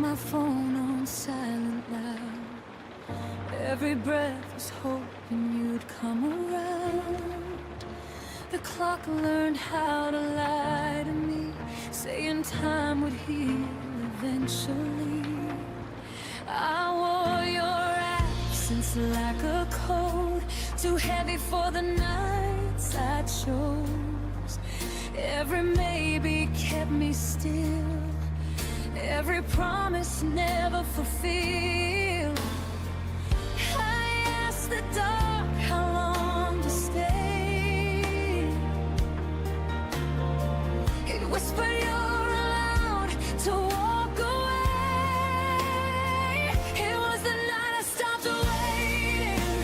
my phone on silent now. Every breath was hoping you'd come around. The clock learned how to lie to me, saying time would heal eventually. I wore your absence like a coat, too heavy for the nights I chose. Every maybe kept me still, every promise never fulfilled. I asked the dark how long to stay. It whispered you're allowed to walk away. It was the night I stopped waiting,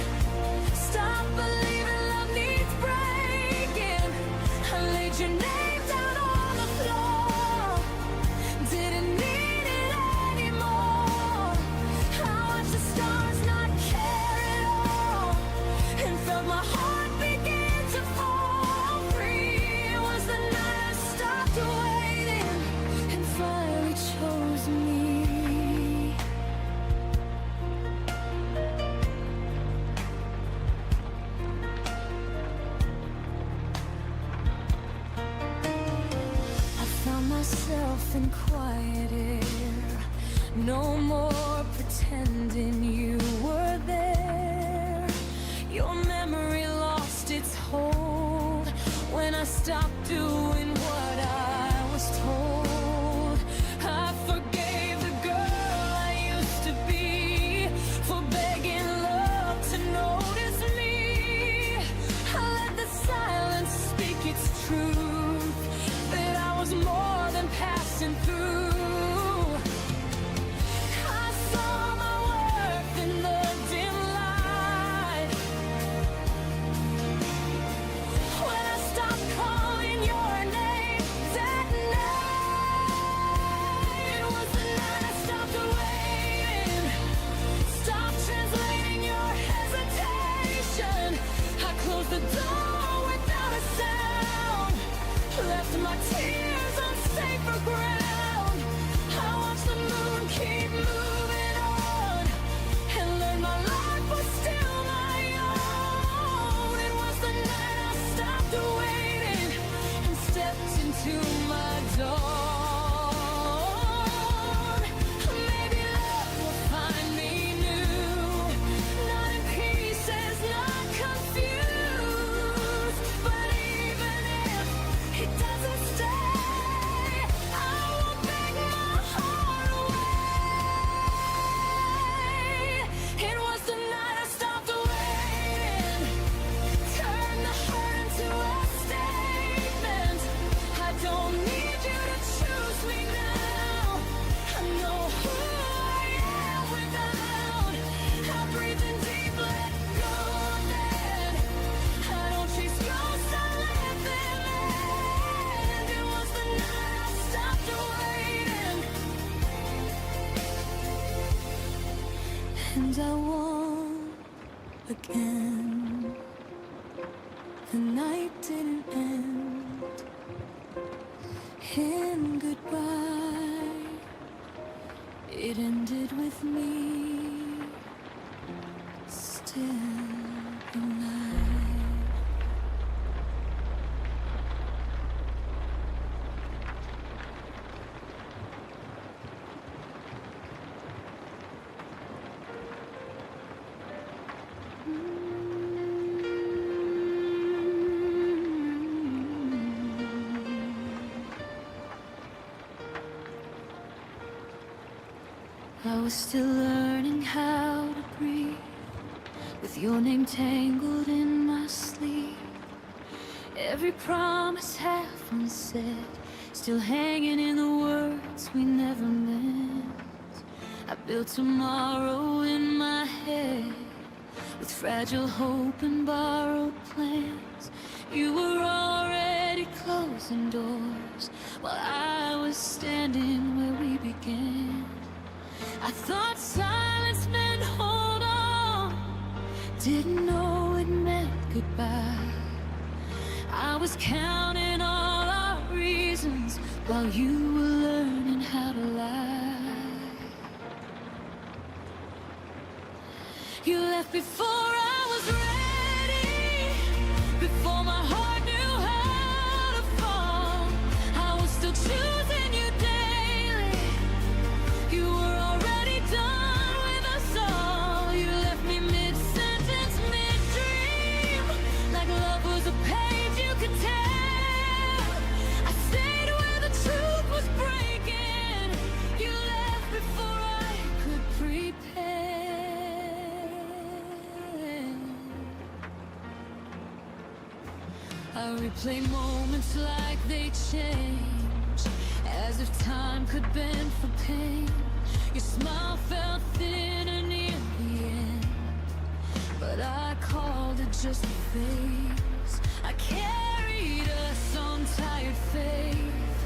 stopped believing love needs breaking. I laid your name down on the floor, didn't need it anymore. I watched the stars not care at all, and felt my heart begin to fall free. It was the night I stopped waiting and finally chose me. I found myself in quiet air, no more pretending you were there. Your memory lost its hold when I stopped doing what I was told. I forgave the girl I used to be for begging love to notice me. I let the silence speak its truth, that I was more than passing through. I saw my worth in the dim light when I stopped calling your name that night. It was the night I stopped waiting, stopped translating your hesitation. I closed the door without a sound, left my tears on safer ground. I watched the moon keep moving on, and learned my life was still my own. It was the night I stopped waiting and stepped into my dawn. Maybe love will find me new, not in pieces, not confused. But even if it doesn't stay, I won't beg my heart away. It was the night I stopped waiting, turned the hurt into a statement. I don't need you to choose me now, I know who I am without. I breathe in deep, let go then. I don't chase ghosts, I let them in. It was the night I stopped waiting, and I won again. The night didn't end in goodbye, it ended with me still alive. I was still learning how to breathe, with your name tangled in my sleep. Every promise half unsaid, still hanging in the words we never meant. I built tomorrow in my head, with fragile hope and borrowed plans. You were already closing doors, while I was standing where we began. I thought silence meant hold on, didn't know it meant goodbye. I was counting all our reasons while you were learning how to lie. You left before I was ready, before my heart knew how to fall. I was still choosing you daily. You were already done with us all. You left me mid-sentence, mid-dream, like love was a page you could tear. I stayed where the truth was breaking. You left before I could prepare. I replay moments like they change, as if time could bend for pain. Your smile felt thinner near the end, but I called it just a phase. I carried us on tired faith,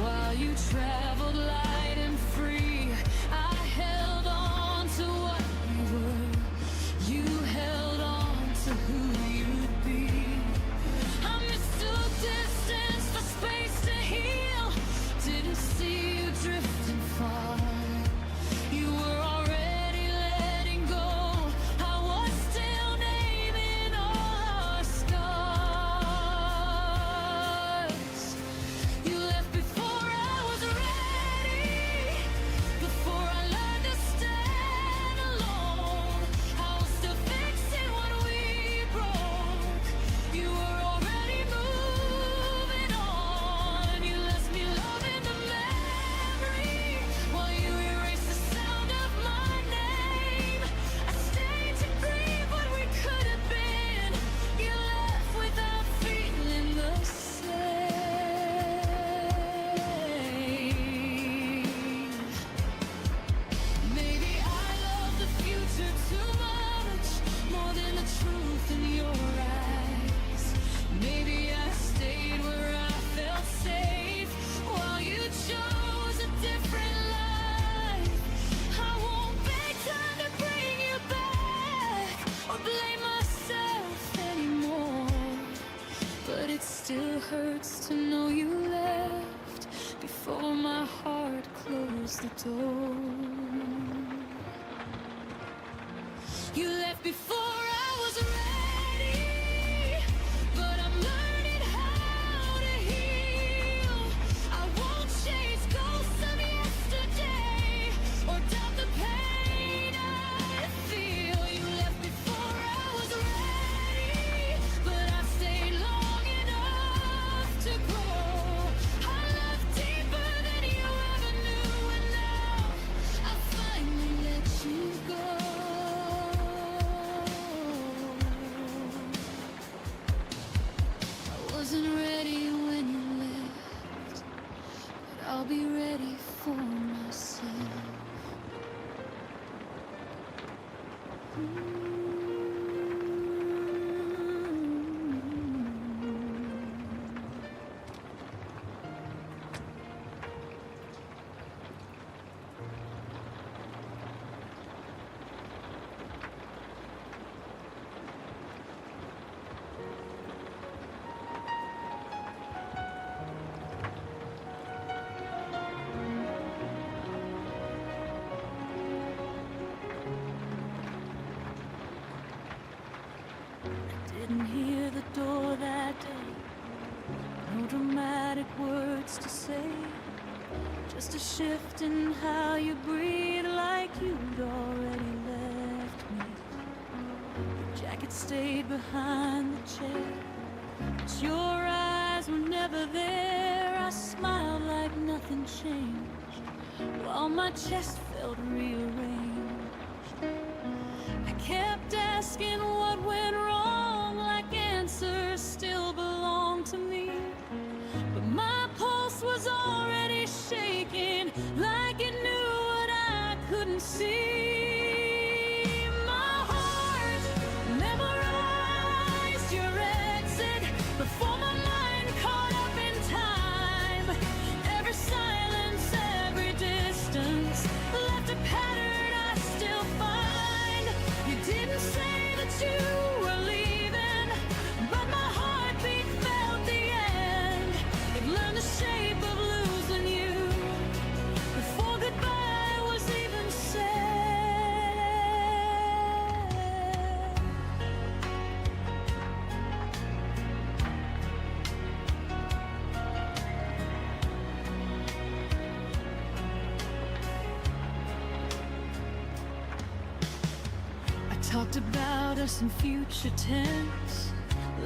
while you traveled light and free. I held on to what we were. You held on to who you'd be. I mistook distance for space to heal. Didn't see you drifting far. You were already letting go. I was still naming all our scars. You left before I was ready, before I learned to stand alone. I was still fixing what we broke. You were already moving on. You left me loving the memory, while you erased the sound of my name. I stayed to grieve what we could have been. You left without feeling the same. Maybe I love the future too much, more than the truth in your eyes. Maybe I stayed where I felt safe, while you chose a different life. I won't beg time to bring you back, or blame myself anymore. But it still hurts to know you left before my heart closed the door. You left before I was ready, but I'm learning how to heal. I won't chase ghosts of yesterday, or doubt the pain I feel. You left before I was ready, but I stayed long enough to grow. I loved deeper than you ever knew, and now I finally let you go. I wasn't ready when you left, but I'll be ready for myself. Didn't hear the door that day, no dramatic words to say, just a shift in how you breathe, like you'd already left me. The jacket stayed behind the chair, but your eyes were never there. I smiled like nothing changed, while my chest felt rearranged. I kept asking what went wrong, like answers still belong to me. But my pulse was already shaking, like it knew what I couldn't see. My heart memorized your exit before my mind caught up in time. Every silence, every distance left a pattern I still find. You didn't say that you were leaving, but my heartbeat felt the end. It learned the shape of losing you before goodbye was even said. Talked about us in future tense,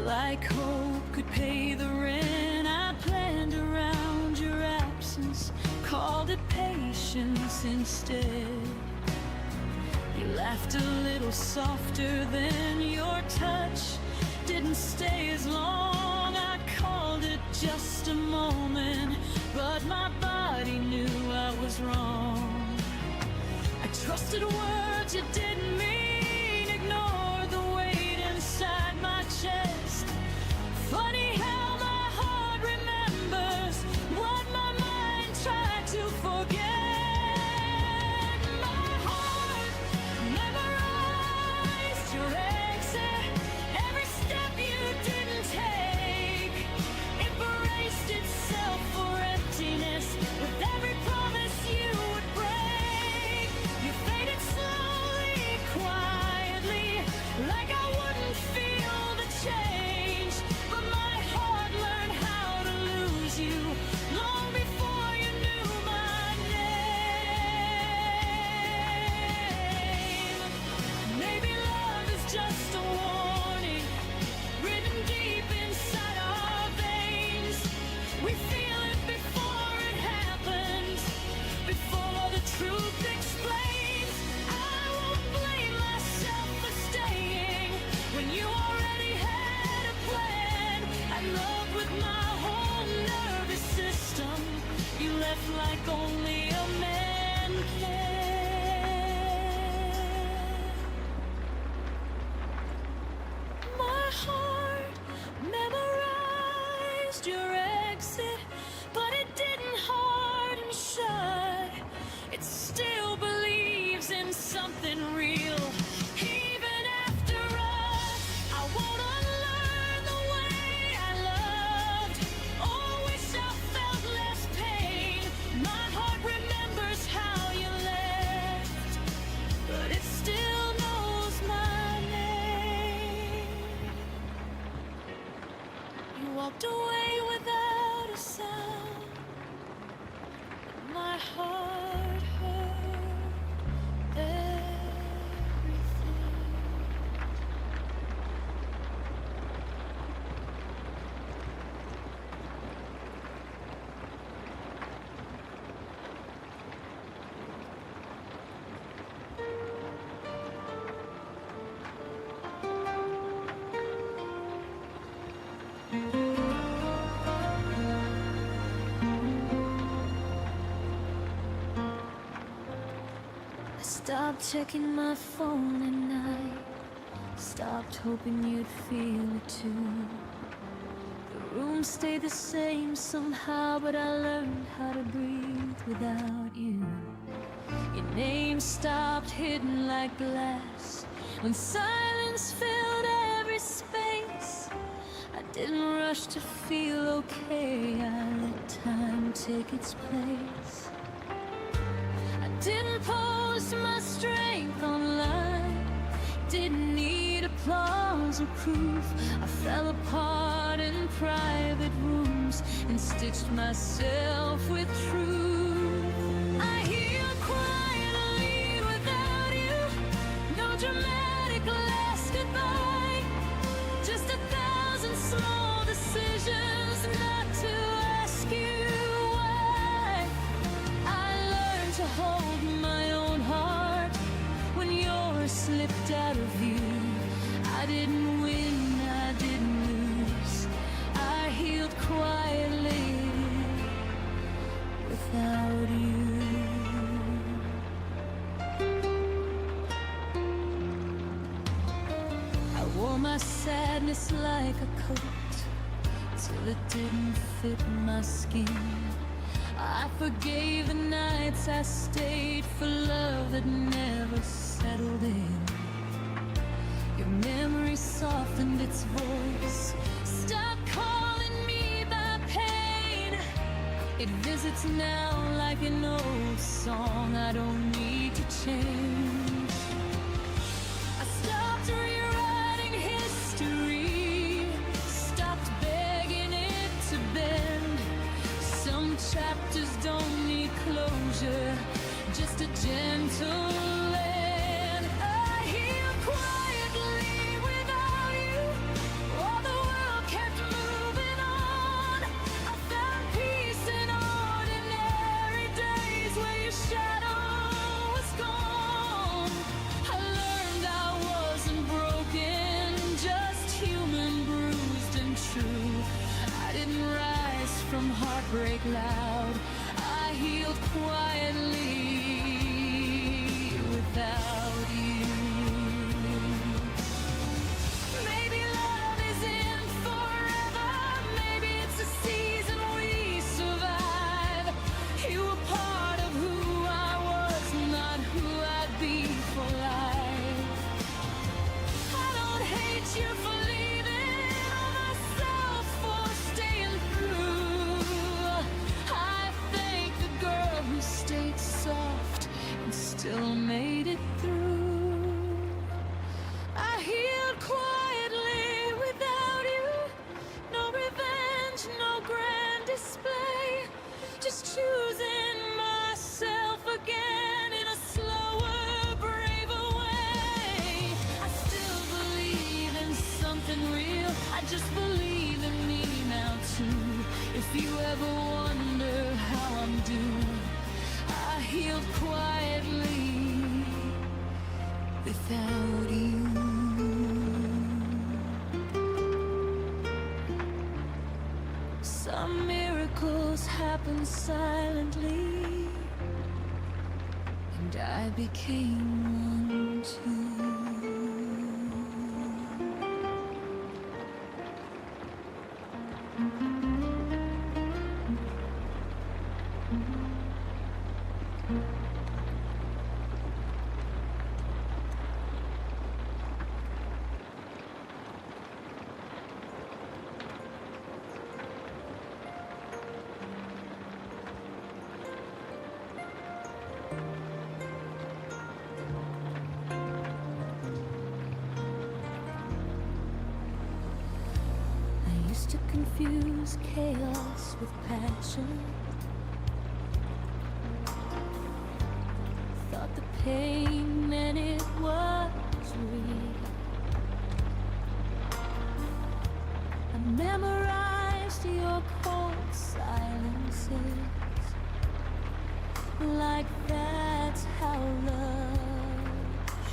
like hope could pay the rent. I planned around your absence, called it patience instead. You laughed a little softer than your touch didn't stay as long. I called it just a moment, but my body knew I was wrong. I trusted words you didn't mean, ignored the weight inside my chest. Funny how my heart remembers what my mind tried to forget. My heart memorized your exit, every step you didn't take. It braced itself for emptiness with every promise you would break. You faded slowly, quietly, like I wouldn't feel the change. But my heart learned how to lose you long before you knew my name. Maybe love is just a warning written deep inside our veins. We feel it before it happens, before the truth explains. I won't blame myself for staying when you already had a plan. I loved with my whole nervous system. You left like only a man can. My heart memorized your exit, but it didn't harden shut. It still believes in something real. Even after us, I won't unlearn the way I loved, or wish I felt less pain. My heart remembers how you left, but it still knows my name. You walked away without a sound, but my heart heard everything. I stopped checking my phone at night, stopped hoping you'd feel it too. The room stayed the same somehow, but I learned how to breathe without you. Your name stopped hidden like glass when silence filled every space. I didn't rush to feel okay, I let time take its place. I didn't post my strength online, didn't need applause or proof. I fell apart in private rooms and stitched myself with truth. I healed quietly without you, no dramatic last goodbye, just 1,000 small decisions not to ask you why. I learned to hold my own heart when yours slipped out of view. I didn't win, I didn't lose. I healed quietly without you. I wore my sadness like a coat till it didn't fit my skin. I forgave the nights I stayed for love that never settled in. Your memory softened its voice, stopped calling me by pain. It visits now like an old song I don't need to change. I stopped rewriting history, stopped begging it to bend. Some chapters don't need closure, just a gentle end. I heal quiet music loud. I healed quietly without you. Maybe love isn't forever. Maybe it's a season we survive. You were part of who I was, not who I'd be for life. I don't hate you for leaving, or myself for staying through. I thank the girl who stayed soft and still made it through. I healed quietly without you. No revenge, no grand display. Just choosing myself again in a slower, braver way. I still believe in something real. I just believe in me now too. If you ever wonder how I'm doing, I healed quietly without you. Some miracles happen silently, and I became one too. To confuse chaos with passion, thought the pain meant it was real. I memorized your cold silences, like that's how love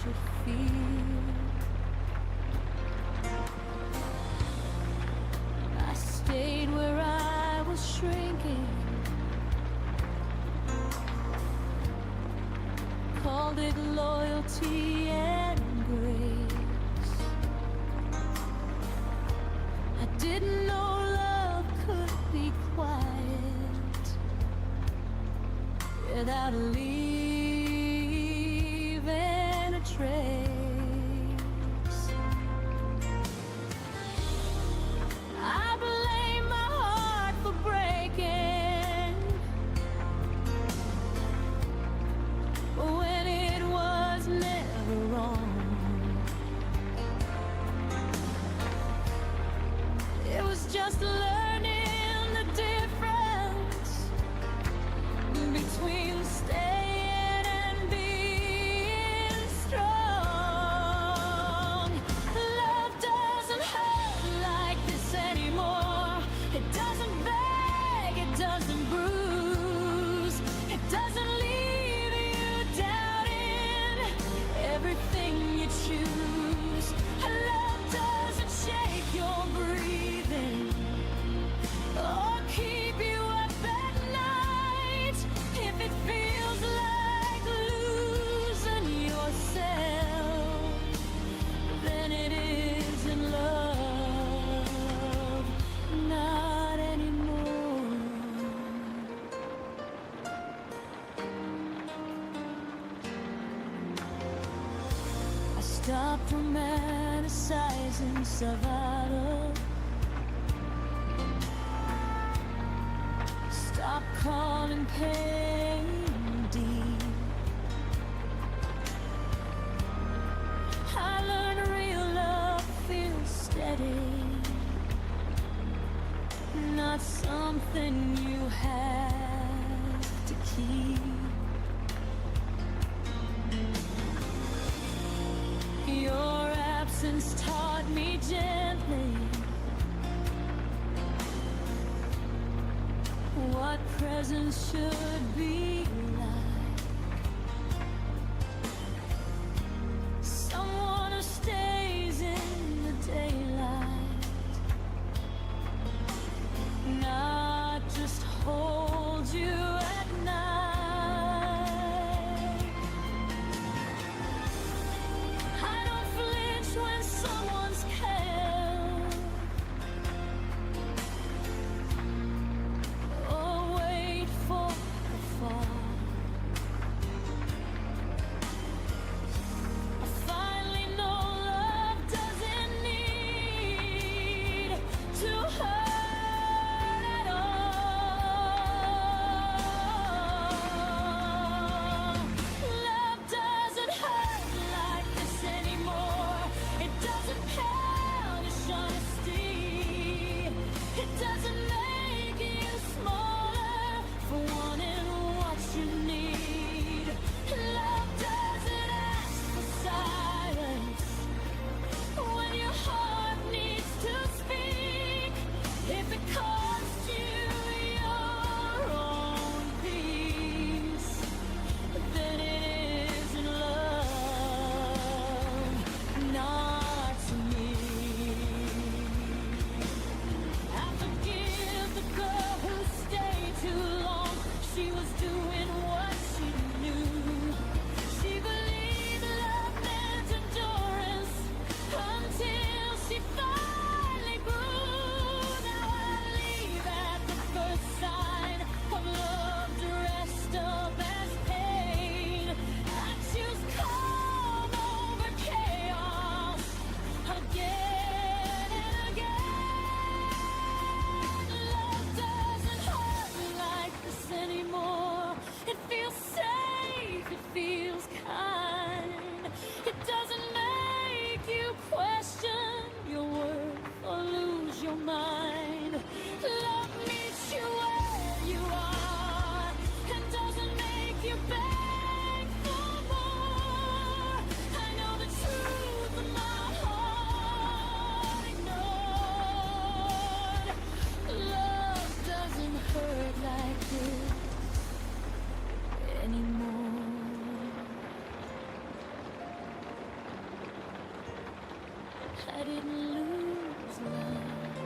should feel. Stayed where I was shrinking, called it loyalty and grace. I didn't know love could be quiet without leaving a trace. I blame my heart for breaking when it was never wrong. It was just learning the difference between staying and being strong. Love doesn't hurt like this anymore. It doesn't beg, it doesn't bruise, it doesn't leave you doubting everything you choose. Love doesn't shake your breathing or keep you up at night. If it feels like losing yourself, then it isn't love, not anymore. I stopped romanticizing survival, stop calling pain deep. I learned real love feels steady, not something you have to keep. Your absence taught me gently what presence should be like. Someone who stays in the daylight, not just hold I didn't lose love.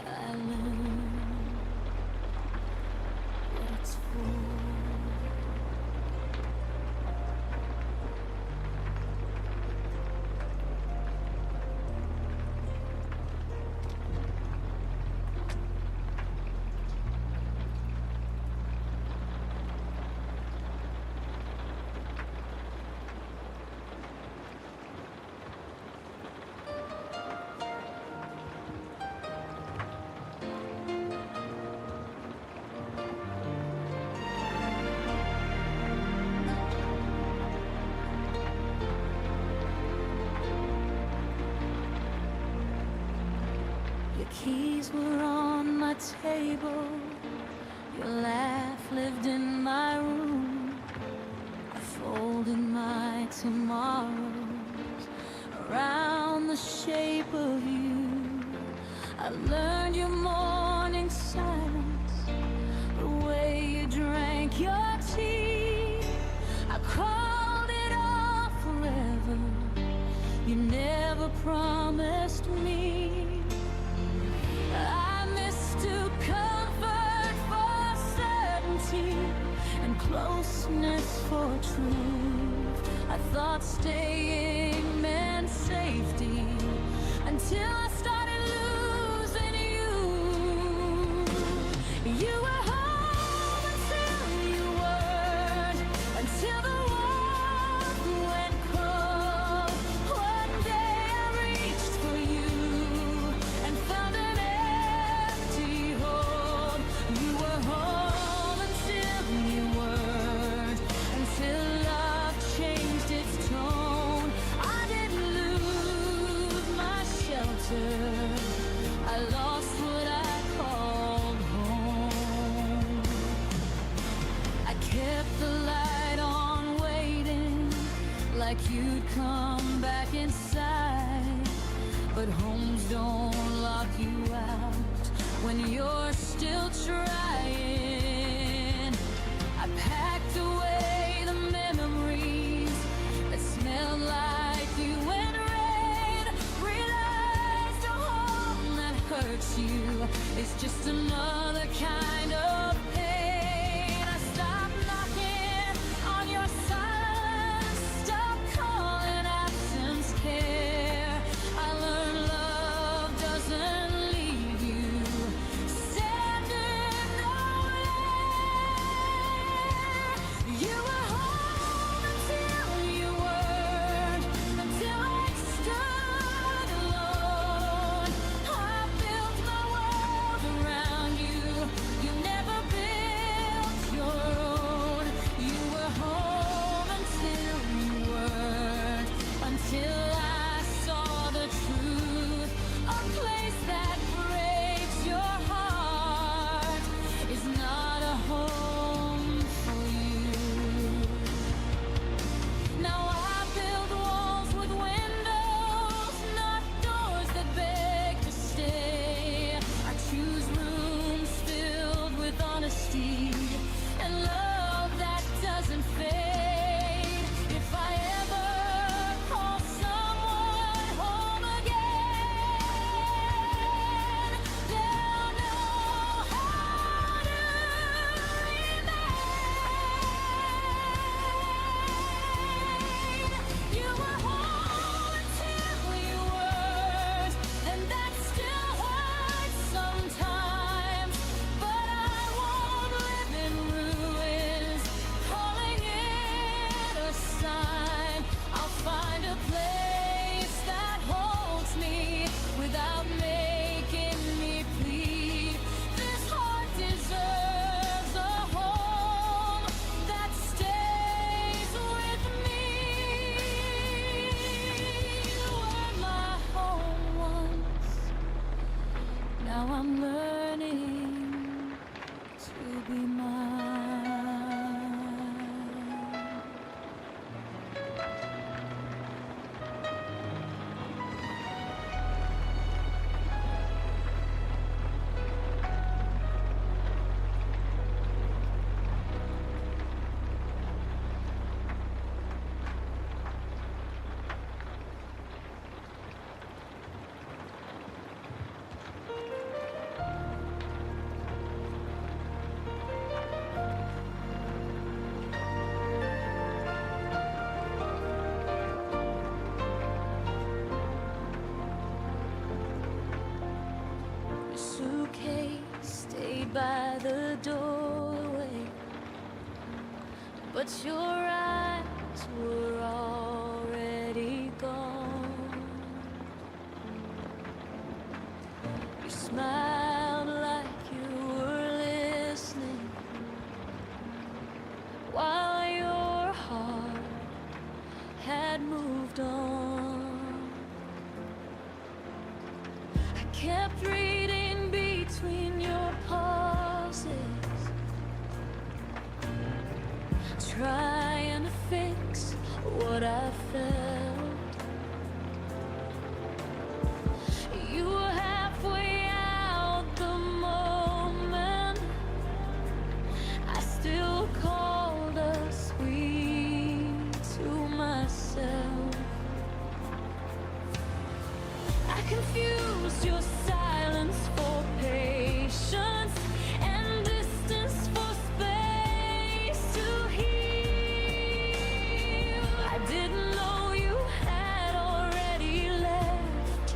I learned what it's for. Keys were on my table, your laugh lived in my room. I folded my tomorrows around the shape of you. I learned your morning silence, the way you drank your tea. I called it all forever, you never promised me. I mistook comfort for certainty and closeness for truth. I thought staying meant safety until I started losing you. You were home until you weren't, until the warmth went cold. One day I reached for you and found an empty hold. You were home until you weren't, until love changed its tone. I didn't lose my shelter, I lost what I called home. I kept the light on waiting, like you'd come back inside. But homes don't lock you out when you're still trying. I packed away the memories that smelled like you and rain. Realized a home that hurts you is just another kind of pain. I stopped knocking on your silence, stopped calling absence care. I learned love doesn't leave you standing nowhere. You were home until you weren't, until I stood alone. I built my world around you, you never built your own. You were home until you weren't, until I saw the truth. A place that breaks your heart is not a home for you. Now I build walls with windows, not doors that beg to stay. I choose rooms filled with honesty and love that doesn't fade. If I ever call someone home again, they'll know how to remain. You were home until you weren't, and that still hurts sometimes. But I won't live in ruins, calling it a sign. I'll find a place that holds me without making me plead. This heart deserves a home that stays with me. You were my home once, now I'm learning to be mine. doorway, but your eyes were already gone. You smiled like you were listening, while your heart had moved on. I kept reading between your pauses, trying to fix what I felt. You were halfway out the moment I still called us sweet to myself. I confused your silence for patience and distance for space to heal. I didn't know you had already left.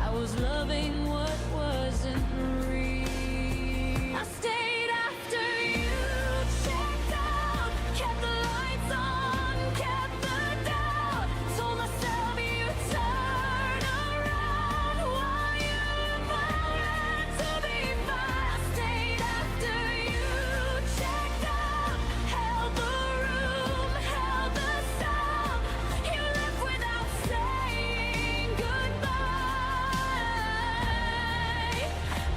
I was loving what wasn't real. I stayed after you checked out, kept the lights on, kept the doubt, told myself you'd turn around while you learned to be fine. I stayed after you checked out, held the room, held the sound. You left without saying goodbye.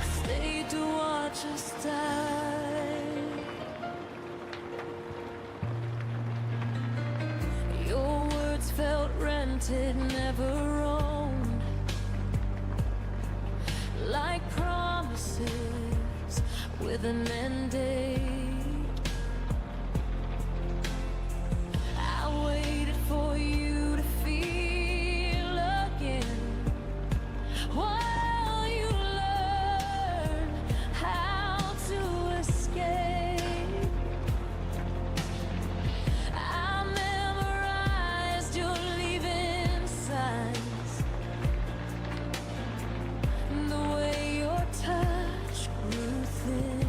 I stayed to watch us die. Your words felt rented, never owned, like promises with an end date. I waited for you to feel again while you learn how to escape. I memorized your leaving signs, the way your touch grew thin.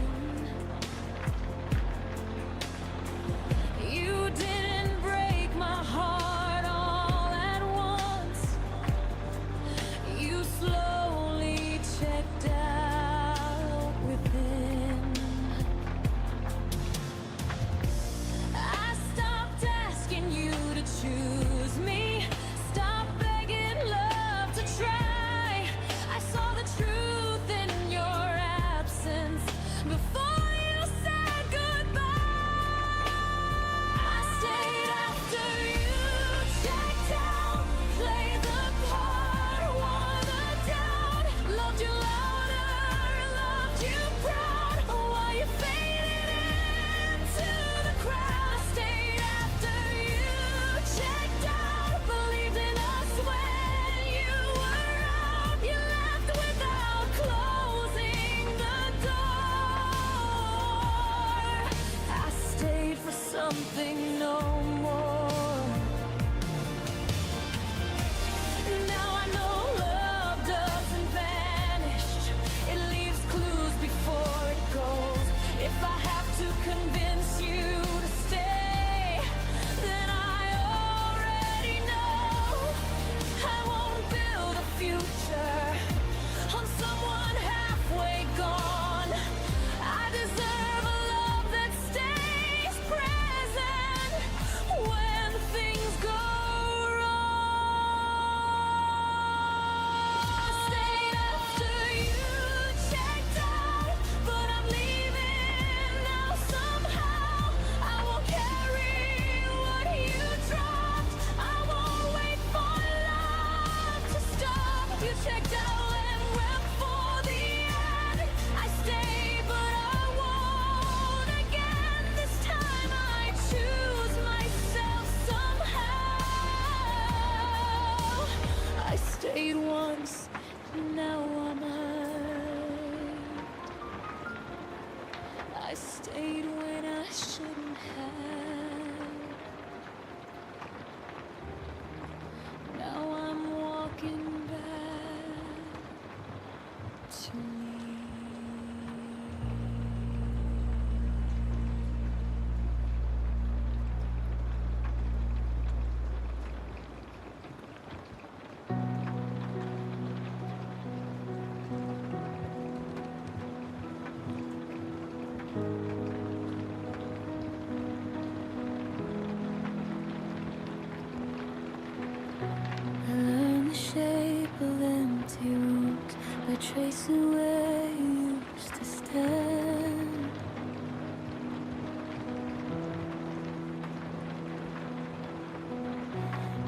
trace of where you used to stand.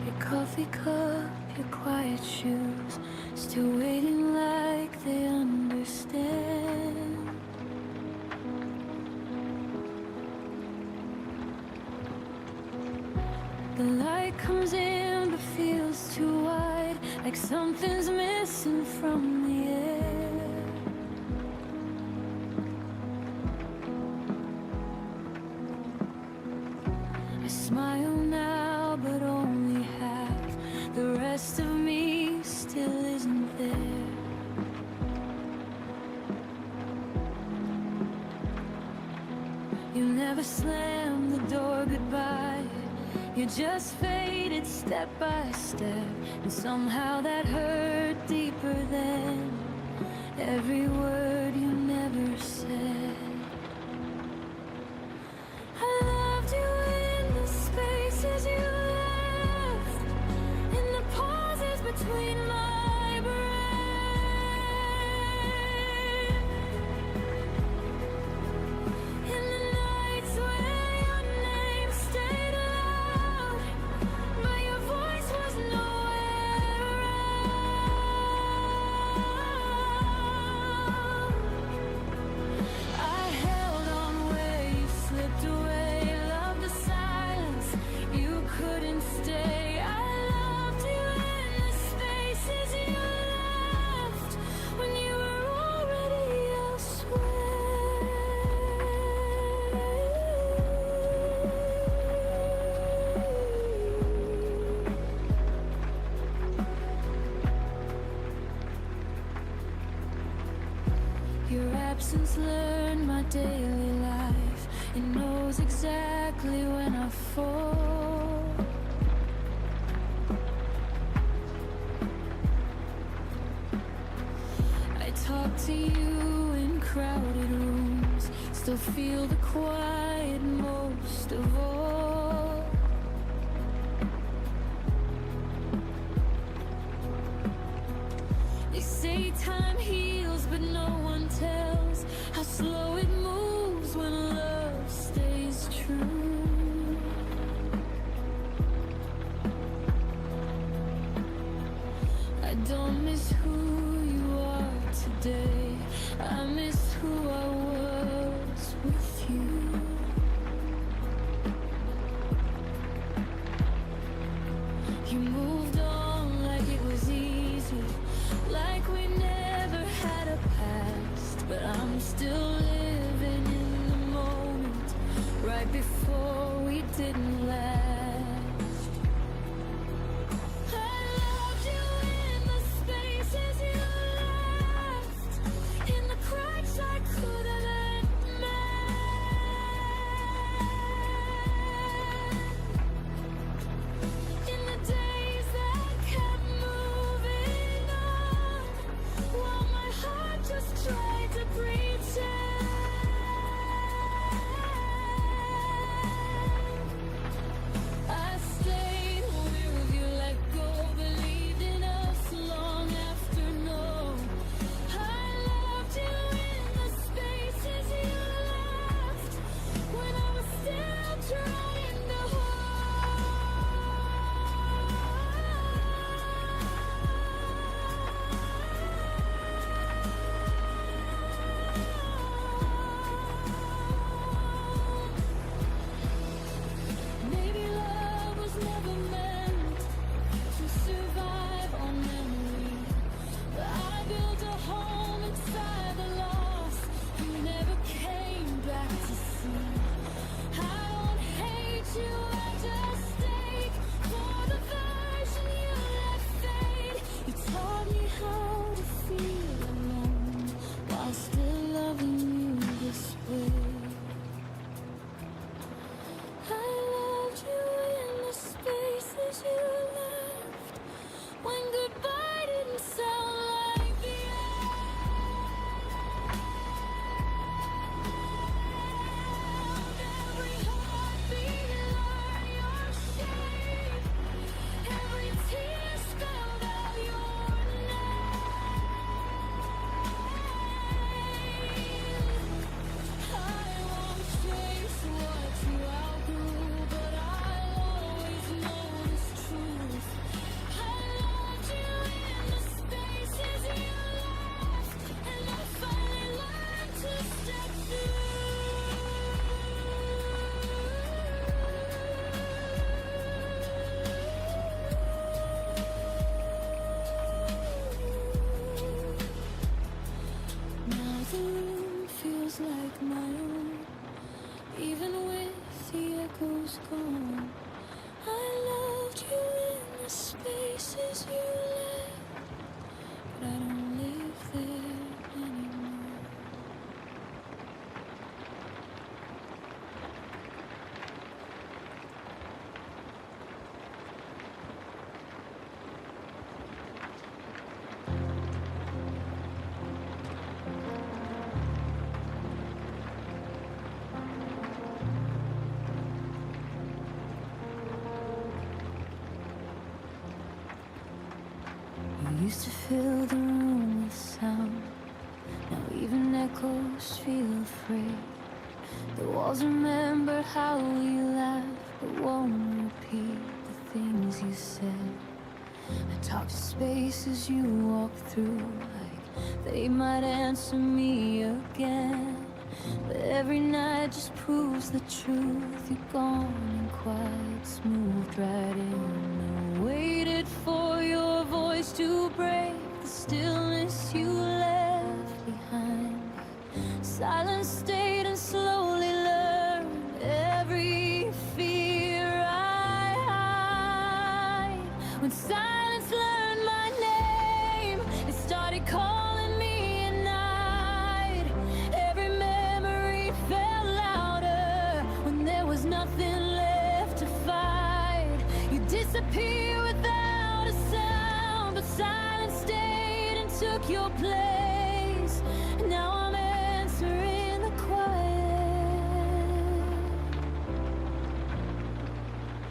Your coffee cup, your quiet shoes, still waiting like they understand. The light comes in but feels too wide, like something's missing from the air. I smile now but only half, the rest of me still isn't there. You never slammed the door goodbye, you just faded step by step, and somehow that hurt deeper than every word you never said. I loved you in the spaces you left, in the pauses between my breath, in the nights where your name stayed loud, but your voice was nowhere around. I held on where you slipped away, loved the silence, you couldn't stay. I loved you in the spaces you left, when you were already elsewhere. Your absence learned my daily life, it knows exactly when I fall. I talk to you in crowded rooms, still feel the quiet most of all. They say time heals, but no one tells how slow it moves when love stays true. I don't miss who you are today, I miss who I was with you. You moved on like it was easy, like we never had a past, but I'm still living in the moment, right before we didn't last. I loved you in the spaces you left, in the cracks I could have met, in the days that kept moving on, while my heart just tried to pretend. used to fill the room with sound. Now even echoes feel afraid. The walls remember how we laughed, but won't repeat the things you said. I talk to spaces you walk through, like they might answer me again. But every night just proves the truth. You're gone and quiet's moved right in. I waited for your voice to break the stillness you left behind. Silence stayed and slowly learned every fear I hide. When silence learned my name, it started calling me at night. Every memory fell louder when there was nothing left to fight. You disappear without a sound, but silence stayed and took your place. Now I'm answering the quiet.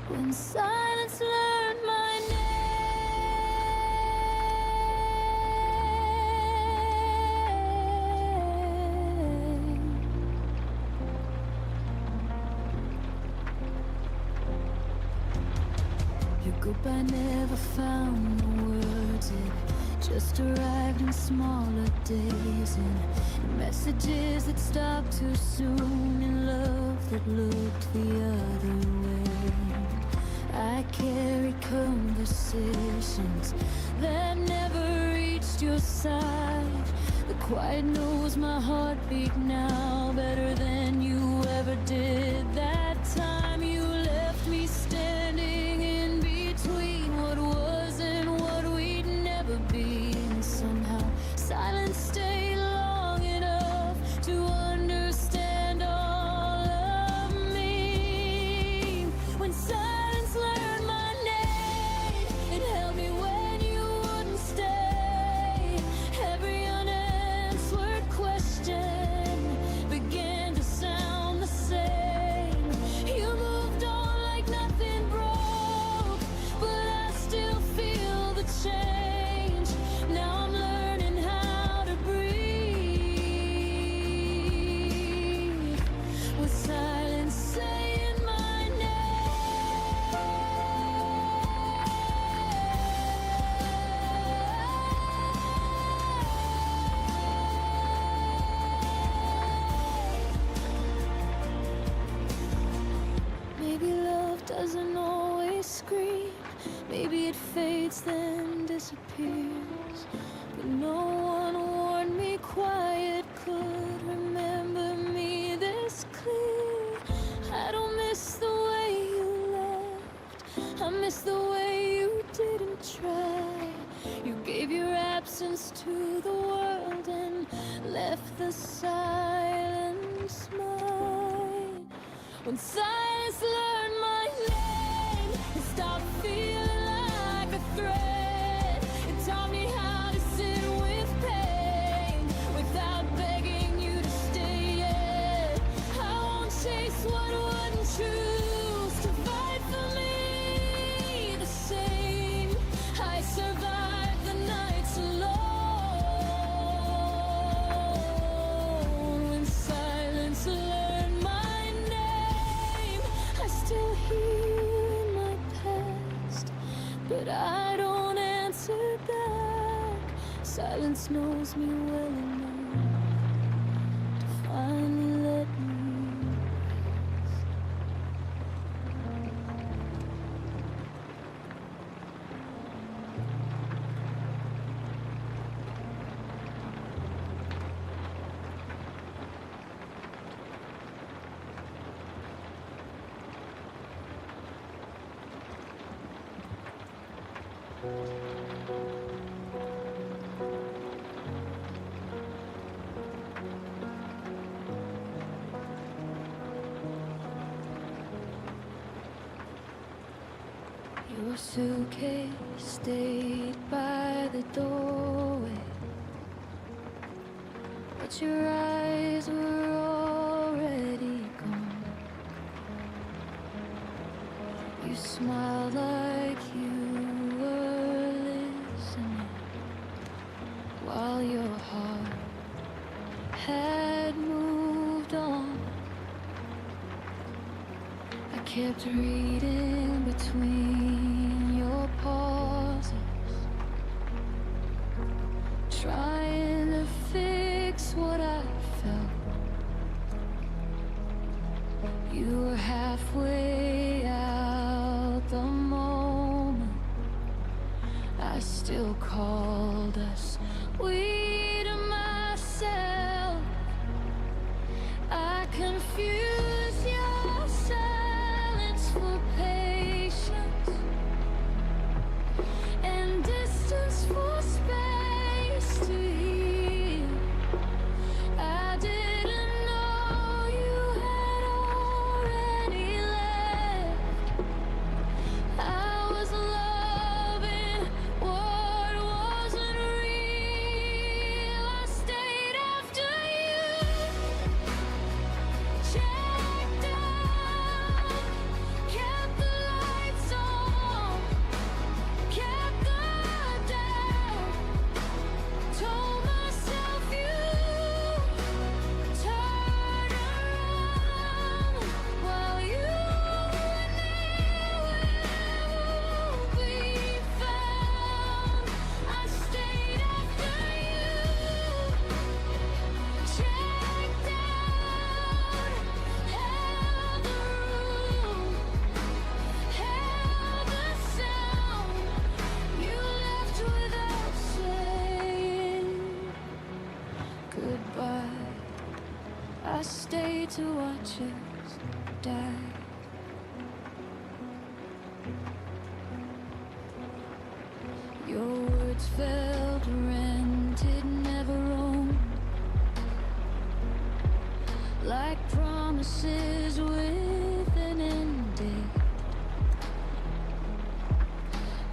When silence learned my name. Your goodbye never found the words. It just arrived in smaller days, and messages that stopped too soon, and love that looked the other way. I carry conversations that never reached your side. The quiet knows my heartbeat now better than you ever did. That time you left me standing in between what was and what we'd never be. And somehow silence stayed long enough to understand all of me. When silence learned my name, it held me when you wouldn't stay. Every unanswered question began to sound the same. You moved on like nothing broke, but I still feel the change. Now I'm learning how to breathe with silence saying my name. Maybe love doesn't always scream. Maybe it fades then disappears. But no one warned me quiet could remember me this clear. I don't miss the way you left. I miss the way you didn't try. You gave your absence to the world and left the silence mine. When silence learned my name, it stopped feeling like a threat. It taught me how to sit with pain without begging you to stay yet. I won't chase what wouldn't choose to fight for me the same. I survived the nights alone. When silence learned my name, I still hear my past, but I don't answer back. Silence knows me well enough to finally let me rest. Your suitcase stayed by the doorway, but your eyes were already gone. You smiled like you were listening, kept reading between your pauses, trying to fix what I felt. You were halfway out the moment I still called us we to myself. I confuse your silence for patience and distance for space to heal. I didn't know you had already left. I was loving what wasn't real. I stayed after you, checked out, kept the lights on, kept the doubt, told myself you turn around while you were nowhere to be found. I stayed after you, checked out, held the room, held the sound. You left without saying goodbye. I stayed to watch us die. Your words felt rented, never owned, like promises with an end date.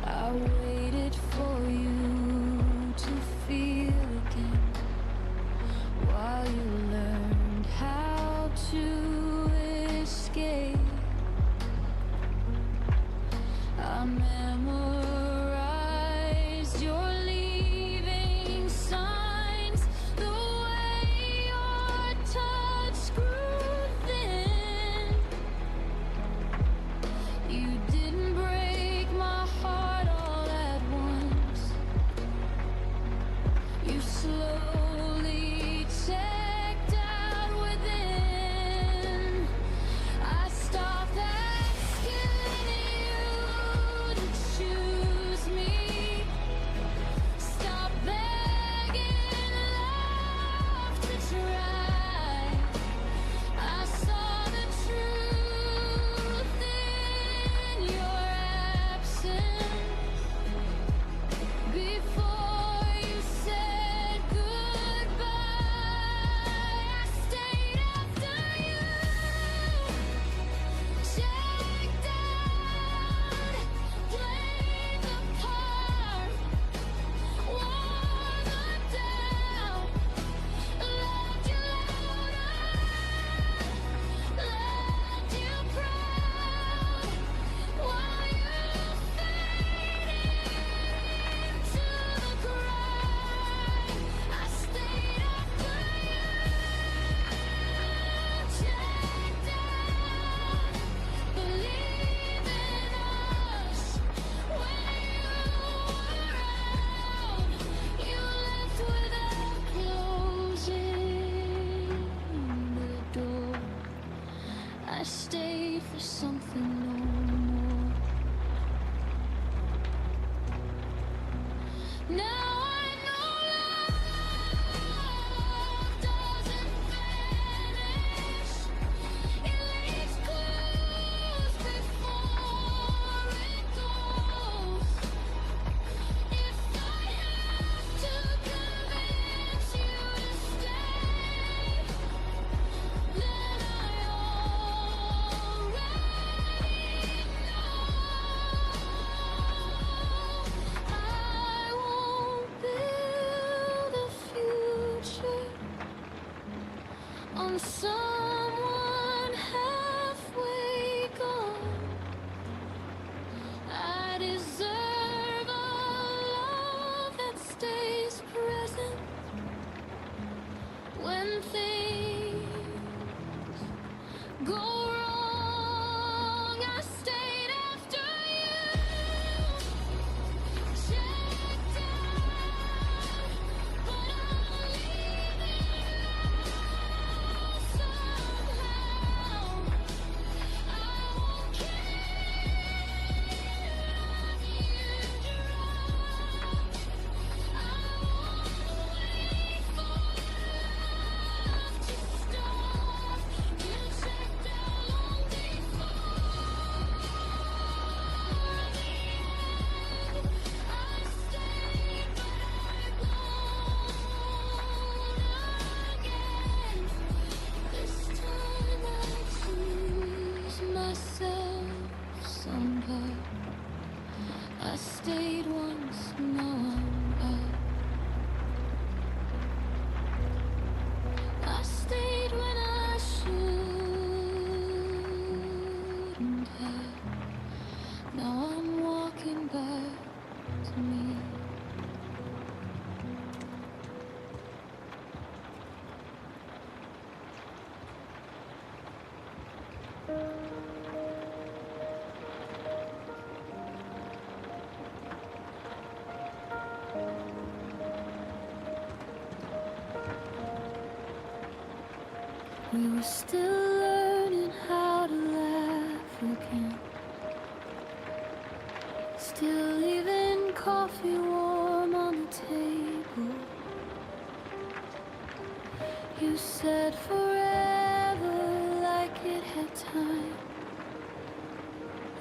I waited for you to feel again while you learned how to escape. I memorized your leaving signs, the way your touch grew thin. You didn't break my heart all at once. You slowly checked out within. I stopped asking you to choose me, stop begging love to try. I saw the truth in your absence before you said goodbye. I stayed after you, checked out, played the part, wore the doubt, loved you louder, loved you proud, while you faded into the crowd. I stayed after you, checked out, believed in us when you were out. You left without closing the door. I stayed for something no more. Now I know love doesn't vanish. It leaves clues before it goes. If I have to convince you to stay, then I already know. I won't build a future on someone halfway gone. I deserve a love that stays present when things go wrong. stayed once, now I'm out. I stayed when I shouldn't have. Now I'm walking back to me. We were still learning how to laugh again, still leaving coffee warm on the table. You said forever like it had time,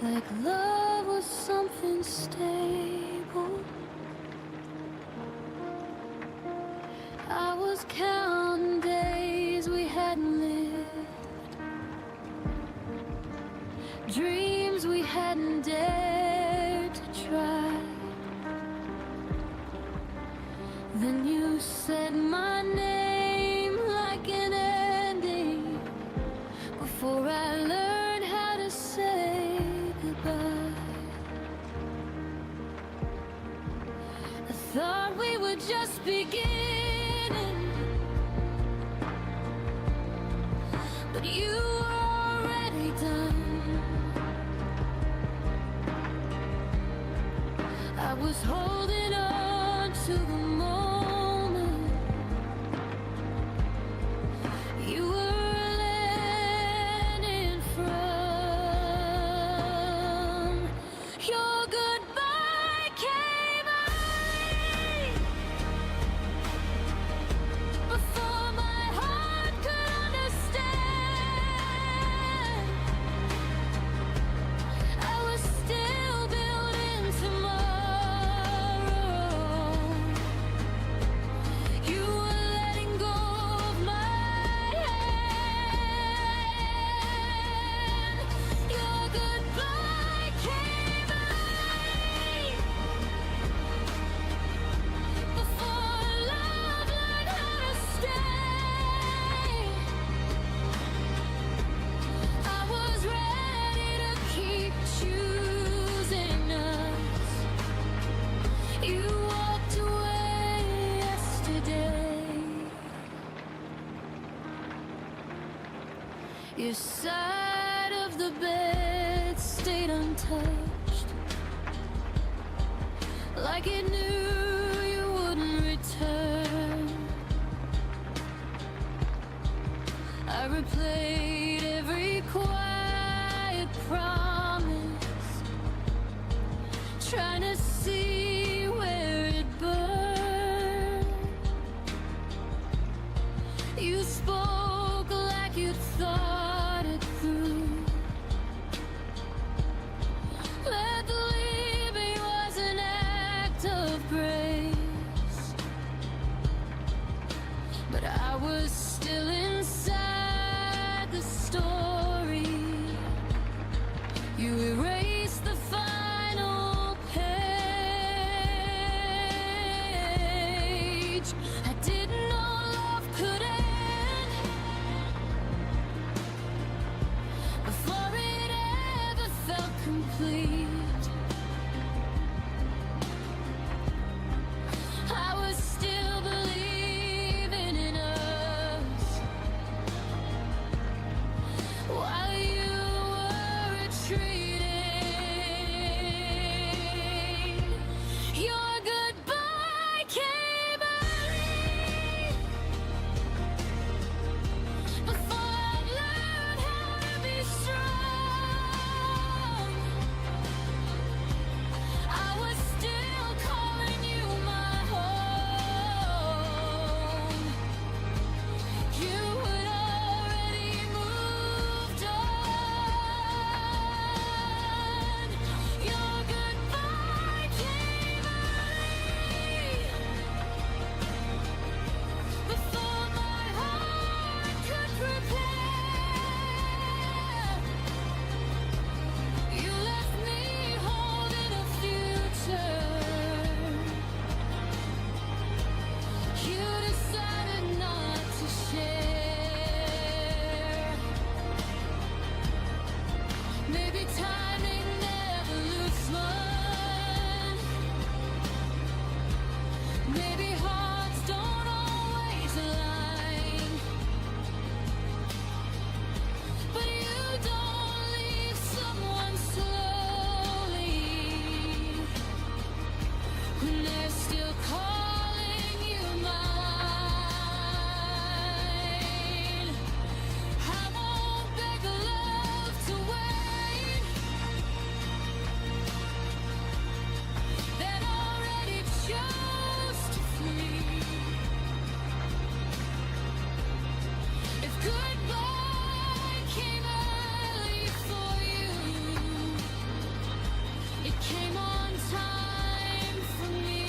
like love was something stable. I was counting days we hadn't lived, dreams we hadn't dared to try. Then you said my name like an ending, before I learned how to say goodbye. I thought we were just beginning, but you were already done. I was holding on to the moment you were landing from. Your goodbye came early, before my heart could understand. I was still building tomorrow. You were letting go of my hand. Your goodbye came early, before love learned how to stay. I was ready to keep choosing us. You walked away yesterday. Your side of the bed stayed untouched, like it knew you wouldn't return. I replayed every quiet promise, trying to see where it burned. You spoke like you thought it through. Let the leaving was an act of grace, but I was still inside the story. You erased the final page. when they're still calling you mine. I won't beg love to wait. That already chose to flee. If goodbye came early for you, it came on time for me.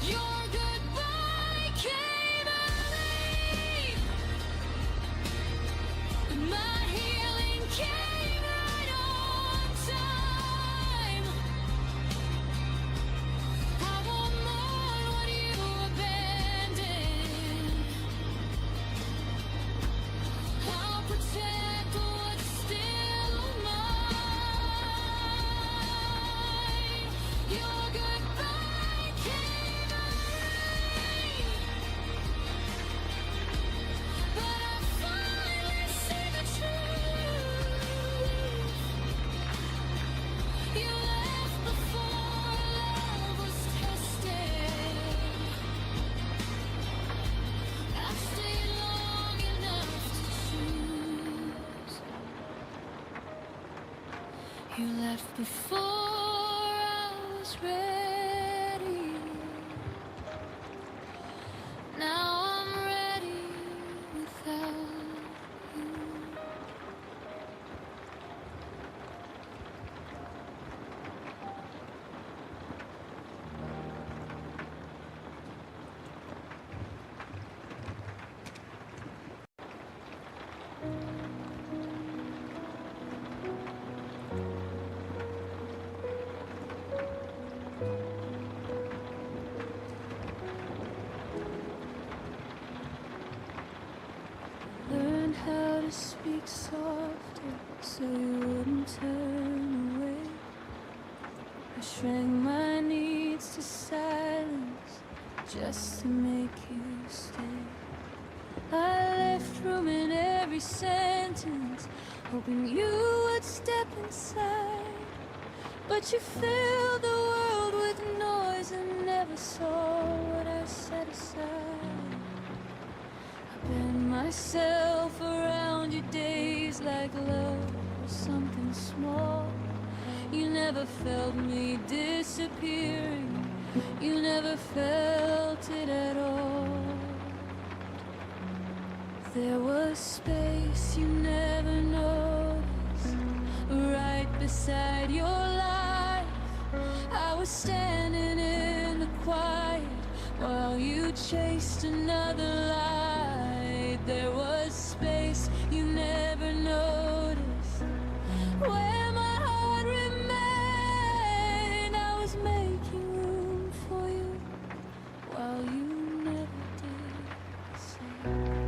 Your goodbye came early, but my healing came right on time. I won't mourn what you abandoned. I'll protect what's still mine. Your goodbye came early, but I finally see the truth. You left before love was tested. I stayed long enough to choose. You left before I was ready. Now I'm ready without you. Learned how to speak softer so you wouldn't turn away. I shrank my needs to silence just to make you stay. I left room in every sentence, hoping you would step inside. But you filled the world with noise and never saw what I set aside. Bend myself around your days like love was something small. You never felt me disappearing. You never felt it at all. There was space you never noticed right beside your life. I was standing in the quiet while you chased another light. There was space you never noticed where my heart remained. I was making room for you while you never did the same.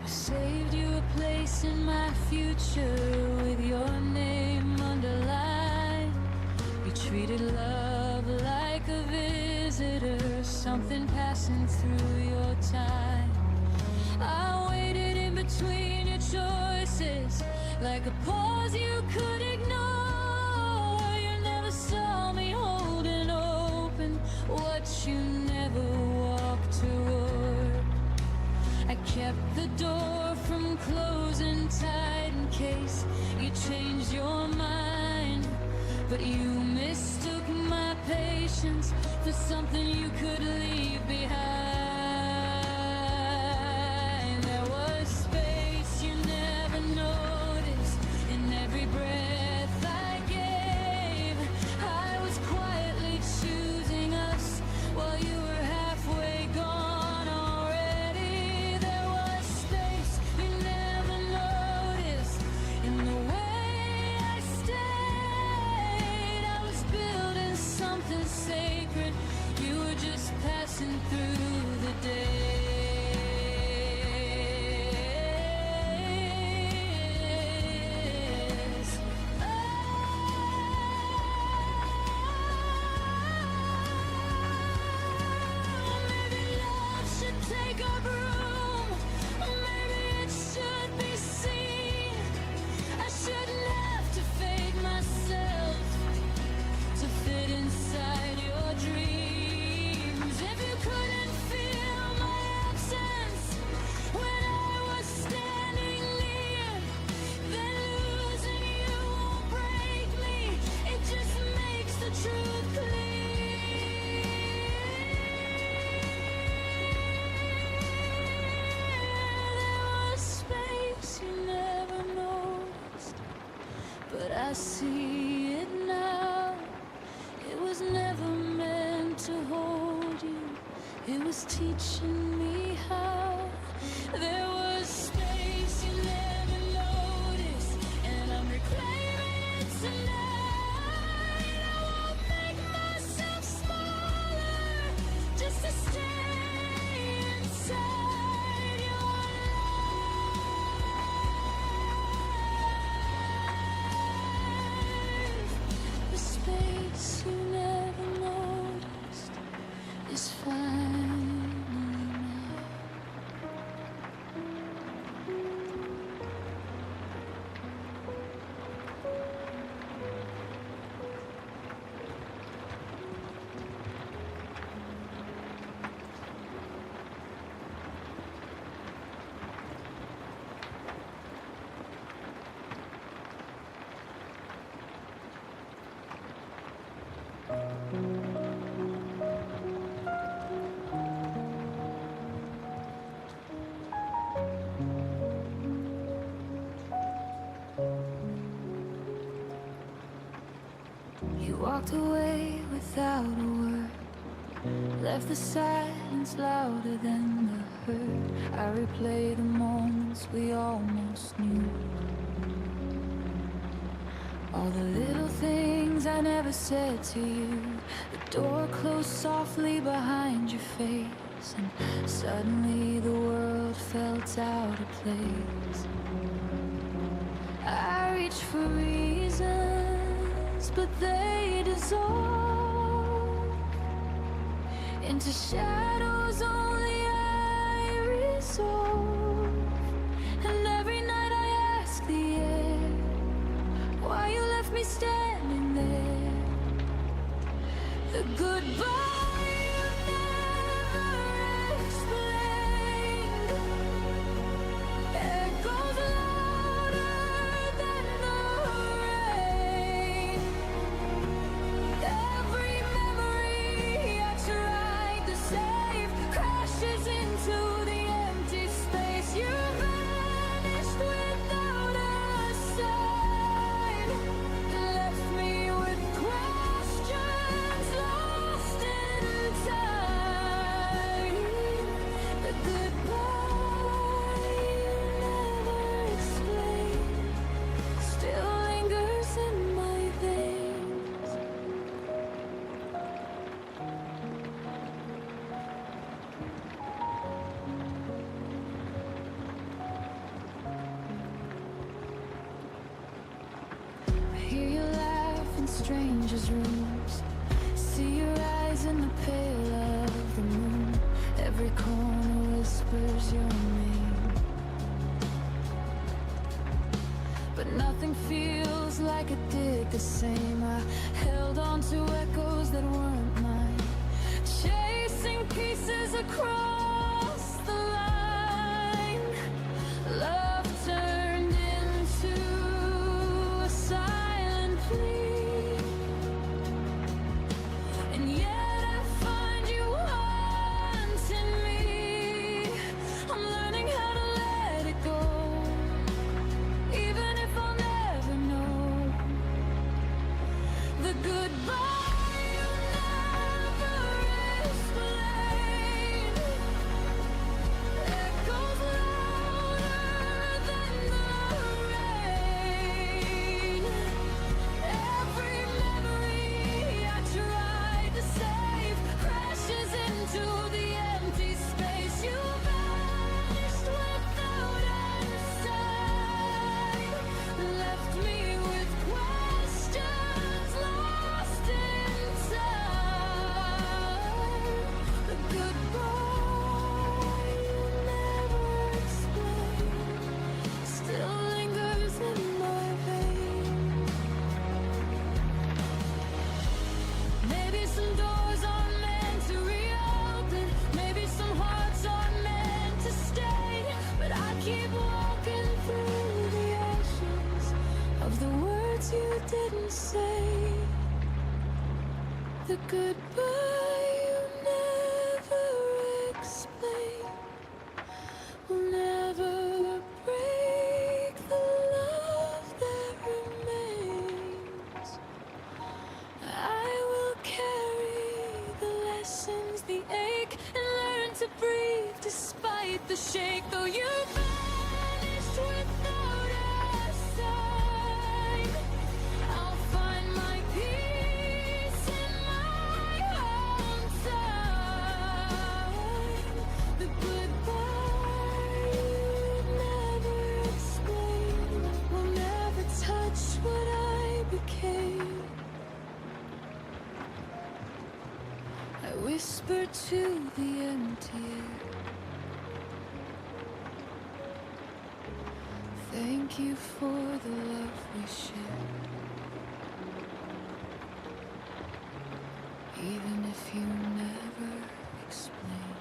I saved you a place in my future with your name underlined. You treated love like a visitor, something passing through your time. I waited in between your choices like a pause you could ignore. You never saw me holding open what you never walked toward. I kept the door from closing tight in case you changed your mind. But you mistook my patience for something you could leave behind. There was space you never noticed in every breath I gave. I was quietly choosing us while you were halfway gone already. There was space you never noticed in the way I stayed. I was building something sacred. You were just passing through the I see it now. It was never meant to hold you. It was teaching me how. There was space you never noticed, and I'm reclaiming it tonight. I won't make myself smaller just to stay inside your life. The space you never noticed is finally mine. You walked away without a word, left the silence louder than the hurt. I replay the moments we almost knew, all the little things I never said to you. The door closed softly behind your face, and suddenly the world felt out of place. I reached for reasons, but they dissolve into shadows only I resolve. And every night I ask the air why you left me standing there. The goodbye you never explained echoes louder than the rain. Every memory I tried to save crashes into the empty space. You vanished without a sign, left me with questions lost in time. The goodbye you never explained still lingers in my veins. Hear you laugh in strangers' rooms, see your eyes in the pale of the moon. Every corner whispers your name, but nothing feels like it did the same. I held on to echoes that weren't mine, chasing pieces across the line. Love turned into a silent plea, and yet I find you haunting me. I'm learning how to let it go, even if I'll never know. The goodbye you never explained echoes louder than the rain. Every memory I tried to save crashes into the empty space. You vanished without a sign, left me with questions lost in time. The goodbye you never explained still lingers in my veins. Maybe some doors are meant to reopen, maybe some hearts are meant to stay, but I keep walking through the ashes of the words you didn't say. The goodbye you never explained will never break the love that remains. the shake, though you vanished without a sign. I'll find my peace in my own time. The goodbye you'd never explain will never touch what I became. I whisper to the empty air, thank you for the love we shared. Even if you never explain.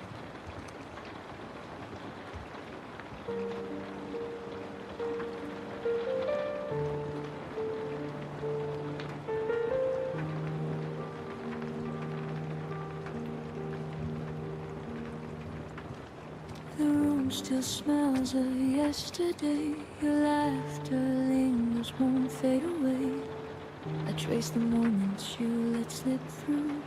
The room still smells of yesterday. Your laughter lingers, won't fade away. I trace the moments you let slip through.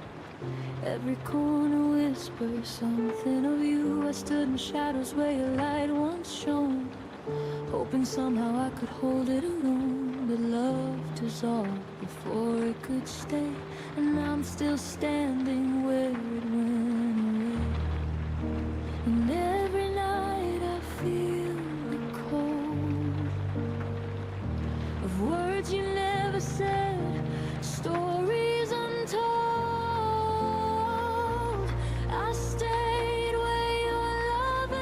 Every corner whispers something of you. I stood in shadows where your light once shone, hoping somehow I could hold it alone. But love dissolved before it could stay, and I'm still standing where it went away. And every night I feel the cold of words you never said, stories untold. I stayed where your love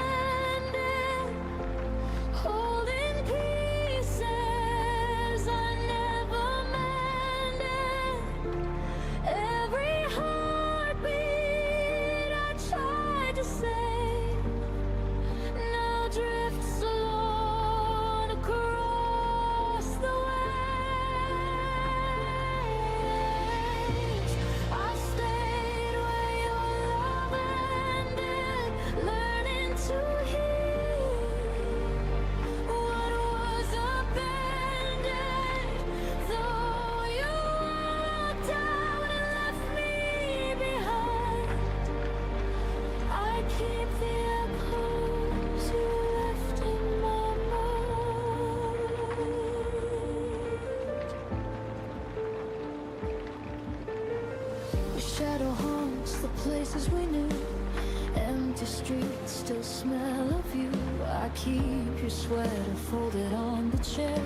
ended, holding pieces I never mended. Every heartbeat I tried to save now drifts alone across the waves. I stayed where your love ended, learning to heal what was abandoned. Though you walked out and left me behind, I keep the echoes you left in my mind. Your shadow haunts the places we knew, empty streets still smell of you. I keep your sweater folded on the chair,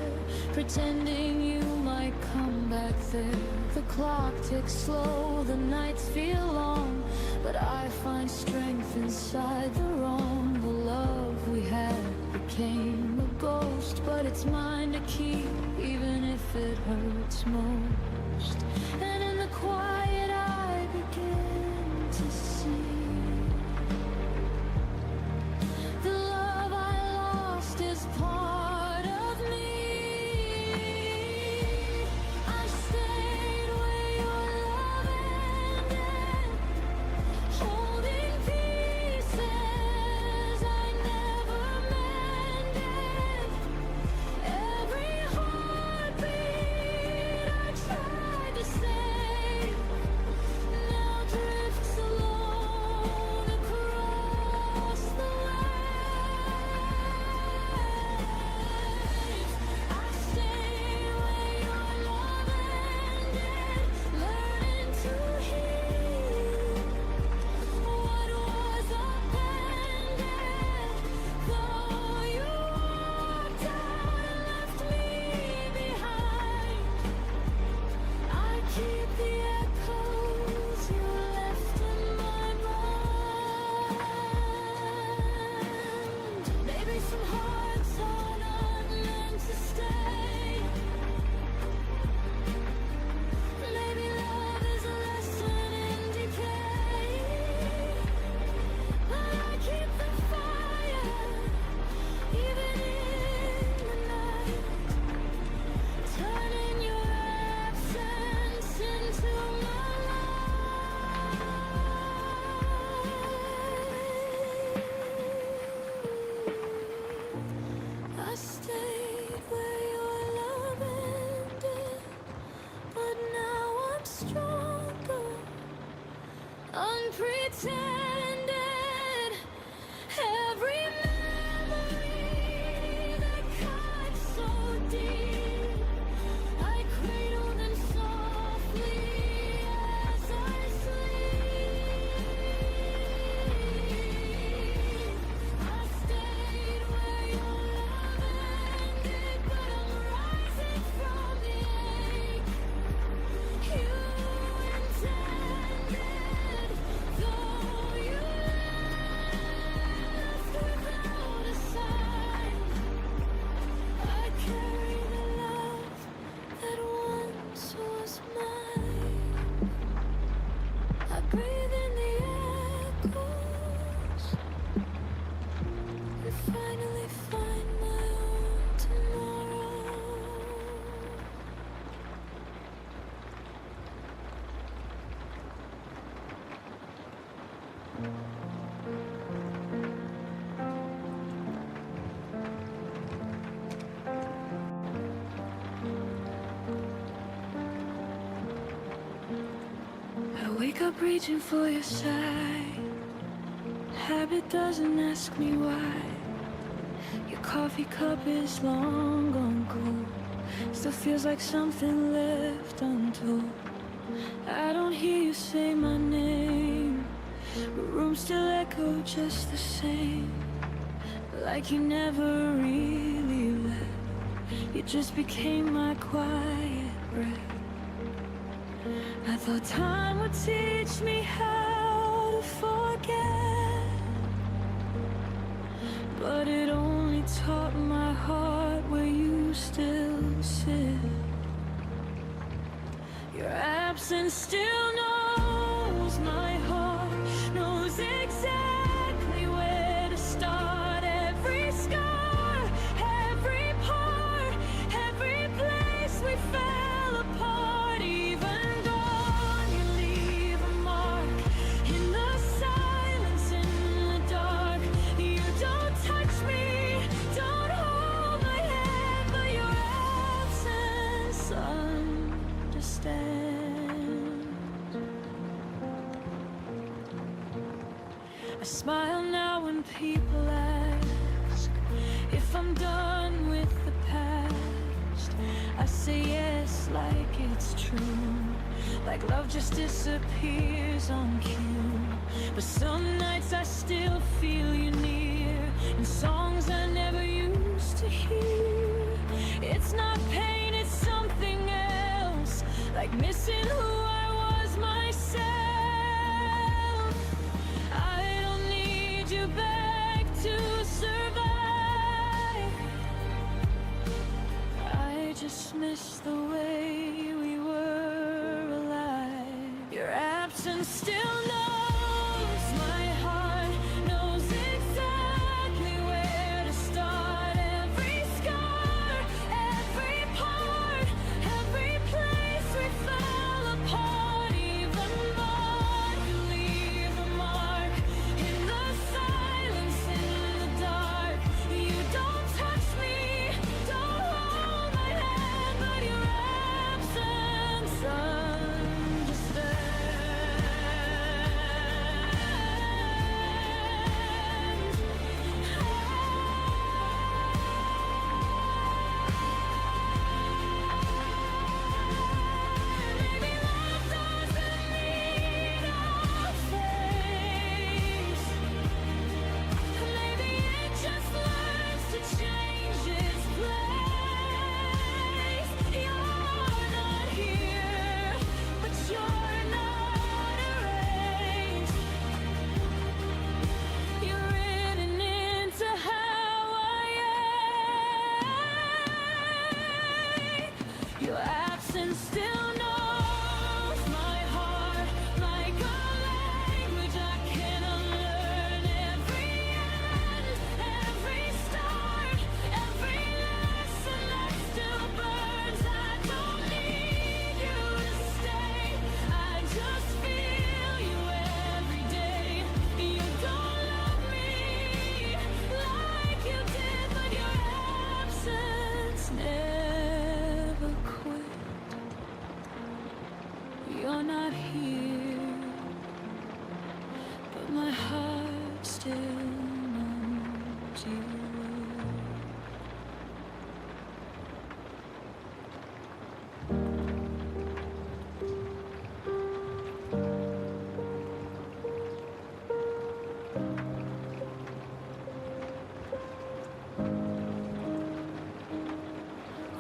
pretending you might come back there. The clock ticks slow, the nights feel long, but I find strength inside the wrong. The love we had became a ghost, but it's mine to keep, even if it hurts most. And in the quiet I begin to see the love I lost is part of me. I stayed where your love ended, holding pieces I never mended. Every heartbeat I tried to save now drifts alone across the waves. I stayed where your love ended, learning to heal what was abandoned. Though you walked out and left me behind, I keep the echoes you left in my mind. Maybe some hearts are not meant to stay. Maybe love is a lesson in decay. But I keep the fire, even in the night, turning your absence into my light. I stayed where your love ended, but now I'm stronger, unpretended. Every breathe in the echoes and finally find my own tomorrow. I wake up reaching for your side. Habit doesn't ask me why. Your coffee cup is long gone cold. Still feels like something left untold. I don't hear you say my name, but rooms still echo just the same. Like you never really left. You just became my quiet breath. I thought time would teach me how to forget, but it only taught my heart where you still sit. Your absence still knows my heart, knows exactly where to start. Every scar, every part, every place we fell apart. Even gone, you leave a mark in the silence, in the dark. You don't touch me, don't hold my hand, but your absence understands. I smile now when people ask if I'm done with the past. I say yes like it's true, like love just disappears on cue. But some nights I still feel you near, in songs I never used to hear. It's not pain, it's something else, like missing who I was myself. I don't need you back to survive. I just miss the way we were alive. Your absence still knows my heart, knows exactly where to start. Every scar, every part, every place we fell apart. Even more, you leave a mark in the silence, in the dark. You don't touch me, don't hold my hand, but your absence understands. Maybe love doesn't need a face. Maybe it just learns to change its place. You're not here, but you're not erased. You're written into how I am. Your absence still knows my heart, like a language I can unlearn. Every end, every start, every lesson that still burns. I don't need you to stay, I just feel you every day. You don't love me like you did, but your absence never quit. You're not here, but my heart still knows you.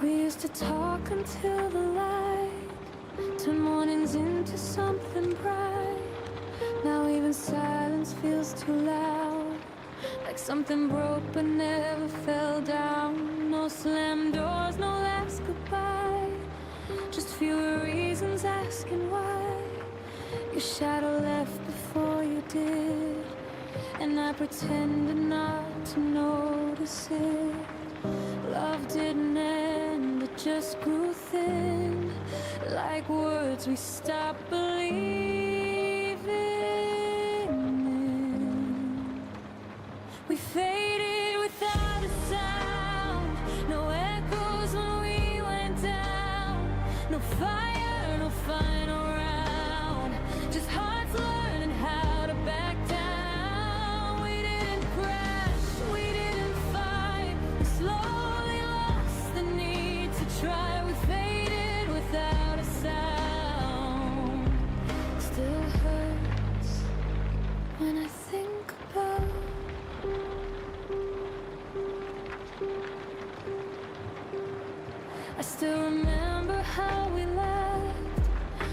We used to talk until the light turn mornings into something bright. Now even silence feels too loud, like something broke but never fell down. No slammed doors, no last goodbye, just fewer reasons asking why. Your shadow left before you did, and I pretended not to notice it. Love didn't end, it just grew thin. Like words we stopped believing in. We faded without a sound. No echoes when we went down. No fire, no final round. Just hearts learning how to back down. We didn't crash, we didn't fight. We slowly lost the need to try. We faded without a sound. Still hurts when I think about I still remember how we laughed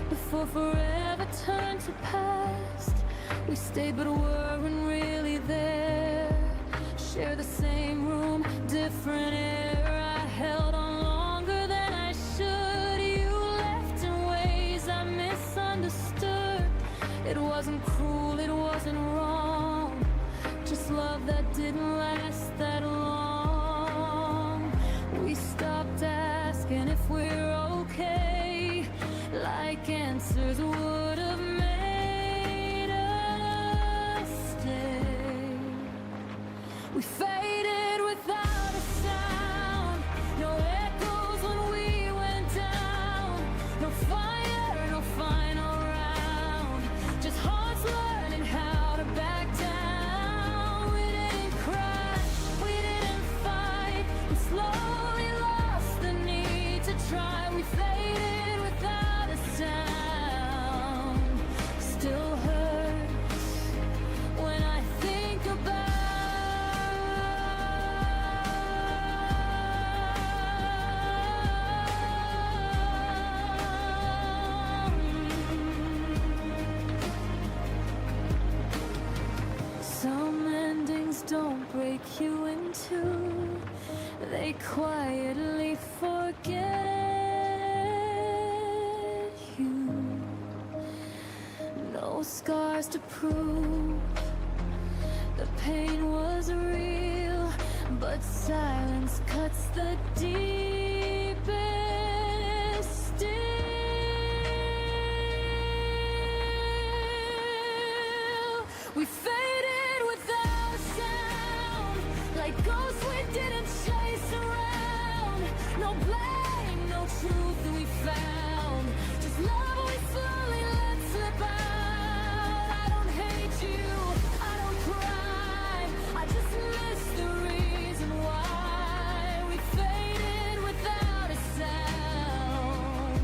before forever turned to past. We stayed but weren't really there. Share the same room, different air. I held on longer than I should. You left in ways I misunderstood. It wasn't cruel, it wasn't wrong. Just love that didn't last that long. We stopped asking if we're okay, like answers would have made us stay. We faded without a sound. No echoes when we went down. No fire, no final round. Just hearts learning how to back down. We didn't crash, we didn't fight. We slowly lost the need to try. We faded without a sound. Still hurts when I think about some endings don't break you in two. They quietly forget you. No scars to prove the pain was real, but silence cuts the deepest still. We faded without a sound, like ghosts we didn't chase around. No blame, no truth we found. Just love we slowly let slip out. I don't hate you, I don't cry. I just miss the reason why. We faded without a sound,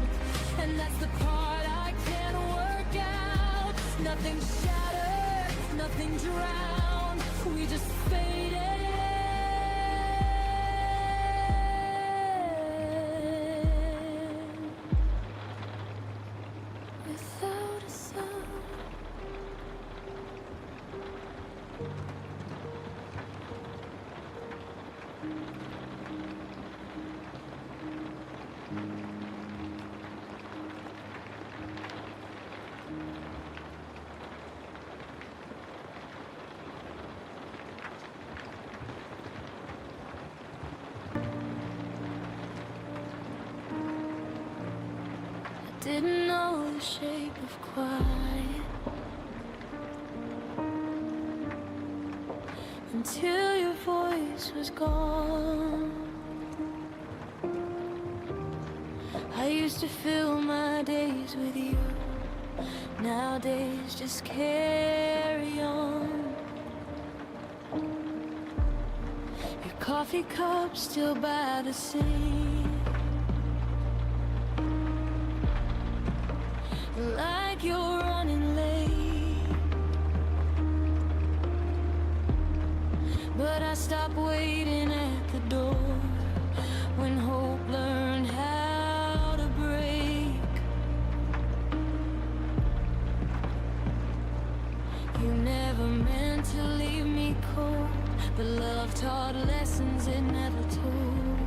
and that's the part I can't work out. Nothing shattered, nothing drowned. We just faded without a sound. Didn't know the shape of quiet until your voice was gone. I used to fill my days with you. Nowadays just carry on. Your coffee cup still by the sink, like you're running late. But I stopped waiting at the door when hope learned how to break. You never meant to leave me cold, but love taught lessons it never told.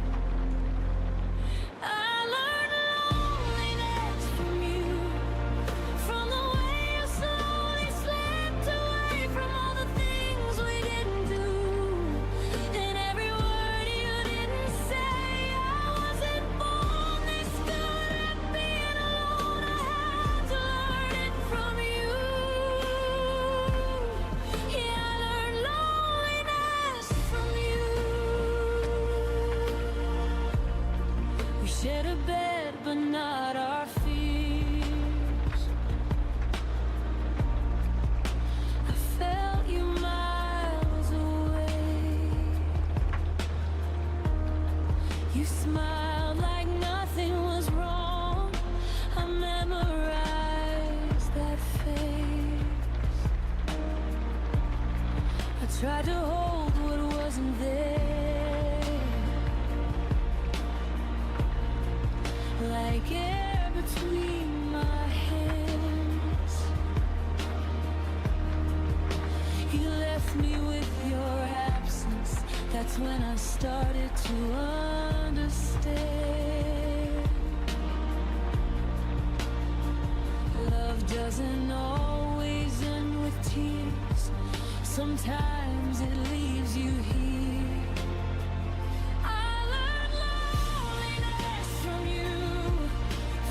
I learned loneliness from you, from the way you tried to hold what wasn't there, like air between my hands. You left me with your absence. That's when I started to understand. Love doesn't always end with tears. Sometimes it leaves you here. I learned loneliness from you,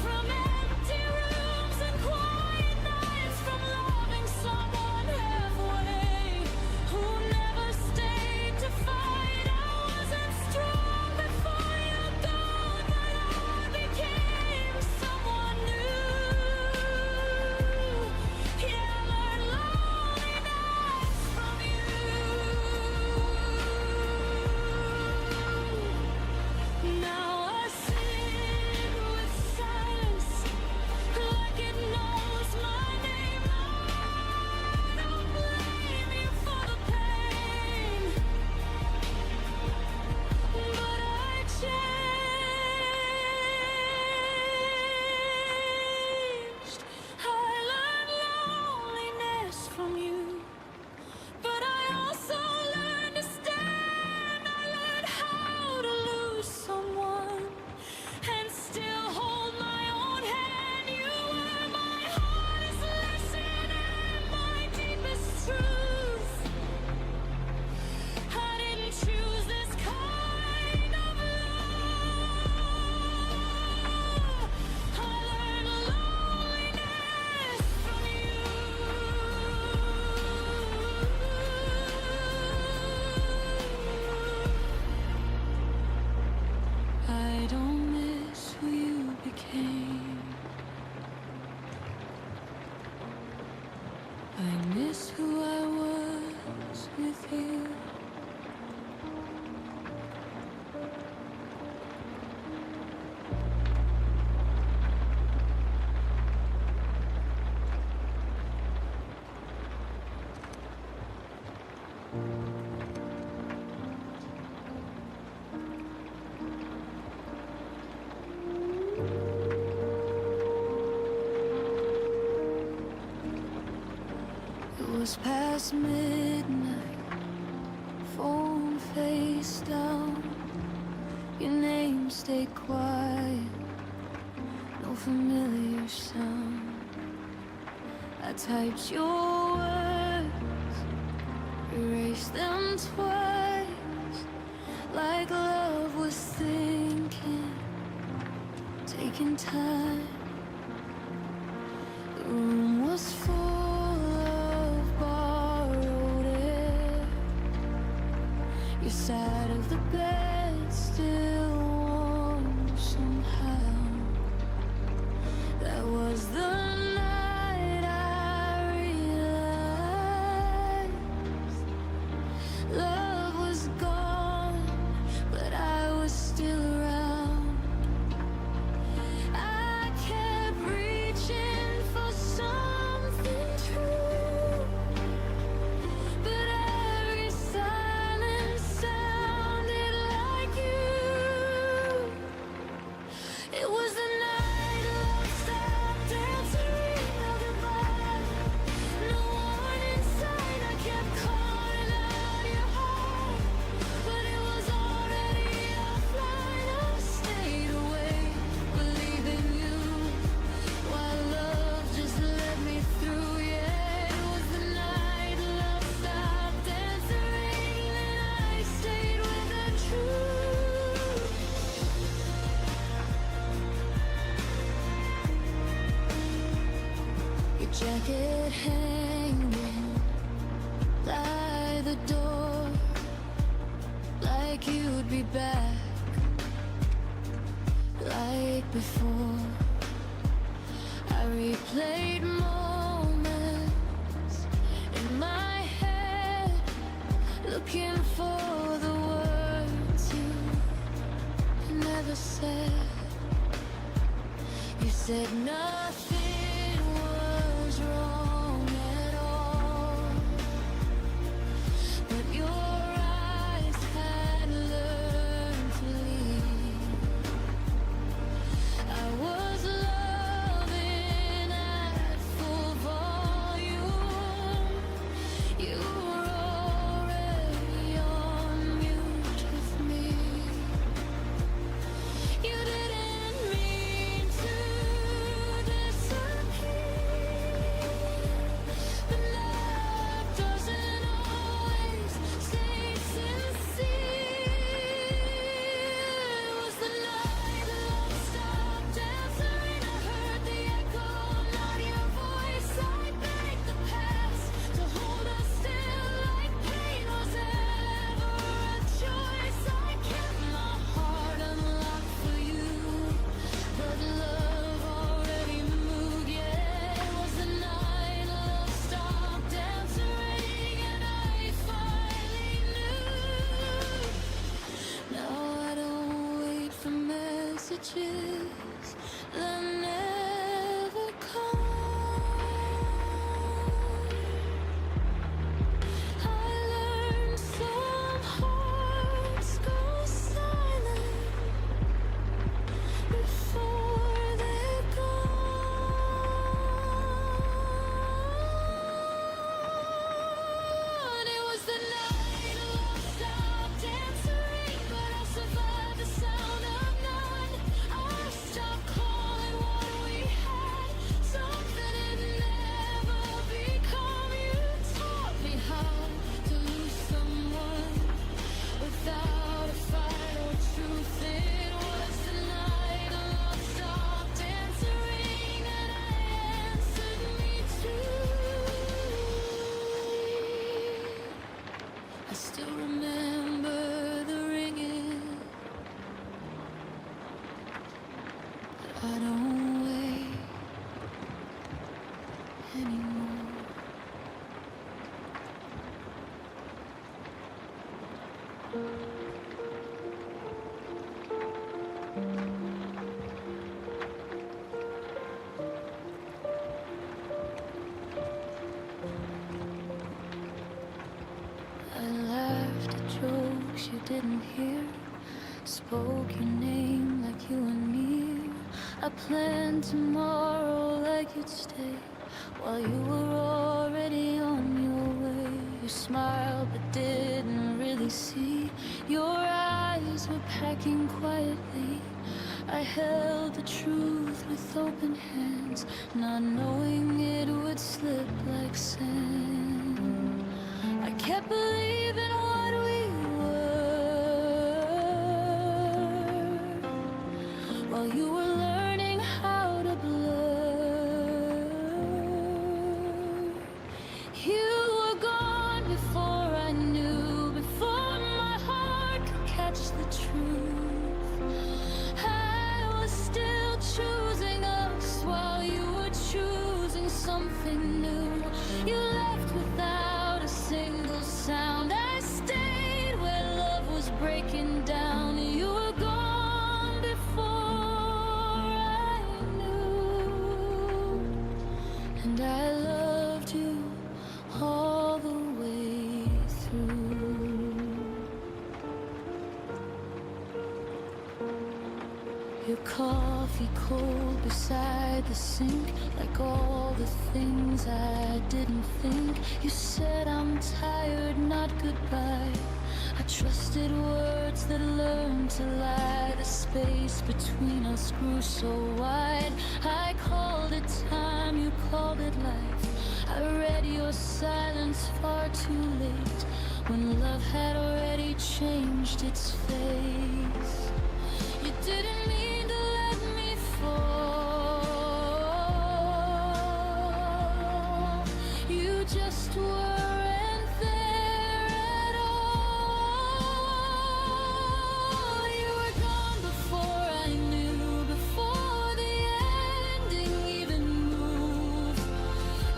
from empty rooms and quiet nights, from loving someone halfway who never stayed to fight. I wasn't strong before you gone, but I became someone new. Yeah, I learned loneliness from you. Now I sit with silence like it knows my name. I don't blame you for the pain, but I changed. I learned loneliness from you, but I also learned to stand. I learned how to lose someone and still hold my own hand. You were my hardest lesson and my deepest truth. I didn't choose this kind of love. I learned loneliness from you. I don't miss who you became. I miss who I was with you. It was past midnight, phone face down. Your name stayed quiet, no familiar sound. I typed your words, erased them twice, like love was thinking, taking time. The room was full of borrowed air. Your side of the bed still warm somehow. That was the night I realized love was gone, but I was still around. I kept reaching for something true, but every silence sounded like you. It was the night love stopped answering the goodbye. No one inside, I kept calling out your heart, but it was already offline. I stayed awake, believing you, while love just let me through. Yeah, it was the night love stopped answering, and I stayed with the truth. Your jacket hanging by the door, like you'd be back, like before. I replayed moments in my head, looking for the words you never said. You said nothing was wrong at all, but messages that never come. I learned some hearts go silent before they're gone. It was the night love stopped answering, but I survived the sound of none. I stopped calling what we had, something it never become. You taught me how to lose someone without a fight or truth. It was the night love stopped answering, and I answered me too. I still remember the ringing, but I don't wait anymore. I laughed at jokes you didn't hear, spoke your name like you were near. I planned tomorrow like you'd stay while you were already on your way. You smiled but didn't really see, your eyes were packing quietly. I held the truth with open hands, not knowing it would slip like sand. I kept believing what we were while you were learning how to blur. You were gone before I knew, before my heart could catch the truth. I was still choosing us while you were choosing something new. You left without a single sound. I stayed where love was breaking down. You were gone before I knew, and I loved you all the way through. Your coffee cold beside the sink, like all the things I didn't think. You said I'm tired, not goodbye. I trusted words that learned to lie. The space between us grew so wide. I called it time, you called it life. I read your silence far too late, when love had already changed its face. You didn't mean to let me fall. You just weren't there at all. You were gone before I knew, before the ending even moved.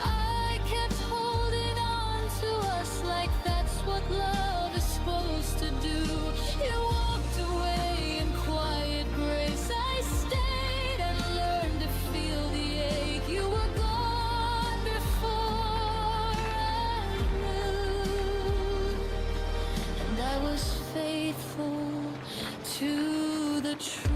I kept holding on to us like that's what love is supposed to do. You walked away in quiet grace. I stayed and learned to feel the ache. You were gone before I knew, and I was faithful to the truth.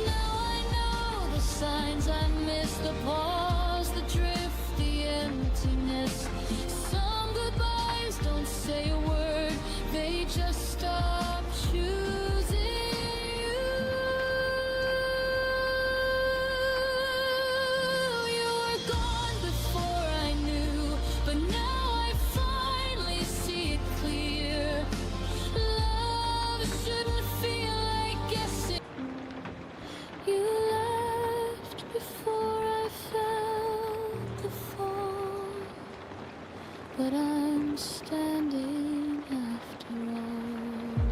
Now I know the signs I missed, the pause, the drift, the emptiness. Some goodbyes don't say a word, they just stop choosing you. You were gone before I knew, but now I finally see it clear. Love shouldn't feel like guessing. You left before I felt the fall, but I'm standing after all.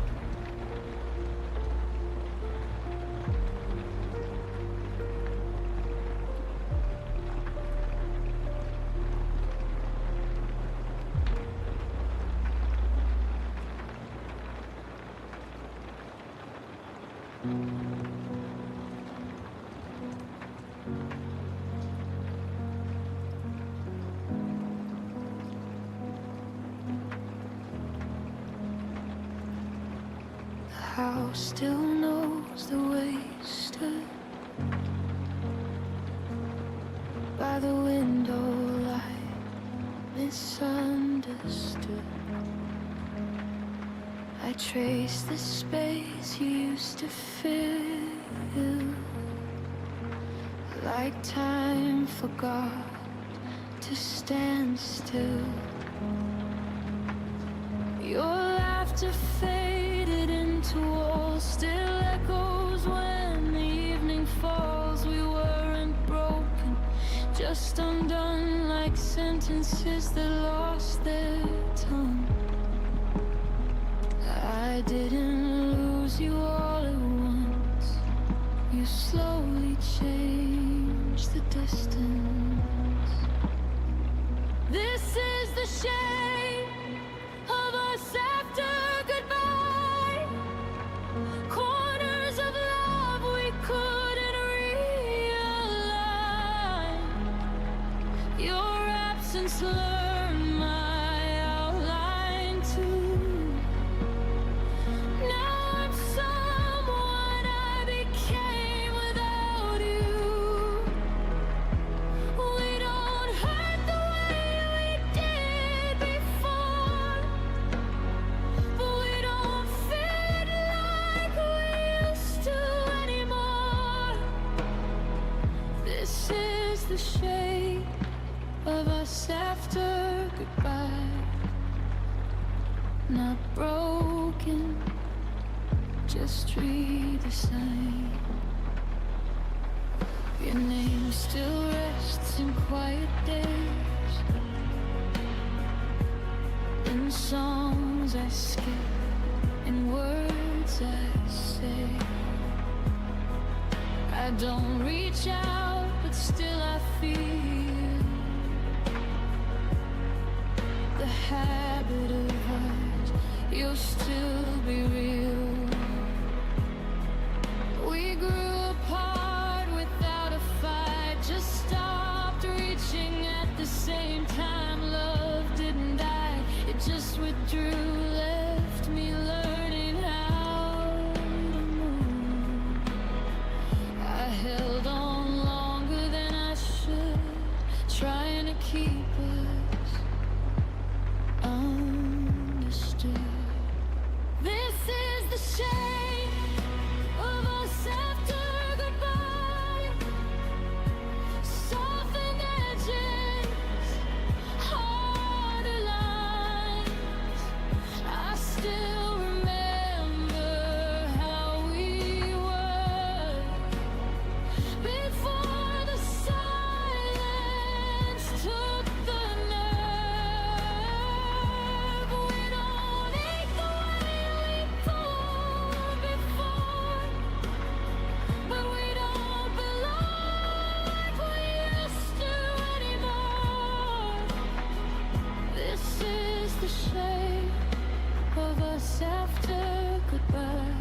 house still knows the way you stood by the window light, misunderstood. I trace the space you used to fill, like time forgot to stand still. Your laughter faded into walls, still echoes when the evening falls. We weren't broken, just undone, like sentences that lost their tongue. I didn't lose you all at once. You slowly changed the distance. This is the shape of us after goodbye. Corners of love we couldn't realign. Your absence learned my outline too. Now I'm someone I became without you. We don't hurt the way we did before, but we don't fit like we used to anymore. This is the shape of us after goodbye. Not broken, just redesigned. Your name still rests in quiet days, in songs I skip, in words I say. I don't reach out, but still I feel the habit of ours. You'll still be real. We grew apart without a fight, just stopped reaching at the same time. Love didn't die, it just withdrew, left me learning how to move. I held on longer than I should, trying to keep us understood. This is the shape of us after goodbye. Softened edges, harder lines. I still remember how we were before the silence took the nerve. We don't ache the way we pulled before, but we don't belong like we used to anymore. This is the shape of us after goodbye.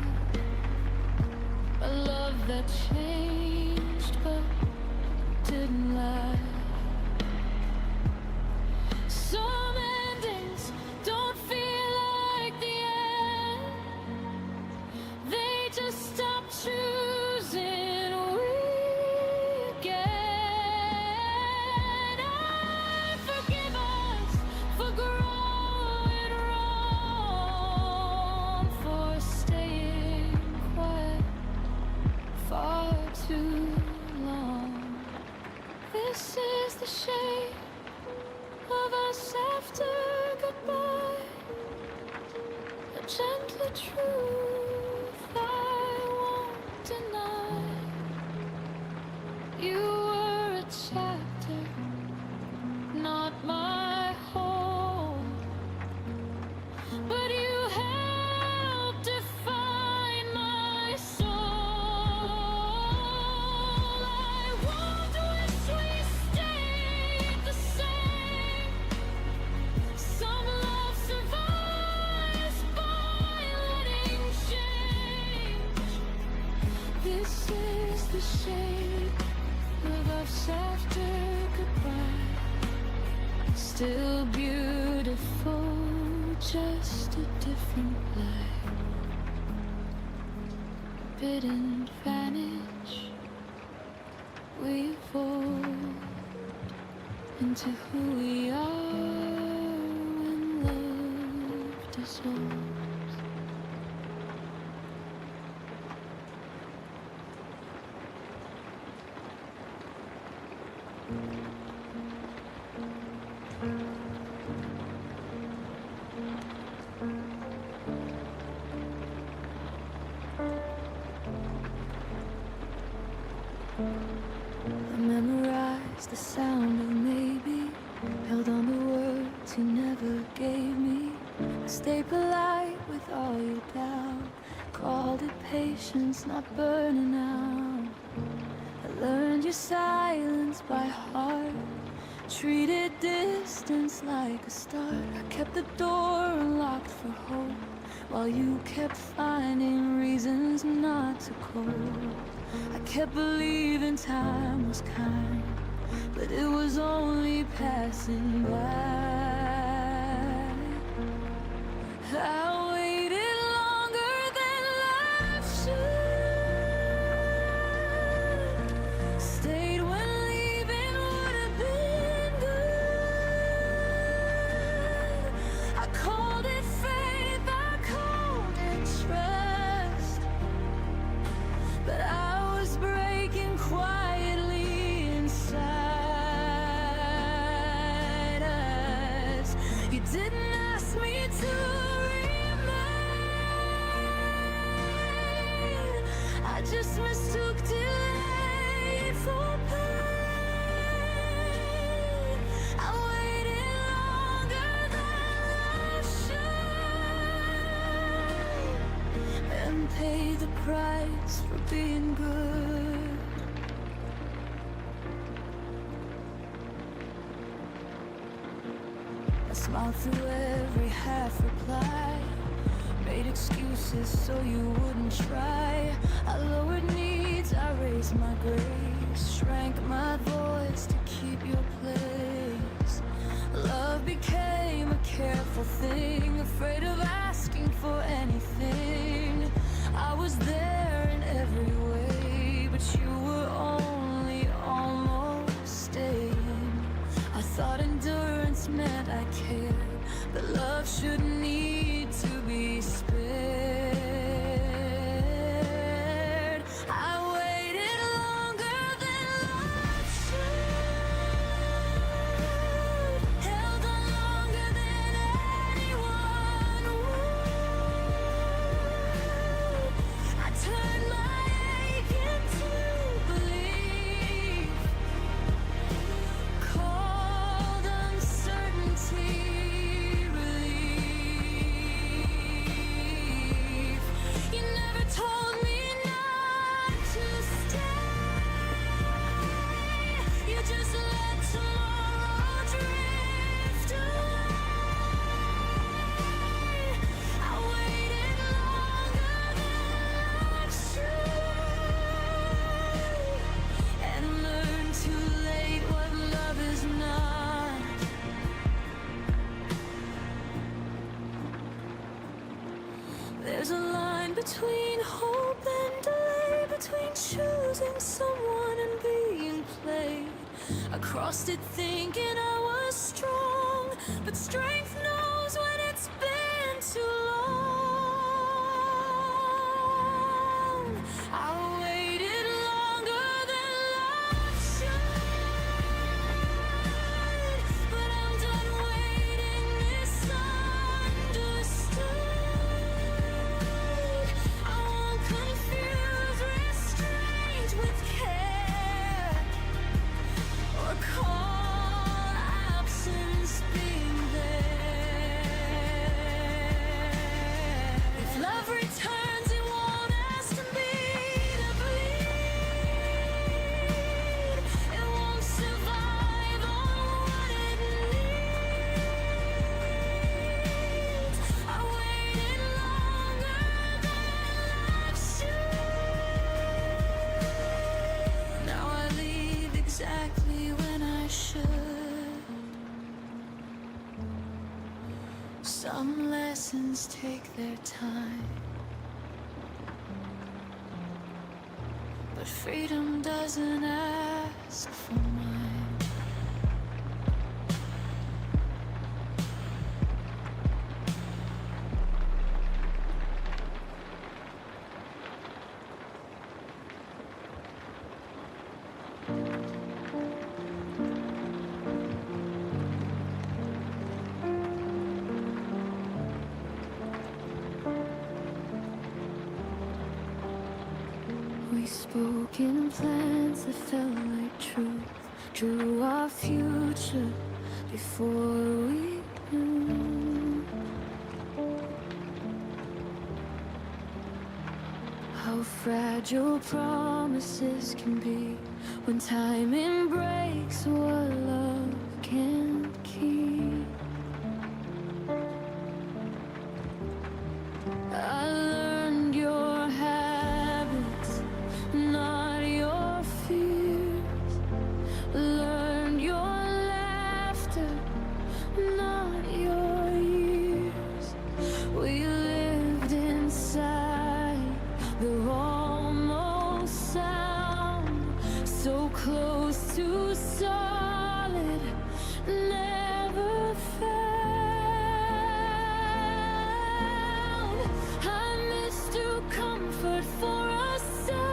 A love that changed but didn't lie. Some endings don't feel like the end, they just stop choosing we again. I forgive us for growing wrong, for staying quiet far too long. This is the shape of us after goodbye. A gentler truth I won't deny. You were a chapter, not my whole, but you helped define my soul. I won't wish we stayed the same. Some love survives by letting change. This is the shape of us after goodbye. Still beautiful, just a different light. didn't vanish. We evolved into who we are when love dissolves. I memorized the sound of maybe, held on to words you never gave me. I stayed polite with all your doubt, called it patience, not burning out. I learned your silence by heart, treated distance like a start. I kept the door unlocked for hope, while you kept finding reasons not to cope. I kept believing time was kind, but it was only passing by. I waited longer than life should, stayed when leaving would have been good. I called it faith, I called it trust, but I was breaking quietly inside us. You didn't ask me to remain, I just mistook delay for pain. I waited longer than I should, and paid the price for being good. I smiled through every half reply, made excuses so you wouldn't try. I lowered needs, I raised my grace, shrank my voice to keep your place. Love became a careful thing, afraid of asking for anything. I was there in every way, but you were only almost staying. I thought endurance meant I cared, but love shouldn't need to be spared. I waited longer than life should, held on longer than anyone would. I turned my ache into belief, called uncertainty relief. You never told me not to stay, you just let tomorrow drift away. I waited longer than life should, and learned too late what love is not. There's a line between hope and delay, between choosing someone and being played. I crossed it thinking I was strong, but strength knows when it's been too long. I waited longer than life should, but I'm done waiting misunderstood. I won't confuse restraint with care, or call absence being there. If love returns, it won't ask me to bleed. It won't survive on what it needs. I waited longer than life should. Now I leave exactly when I should. Some lessons take their time, but freedom doesn't ask for mine. We spoke in plans that felt like truth, drew our future before we knew how fragile promises can be when timing breaks what love can't keep. I learned your habits, not your fears. Learned your laughter, not your years. We lived inside the almost sound, so close to solid, never found. I mistook comfort for a sign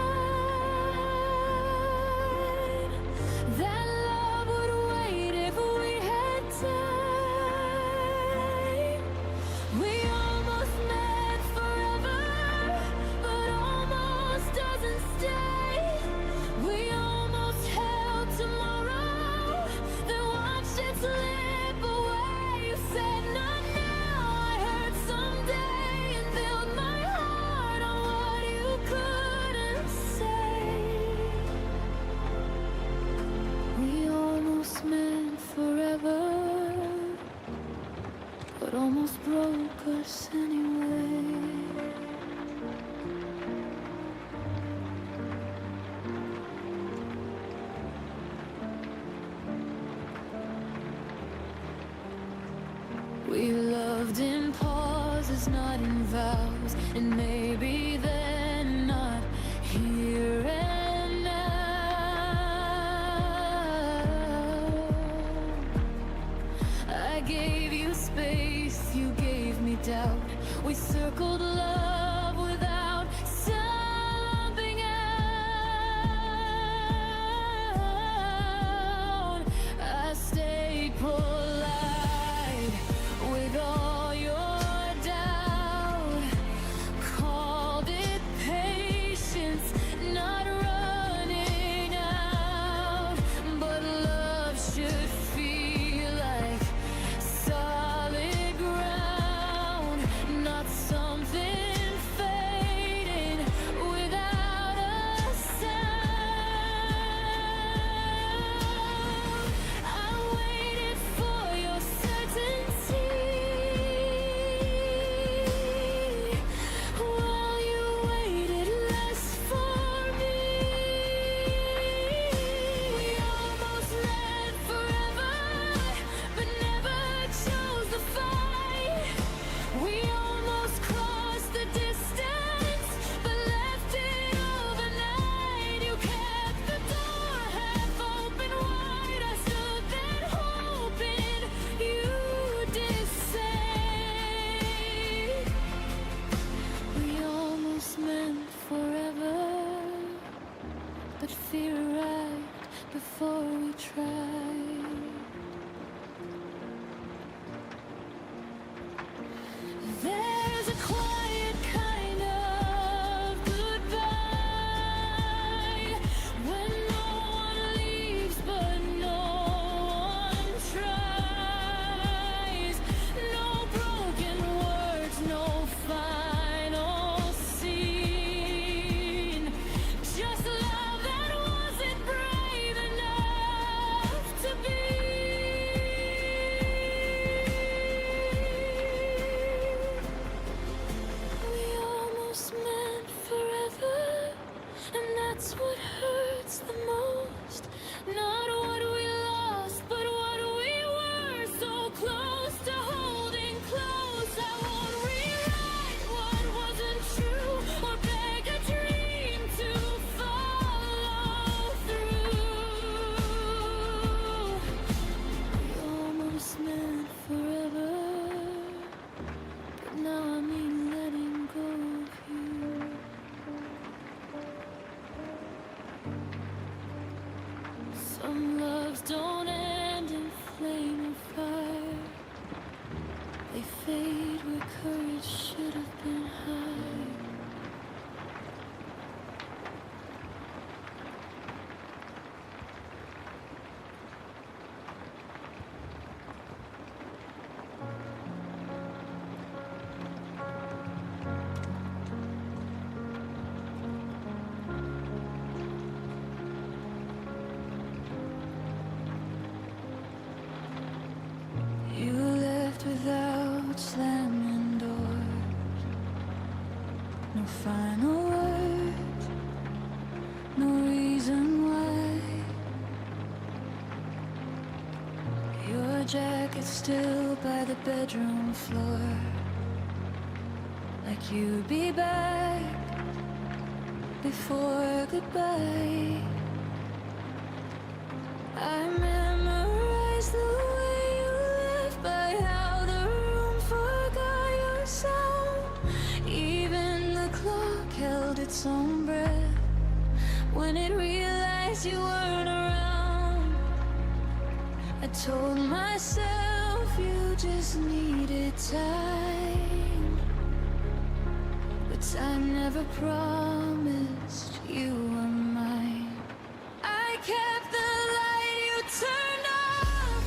that love would wait if we had time. We almost met forever, but almost doesn't stay. We almost held tomorrow, then watched it slip away. You said not now, I heard someday, and built my heart on what you couldn't say. We almost meant forever, but almost broke us anyway. We loved in pauses, not in vows, and maybe then not here and now. I gave you space, you gave me doubt. We circled love without something out. I stayed polite with all your doubt. Called it patience, not running out. But love should feel like solid ground, not something fading without a sound. I waited for your certainty while you waited less for me. We almost met forever, but never chose the fight. We almost crossed the distance, but left it overnight. You kept the door half open wide. I stood there hoping you did say. We almost meant forever, but fear arrived before we tried. There's a quiet kind of goodbye when no one leaves but no one tries. No broken words, no final scene. Just love that wasn't brave enough to be. reason why your jacket's still by the bedroom floor, like you'd be back before goodbye. I memorized the way you left, by how the room forgot your sound. Even the clock held its own breath when it realized you weren't around. I told myself you just needed time, but time never promised you were mine. I kept the light you turned off,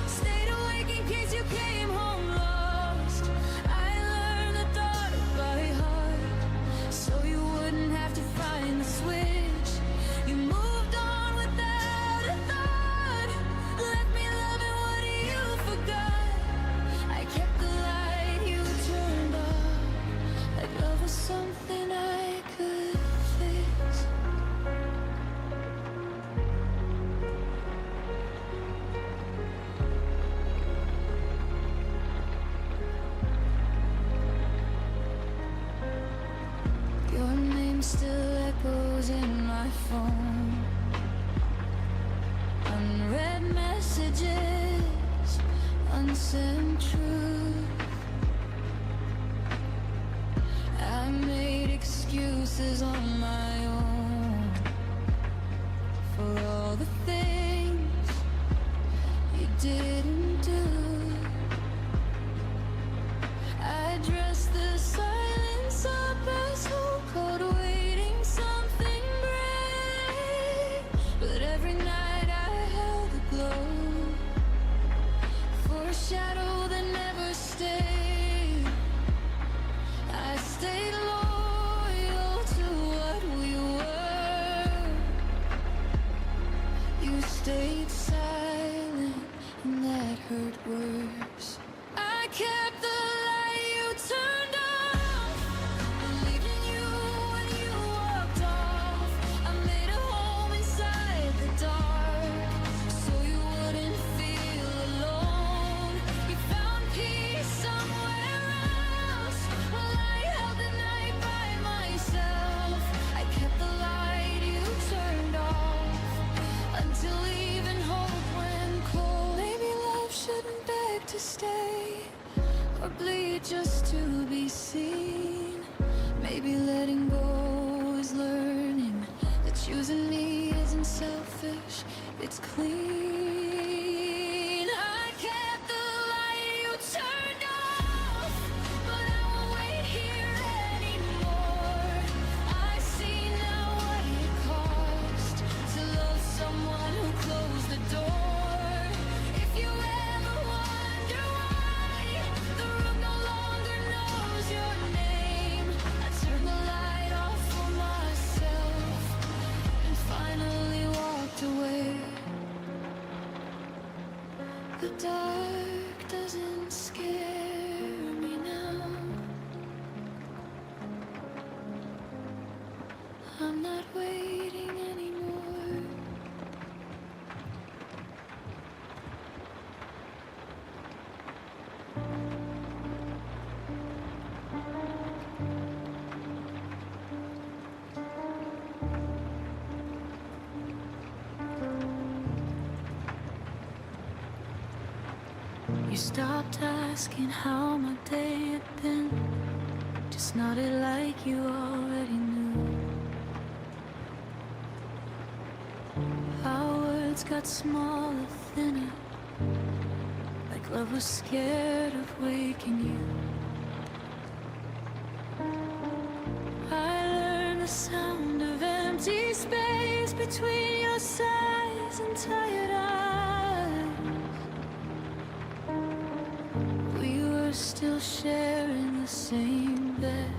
stayed awake in case you came home lost. I learned the dark by heart, so you wouldn't have to find the switch. You moved on without a thought, left me loving what you forgot. I kept the light you turned off, like love was something I could fix. Your name still echoes in my phone. Unread messages, unsent truth. I made excuses on my own for all the things you didn't do. I dressed the silence up as hope, cold waiting something bright. But every night I held the glow for a shadow that never stayed. I stayed loyal to what we were. You stayed silent, and that hurt worse. I kept the light you turned off, believed in you when you walked off. I made a home inside the dark, so you wouldn't feel alone. You found peace somewhere else, while I held the night by myself. I kept the light you turned off, until even hope went cold. Maybe love shouldn't beg to stay, or bleed just to be seen. Maybe letting go is learning that choosing me isn't selfish, it's clean. I kept the light you turned off, but I won't wait here anymore. I see now what it cost to love someone who closed the door. If you ever wonder why the room no longer knows your name, I turned the light off for myself and finally walked away. The dark doesn't scare me now. I'm not waiting anymore. You stopped asking how my day had been, just nodded like you already knew. Our words got smaller, thinner, like love was scared of waking you. I learned the sound of empty space between your sighs and tired eyes. We were still sharing the same bed,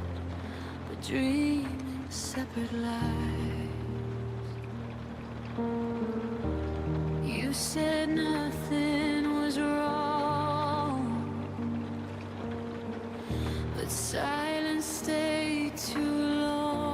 but dreaming separate lives. You said nothing was wrong, but silence stayed too long.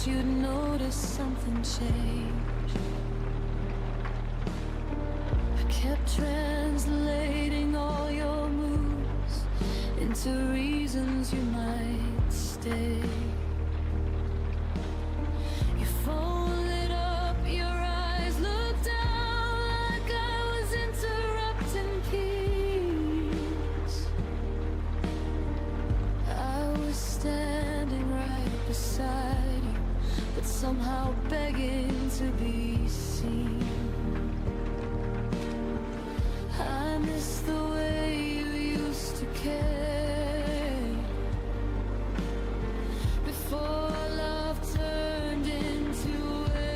hoped you'd notice something change. I kept translating all your moves into reasons you might stay. You folded up your eyes, looked down like I was interrupting peace. I was standing right beside you, but somehow begging to be seen. I miss the way you used to care before love turned into it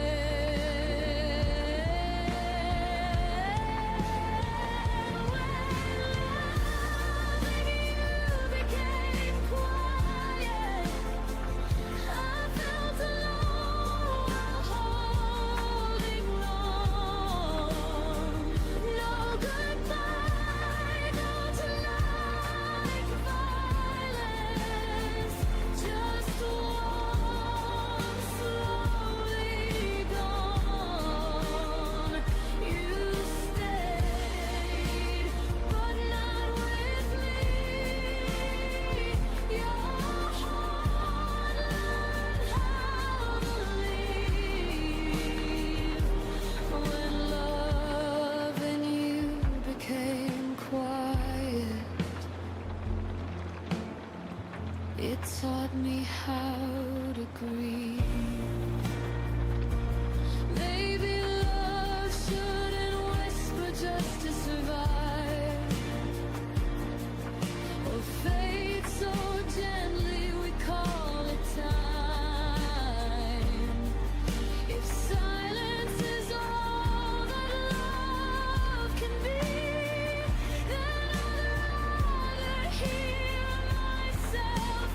taught me how to grieve. Maybe love shouldn't whisper just to survive, or fade so gently we call it time. If silence is all that love can be, then I'd rather hear myself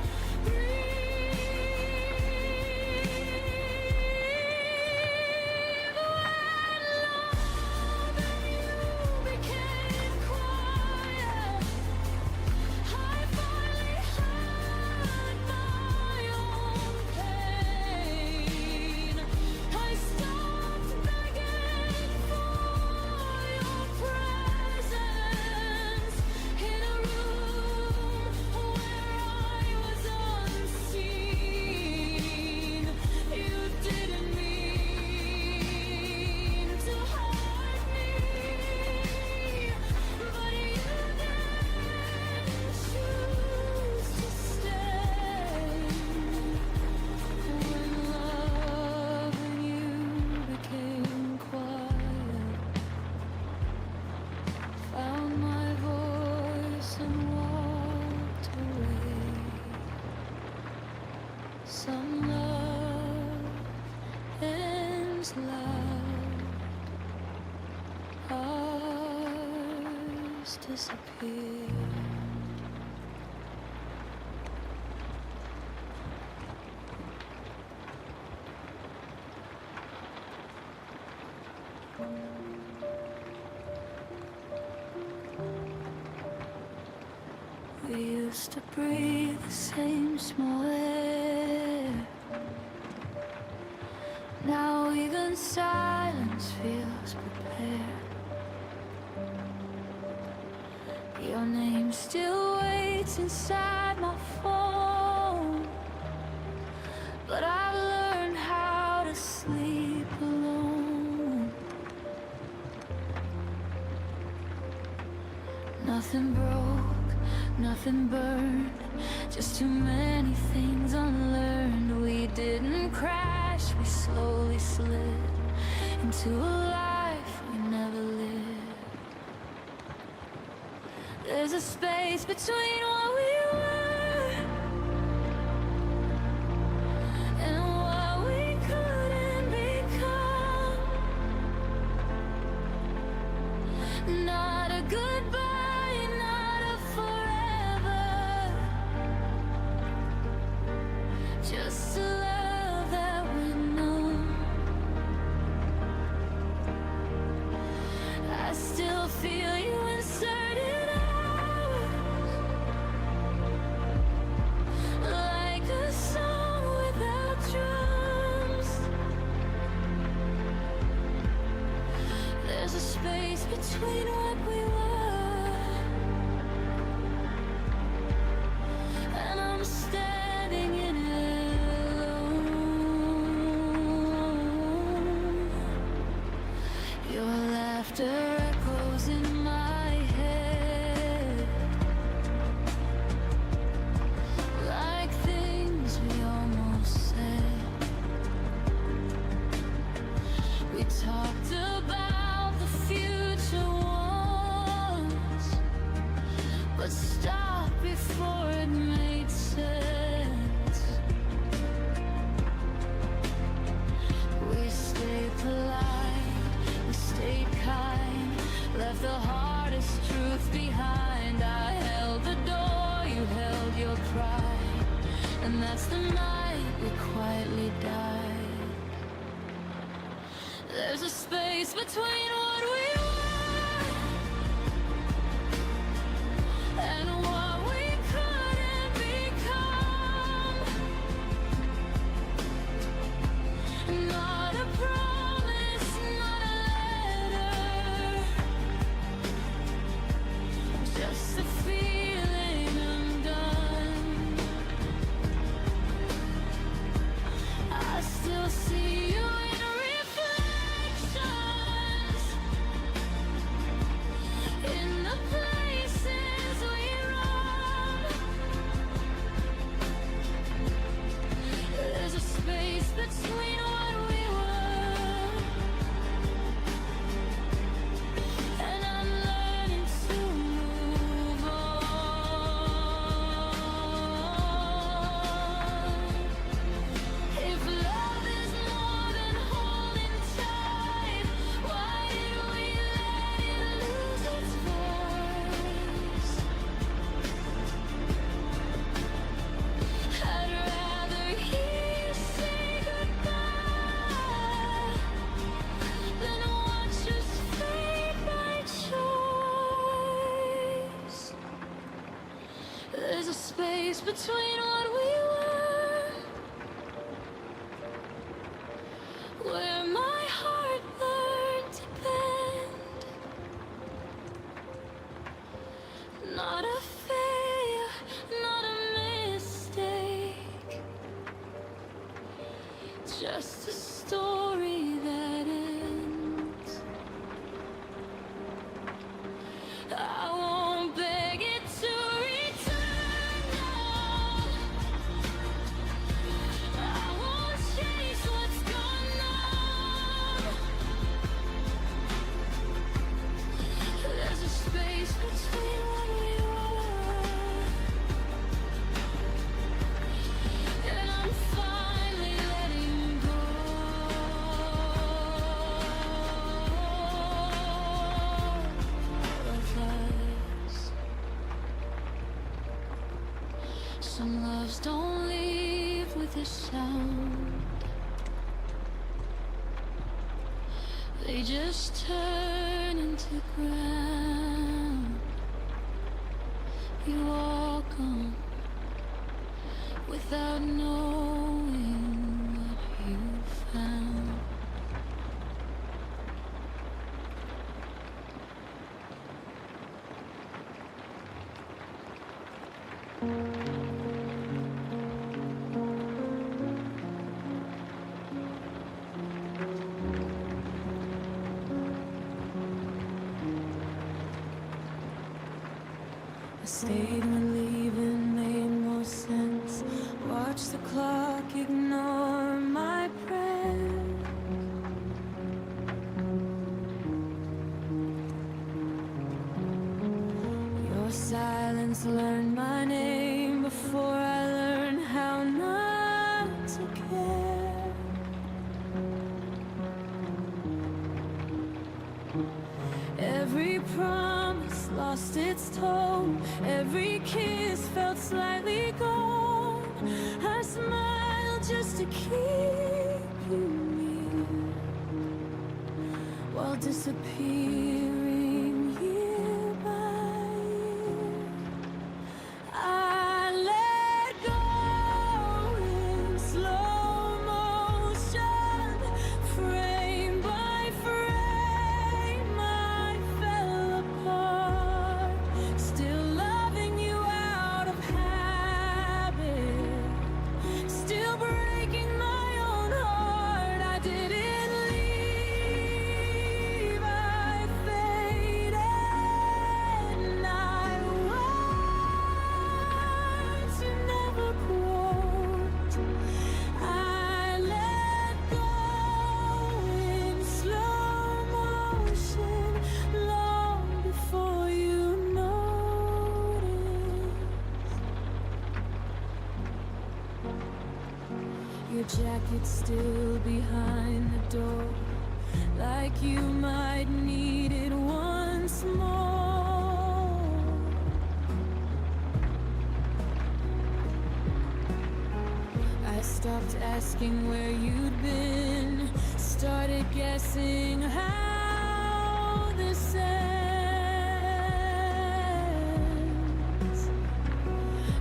some love ends loud, ours disappear. We used to breathe the same small air. Now even silence feels prepared. Your name still waits inside my phone, but I've learned how to sleep alone. Nothing broke, nothing burned, just too many things unlearned. We didn't crash, we slowly slid into a life we never lived. There's a space between what we were and what we couldn't become. Not a goodbye, not a forever, just a love that went numb. I still feel you inserted out, like a song without drums. between what we were, and I'm standing in it alone. Your laughter echoes in my head like things we almost said. We talked about the future once, but stopped before it made sense. We stayed polite, we stayed kind, left the hardest truth behind. I held the door, you held your pride, and that's the night we quietly died. There's a space between what we were and what we couldn't become. Not a promise, not a letter, just a feeling undone. I still see you in reflections, in the places we run. There's a space between what we were, and I'm learning to move on. If love is more than holding tight, why did we let it lose its voice? I'd rather hear you say goodbye than watch us fade by choice. There's a space between what we were, where my heart learned to bend. Not a failure, not a mistake, just a story that ends. I won't beg it to return now. I won't chase what's gone now. There's a space between what we were, and I'm finally letting go of us. Some loves don't leave with a sound, they just turn into ground. You walk on without knowing what you found. I stayed when leaving made more sense. Watch the clock ignore my prayers. Your silence learned my name before I learned how not to care. Every promise lost its tone, every kiss felt slightly gone. I smiled just to keep you near, while disappearing year by year. I let go in slow motion, frame by frame. I felt jacket still behind the door, like you might need it once more. I stopped asking where you'd been, started guessing how this ends.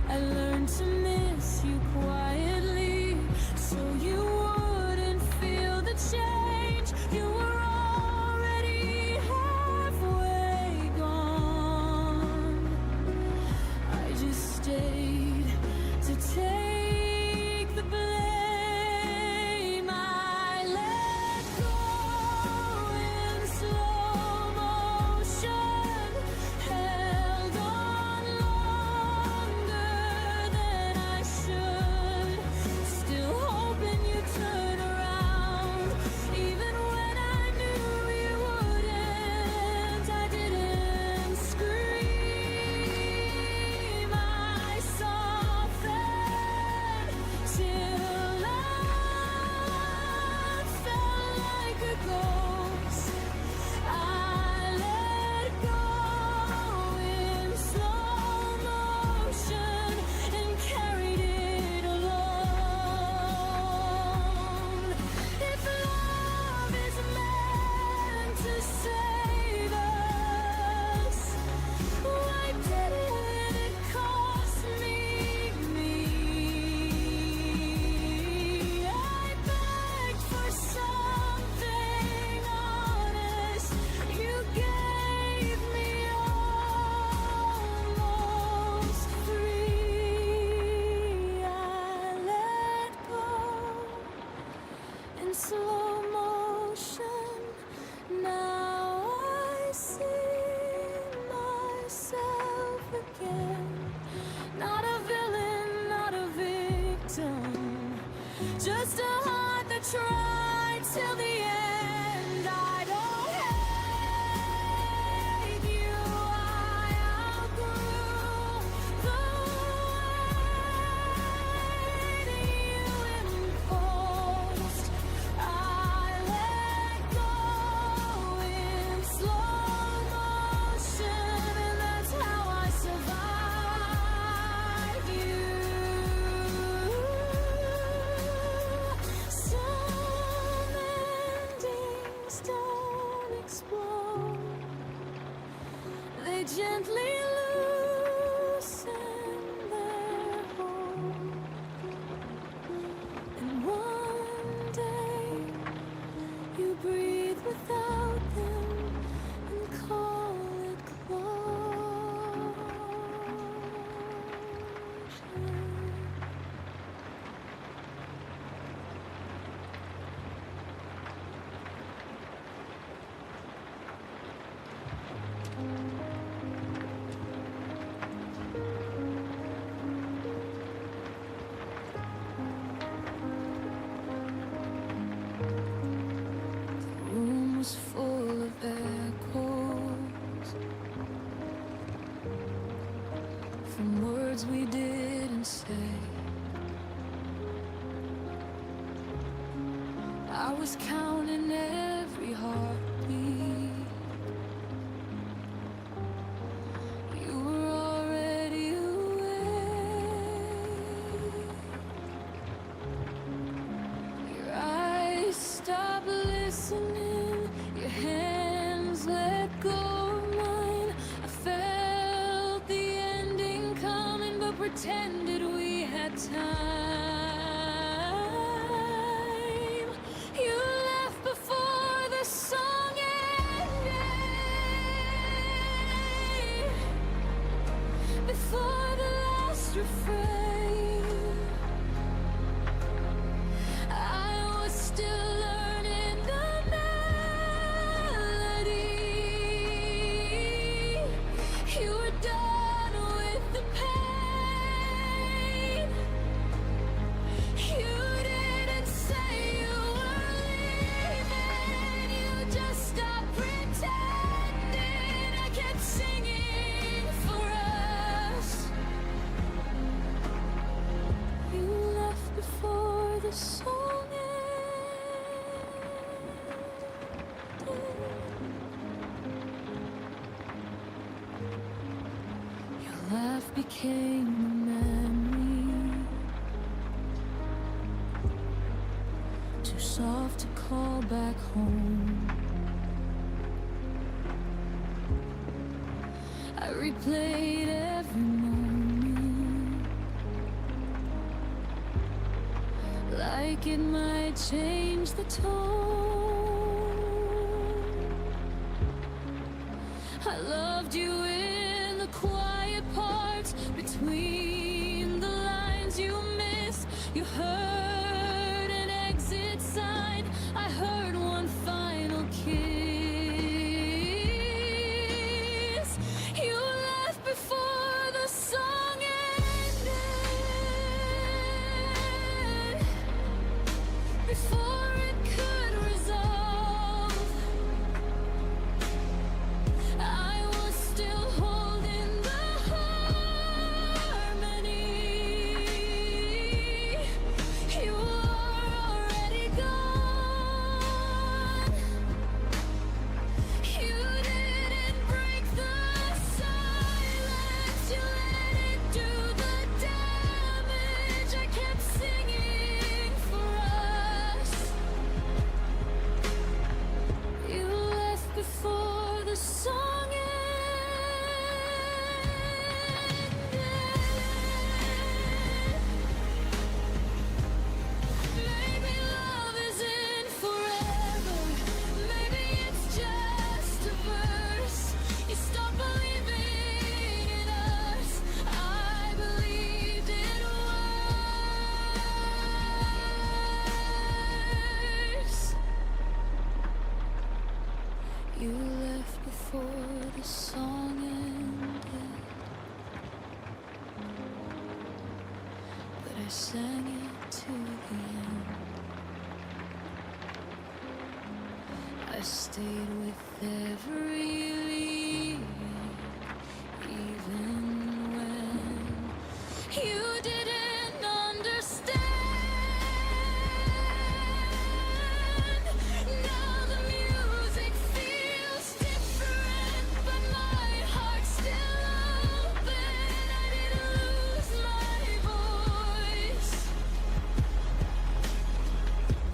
I learned to miss you quietly, so you wouldn't feel the change. You were already halfway gone. I just stayed to take the blame. I let go in slow motion, held on longer than I should, still hoping you'd turn around, even when I knew you wouldn't. I didn't scream, I softened till I felt like a ghost. I let go in slow motion and carried it alone. If love is meant to save us, why did it cost me? I begged for something honest. You gave me almost free. I let go in slow motion. Now I see myself again. Not a villain, not a victim, just a heart that tried till the end. I don't hate you, I outgrew the way you imposed. I let go in slow motion, and that's how I survived you. Some endings don't explode, they gently loosen their hold, and one day you breathe without them and call it closure. The room was full of echoes from words we didn't say. I was counting every heartbeat. You were already away. Your eyes stopped listening, your hands let go of mine. I felt the ending coming, but pretended we had time. You left before the song ended, before the last refrain. I was still learning the melody. You were done with the pain. You didn't say you were leaving, you just stopped pretending. I kept singing for us. life became a memory, too soft to call back home. I replayed every moment, like it might change the tone. I loved you in the quiet parts, between the lines you missed. You heard an exit sign, I heard one final kiss. You left before the song ended, before it could resolve. I was still holding the harmony. You were already gone. You didn't break the silence. You let it do the damage. I kept singing for us. You left before the song ended. Maybe love isn't forever. Maybe it's just a verse. You stopped believing in us. I believed it worse. You left before the song ended, but I sang it to the end. I stayed with every lead, even when you didn't understand. Now the music feels different, but my heart's still open. I didn't lose my voice.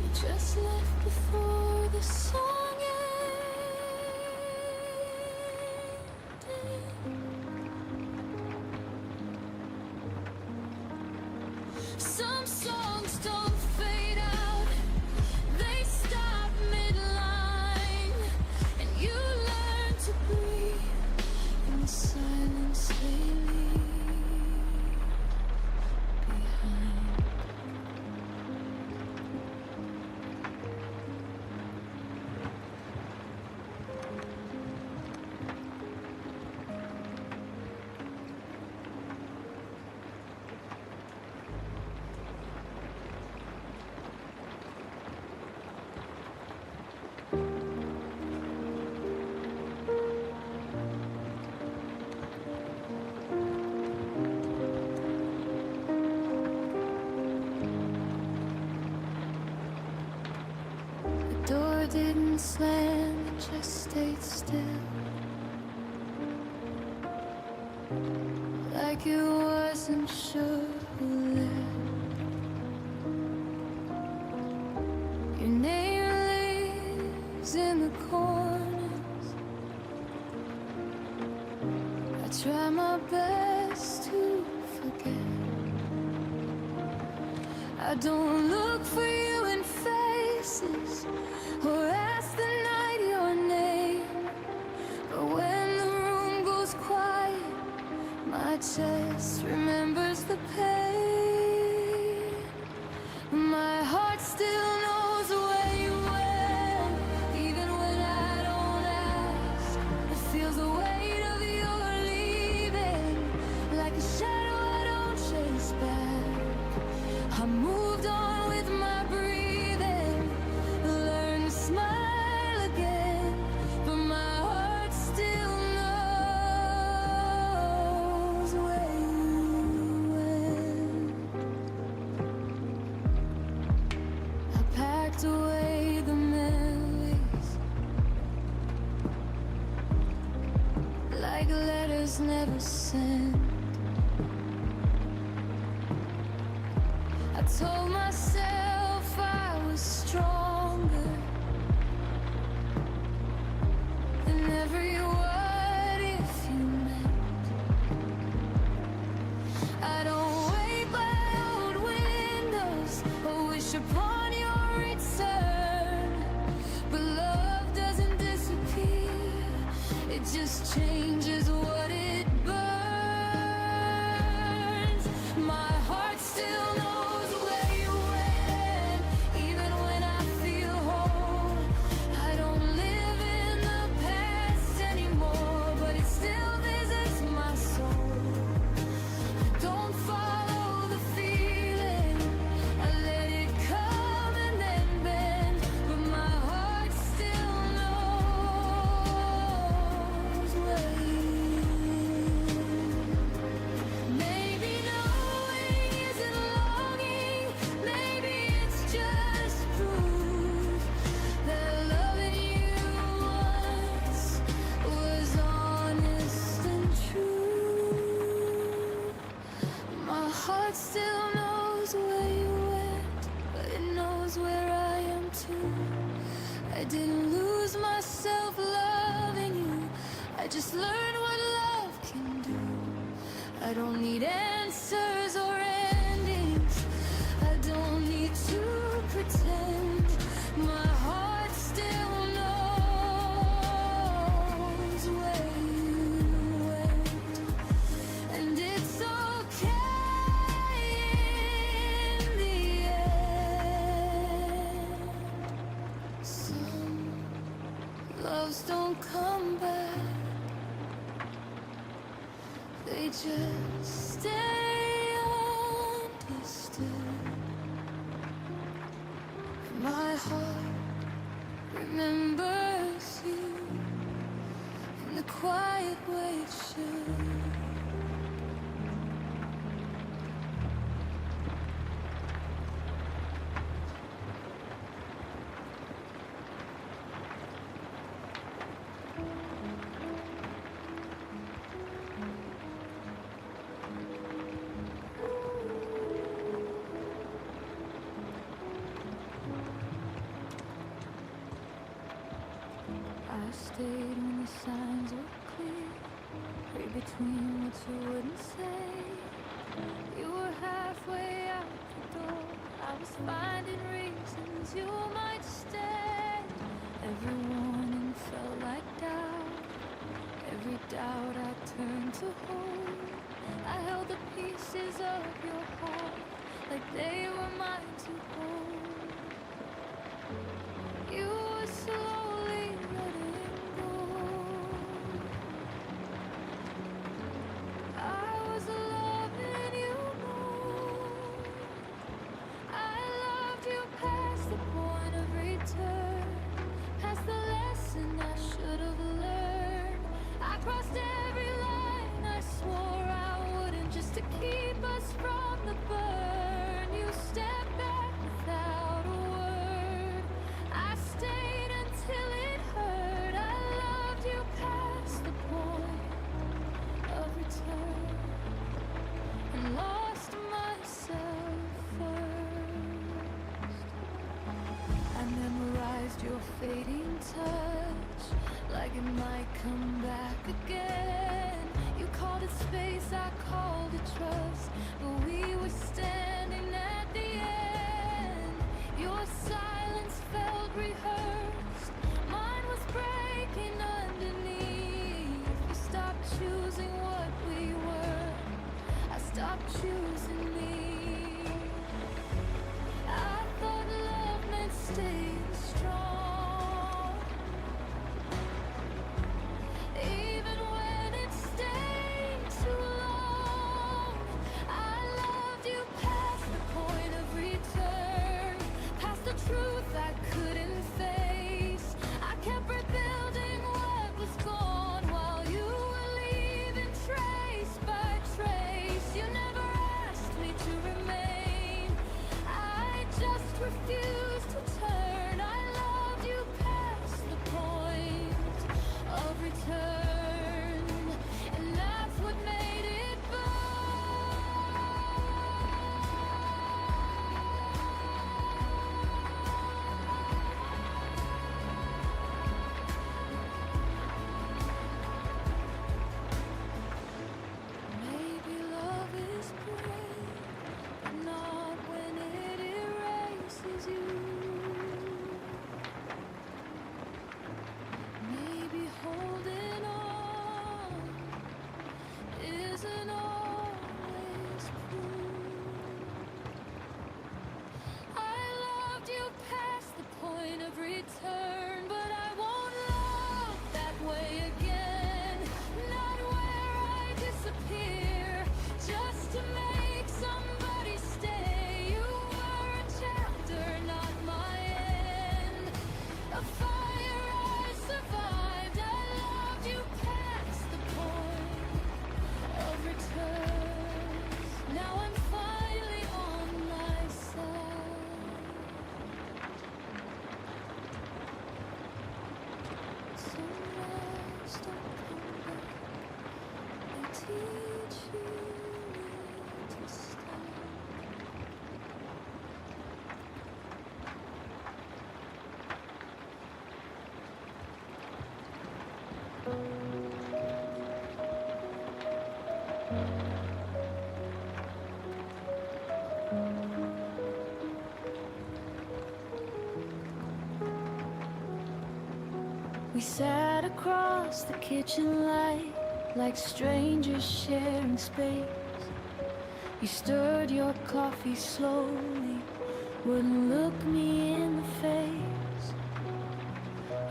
You just left before the song ended. Some songs don't fade out, they stop midline, and you learn to breathe in the silence they leave behind. The door didn't slam, it just stayed still, like it wasn't sure who lived. Your name lives in the corners. I try my best to forget. I don't look for you in faces or ask the night your name, but when the room goes quiet, my chest remembers the pain. My heart still knows where you went, even when I don't ask. It feels the weight of your leaving, like a shadow I don't chase back. I moved on with my breathing, learned to smile again, but my heart still knows where you went. I packed away the memories, like letters never sent. told myself I was stronger than every what if you meant. I don't wait by old windows or wish upon your return, but love doesn't disappear, it just changes what it burns. My heart still knows where you went, even when I feel whole. I don't live in the past anymore, but it still visits my soul. I don't follow the feeling, I let it come and then bend, but my heart still knows where you went. Maybe knowing isn't longing, maybe it's just proof that loving you once was honest and true. My heart still knows where you went, but it knows where I am too. I didn't lose myself loving you, I just learned what love can do. I don't need answers or endings, I don't need to pretend. My heart still knows where you went, and it's okay in the end. Some loves don't come back, they just stay understood. My heart remembers you in the quiet way it should. I stayed when the signs were clear, read between what you wouldn't say. You were halfway out the door, I was finding reasons you might stay. Every warning felt like doubt, every doubt I turned to hold. I held the pieces of your heart like they were mine to hold. You were slowly letting go, I was loving you more. I loved you past the point of return, past the lesson I should have learned. I crossed every line I swore I wouldn't, just to keep us from the burn. You stepped back without a word, I stayed until it hurt. I loved you past the point of return, and lost myself first. I memorized your fading touch, like it might come back again. You called it space, I called it trust, but we were standing at the end. Your silence felt rehearsed, mine was breaking underneath. You stopped choosing what we were, I stopped choosing me. I thought love meant staying strong, even when it stayed too long. I loved you past the point of return, past the truth I couldn't face. I kept rebuilding what was gone while you were leaving trace by trace. You never teach you where to start. We sat across the kitchen light like strangers sharing space. You stirred your coffee slowly, wouldn't look me in the face.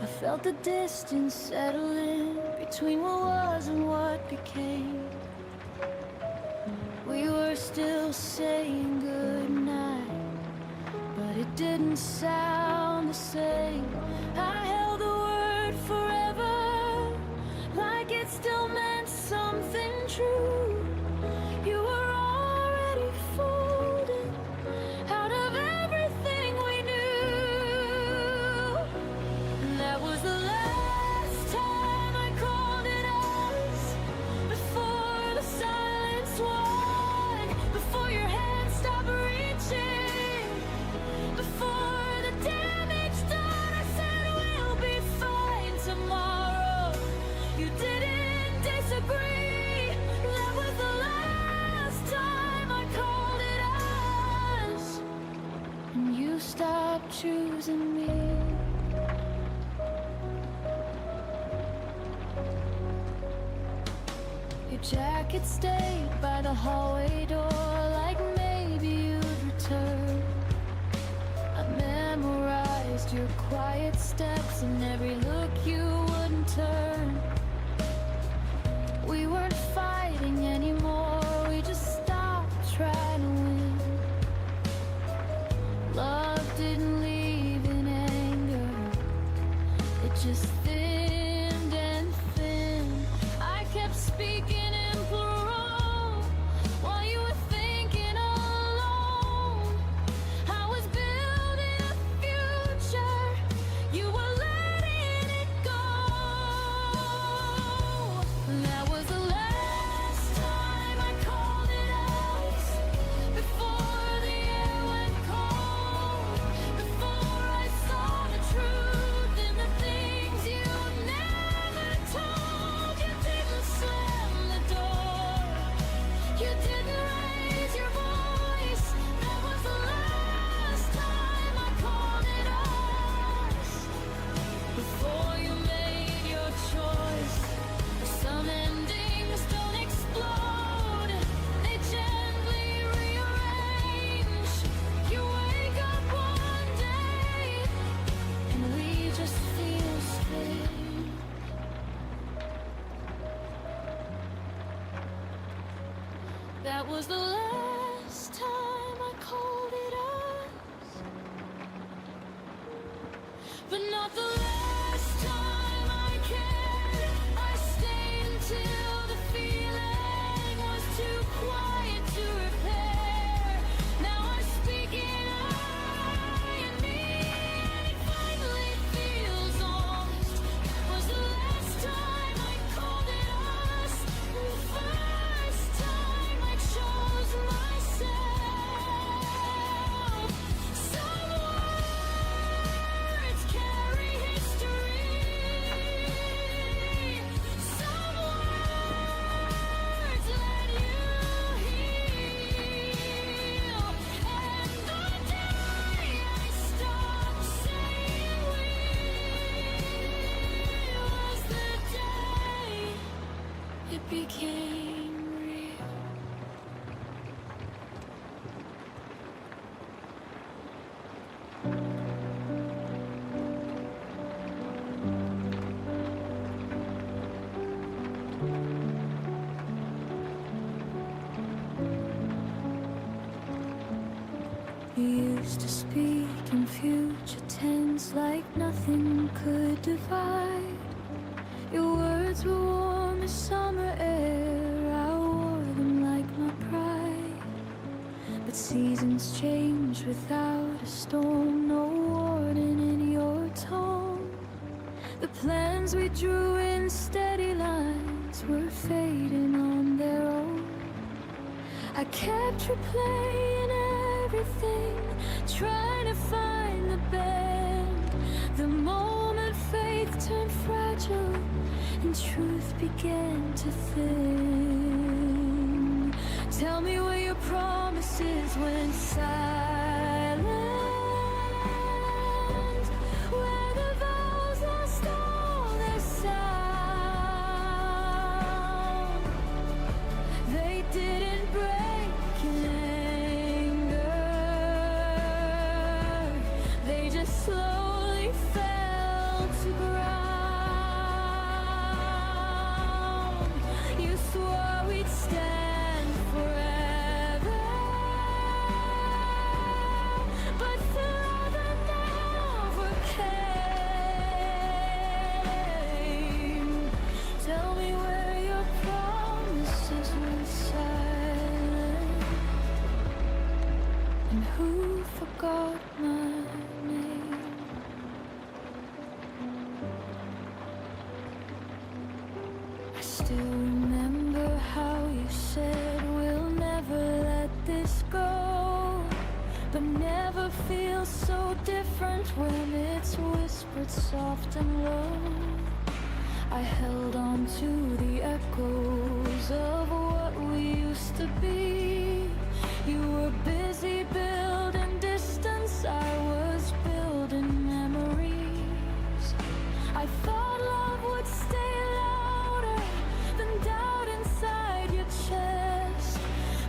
I felt the distance settle in between what was and what became. We were still saying goodnight, but it didn't sound the same. I held the word forever, like it still meant something true. You were already folded out of everything we knew. And that was the last time I called it us, before the silence won, before your hand stopped reaching, before the damage done. I said we'll be fine tomorrow. You didn't disagree. That was the last time I called it us, and you stopped choosing me. Your jacket stayed by the hallway door, like maybe you'd return. I memorized your quiet steps and every look you wouldn't turn. We weren't fighting anymore, we just stopped trying to win. Love didn't leave in anger, it just thinned and thinned. I kept speaking in plural while you were thinking alone. I was building a future, you were letting it go. That was the last time I called it us, before the air went cold, before I saw the truth in the things you never told. You didn't slam the door, you didn't raise your voice. That was the last time I called it us, before you made your choice. Some endings don't explode, they gently rearrange. You wake up one day and we just feel strange. That was the last time I called it us, but not the last time I cared. I stayed until the feeling was too quiet to repair. Now I'm speaking I and me, and it finally feels honest. Was the last time I called it us, the first time I chose myself. Some words carry history, some words let you heal. And the day I stopped saying we was the day it became real. You used to speak in future tense like nothing could divide. Your words were warm as summer air, I wore them like my pride. But seasons change without a storm, no warning in your tone. The plans we drew in steady lines were fading on their kept replaying everything, trying to find the bend. The moment faith turned fragile and truth began to thin. Tell me where your promises went silent, where the vows lost all their sound. They didn't break in anger, they just slowly fell to ground. You swore we'd stand forever, but through the never came. Tell me where your promises went silent, and who forgot my name. I still remember how you said we'll never let this go, but never feels so different when it's whispered soft and low. I held on to the echoes of what we used to be. You were busy building distance, I was building memories. I thought love would stay louder than doubt inside your chest,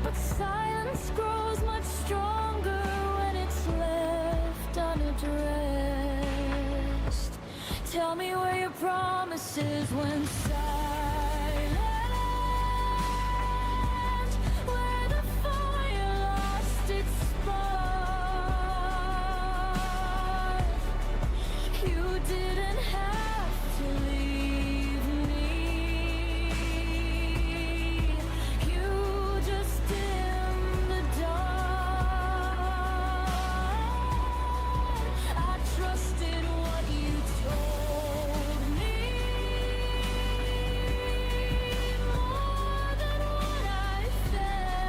but silence grows much stronger when it's left unaddressed. Tell me where your promises went silent, where the fire lost its spark. You didn't have to leave me, you just dimmed the dark. I trusted what you told me more than what I felt.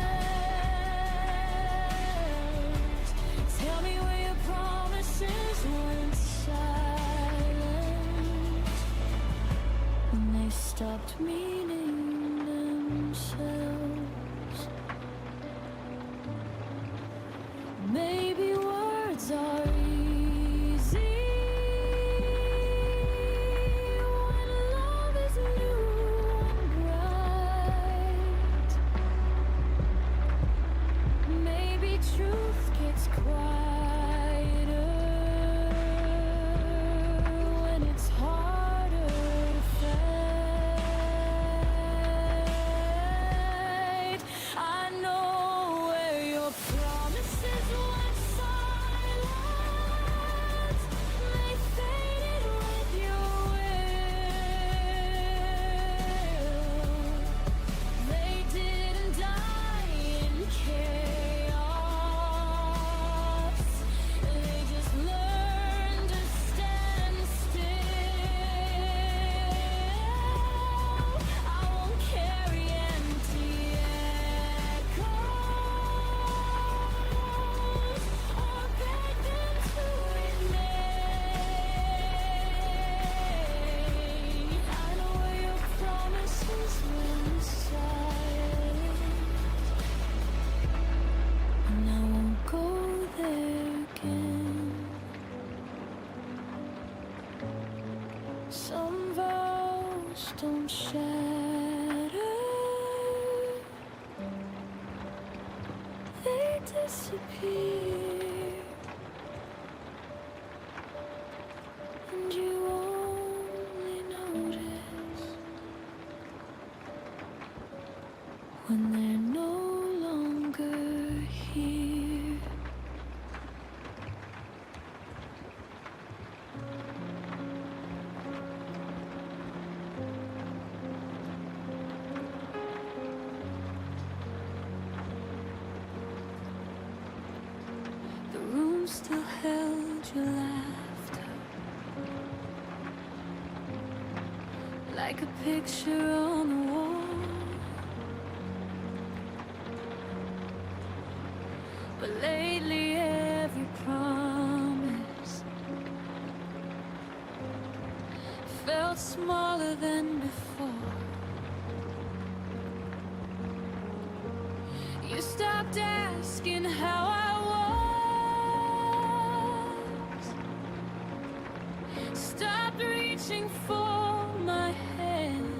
Tell me where your promises went silent, when they stopped meaning themselves. Maybe words are easy when love is new and bright. Maybe truth gets quieter when it's harder to fight. I know where your promises went silent, they faded with your will. They didn't die in chaos, they just learned to stand still. I won't carry empty echoes or beg them to remain. I know where your promises went silent, and I won't go there again. Some vows don't shatter, they disappear, and you only notice when they're no longer here. The room still held your laughter, like a picture on the wall. before. You stopped asking how I was, stopped reaching for my hand,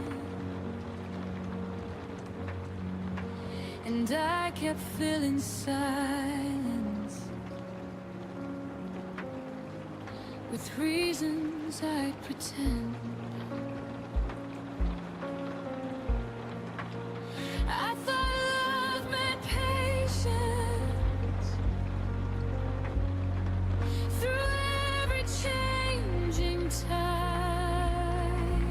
and I kept filling silence with reasons I'd pretend. I thought love meant patience through every changing tide,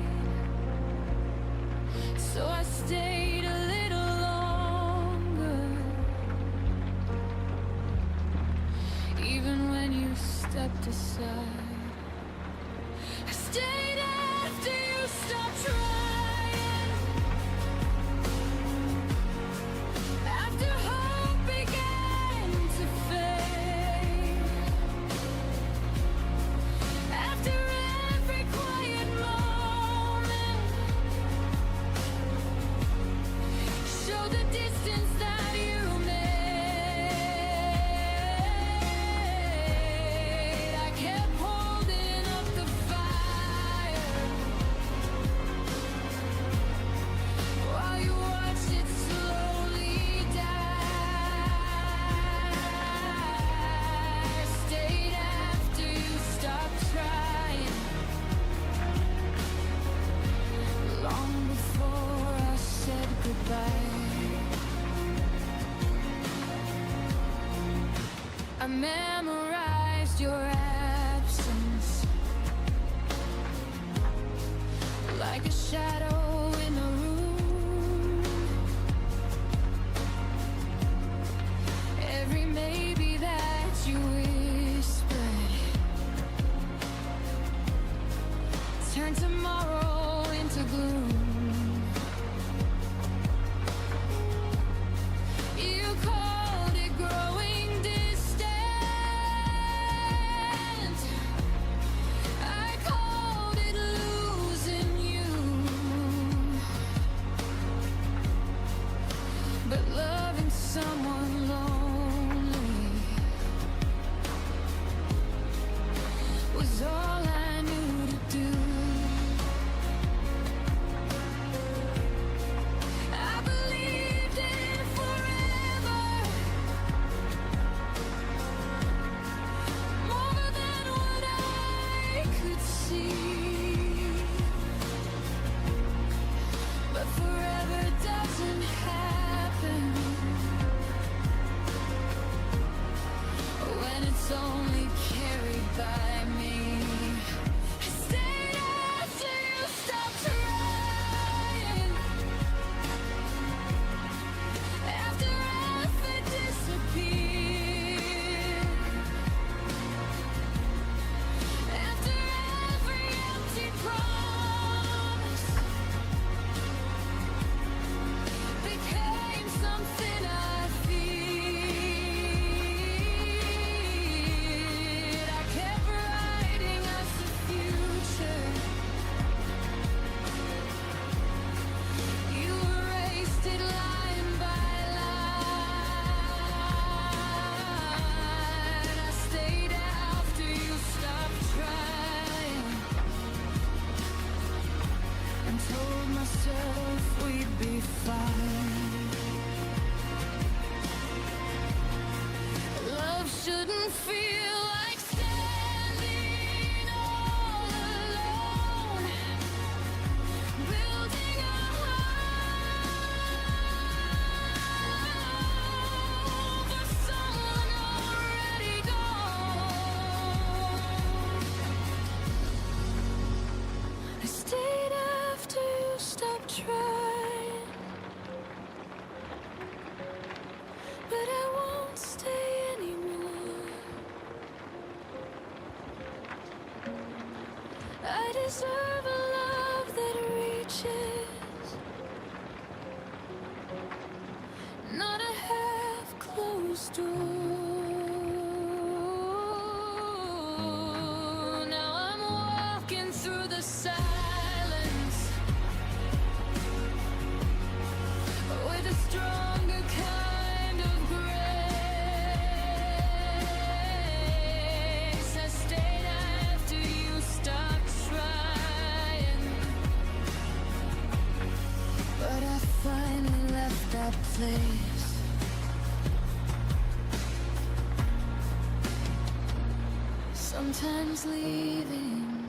so I stayed a little longer, even when you stepped aside. I stayed after you stopped trying, after hope began to fade, after every quiet moment showed the distance that you made. I kept holding up the fire while you watched it slowly die. Stayed after you stopped trying, long before I said goodbye. I memorized your absence like a shadow in the room. Every maybe that you whispered turned tomorrow into gloom. You called it growing distant, I called it losing you. But loving someone lonely was all I knew to do. I believed in forever more than what I could see, but forever doesn't happen when it's only carried by me. I stayed after you stopped trying, after effort disappeared, after every empty promise became something I feared. I kept writing us a future. You erased it line by line. I stayed after you stopped trying and told myself we'd be fine. Love shouldn't feel like standing all alone, building a home for someone already gone. I stayed after you stopped trying, but I won't stay anymore. I deserve a love that reaches, not a half-closed door. Now I'm walking through the silence, that place. Sometimes leaving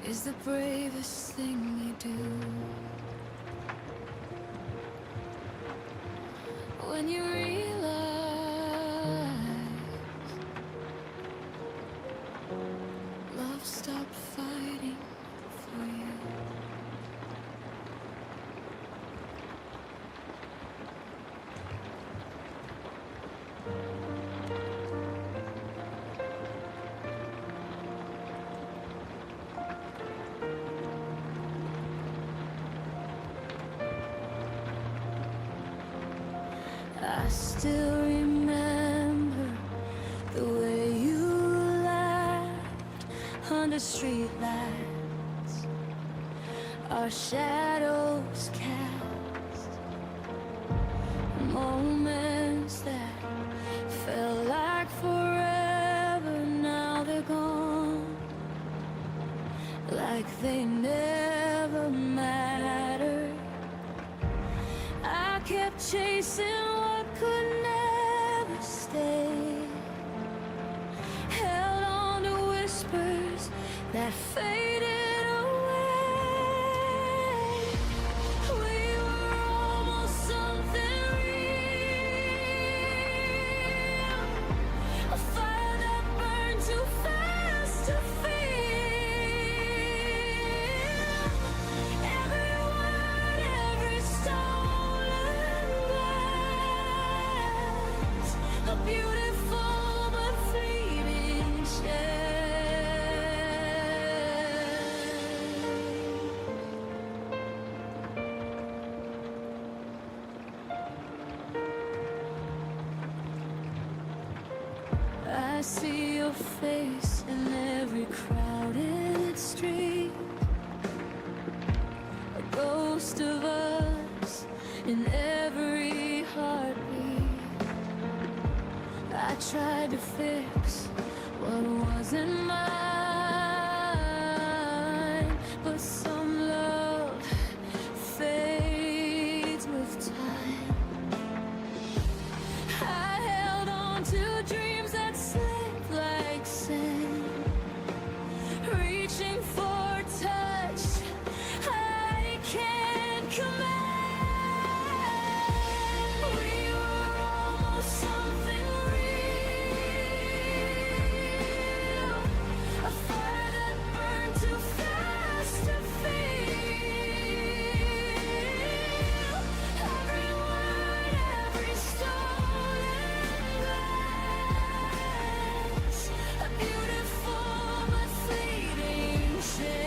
is the bravest thing you do. When you realize love stopped fighting for you. I still remember the way you laughed under street lights, our shadows cast, moments that felt like forever. Now they're gone, like they never mattered. I kept chasing what could never stay, held on to whispers that faded away. We were almost something real, a fire that burned too fast to feel. Every word, every stolen glance, a beautiful but fleeting chance. I see your face in every crowded street, a ghost of us in every heartbeat. I tried to fix what wasn't mine, but some love fades with time. I held on to dreams that slip like sand, reaching for touch I can't command. We were almost something real, a fire that burned too fast to feel. Every word, every stolen glance, a beautiful but fleeting chance.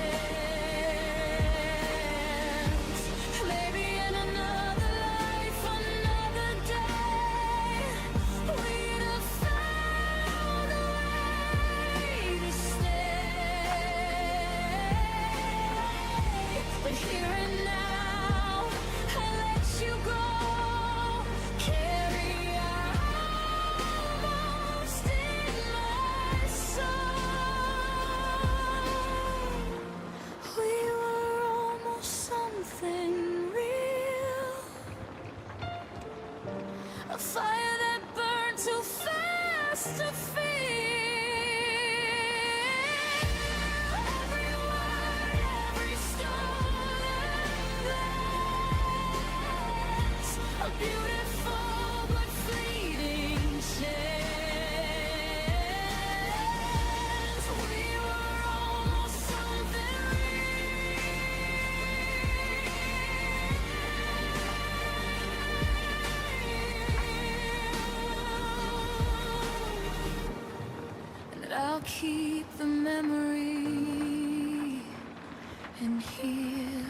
Maybe in another life, another day, we'd have found a way to stay. But here and now, I let you go, carry almost in my soul. We were almost something real, a fire that burned too fast to feel. Every word, every stolen glance, a beautiful but fleeting chance. We were almost something real, and that I'll keep the memory and heal.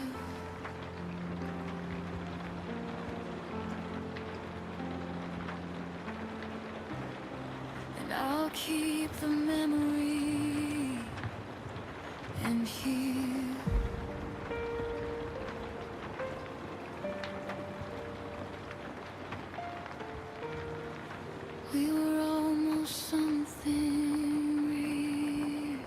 And I'll keep the memory and heal. We were almost something real.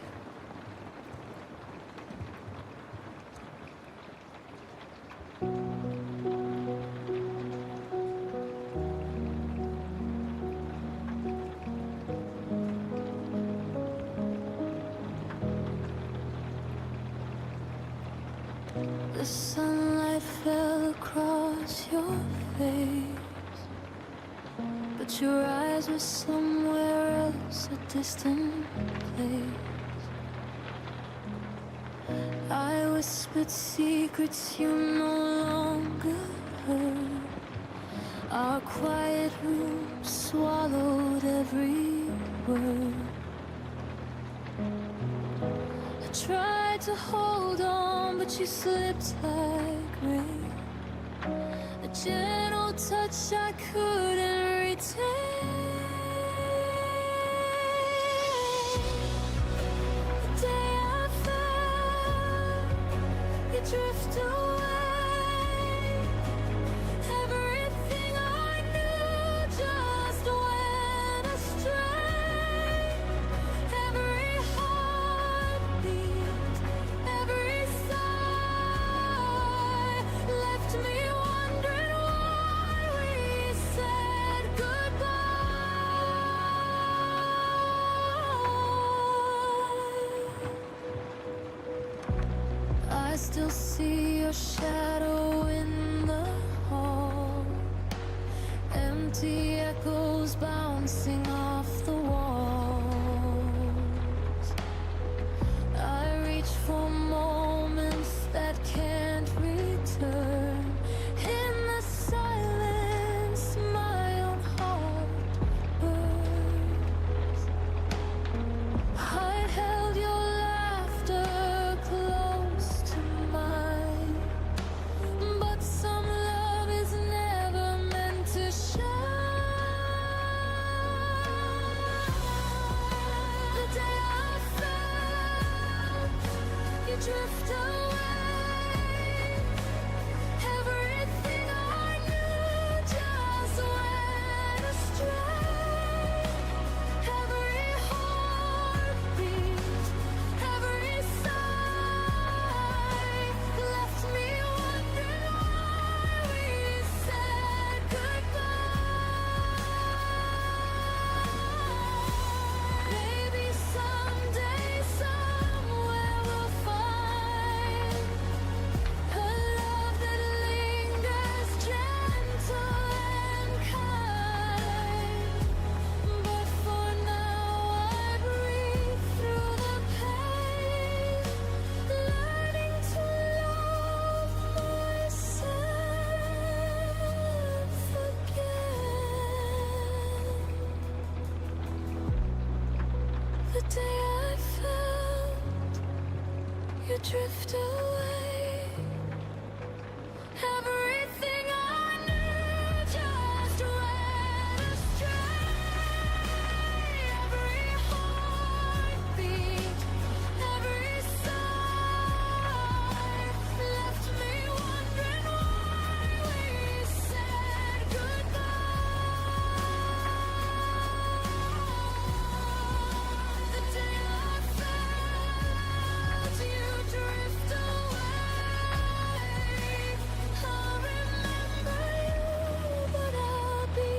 The sunlight fell across your face, but your eyes were somewhere else, a distant place. I whispered secrets you no longer heard. Our quiet room swallowed every word. I tried to hold on, but you slipped like rain. A gentle touch I couldn't retain. The day I fell, you drift away. Everything I knew just went astray. Every heartbeat, every sigh left me wondering why we said goodbye. I still see your shadow in the hall, empty echoes bouncing off the walls. I reach for moments that can't return. In the silence, my own heart burns. I held your laughter close to mine, but some love is never meant to shine. The day I fell, you drift away. Everything I knew just went astray. Every heartbeat, every sigh left me wondering why we said goodbye. Maybe someday, somewhere we'll find a love that lingers, gentle and kind. But for now I breathe through the pain, learning to love myself again. The day I felt you drift away. Everything I knew just went astray. Every heartbeat, every sigh left me wondering why we said goodbye. The day I felt you drift away. I remember you, but I'll be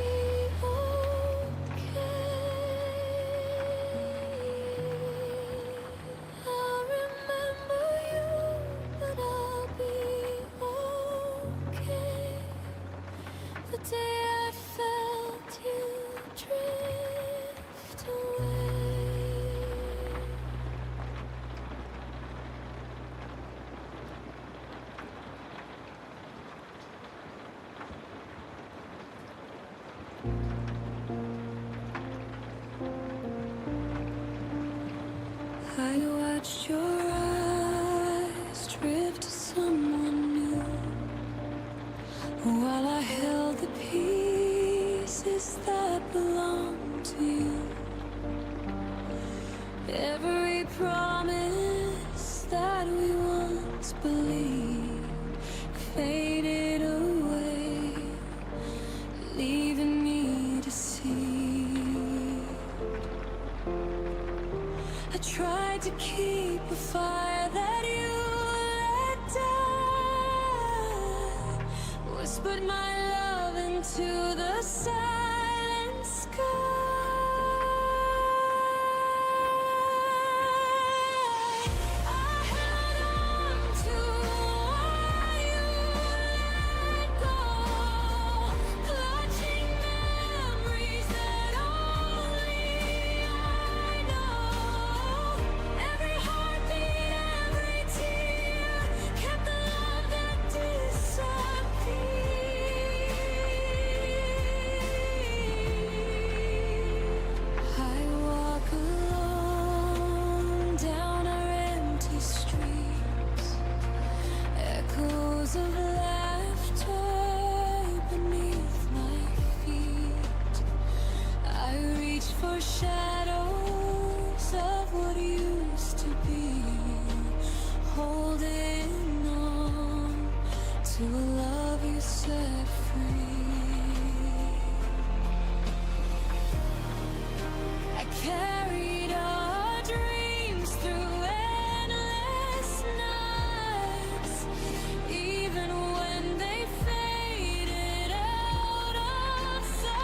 okay. I remember you, but I'll be okay. The day I felt you drift away. I watched your eyes drift to someone new, while I held the pieces that belonged to you. Every promise that we once believed faded away, leaving me deceived. I tried to keep a fire that you let die, whispered my love into the silent sky. I held on to to a love you set free. I carried our dreams through endless nights, even when they faded out of sight.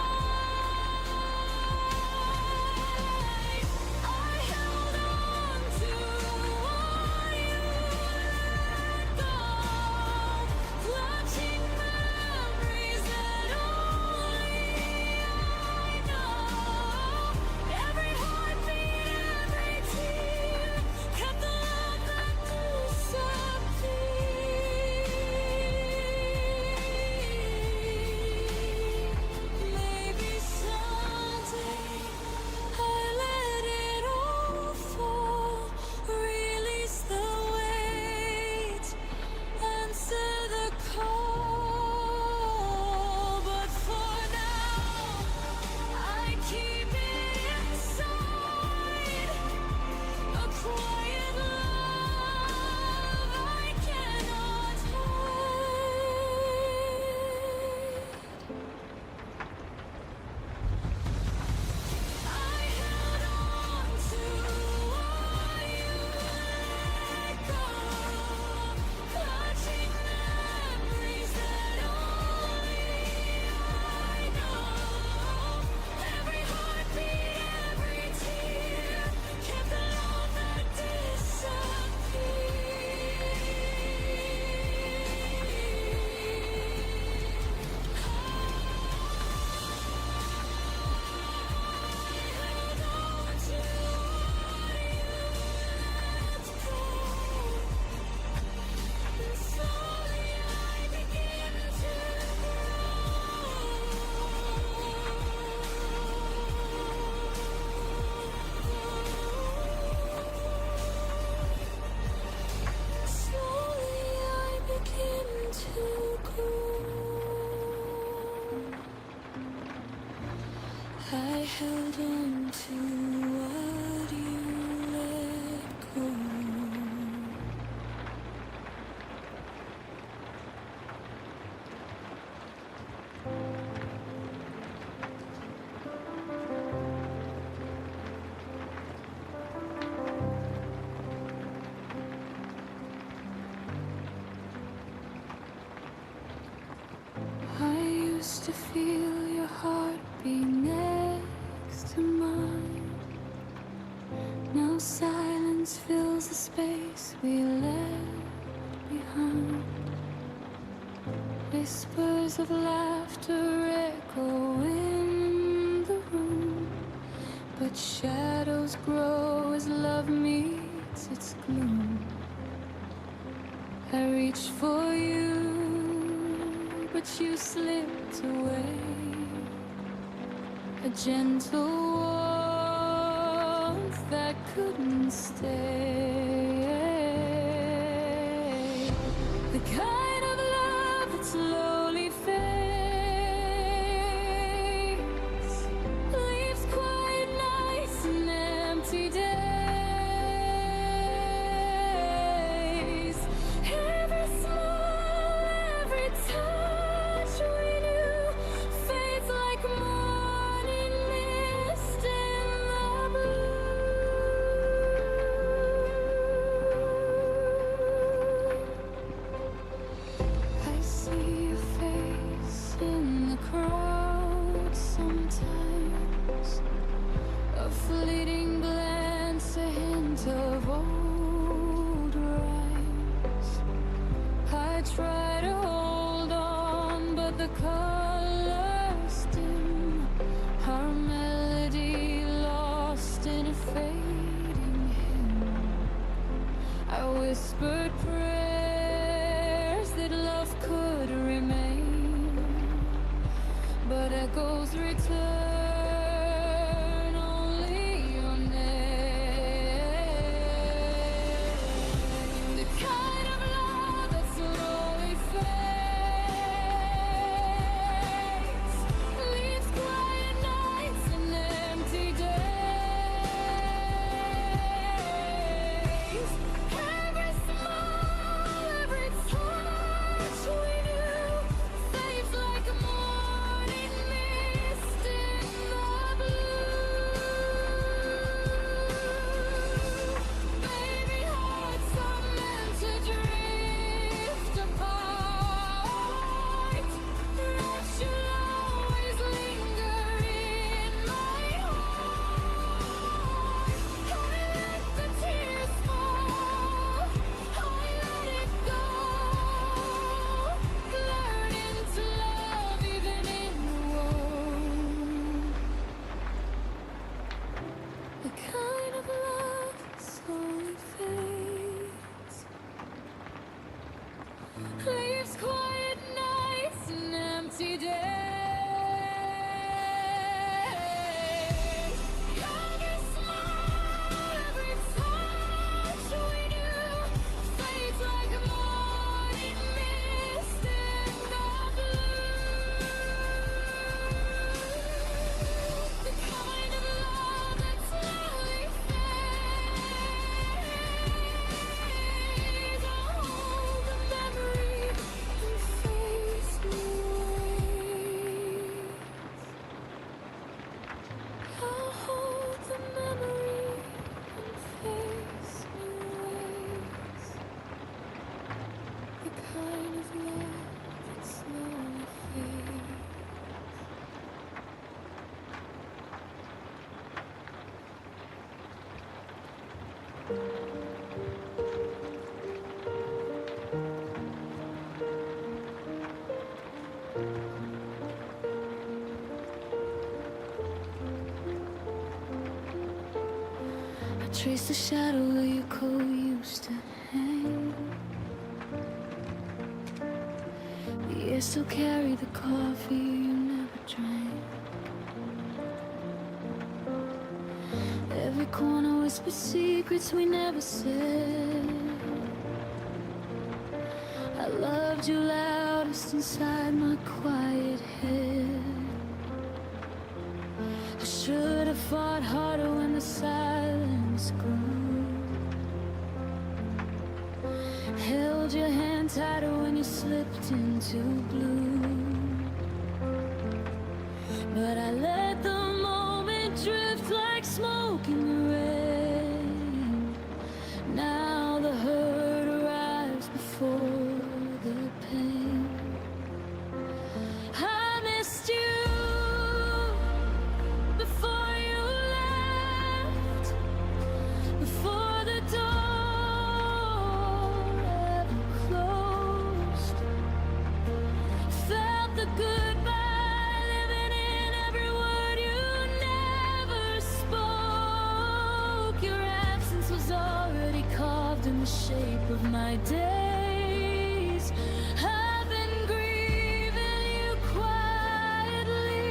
I held on to what you let go, clutching memories that only I know. Every heartbeat, every tear, kept the love that disappeared. Maybe someday I let it all fall, release the weight, answer the call. But for now, I keep it inside, a quiet love I cannot hide. I held on to what you let go, clutching memories that only I know. Every heartbeat, every tear, kept the love that slowly I begin to grow. I held on to what you let go. I used to feel your heartbeat next to mine. Now silence fills the space we left behind. Whispers of laughter echo in the room, but shadows grow as love meets its gloom. I reached for you, but you slipped away. A gentle warmth that couldn't stay. The kind of love that slowly fades, leaves quiet nights and empty days. Every smile, every touch we knew fades like morning mist in the blue. I see your face in the crowd sometimes, a fleeting glance, a hint of old rhymes. I try to hold on, but the colors dim, our melody lost in a fading hymn. I whispered prayers that love could remain, but echoes return, only your name. The kind of love that slowly fades, leaves quiet nights and empty days. Every smile, leaves quiet nights and empty days. Every smile, every touch we knew fades like a morning mist in the blue. The kind of love that slowly fades. I'll hold the memory and face new ways. I'll hold the memory and face new ways. The kind of love that slowly fades. I trace the shadow where your coat used to hang. The air still carried the coffee you never drank. Every corner whispered secrets we never said. I loved you loudest inside my quiet head. I should have fought harder when the silence grew. Held your hand tighter when you slipped into blue. But I let the moment drift like smoke in the rain. Now the hurt arrives before the pain. I missed you before you left, before the door ever closed. Felt the goodbye living in every word you never spoke. Your absence was already carved in the shape of my days. I've been grieving you quietly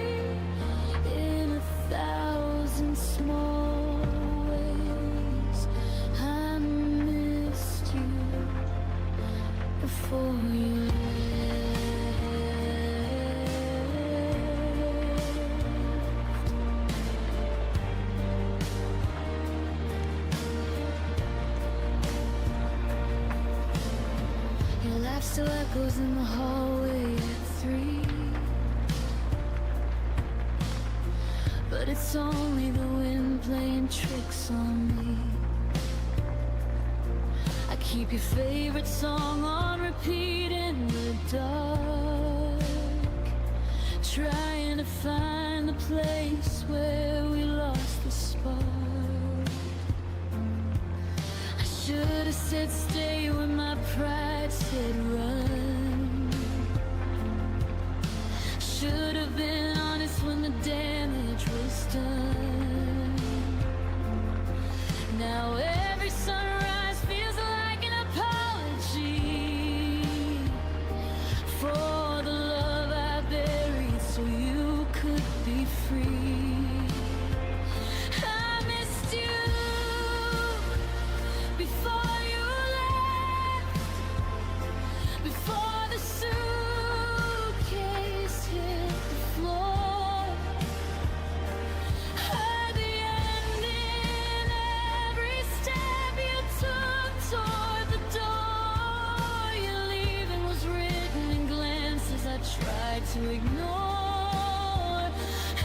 in 1,000 small ways. I missed you before you left. Your laugh still echoes in the hallway at 3. But it's only the wind playing tricks on me. I keep your favorite song on repeat in the dark, trying to find the place where we lost the spark. I should have said stay when my pride said run. Should have been honest when the damage was done. Now every sunrise feels like an apology for the love I buried so you could be free. I missed you before you left, before the suitcase hit the floor. Heard the end in every step you took toward the door. Your leaving was written in glances I tried to ignore.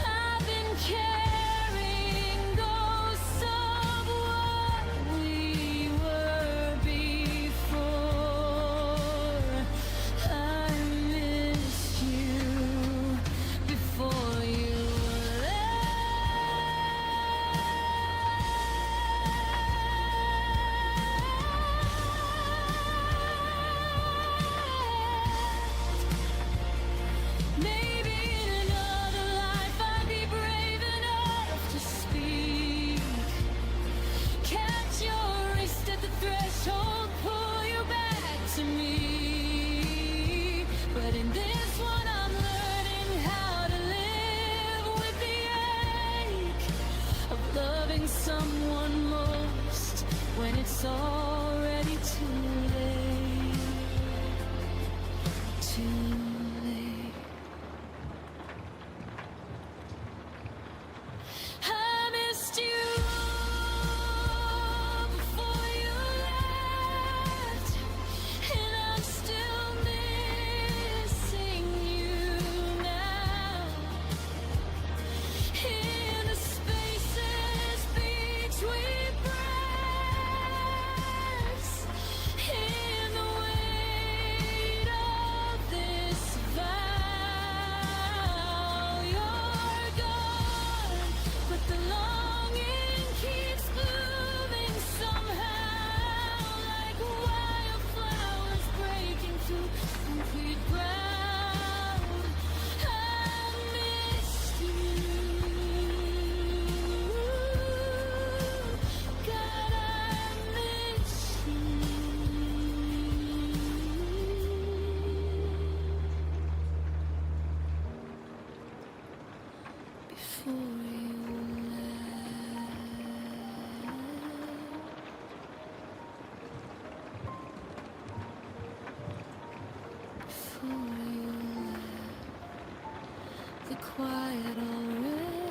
I've been carrying ghosts of what we were before. I missed you before you left. Maybe when it's already too late, too late. I missed you before you left, and I'm still missing you now. In the spaces between breaths, in the weight of this vow, you're gone, but the longing keeps blooming somehow, like wildflowers breaking through concrete ground. I missed you, God, I missed you before you left, before you left the quiet already.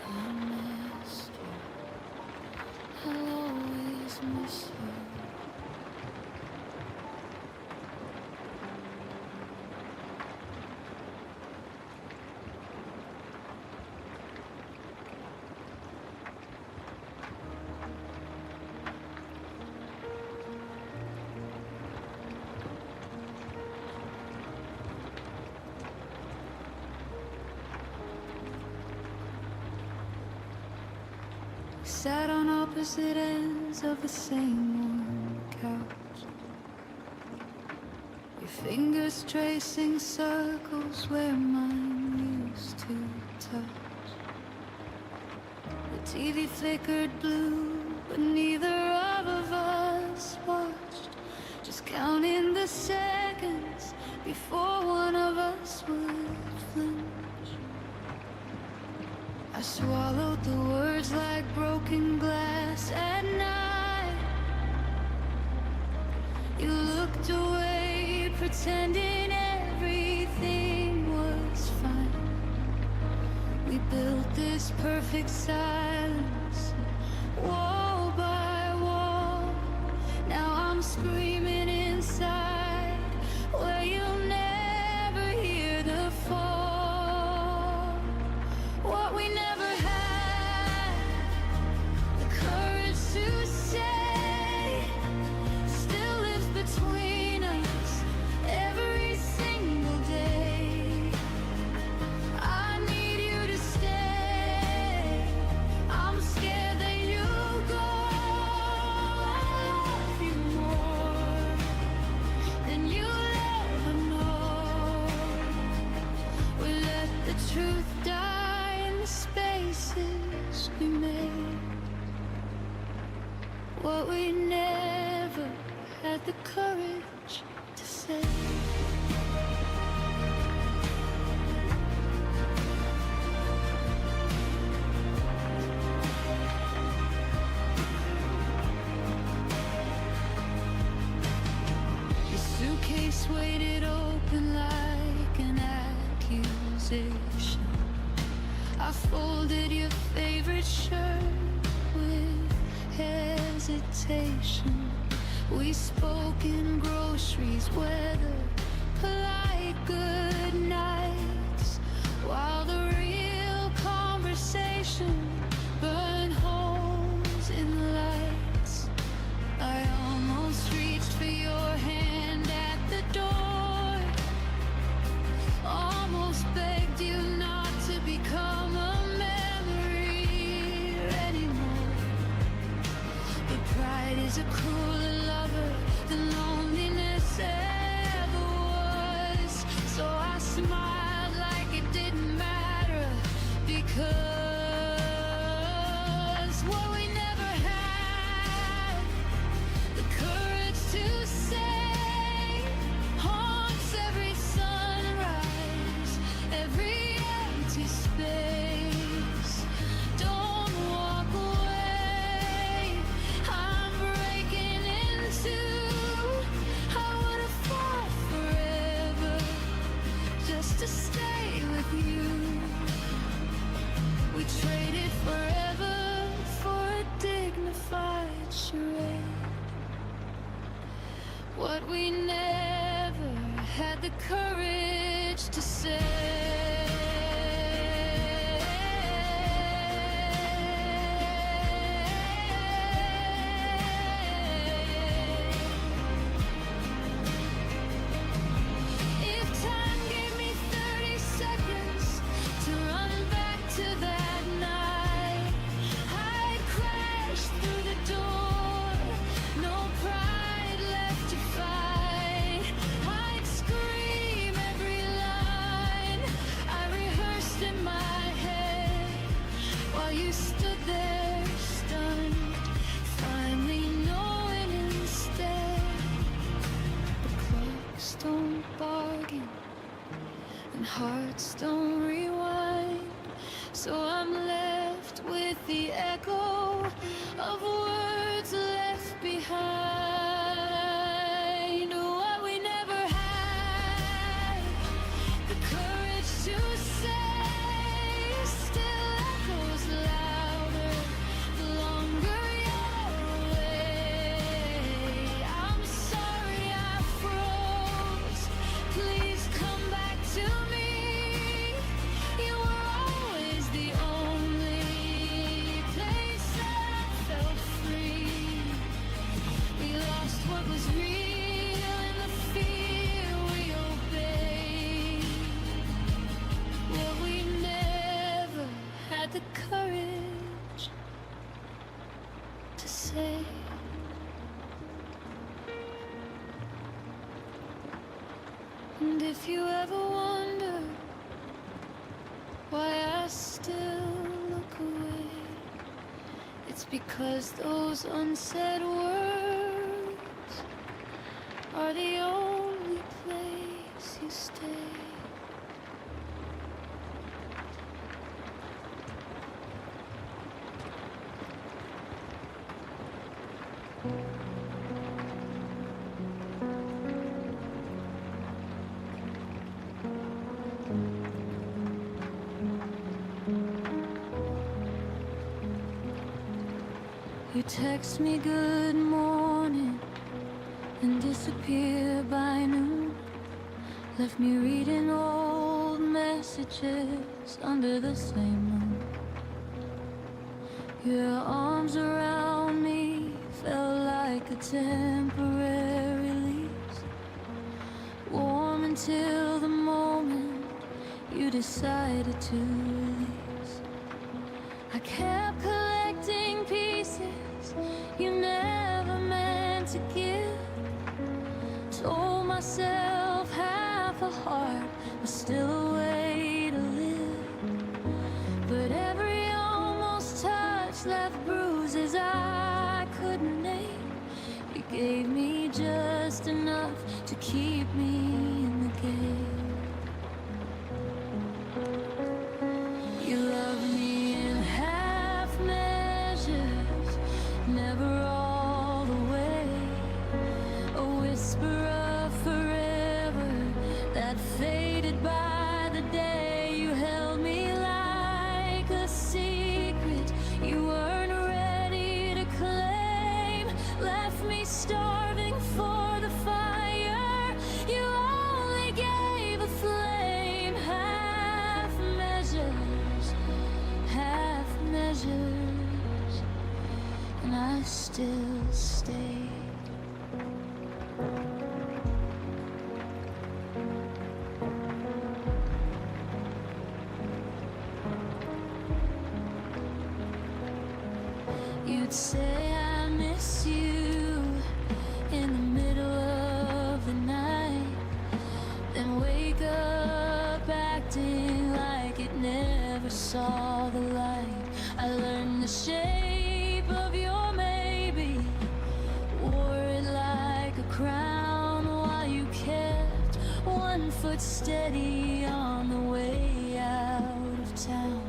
I missed you, I'll always miss you. Sat on opposite ends of the same worn couch, your fingers tracing circles where mine used to touch. The TV flickered blue, but neither of us watched, just counting the seconds before one of us would flinch. I swallowed the words like broken glass at night. You looked away, pretending everything was fine. We built this perfect silence, wall by wall. Now I'm screaming inside, where you'll never hear the fall. What we never had the courage to say still lives between us every single day. I need you to stay. I'm scared that you'll go. I love you more than you'll ever know. We let the truth die in the spaces we made. What we never had the courage to say. Your suitcase weighted open like an accusation. I folded your favorite shirt with hesitation. We spoke in groceries, weather, polite good nights, while the real conversation burned holes in the lights. I almost reached for your hand at the door, almost begged you not to become a memory anymore. But pride is a crueler lover than loneliness ever was. So I smiled like it didn't matter, because what we never had the courage to say haunts every sunrise, every empty space. what we never had the courage to say. Hearts don't rewind, so I'm left with the echo of words left behind. What we never had the courage to say still echoes louder the longer you're away. I'm sorry I froze, please come back to me. The courage to say. And if you ever wonder why I still look away, it's because those unsaid words are the only place you stay. You text me good morning and disappear by noon. Left me reading old messages under the same moon. Your arms around me felt like a temporary release, warm until the moment you decided to release. I kept collecting pieces you never meant to give. Told myself half a heart was still a way to live, but every almost touch left bruises I couldn't name. You gave me just enough to keep me in the game. You loved me in half measures, never all the way. A whisper of forever that faded by the day. You held me like a secret you weren't ready to claim. Left me starving for the fire you only gave a flame. Half measures, half measures, and I still stayed. You'd say I miss you in the middle of the night, then wake up acting like it never saw the light. I learned the shape of your maybe, wore it like a crown while you kept one foot steady on the way out of town.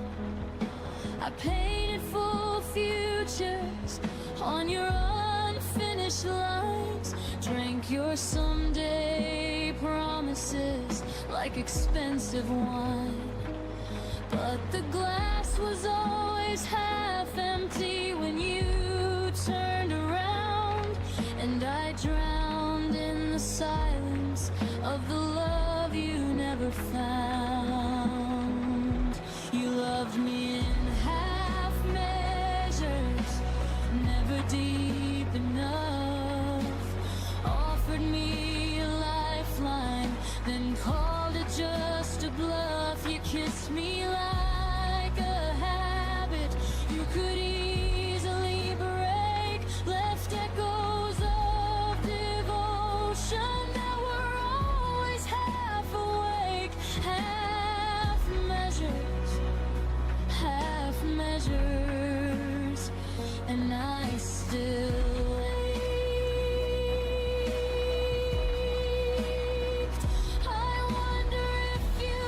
I painted full futures on your unfinished lines, drank your someday promises like expensive wine. But the glass was always half empty when you turned around, and I drowned in found. You loved me in half measures, never deep enough. Offered me a lifeline, then called it just a bluff. You kissed me like a habit you could easily break. Left echoes of devotion that were always half awake. Half measures, and I still ached. I wonder if you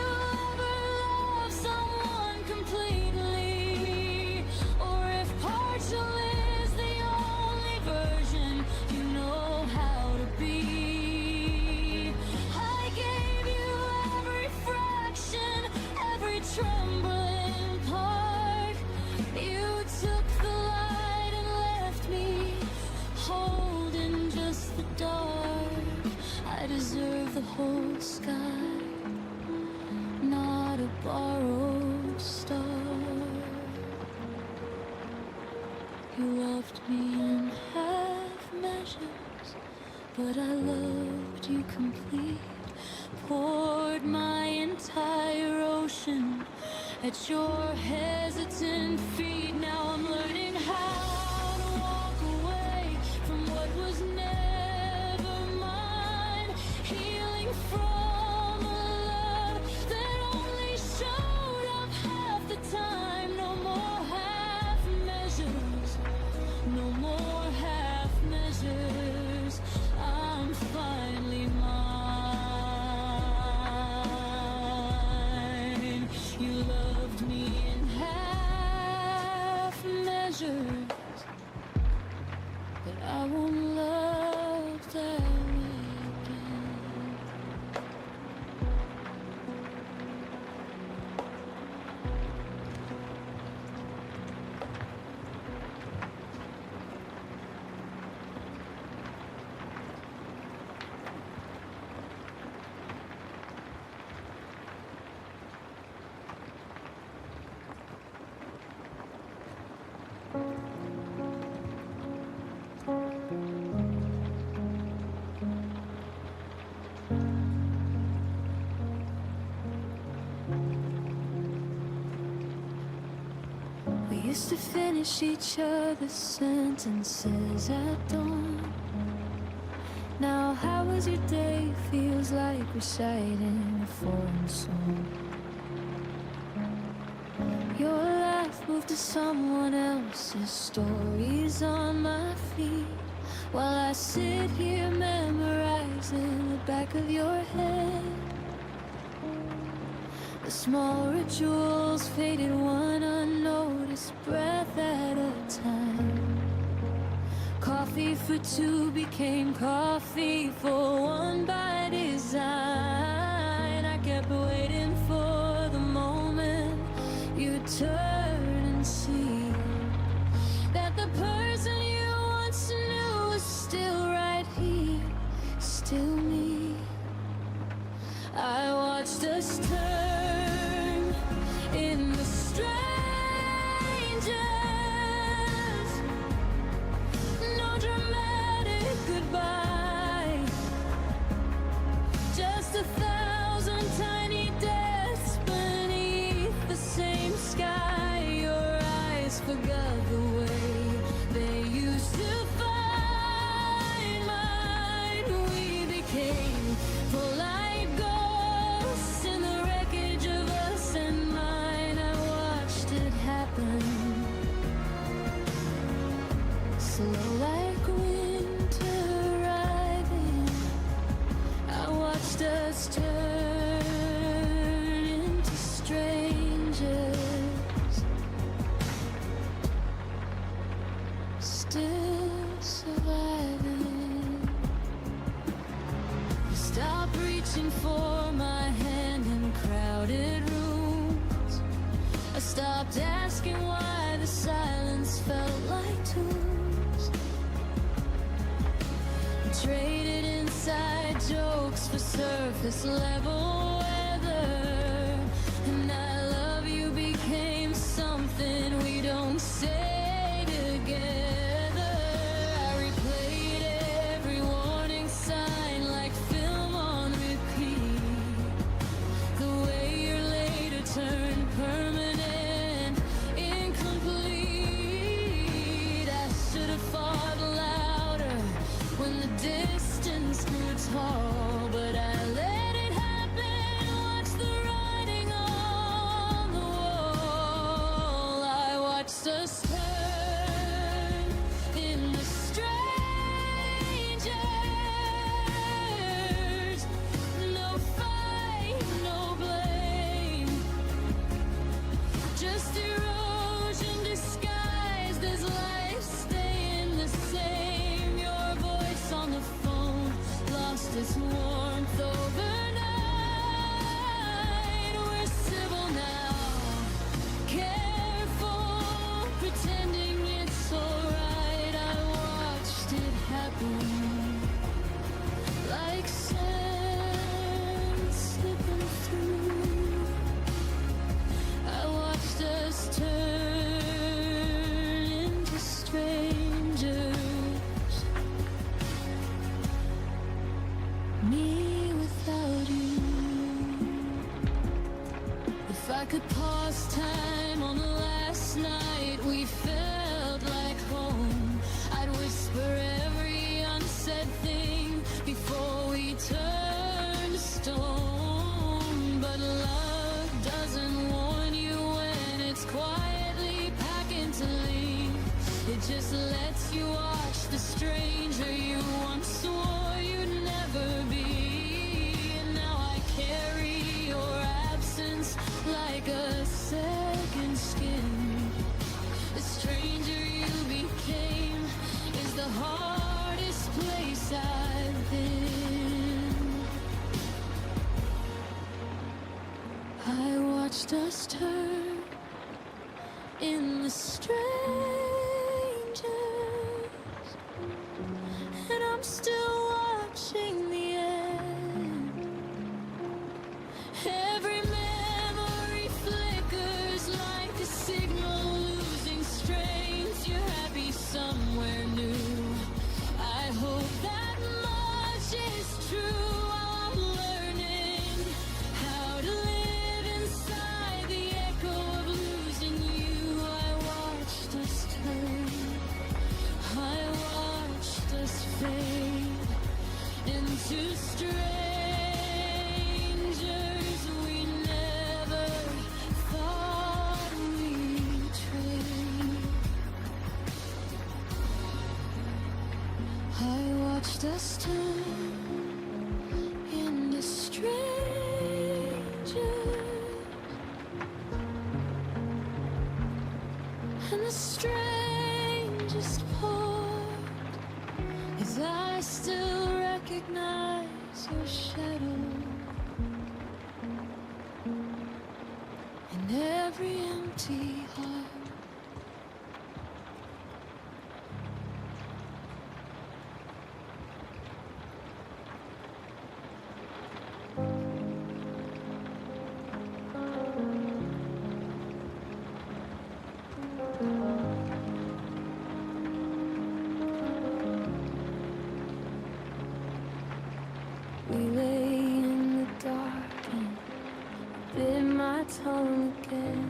ever love someone completely, or if partial is the only version you know how to be. I gave you every fraction, every trembling part. You took the light and left me holding just the dark. I deserve the whole sky, not a borrowed star. You loved me in half measures, but I loved you complete. Poured my entire ocean at your hesitant feet. Now I'm learning how to walk away from what was never mine. Healing from a love that only showed up half the time. No more half measures, no more half measures. I'm finally mine. You loved me in half measures, but I won't love that way again. We used to finish each other's sentences at dawn. Now how was your day feels like reciting a foreign song. Your life moved to someone else's stories on my feet, while I sit here memorizing the back of your head. The small rituals faded one unnoticed breath at a time. Coffee for two became coffee for one by design. I kept waiting for the moment you'd turn and see that the person you once knew was still right here, still me. I watched us turn in the strangers. No dramatic goodbye, just 1,000 tiny deaths beneath the same sky. Your eyes forgot the way they used to find mine. We became full like ghosts in the wreckage of us and mine. I watched it happen, slow like winter arriving. I watched us turn into strangers, still surviving. Stop reaching for my hand in crowded rooms. I stopped asking why the silence felt like tunes. Traded inside jokes for surface level weather. distance grew tall, but I let it happen. Watch the writing on the wall. I watched us turn into strangers. No fight, no blame, just erosion disguised as life staying the same. Your voice on the phone lost its warmth overnight. We're civil now, careful, pretending it's alright. I watched it happen like sand slipping through. I watched us turn into strangers. Me without you. If I could pause time on the last night we felt like home, I'd whisper every unsaid thing before we turned to stone. But love doesn't warn you when it's quietly packing to leave. It just lets you watch the stranger you once swore you'd never be. And now I carry your absence like a second skin. The stranger you became is the hardest place I've been. I watched us turn into strangers, and I'm still watching the end. Every memory flickers like a signal losing strength. You're happy somewhere new. I hope that much is true. While I'm learning how to live inside the echo of losing you. I watched us turn, I watched us fade into strangers we never thought we'd trade. I watched us turn into strangers, and the strangest part is I still recognize your shadow in every empty heart. We lay in the dark and bit my tongue again.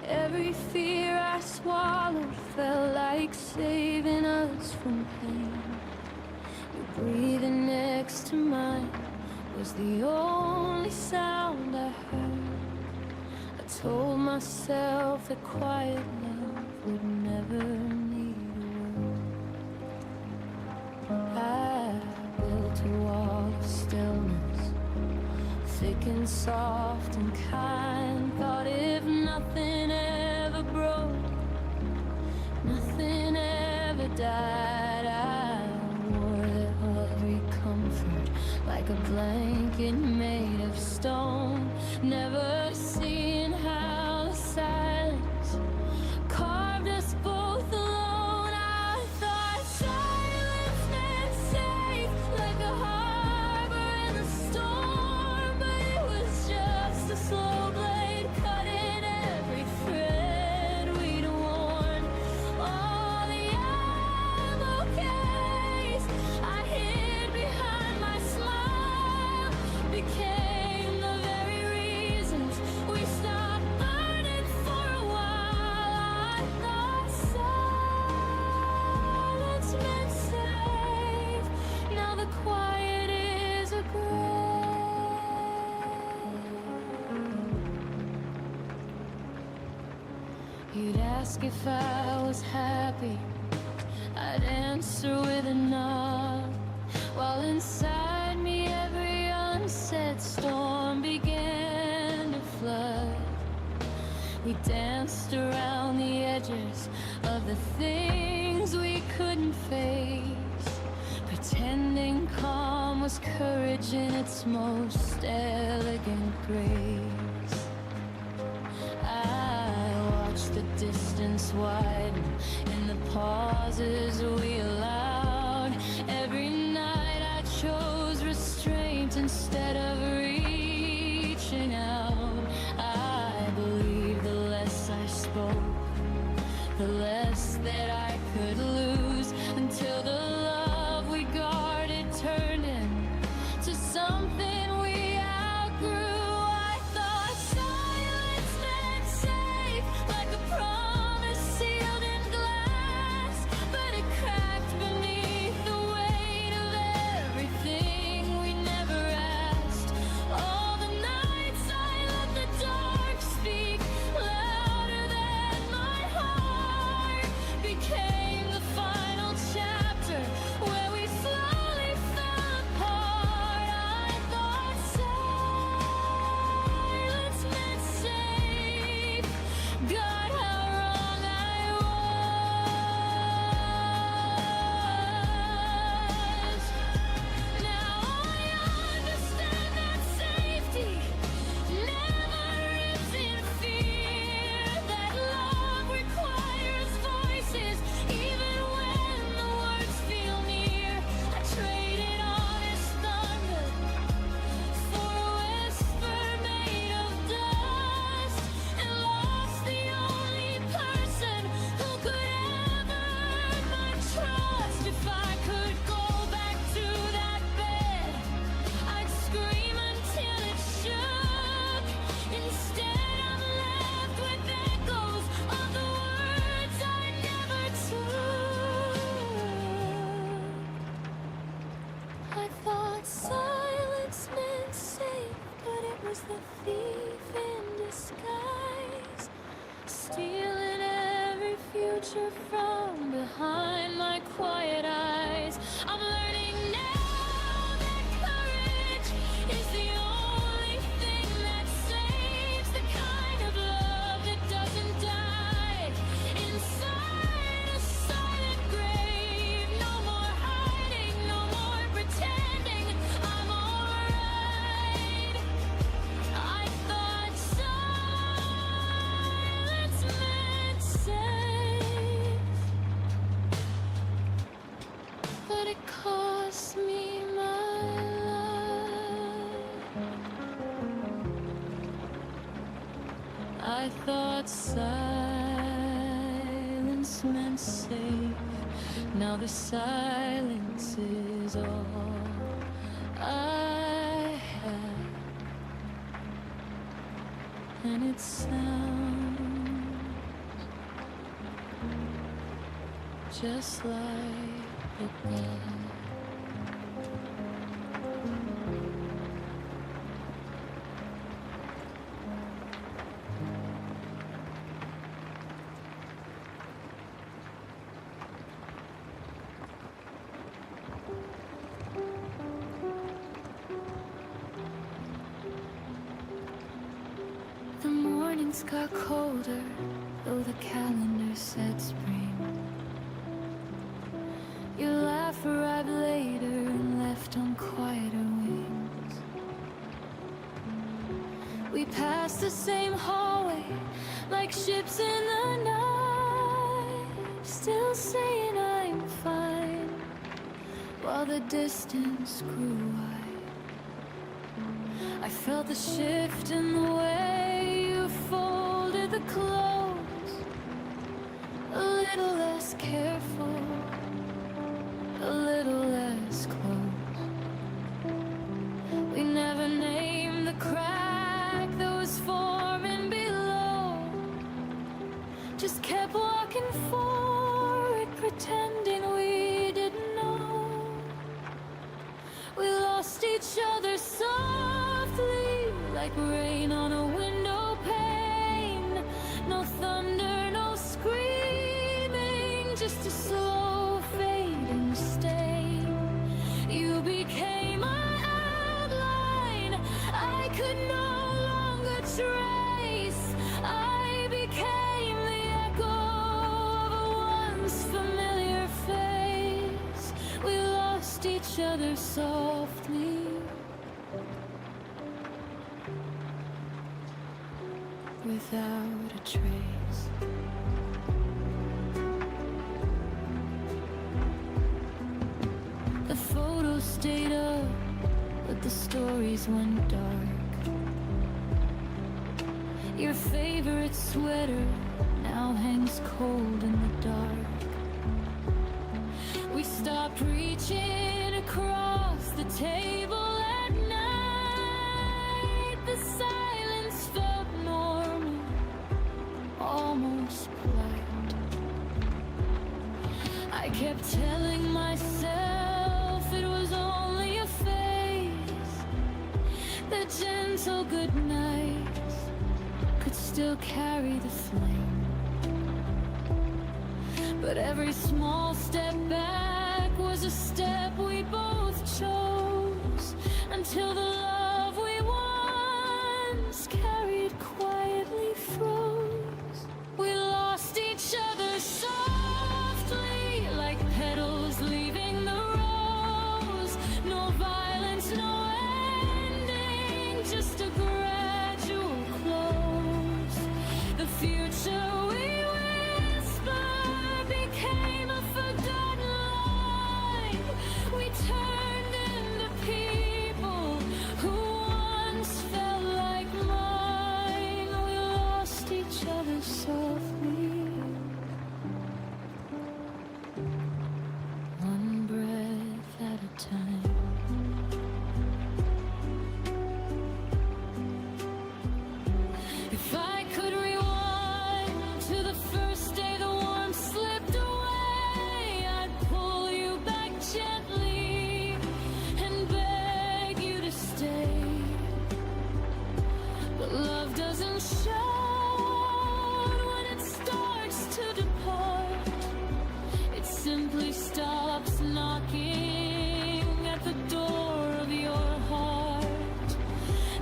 Every fear I swallowed felt like saving us from pain. Your breathing next to mine was the only sound I heard. I told myself that quiet love would never need a word. I built a wall of stillness, thick and soft and kind. Thought if nothing ever broke, nothing ever died. I wore every comfort like a blanket made of stone, never seeing how the silence carved us both alone. I thought silence meant safe, like a harbor in the storm, but it was just a slow blade cutting every thread we'd worn. All the ammo case I hid behind my smile became the very reason ask if I was happy, I'd answer with a nod, while inside me every unsaid storm began to flood. We danced around the edges of the things we couldn't face, pretending calm was courage in its most elegant grace. I watched the distance widen in the pauses we allowed. Every night I chose restraint instead of reaching out. I believed the less I spoke, the less that I could lose, until the love we guarded turned into something we outgrew. I thought silence meant safe, like a promise sealed in glass, but it cracked beneath the weight of everything we never asked. All the nights I let the dark speak louder than my heart became the final chapter where we slowly fell apart. I thought silence meant safe. God, how wrong I was. Now I understand that safety never lives in fear, that love requires voices even when the words feel near. I traded honest thunder for a whisper made of dust, and lost the only person who could ever earn my trust. If I could go back to that bed, I'd scream until it shook. Instead I'm left with echoes of the words I never took. I thought silence meant safe, but it was the thief in disguise, stealing every future from behind my quiet eyes. I'm learning now that courage is the only thing that saves, the kind of love that doesn't die inside a silent grave. No more hiding, no more pretending I'm alright. I thought silence meant safe, but it cost me my life. I thought silence meant safe. Now the silence is all I have, and it sounds just like a bell. The mornings got colder, though the calendar said spring. Your laugh arrived later and left on quieter wings. We passed the same hallway, like ships in the night, still saying I'm fine, while the distance grew wide. I felt the shift in the way you folded the clothes, a little less careful, a little less close. We never named the crack that was forming below, just kept walking forward, pretending we didn't know. We lost each other softly, like rain on a window pane. No thunder, no scream, each other softly, without a trace. The photos stayed up, but the stories went dark. Your favorite sweater now hangs cold in the dark. We stopped reaching across the table at night. The silence felt normal, almost polite. I kept telling myself it was only a phase. The gentle goodnights could still carry the flame. But every small step back was a step we both chose, until the love we once carried quietly froze. We lost each other softly, like petals leaving the rose. No violence, no ending, just a gradual close. The future we became a forgotten line. We turned into people who once felt like mine. We lost each other softly, one breath at a time. If I could rewind to the first day the warmth slipped away, I'd pull you back gently and beg you to stay. But love doesn't shout when it starts to depart. It simply stops knocking at the door of your heart.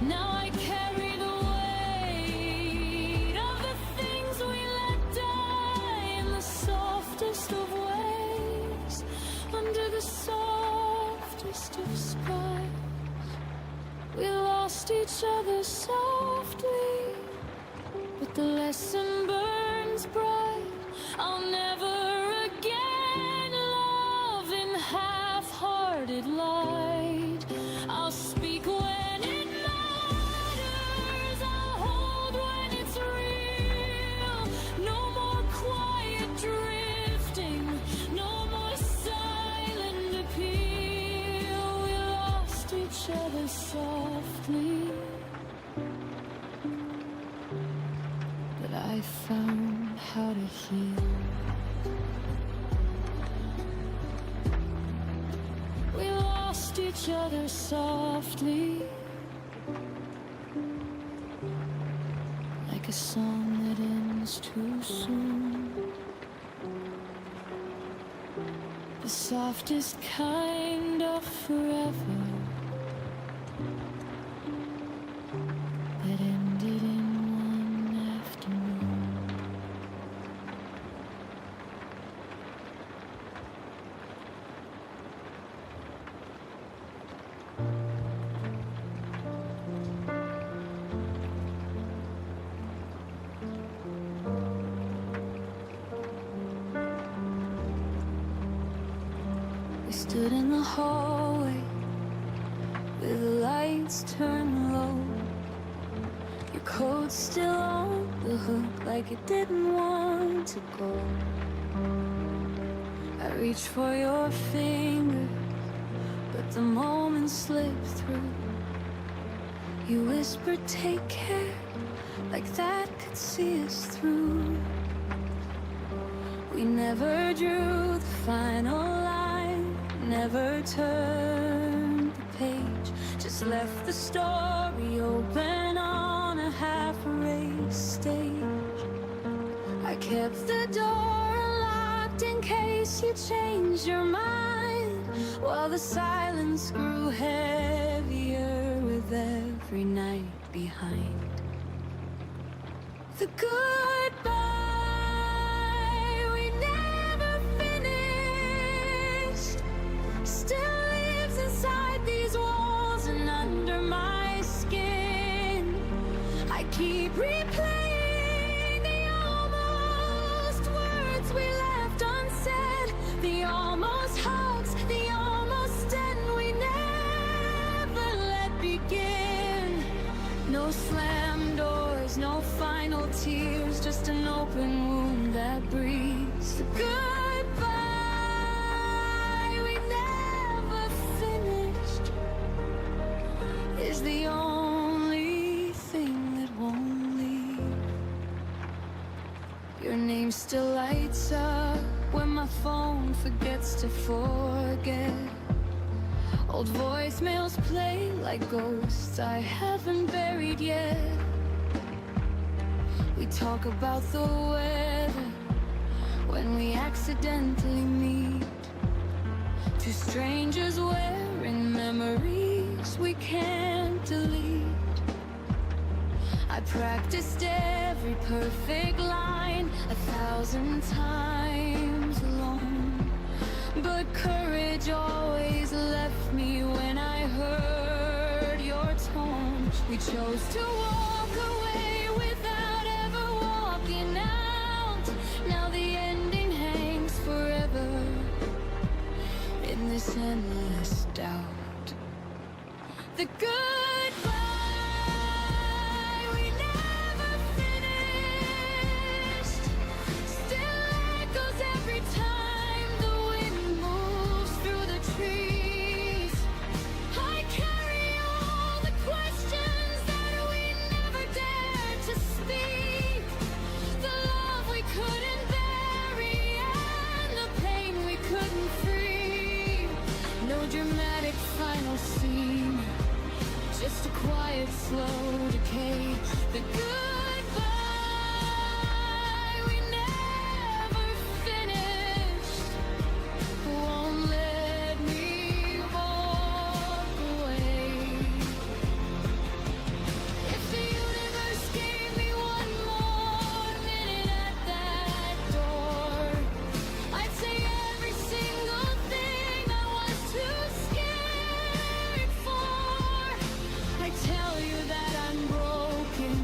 Now I carry the weight of the things we let die in the softest of ways, under the softest of skies. We lost each other softly, but the lesson burns bright. I'll never again love in half-hearted light. I'll speak when it matters, I'll hold when it's real. No more quiet drifting, no more silent appeal. We lost each other softly, but I found how to heal. We lost each other softly, like a song that ends too soon. The softest kind of forever that ended in one afternoon. We stood in the hallway with the lights turned low. Your coat still on the hook like it didn't want to go. I reached for your finger, but the moment slipped through. You whispered, take care, like that could see us through. We never drew the final line, never turned the page, just left the story open on a half-erased stage. I kept the door unlocked in case you changed your mind, while the silence grew heavier with every night behind. The goodbye we never finished still lives just an open wound that breathes. The goodbye we never finished is the only thing that won't leave. Your name still lights up when my phone forgets to forget. Old voicemails play like ghosts I haven't buried yet. We talk about the weather when we accidentally meet. Two strangers wearing memories we can't delete. I practiced every perfect line 1,000 times alone, but courage always left me when I heard your tone. We chose to walk away without ever walking out. Now the ending hangs forever in this endless doubt. The goodbye we never finished still echoes every time the wind moves through the trees. I carry all the questions that we never dared to speak. The love we couldn't bury and the pain we couldn't free. No dramatic final scene, just a quiet, slow decay. The goodbye we never finished won't let me walk away. If the universe gave me one more minute at that door, I'd say every single thing I was too scared for. I tell you that I'm broken,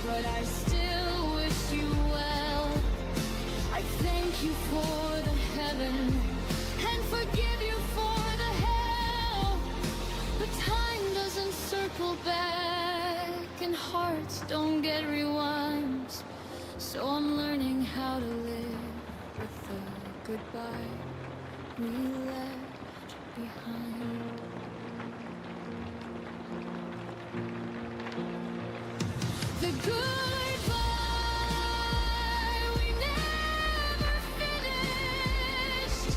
but I still wish you well. I thank you for the heaven and forgive you for the hell. But time doesn't circle back and hearts don't get rewinds. So I'm learning how to live with the goodbye we left behind. The goodbye we never finished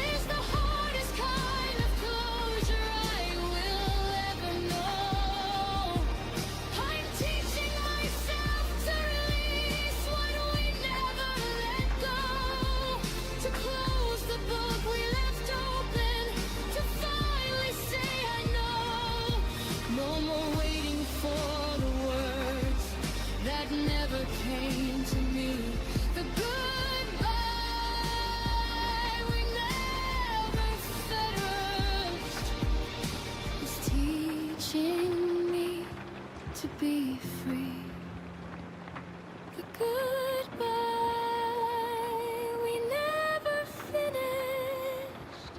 is the hardest kind of closure I will ever know. I'm teaching myself to release what we never let go, to close the book we left open, to finally say I know. No more waiting for the words that never came to me. The goodbye we never finished is teaching me to be free. The goodbye we never finished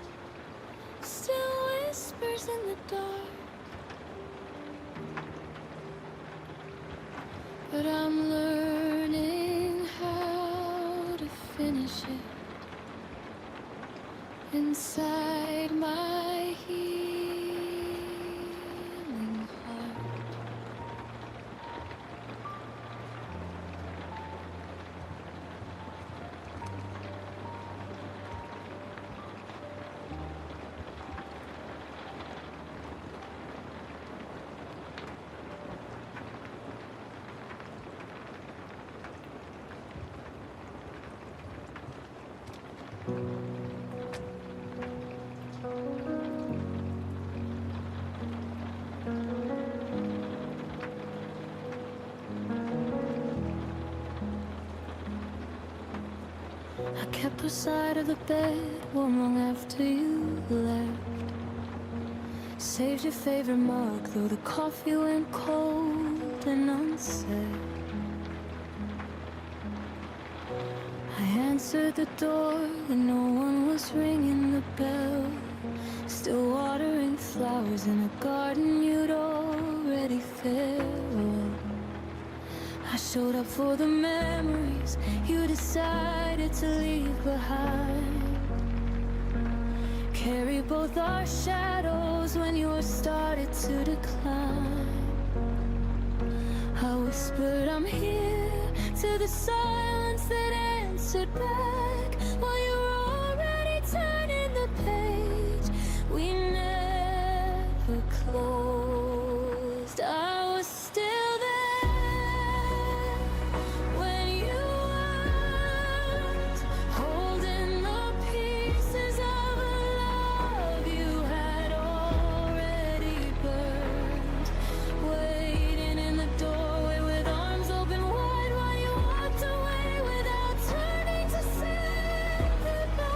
still whispers in the dark. But I'm learning how to finish it inside my healing heart. I kept her side of the bed warm long after you left. Saved your favorite mug, though the coffee went cold and unsaid. I answered the door when no one was ringing the bell. Still watering flowers in a garden you'd already filled. I I showed up for the memories you decided to leave behind. Carry both our shadows when yours started to decline. I whispered I'm here to the silence that answered back, while you were already turning the page we never closed. I was still there when you weren't, holding the pieces of a love you had already burned, waiting in the doorway with arms open wide while you walked away without turning to say goodbye.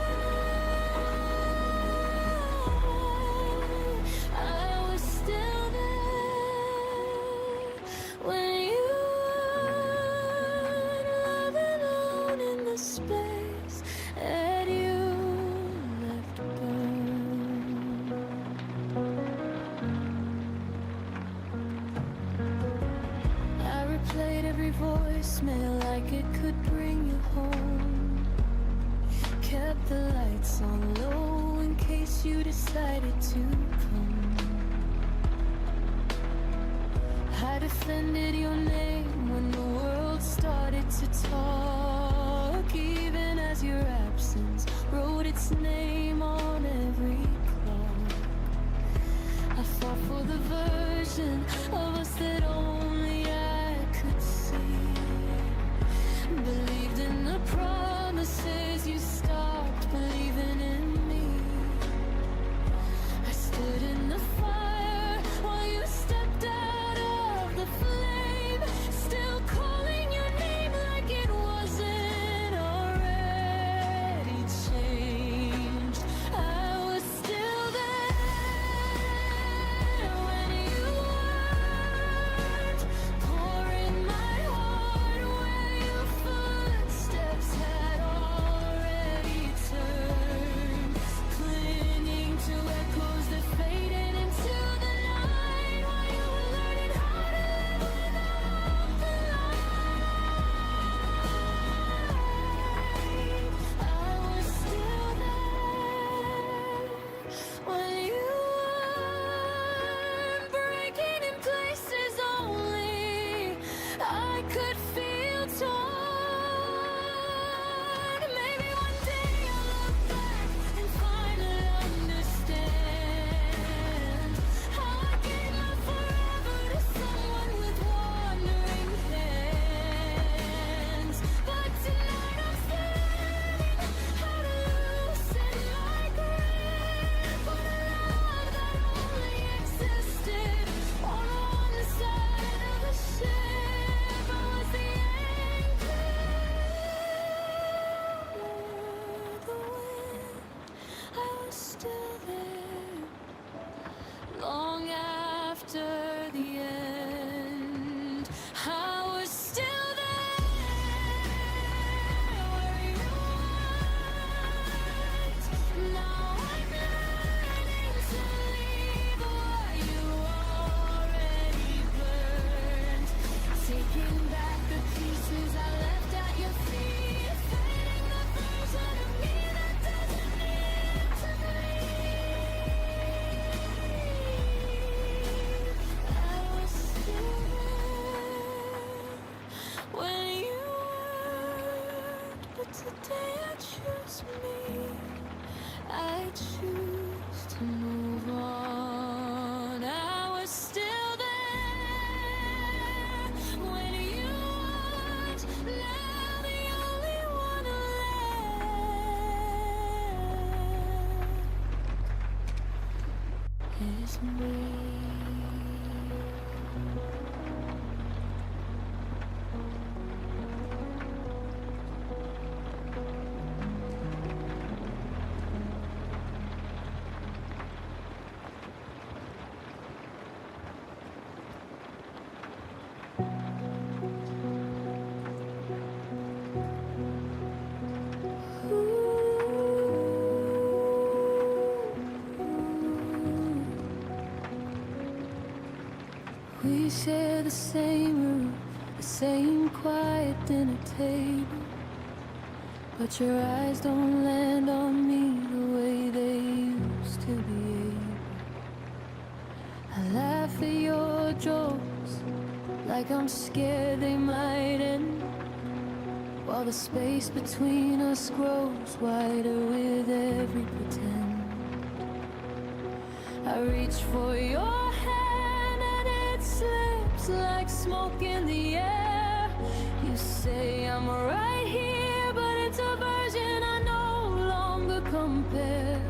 I was still there when you weren't, loving alone in the space that you left burned. I replayed every voicemail like it could bring you home. Kept the lights on low in case you decided to come. I defended your name when the world started to talk, even as your absence wrote its name on every clock. I fought for the version of us that only I could see. Believed in the promises, you stopped believing in me. I stood in the fire while you stepped out of the flame, still calling your name like it wasn't already changed. I was still there when you weren't, pouring my heart where your footsteps had already turned, clinging to echoes that faded into the night while you were learning how to live without the light. I was still there when you weren't, breaking in places only I could feel torn. Maybe one day I'll look back and finally understand how I gave my forever to someone with wandering hands. But tonight I'm still learning how to loosen my grip on a love that only existed on one side of the ship. I was the anchor, the wind. I was still there long after the end. I was still there where you weren't. Now I'm learning to leave what you already burned, taking back the pieces I left at your feet, fading the version of me that doesn't need to breathe. I was still there when you weren't, but today I choose me. I choose to move on. I was still there when you weren't. Now the only one left is me. We share the same roof the same quiet dinner table, but your eyes don't land on me the way they used to be able. I laugh at your jokes like I'm scared they might end, while the space between us grows wider with every pretend. I reach for your hand and it slips like smoke in the air. You say I'm right here, but it's a version I no longer compare.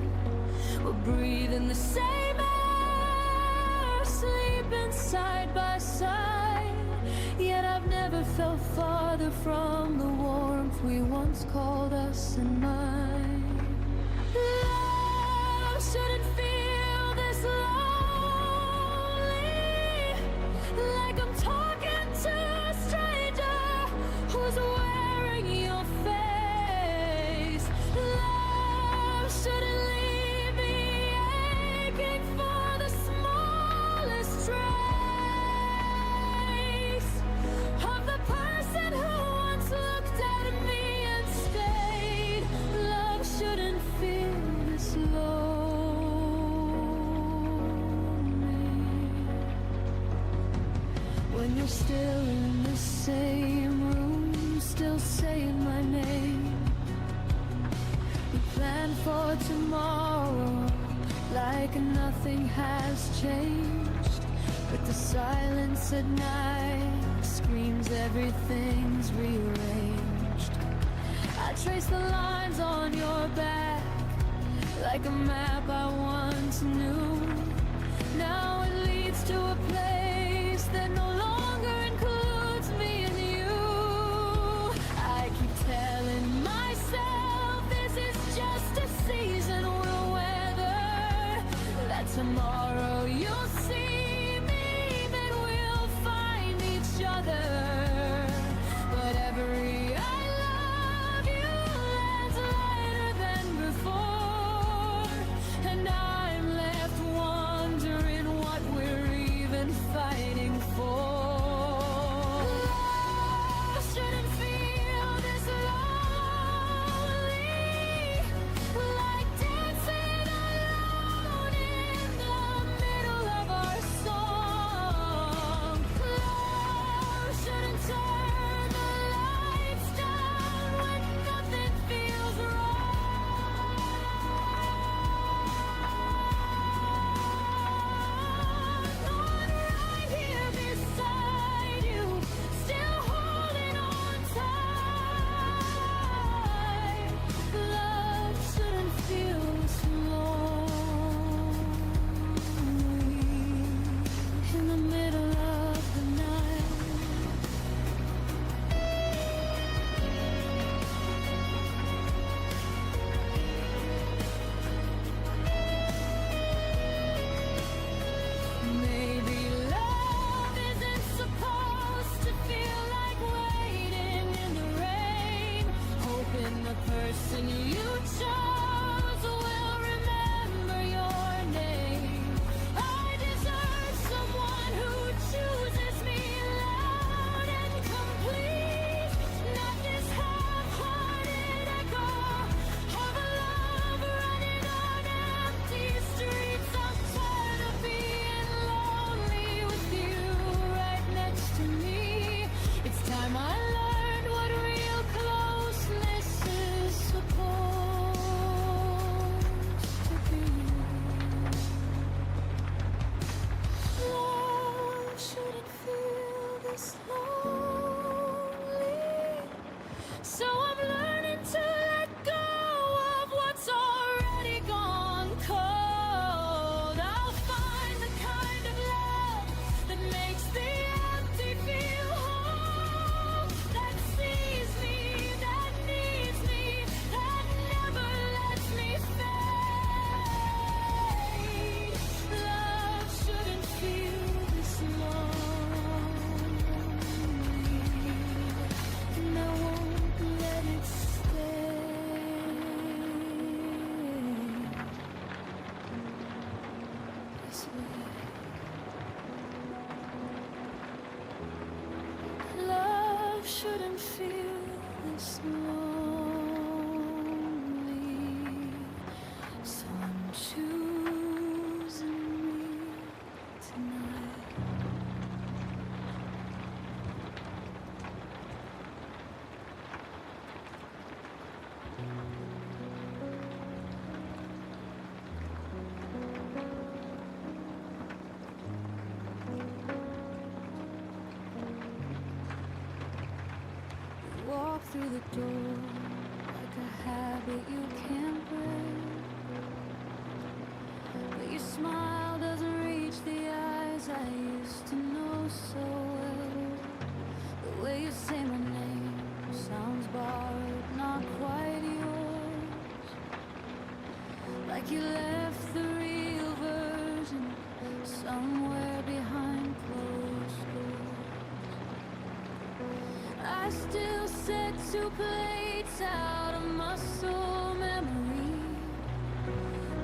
We're breathing the same air, sleeping side by side, yet I've never felt farther from the warmth we once called us in mine. Love shouldn't feel this lonely, like I'm talking to a stranger who's wearing your face. Love shouldn't leave me aching for the smallest trace of the person who once looked at me and stayed. Love shouldn't feel this lonely. When you're still in the same room, still saying my name. We plan for tomorrow like nothing has changed, but the silence at night screams everything's rearranged. I trace the lines on your back like a map I once knew. Now it leads to a place that no longer includes me and you. I keep telling myself this is just a season we'll weather, that tomorrow you'll see me, that we'll find each other. But every I love you lands lighter than before, and I'm left wondering what we're even fighting for. Love shouldn't feel this lonely, like dancing alone in the middle of our song. Love shouldn't turn the lights down when nothing feels wrong. On right here beside you, still holding on tight. Love shouldn't feel so lonely in the middle of the night. Maybe love isn't supposed to feel like waiting in the rain, hoping the person you chose will remember your name. I deserve someone who chooses me loud and complete, not this half-hearted echo of a love running on empty streets. I'm tired of being lonely with you right next to me. It's time I learned what real closeness is supposed to be. Love shouldn't feel this lonely, so I'm learning to let go of what's already gone cold. I'll find the kind of love that makes the empty feel whole, that sees me, that needs me, that never lets me fade. Love shouldn't feel this lonely, and I won't let it stay this way. Love shouldn't feel this lonely, so I'm choosing me tonight. Walk through the door like a habit you can't break, but your smile doesn't reach the eyes I used to know so well. The way you say my name sounds borrowed, not quite yours, like you left the real version somewhere behind closed doors. I still set 2 plates out of muscle memory.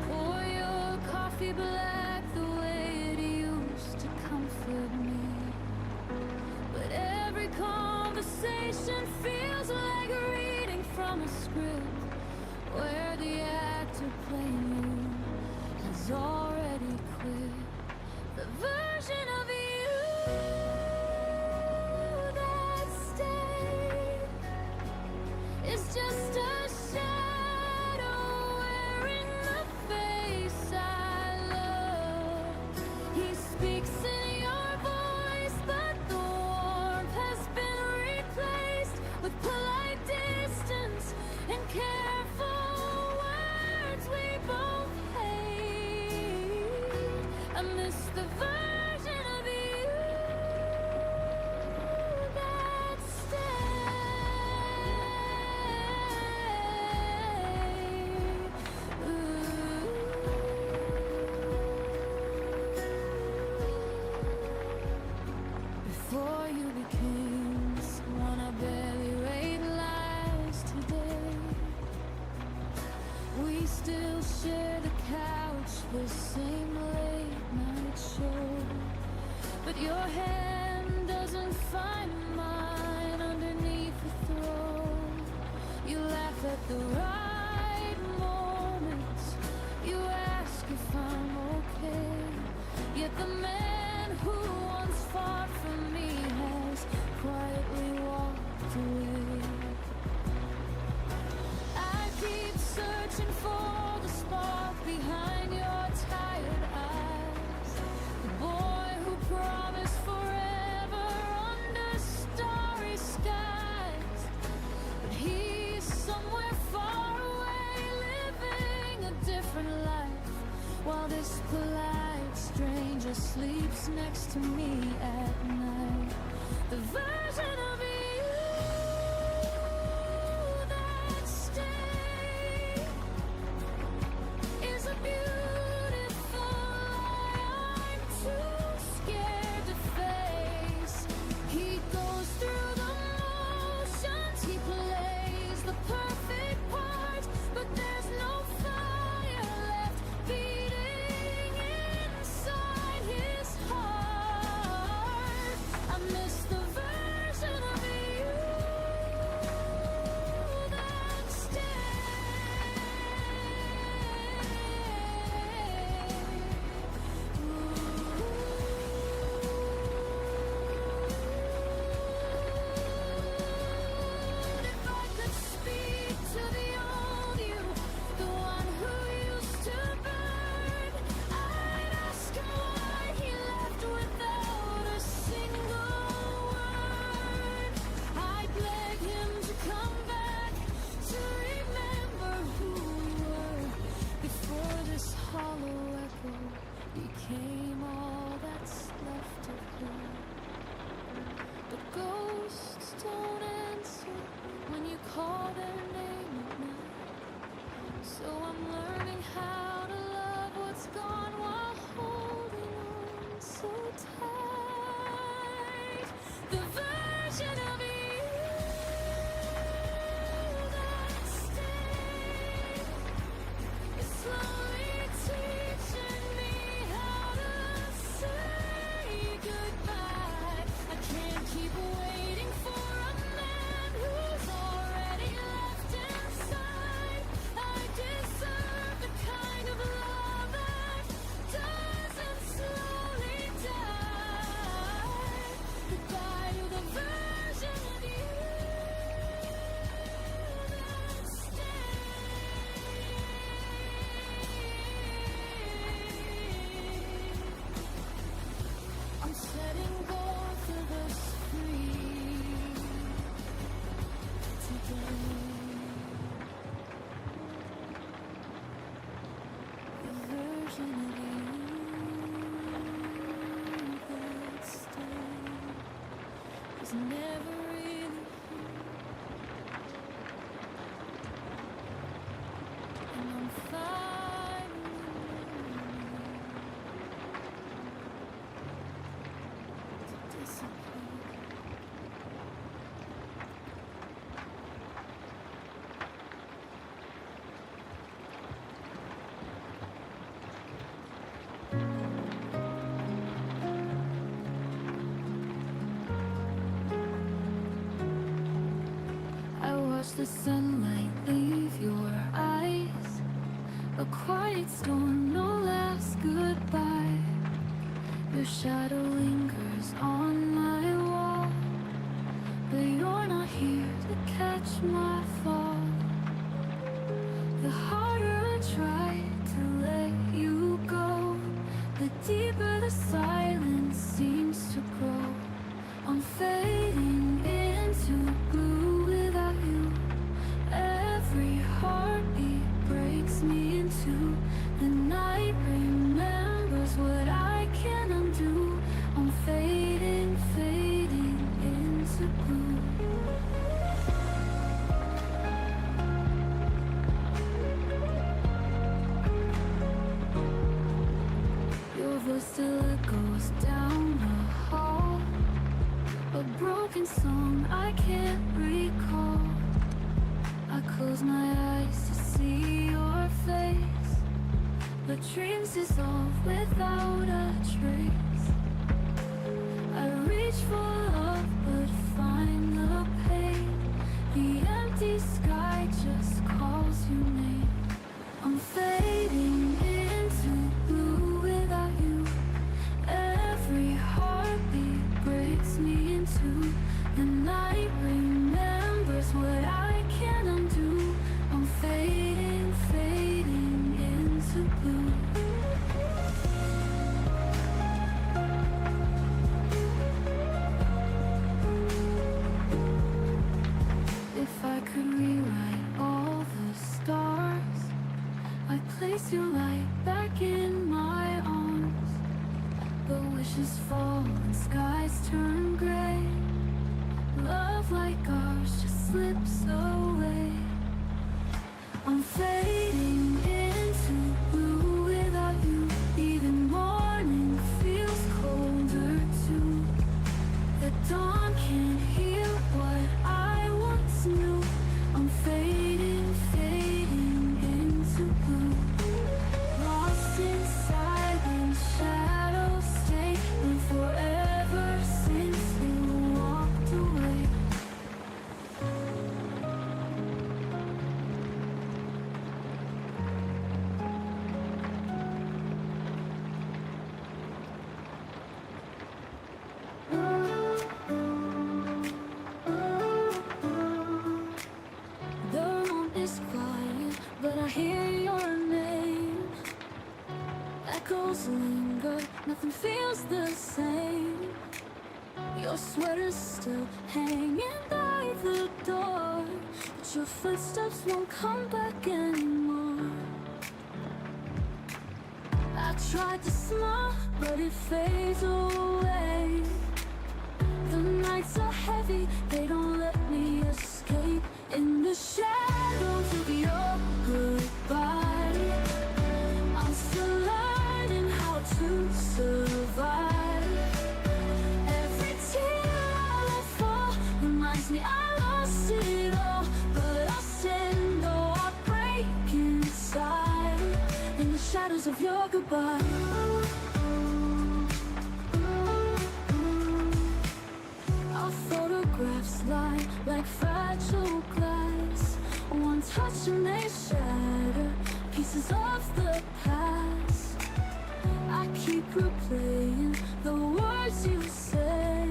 Pour your coffee black the way it used to comfort me. But every conversation feels like reading from a script where the actor playing you has already quit. The version of you it's just a shadow wearing the face I love. He speaks in your voice, but the warmth has been replaced with polite distance and careful words we both hate. I miss the version of you that before you became someone I barely realized today. We still share the couch, the same late night show, but your hand doesn't find mine underneath the throw. You laugh at the right moments, you ask if I'm okay, yet the man who once fought for me has quietly walked away. I keep searching for the spark behind your tired eyes, the boy who promised forever under starry skies, but he's somewhere far away living a different life, while this polite stranger sleeps next to me at night. The version of you that stays is a beautiful lie I'm too scared to face. He goes through the motions, he plays the perfect part, but there's no fire left beating inside his heart. I miss the version 'cause I never really and I'm fine to disappear. I watch the sunlight leave your eyes, a quiet storm, no last goodbye. Your shadow lingers on my wall, but you're not here to catch my fall. The harder I try to let you go, the deeper the silence seems to grow. I'm fading into blue without you. Every heartbeat breaks me into the night remembers what I can't undo. I'm fading, fading into blue. Your voice still echoes down the hall, a broken song I can't recall. I close my eyes to see your face, but dreams dissolve without a trace. I reach for love but find the pain. The empty sky just calls your name. I'm fading into blue without you. Every heartbeat breaks me into the night remembers what I can't undo. I'm fading, fading into blue. If I could rewrite all the stars, I'd place your light back in my arms. But wishes fall and skies turn gray. Love like ours just slips away. I'm fading into blue without you. Even morning feels colder too. The dawn can't heal what I once knew. I'm fading, fading into blue. Lost in silence, shadows stay and forever since you walked away. The room is quiet, but I hear your name. Echoes linger, nothing feels the same. Your sweater's still hanging by the door, but your footsteps won't come back anymore. I tried to smile, but it fades away. The nights are heavy, they don't let me escape. In the shadows of your goodbye, I'm still learning how to survive. Every tear I let fall reminds me I lost it all, but I'll stand though I break inside. In the shadows of your goodbye, our photographs lie like fragile glass. One touch and they shatter pieces of the past. I keep replaying the words you say,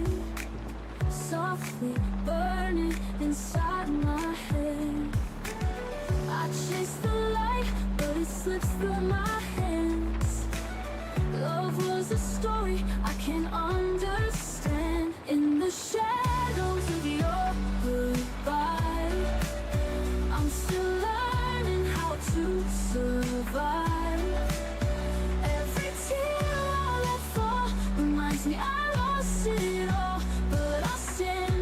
softly burning inside my head. I chase the light, but it slips through my hands. Love was a story I can't understand. In the shadows of your goodbye, I'm still learning how to survive. Every tear I let fall reminds me I lost it all, but I'll stand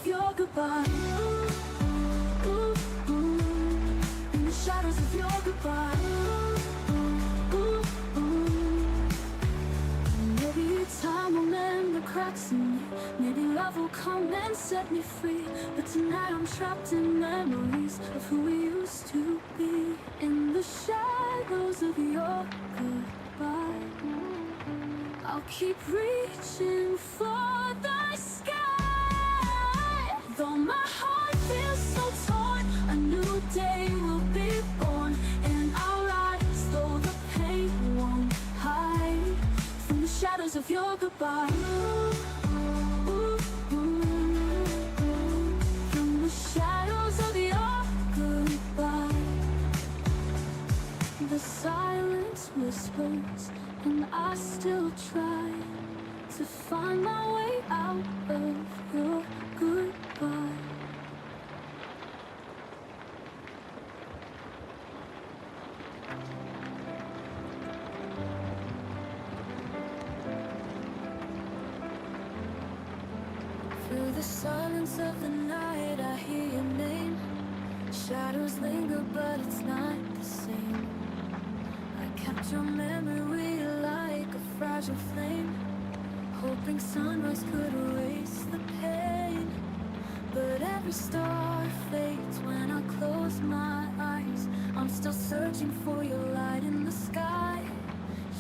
of your goodbye. In the shadows of your goodbye. Maybe time will mend the cracks in me. Maybe love will come and set me free. But tonight I'm trapped in memories of who we used to be. In the shadows of your goodbye, I'll keep reaching for the sky. Though my heart feels so torn, a new day will be born. And I'll rise though the pain won't hide. From the shadows of your goodbye. From the shadows of your goodbye. The silence whispers, and I still try to find my way out of your goodbye. Through the silence of the night, I hear your name. Shadows linger, but it's not the same. I kept your memory like a fragile flame, hoping sunrise could erase the pain. But every star fades when I close my eyes. I'm still searching for your light in the sky.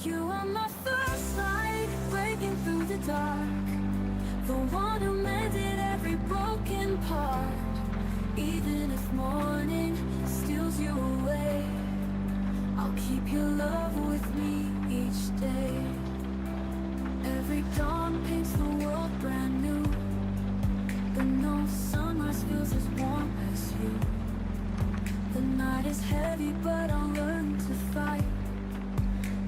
You are my first light, breaking through the dark, the one who mended every broken part. Even if morning steals you away, I'll keep your love with me each day. Every dawn paints the world brand new, but no sunrise feels as warm as you. The night is heavy, but I'll learn to fight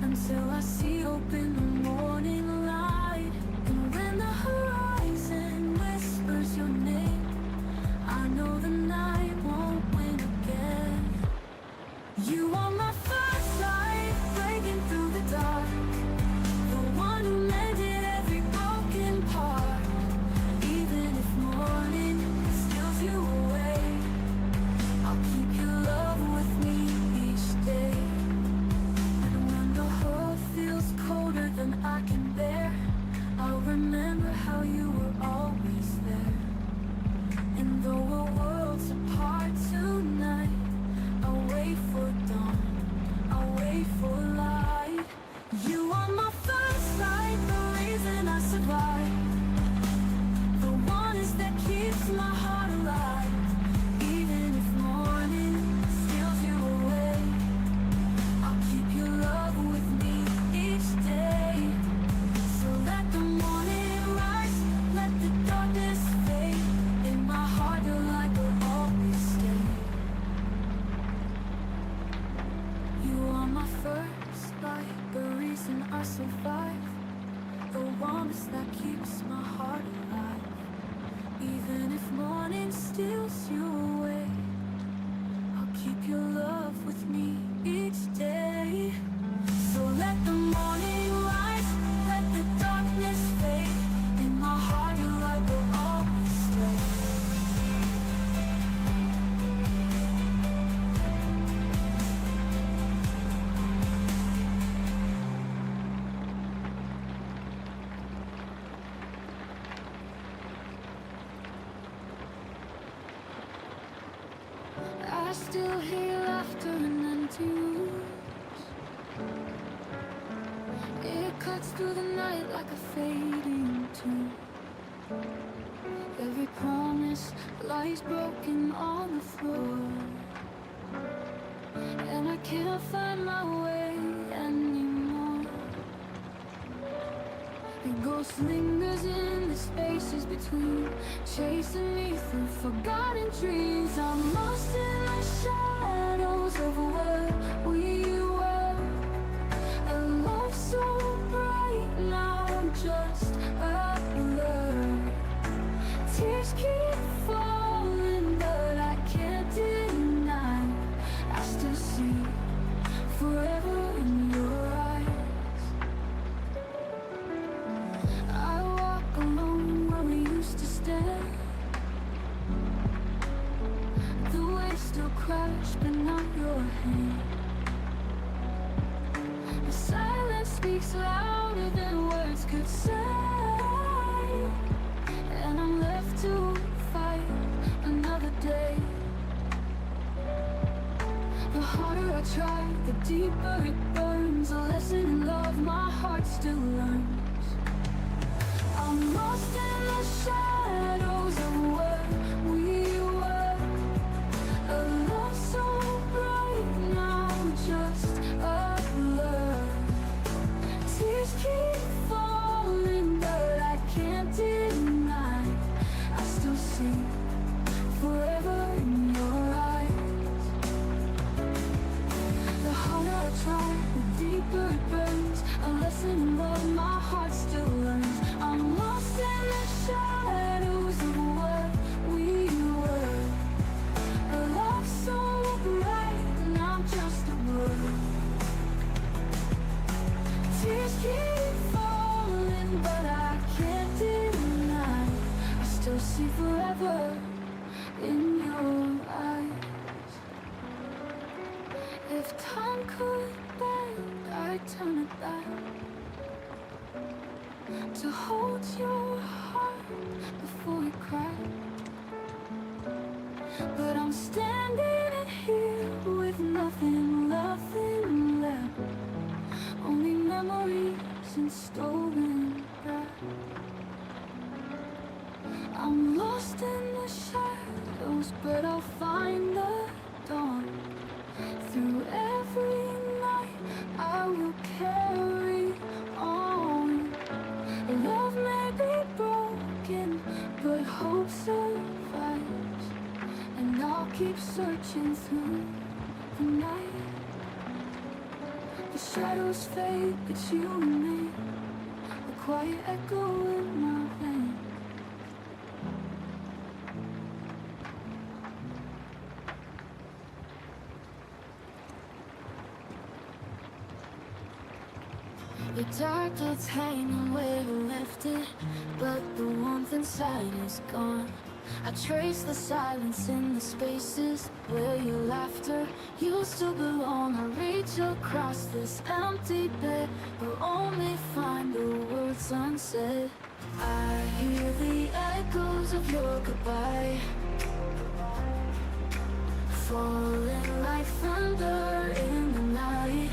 until I see hope in the morning light. And when the horizon whispers your name, I know the night won't win again. You are my first light, breaking through the dark, the one who mended every broken part. Even if morning steals you away, I'll keep your love with me each day. And when the world feels colder than I can bear, I'll remember how you were always there. And though we're worlds apart tonight, I'll wait for dawn, I'll wait for light. You are my first light, the reason I survive, the one that keeps my heart alive. Even if morning steals you away, I'll keep your love with me each day. So let the morning rise, let the darkness fade. In my heart your light will always stay. You are my first light, the reason I survive, the warmth that keeps my heart alive. Even if morning steals you away, I'll keep your love with me each day. So let the morning rise, let the darkness fade. In my heart your light will always stay. I still hear laughter and empty rooms. It cuts through the night like a fading tune. Every promise lies broken on the floor, and I can't find my way anymore. The ghost lingers in the spaces between, chasing me through forgotten dreams. I'm lost in the shadows of what we were. A love so bright, now just a blur. Tears keep falling, but I can't deny I still see forever in your eyes. I walk alone where we used to stand, try, the deeper it burns. A lesson in love my heart still learns. I'm lost in the shadows of where we were. A love so bright, now just a blur. Tears keep falling, but I can't deny I still see forever in your eyes. The harder I try, the deeper it burns. A lesson in love my heart still learns. I'm lost in the shadows of where we were. A love so bright, now just a blur. Tears keep falling, but I can't deny I still see forever in your eyes. If time could bend, I'd turn it back to hold your heart before it cracked. But I'm standing here with nothing left, only memories and stolen breath. I'm lost in the shadows, but I'll find the dawn. Through every night I will carry on. Love may be broken, but hope survives. And I'll keep searching through the night. The shadows fade, but you remain, a quiet echo in my veins. The dark cloud's hanging where you left it, but the warmth inside is gone. I trace the silence in the spaces where your laughter used to belong. I reach across this empty bed, but only find the words unsaid. I hear the echoes of your goodbye, falling like thunder in the night.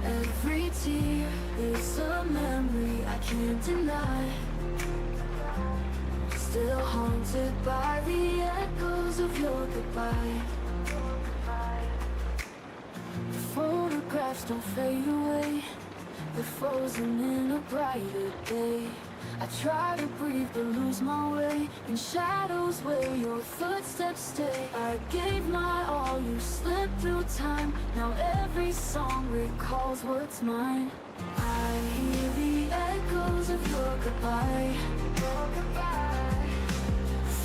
Every tear is a memory I can't deny, still haunted by the echoes of your goodbye. The photographs don't fade away, they're frozen in a brighter day. I try to breathe but lose my way in shadows where your footsteps stay. I gave my all, you slipped through time. Now every song recalls what's mine. I hear the echoes of your goodbye,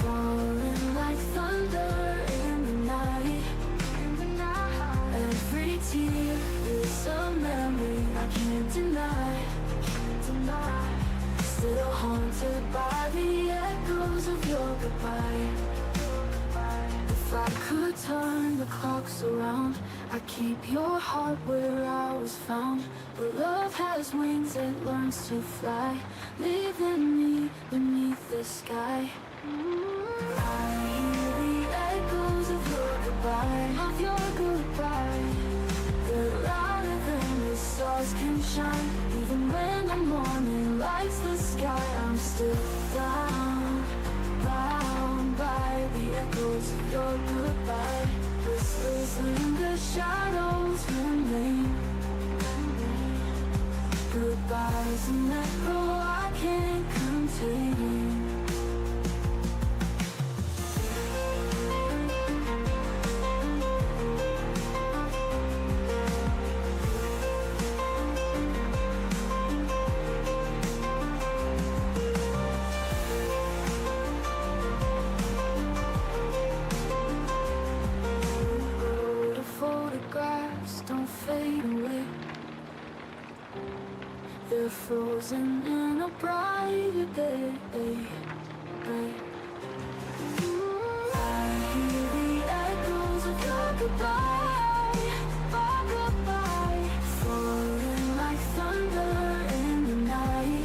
falling like thunder in the night. Every tear is a memory I can't deny, still haunted by the echoes of your goodbye. If I could turn the clocks around, I'd keep your heart where I was found. But love has wings, it learns to fly, leaving me beneath the sky. I hear the echoes of your goodbye, of your goodbye. They're louder than the stars can shine. Even when the morning lights the sky, I'm still bound by the echoes of your goodbye. Whispers in the shadows remain. Goodbye's an echo I can't contain. Don't fade away, they're frozen in a brighter day. I hear the echoes of your goodbye, goodbye, falling like thunder in the night.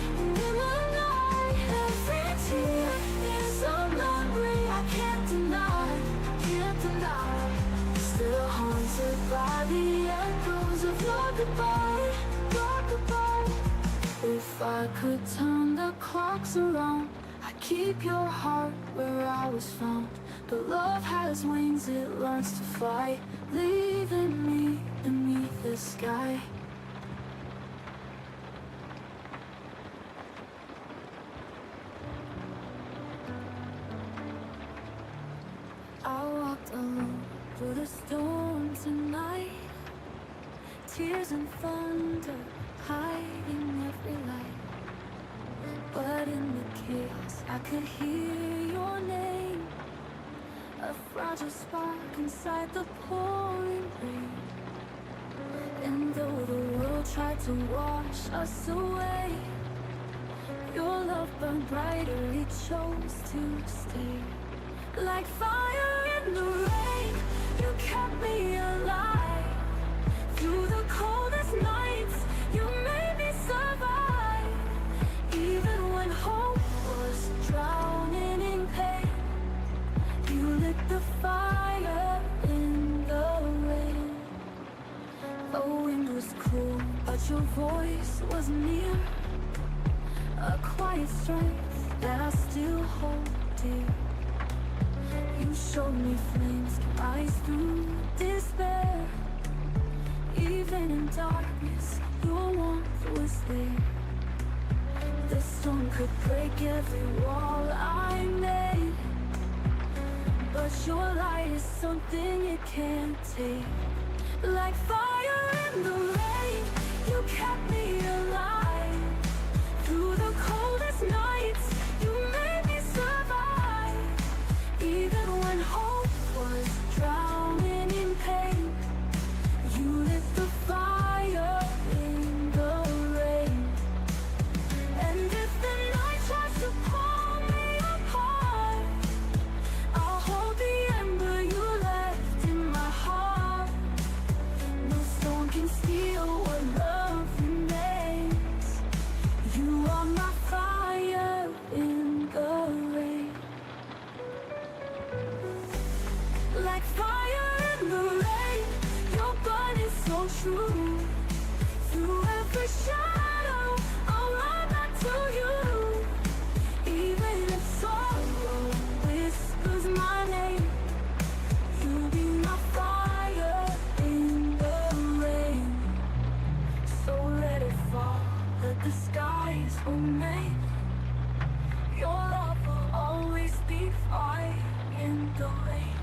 Every tear is a memory I can't deny, still haunted Rock-a-bye, rock-a-bye. If I could turn the clocks around, I'd keep your heart where I was found. But love has wings, it learns to fly, leaving me beneath the sky. I walked alone through the storm tonight, tears and thunder hiding every light. But in the chaos I could hear your name, a fragile spark inside the pouring rain. And though the world tried to wash us away, your love burned brighter, it chose to stay. Like fire in the rain, you kept me alive. Through the coldest nights, you made me survive. Even when hope was drowning in pain, you lit the fire in the rain. The wind was cool, but your voice was near, a quiet strength that I still hold dear. You showed me flames can rise through despair. Even in darkness, your warmth was there. The storm could break every wall I made, but your light is something it can't take. Like fire in the rain, you kept me alive. Through the coldest nights, you made me survive. Even when hope was drowning in pain, you lit the fire in the rain. And if the night tries to pull me apart, I'll hold the ember you left in my heart. No storm can steal what love remains. You are my fire in the rain. Like fire in the rain, your burning so true. Through every shadow, I'll run back to you. Even if sorrow whispers my name, you'll be my fire in the rain. So let it fall, let the skies remain. Your love will always be fire in the rain.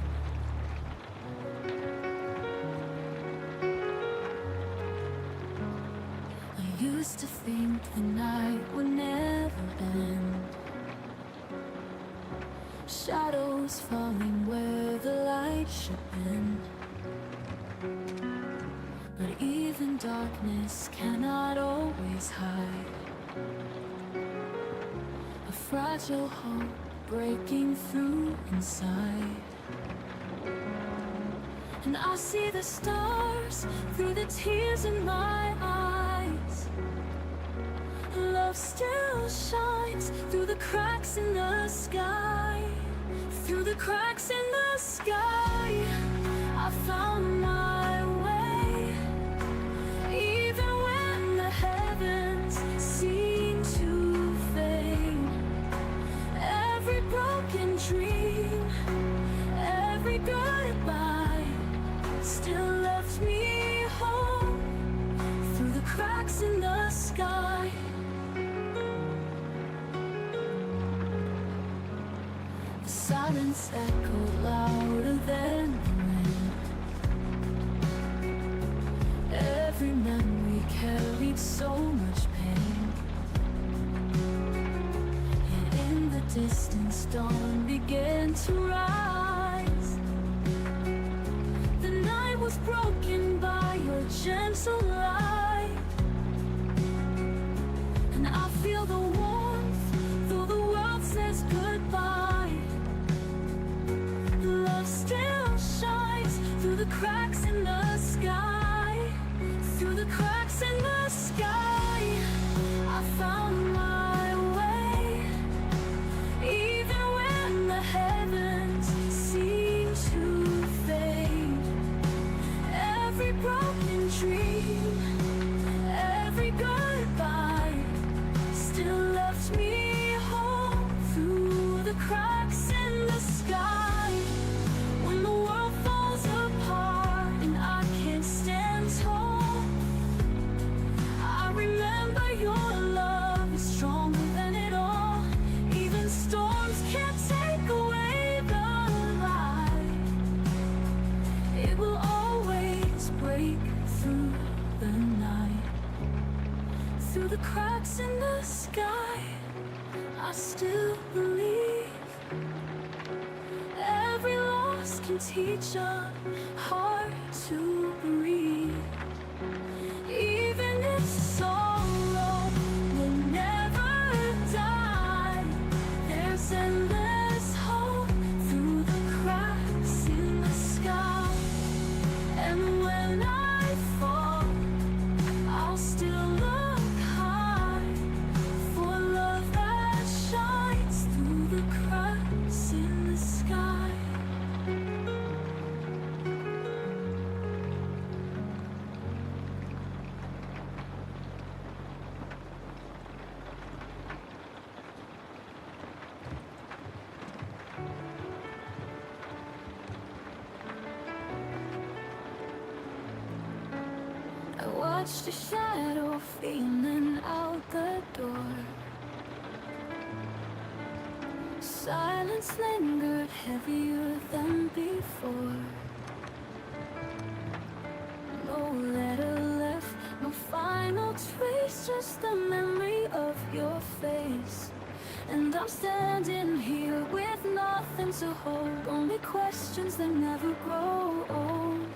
I used to think the night would never end, shadows falling where the light should bend. But even darkness cannot always hide a fragile hope breaking through inside. And I see the stars through the tears in my eyes. Love still shines through the cracks in the sky. Through the cracks in the sky, I found my way. Even when the heavens seem to fade, every broken dream, every goodbye still left me home. Through the cracks in the sky, the silence echoed louder than the wind. Every memory carried so much pain. Yet in the distance, dawn began to rise. The night was broken by your gentle light, and I feel the warmth though the world says goodbye. Love still shines through the cracks in the sky. Through the cracks in the sky, I found my way. Even when the heavens seem to fade, every broken dream, the cracks in the sky, I still believe every loss can teach a heart to breathe. Even if sorrow will never die, there's endless hope through the cracks in the sky. And when I fall, I'll still look high for love that shines through the cracks in the sky. I watched a shadow feeling out the door. Silence lingered heavier than before. No letter left, no final trace, just the memory of your face. And I'm standing here with nothing to hold, only questions that never grow old.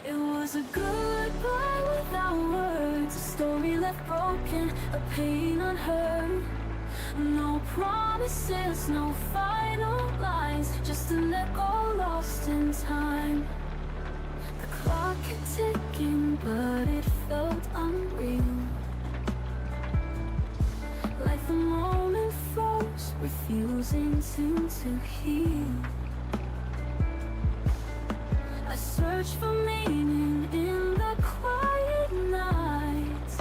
It was a goodbye without words, a story left broken, a pain unheard. No promises, no final lines, just an echo lost in time. The clock kept ticking, but it felt unreal. Like the moment froze, refusing to heal. I search for meaning in the quiet night,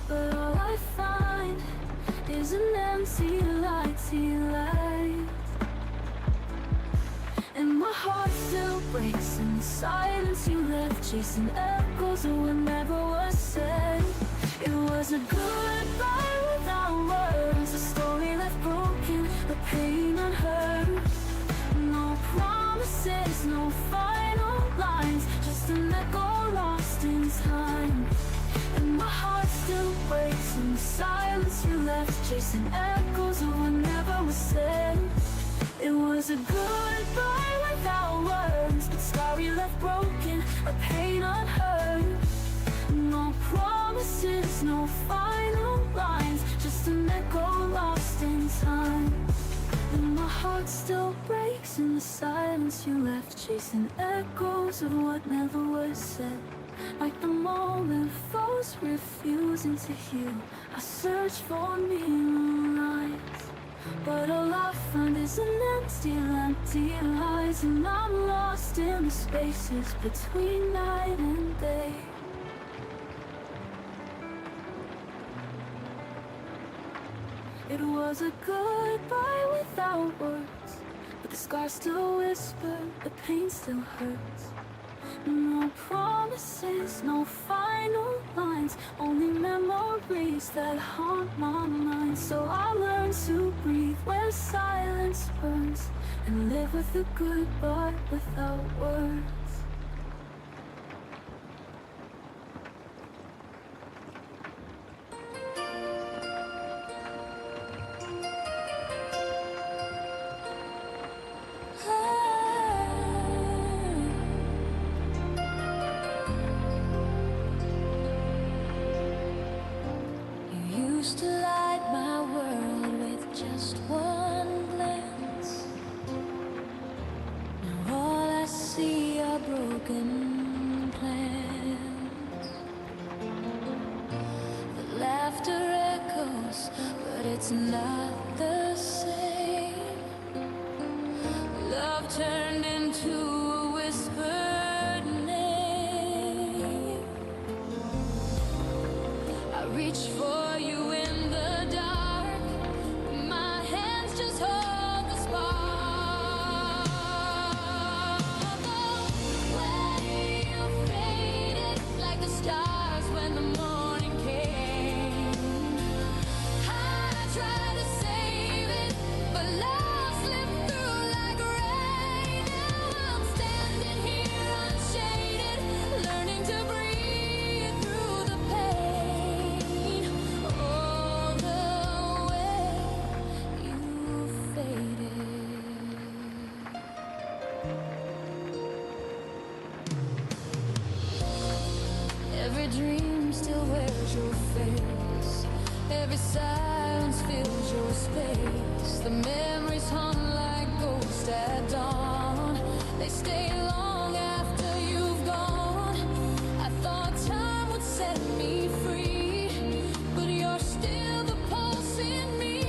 but all I find is an empty light. And my heart still breaks in the silence you left, chasing echoes of what never was said. It was a goodbye without words, a story left broken, a pain unheard. No promises, no final lines, just an echo lost in time. And my heart still breaks in the silence you left, chasing echoes of what never was said. It was a goodbye without words, but story left broken, a pain unheard. No promises, no final lines, just an echo lost in time. And my heart still breaks in the silence you left, chasing echoes of what never was said. Like the moment froze, refusing to heal. I search for meaning lies, but all I find is an empty lies. And I'm lost in the spaces between night and day. It was a goodbye without words, but the scars still whisper, the pain still hurts. No promises, no final lines, only memories that haunt my mind. So I learned to breathe where silence burns, and live with a goodbye without words. Used to light my world with just one glance. Now all I see are broken plans. The laughter echoes, but it's not the same. Love turned into a whispered name. I reach for you in the dark, my hands just hold the spark. The way you faded like the stars when the morning came. I tried to save it, but love slipped through like rain. Now I'm standing here unshaded, learning to breathe through the pain. dream still wears your face. Every silence fills your space. The memories haunt like ghosts at dawn. They stay long after you've gone. I thought time would set me free, but you're still the pulse in me.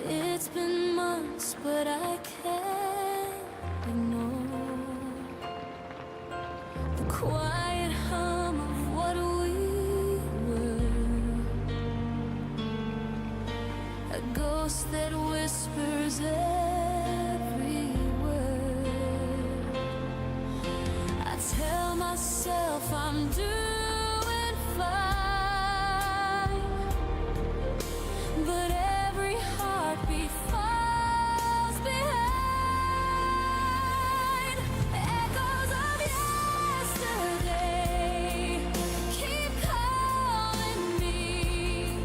It's been months, but I can't ignore the quiet hum of what we were. A ghost that whispers every word. I tell myself I'm doing fine, but every heartbeat falls behind. Echoes of yesterday keep calling me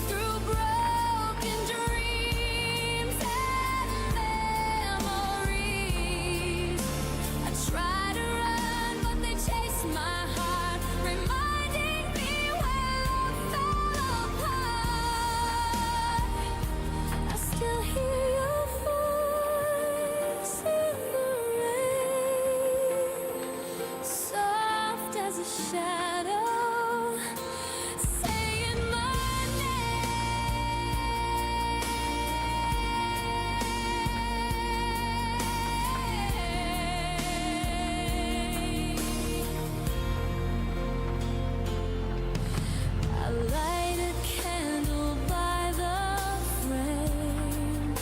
through broken dreams and memories. I try to run, but they chase my heart, reminding me when love fell apart. I still hear your voice in the rain, soft as a shadow, saying my name. I light a candle by the frame.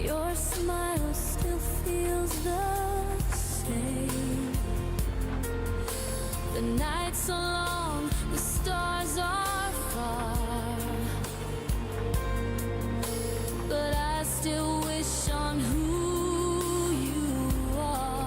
Your smile still feels the same. The nights are long, the stars are far, but I still wish on who you are.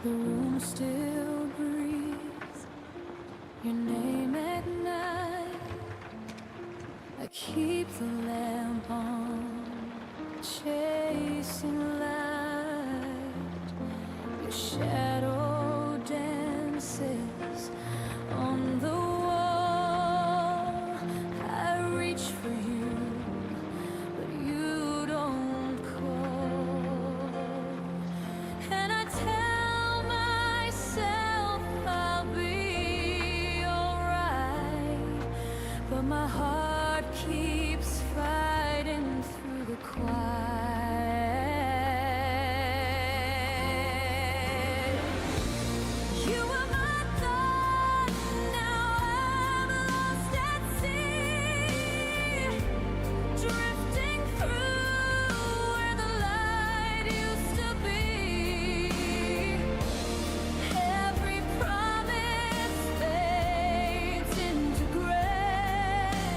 The room still breathes your name at night. I keep the lamp on, chasing light. Your shadow dances on the wall. I reach for you, but you don't call. And I tell myself I'll be alright, but my heart keeps fighting through the quiet. You were my thought, now I'm lost at sea, drifting through where the light used to be. Every promise fades into gray,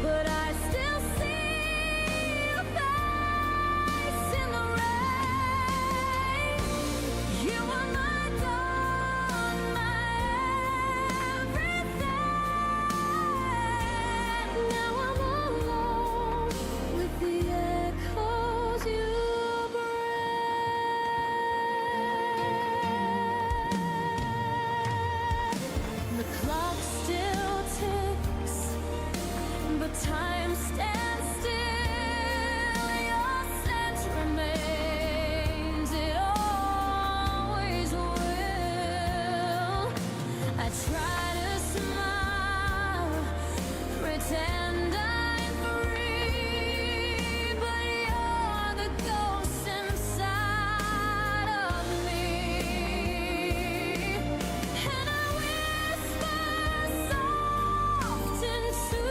but I still see your face in the rain. You are my dawn, my everything. Now I'm alone with the echoes you bring. The clock still ticks, but time stands still. Your scent remains, it always will. I try to smile, pretend I'm free, but you're the ghost inside of me. And I whisper soft into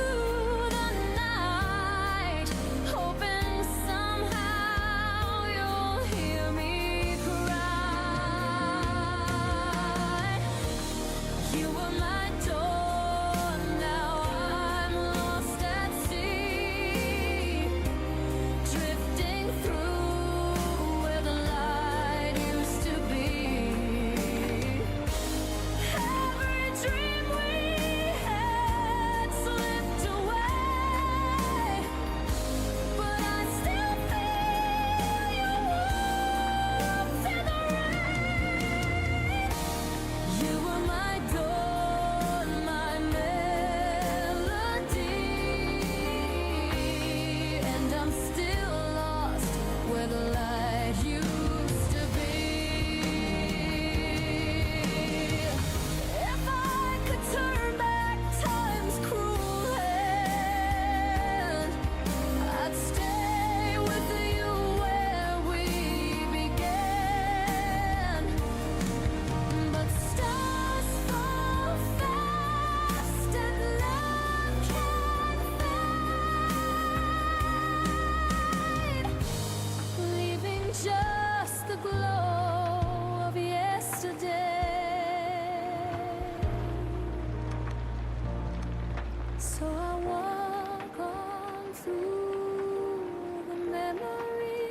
the night, hoping somehow you'll hear me cry. You were my dawn, now I'm lost at sea, drifting through where the light used to be. Every dream we had slipped away, but I still feel your warmth in the rain. You were my dawn, my melody, and I'm still lost where the light used to be. If I could turn back time's cruel hand, I'd stay with you where we began. But stars fall fast and love can fade, leaving just the glow of yesterday. So I walk on through the memory,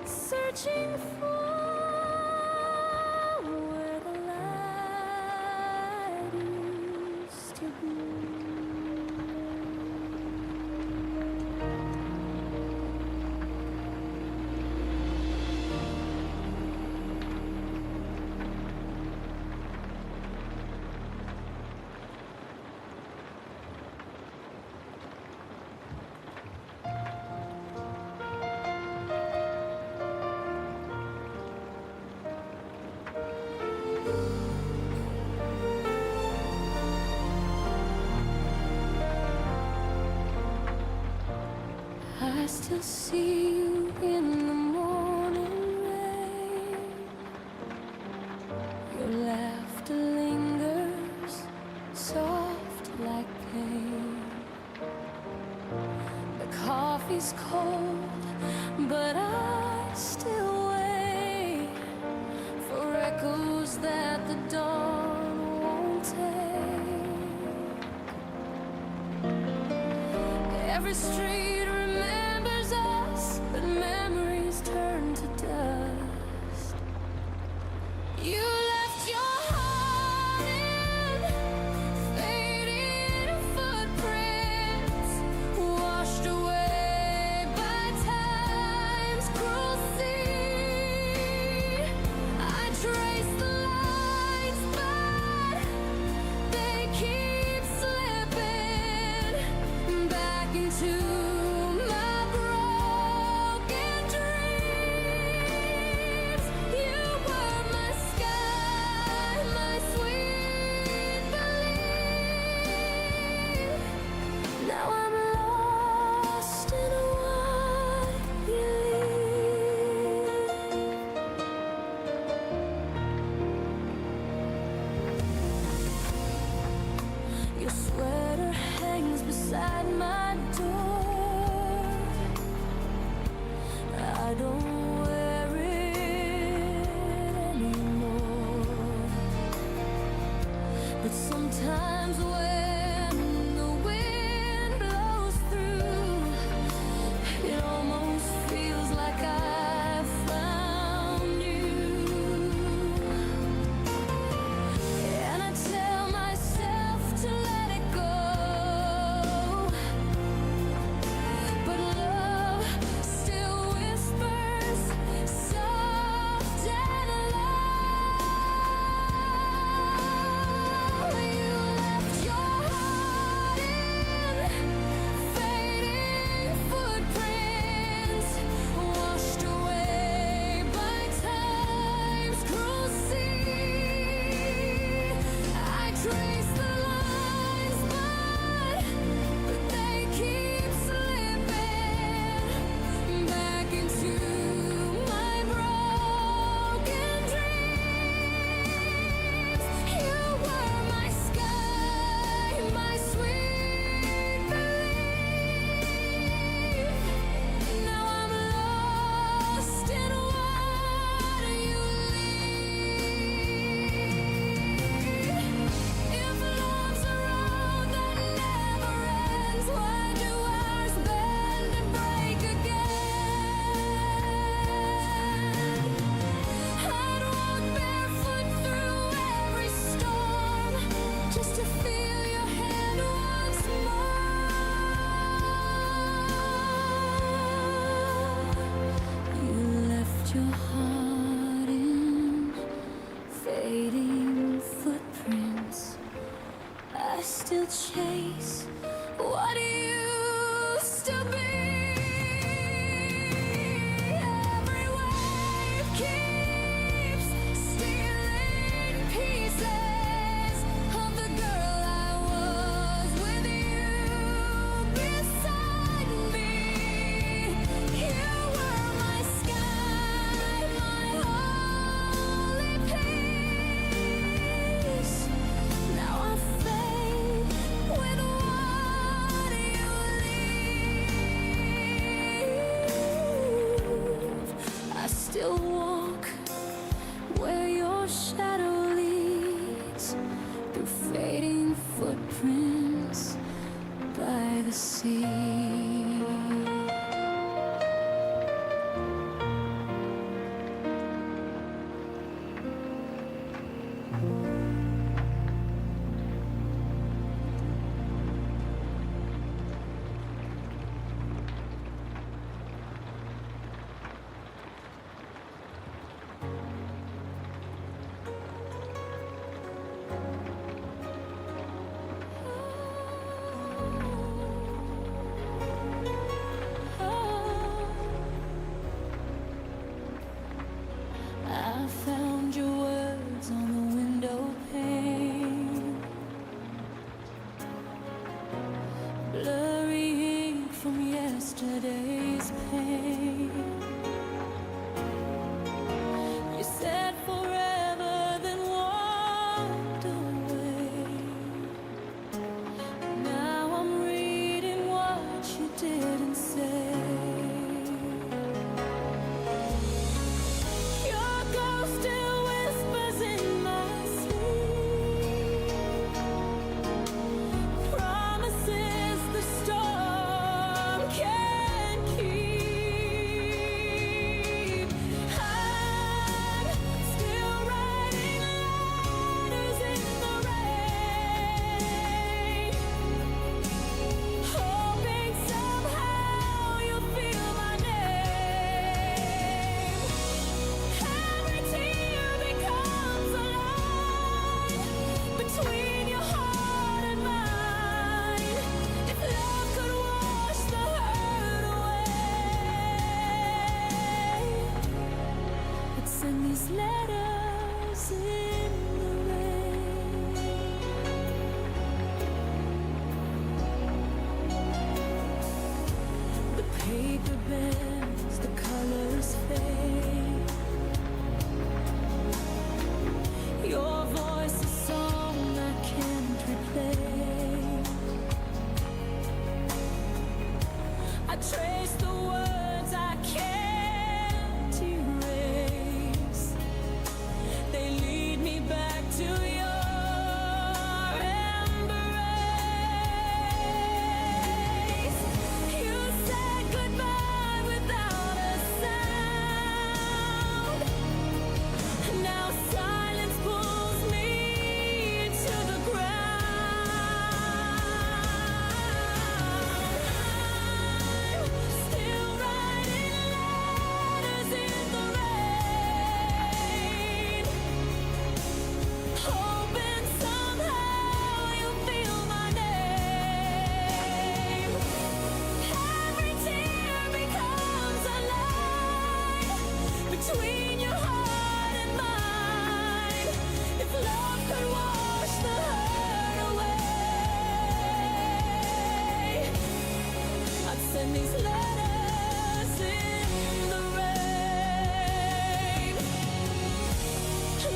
searching for where the light used to be. I still see you in the morning rain. Your laughter lingers, soft like pain. The coffee's cold, but I still wait for echoes that the dawn won't take. Every street remembers us, but memories turn to dust. my door. I don't wear it anymore, but sometimes when the wind blows through, it almost feels like I found you. And I tell myself to let it go, but love still whispers soft and low. You left your heart in fading footprints, washed away by time's cruel sea. I trace the lines, but they keep slipping back into my broken dreams. You were my sky, my sweet belief. Now I'm lost in what you leave. If love's a road that never ends, why do ours bend and break again? I'd walk barefoot through every storm just to feel your hand once more. You left your heart in fading footprints. I still chase what used to be. Every wave keeps stealing pieces of the girl I was with you beside me. You were my sky, my holy peace. Now I fade with what you leave. I still walk where your shadow leads, through fading footprints by the sea. I found your words on the window pane, blurry ink from yesterday's pain. You said forever, then walked away. Now I'm reading what you didn't say. Your ghost still whispers in my sleep, promises the storm can't keep. send these letters in the rain.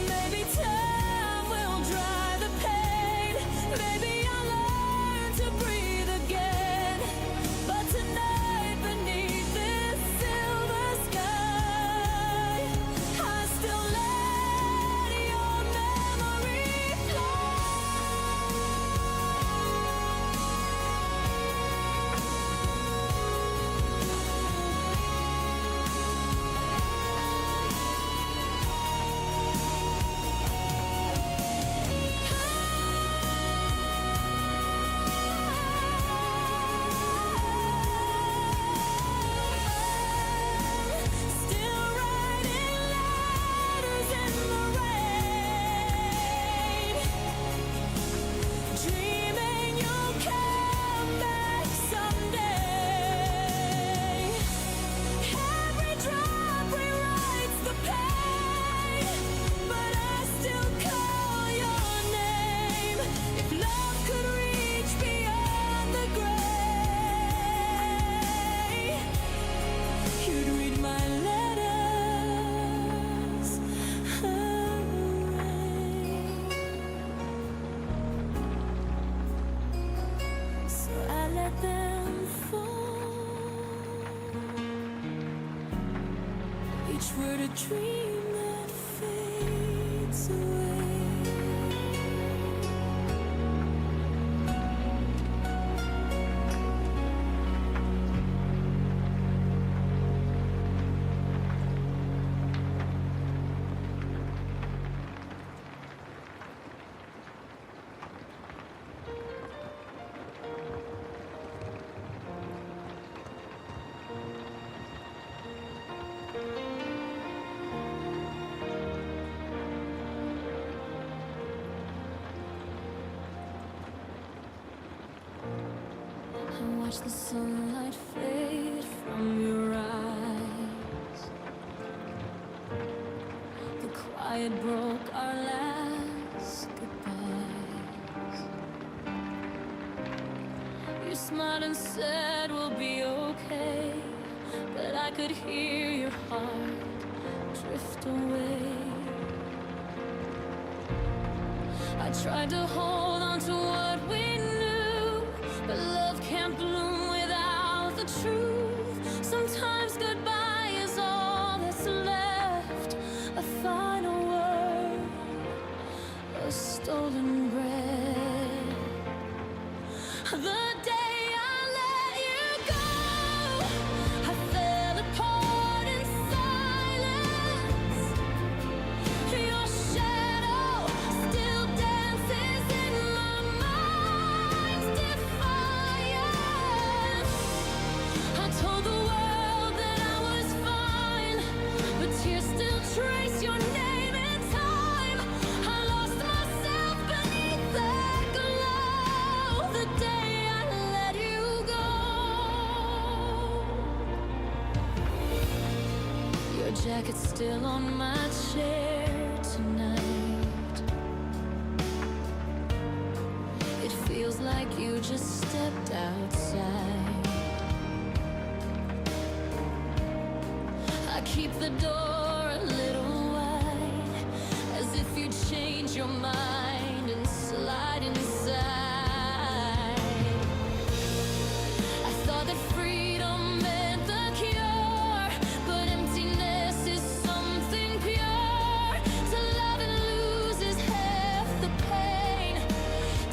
Maybe time will dry the pain. Maybe I'll learn to breathe again. But tonight beneath this silver sky, I still let your memory still writing letters in the rain, dreaming you'll come back someday. Every drop rewrites the pain, but I still call your name. If love could reach beyond the grave, you'd read my letters away. So I let them fall, each word a dream that fades away. I watch the sunlight fade from your eyes. The quiet broke our last goodbyes. You smiled and said we'll be okay, but I could hear your heart drift away. I tried to hold on to what we knew, but love can't bloom without the truth. Sometimes goodbye is all that's left, a final word, a stolen breath. The day I let you go, I fell apart in silence. Your shadow still dances in my mind's defiance. I told the world that I was fine, but tears still trace your name in time. I lost myself beneath that glow the day I let you go. Your jacket's still on my chair tonight. It feels like you just stepped outside. I keep the door a little wide, as if you'd change your mind and slide inside. I thought that freedom meant the cure, but emptiness is something pure. To love and lose is half the pain.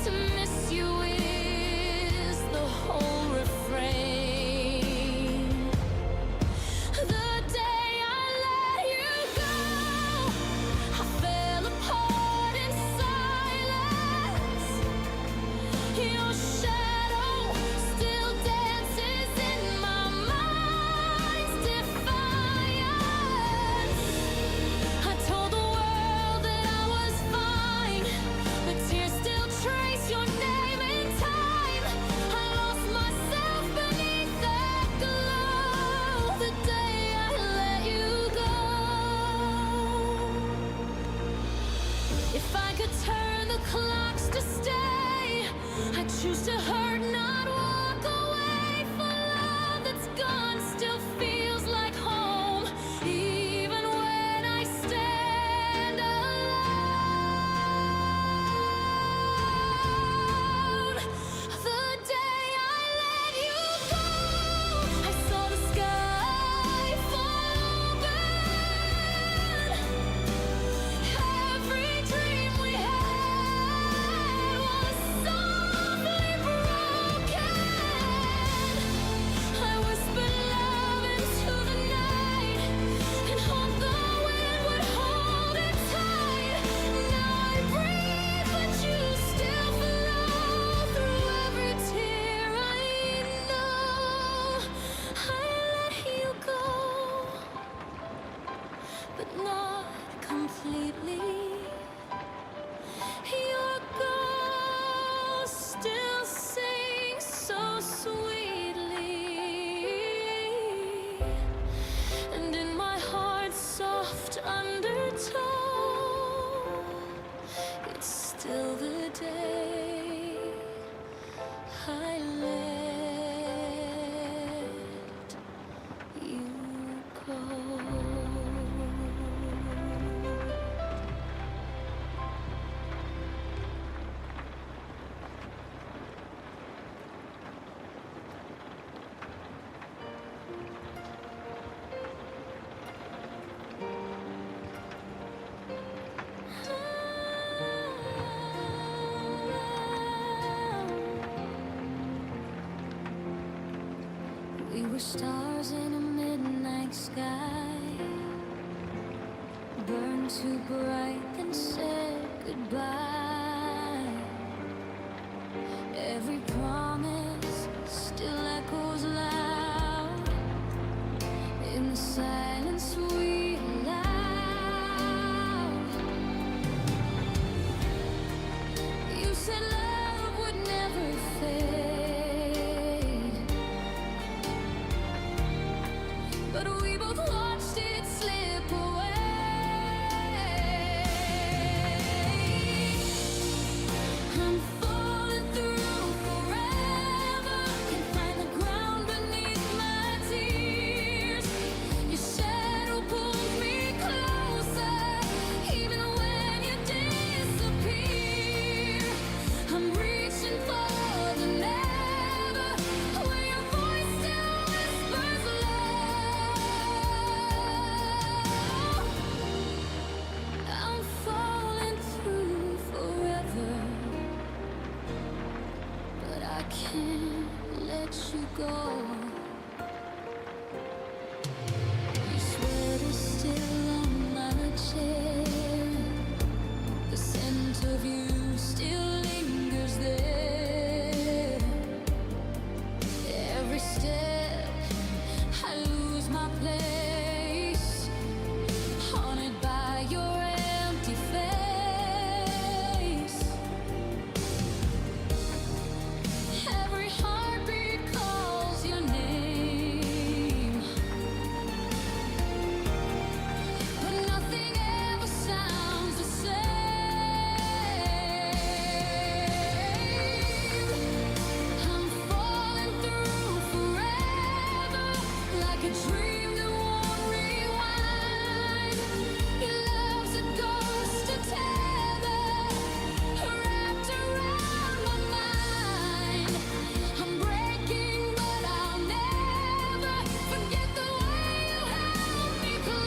To miss you is the whole refrain. The day I let you go, I fell apart inside. We were stars in a midnight sky, burned too bright then said goodbye. Every promise still echoes loud in the silence we allowed. You said love would never fade, but we both watched it slip away. I'm falling through forever, can't find the ground beneath my tears. Your shadow pulls me closer, even when you disappear. I'm reaching for the never, where your voice still whispers love. I'm falling through forever, but I can't let you go. Your sweater's still on my chair, the scent of you still lingers there. Every step I lose my place, haunted by your empty face. Every heartbeat calls your name, but nothing ever sounds the same. I'm falling through forever, like a dream that won't rewind. Your love's a ghost, a tether wrapped around my mind. I'm breaking, but I'll never forget the way you held me close.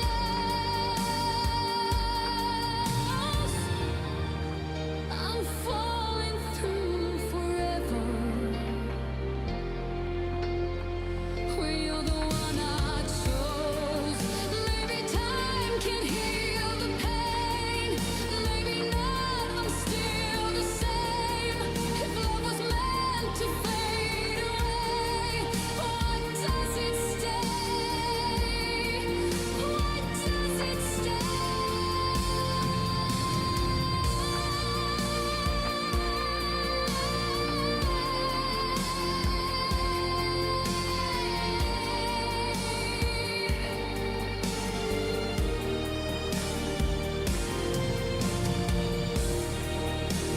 I'm falling through forever, where you're the one I chose. Maybe time can heal the pain, maybe not, I'm still the same. If love was meant to fade away, why does it stay? Why does it stay?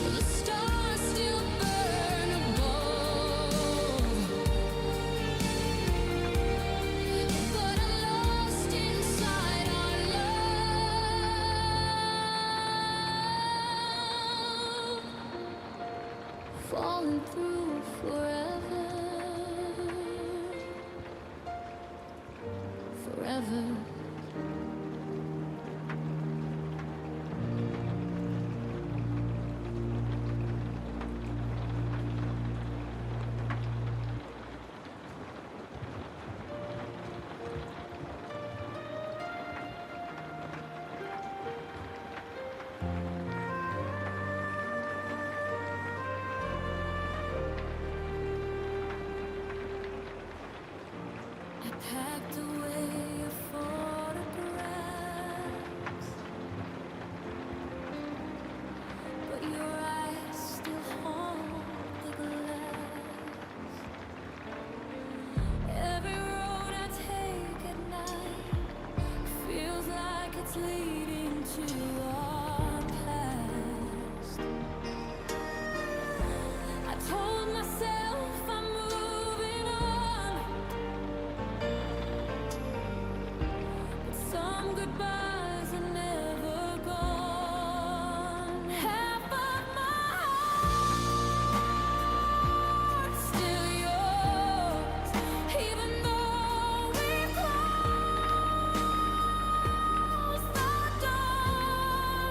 The stars still burn above, but I'm lost inside our love. Falling through forever, forever. I packed away your photographs, but your eyes still haunt the glass. Every road I take at night feels like it's leading to our past. I told myself I'm moving on, but some goodbyes are never gone. Half of my heart's still yours, even though we've closed the door.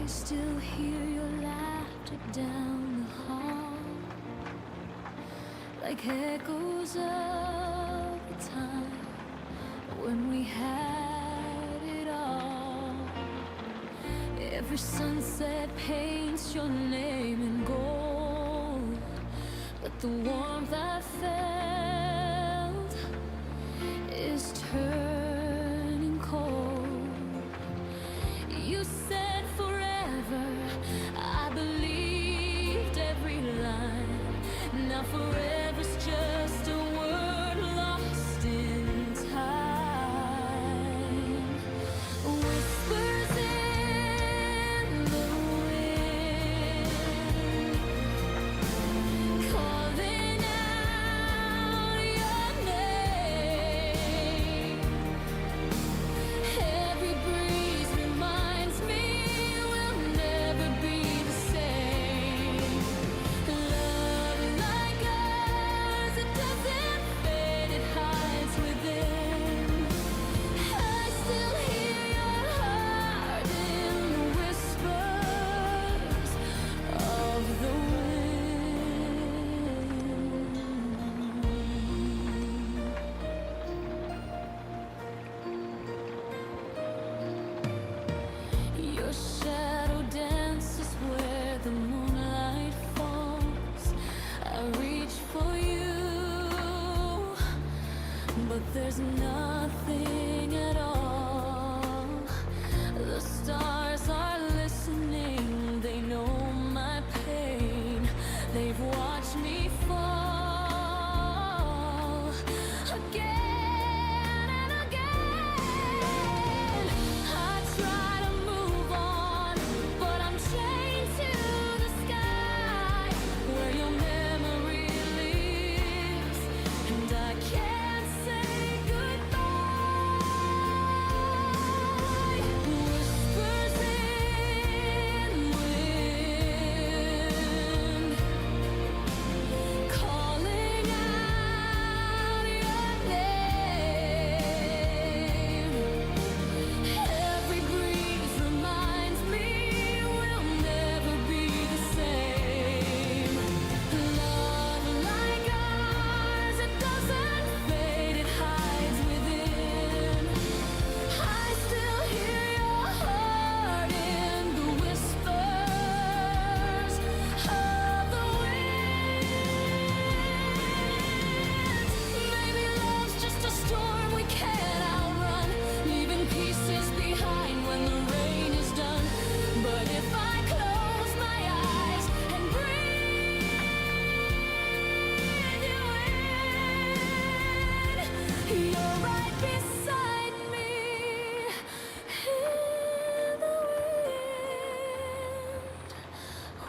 Still hear your laughter down the hall, like echoes of the time when we had it all. Every sunset paints your name in gold, but the warmth I felt is turning cold. You said I believed every line. Now forever's just a word lost in time. Whispers in the wind, calling out your name. Every breeze reminds me your shadow dances where the moonlight falls. I reach for you, but there's nothing at all. The stars are listening, they know my pain. They've watched me fall again.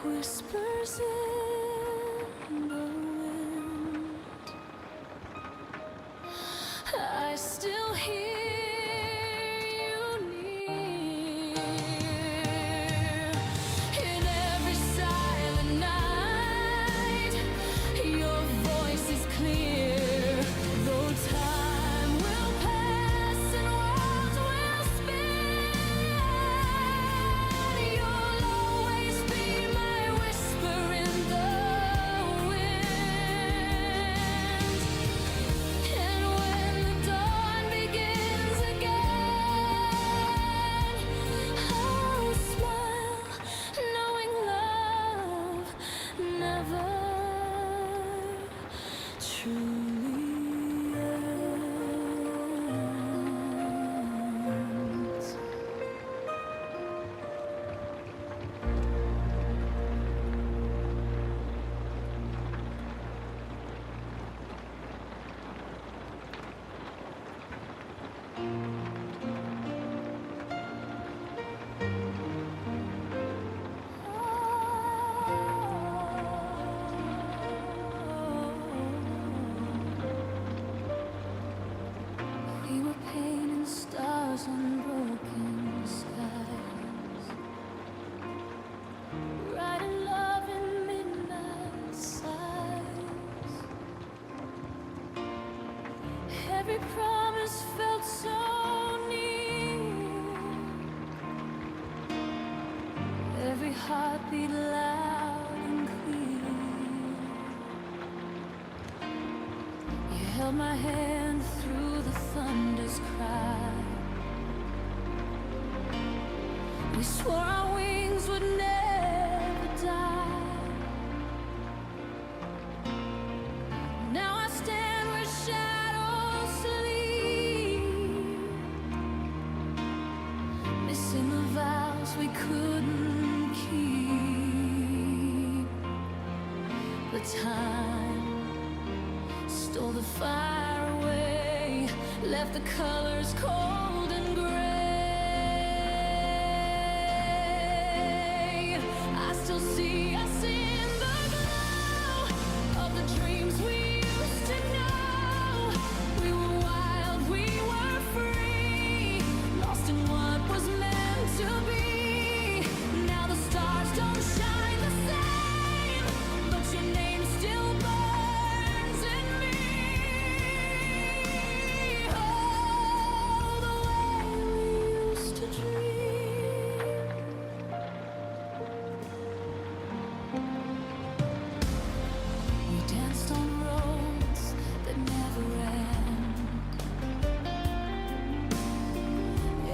Whispers in the wind, I still hear you near. In every silent night, your voice is clear. Though time will pass and worlds will spin, you'll always be my whisper in the wind. And when the dawn begins promise felt so near, every heartbeat loud and clear. You held my hand through the thunder's cry. We swore our wings would never die. Now I stand where shadows sleep, missing the vows we couldn't keep. But time stole the fire away, left the colors cold and gray. I still see us in the glow of the dreams we used to know. We were wild, we were free, lost in what was meant to be. Now the stars don't shine the same, but your name still burns in me. Oh, the way we used to dream. We danced on roads that never end.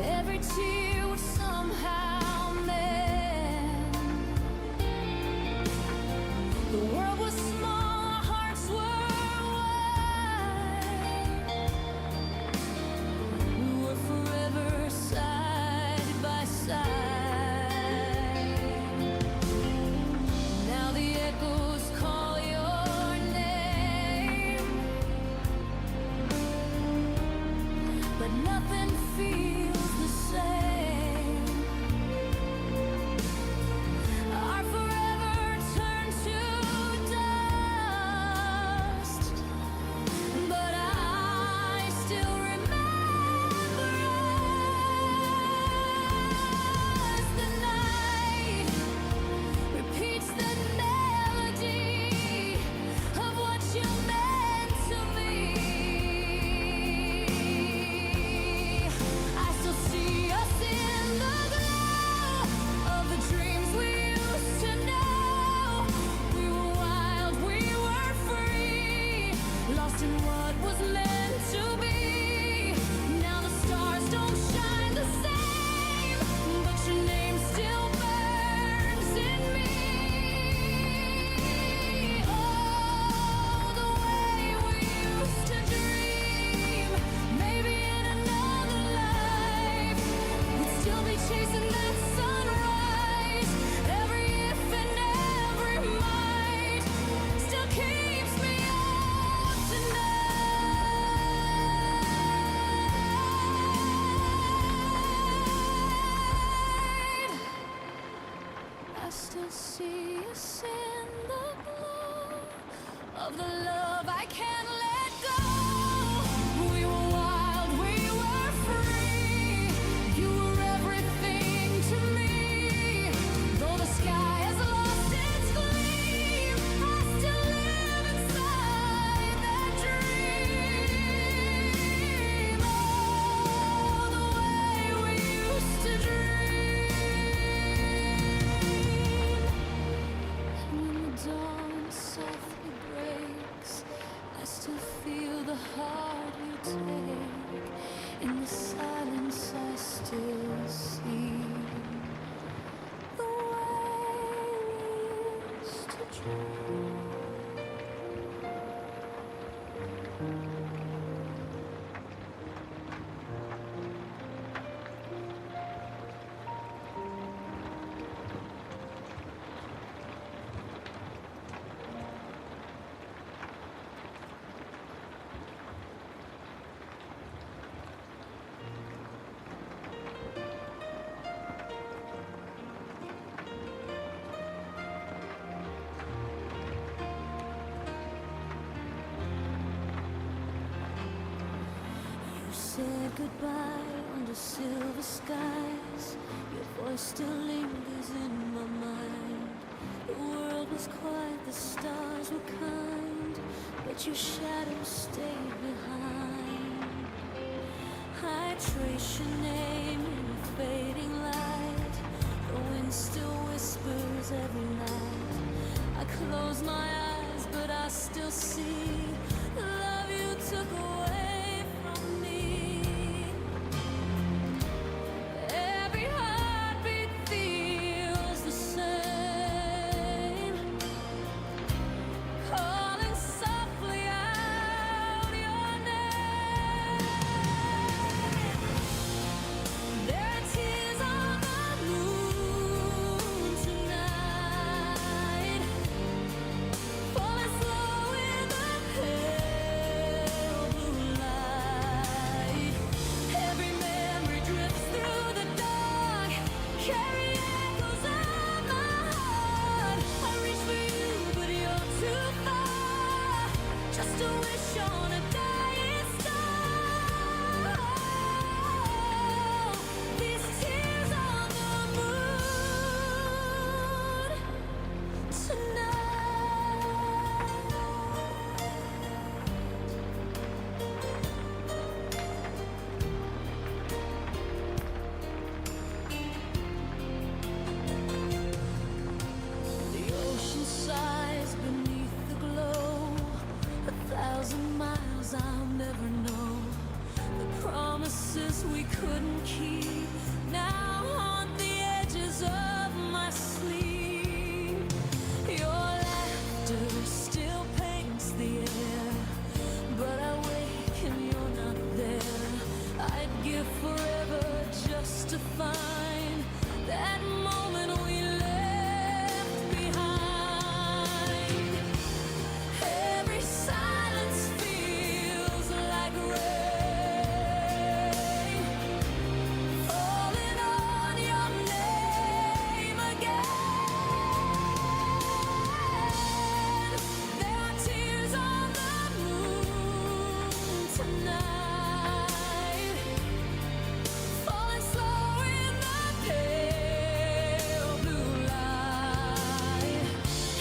Every tear would somehow mend. The world was small, our hearts were wide. We were forever side by side. Now the echoes call your name, but nothing feels the same. Our forever turned to dust, but I still remember us. The night repeats the melody of what you meant to me. I still see us in the glow of the dreams we used to know. We were wild, we were free, lost in what was meant to be. Now the stars don't shine the same, but your name still burns in me. Oh, the way we used to dream. Maybe in another life we'd still be chasing that sunrise. Every if and every might still keeps me up tonight. I still see us in the glow of the love I can't let go. We were wild, we were free. You were everything to me. Though the sky has lost its gleam, I still live inside that dream. Oh, the way we used to dream. And when the dawn softly breaks, I still feel the heart you take. In the silence I still see the way we used to dream. Said goodbye under silver skies. Your voice still lingers in my mind. The world was quiet, the stars were kind, but your shadow stayed behind. trace your name in a fading light. The wind still whispers every night. I close my eyes, but I still see the love you took away from me. Every heartbeat feels the same, calling softly out your name. There are tears on the moon tonight, falling slow in the pale blue light. Every memory drifts through the dark, carrying echoes of my heart. I reach for you, but you're too far, just a wish on a dying star. These tears on the moon tonight. The ocean sighs beneath the glow. 1,000 miles I'll never know. The promises we couldn't keep now haunt the edges of my sleep. Your laughter still paints the air, but I wake and you're not there. I'd give forever just to find that moment we left behind. Every silence feels like rain, falling on your name again. There are tears on the moon tonight, falling slow in the pale blue light.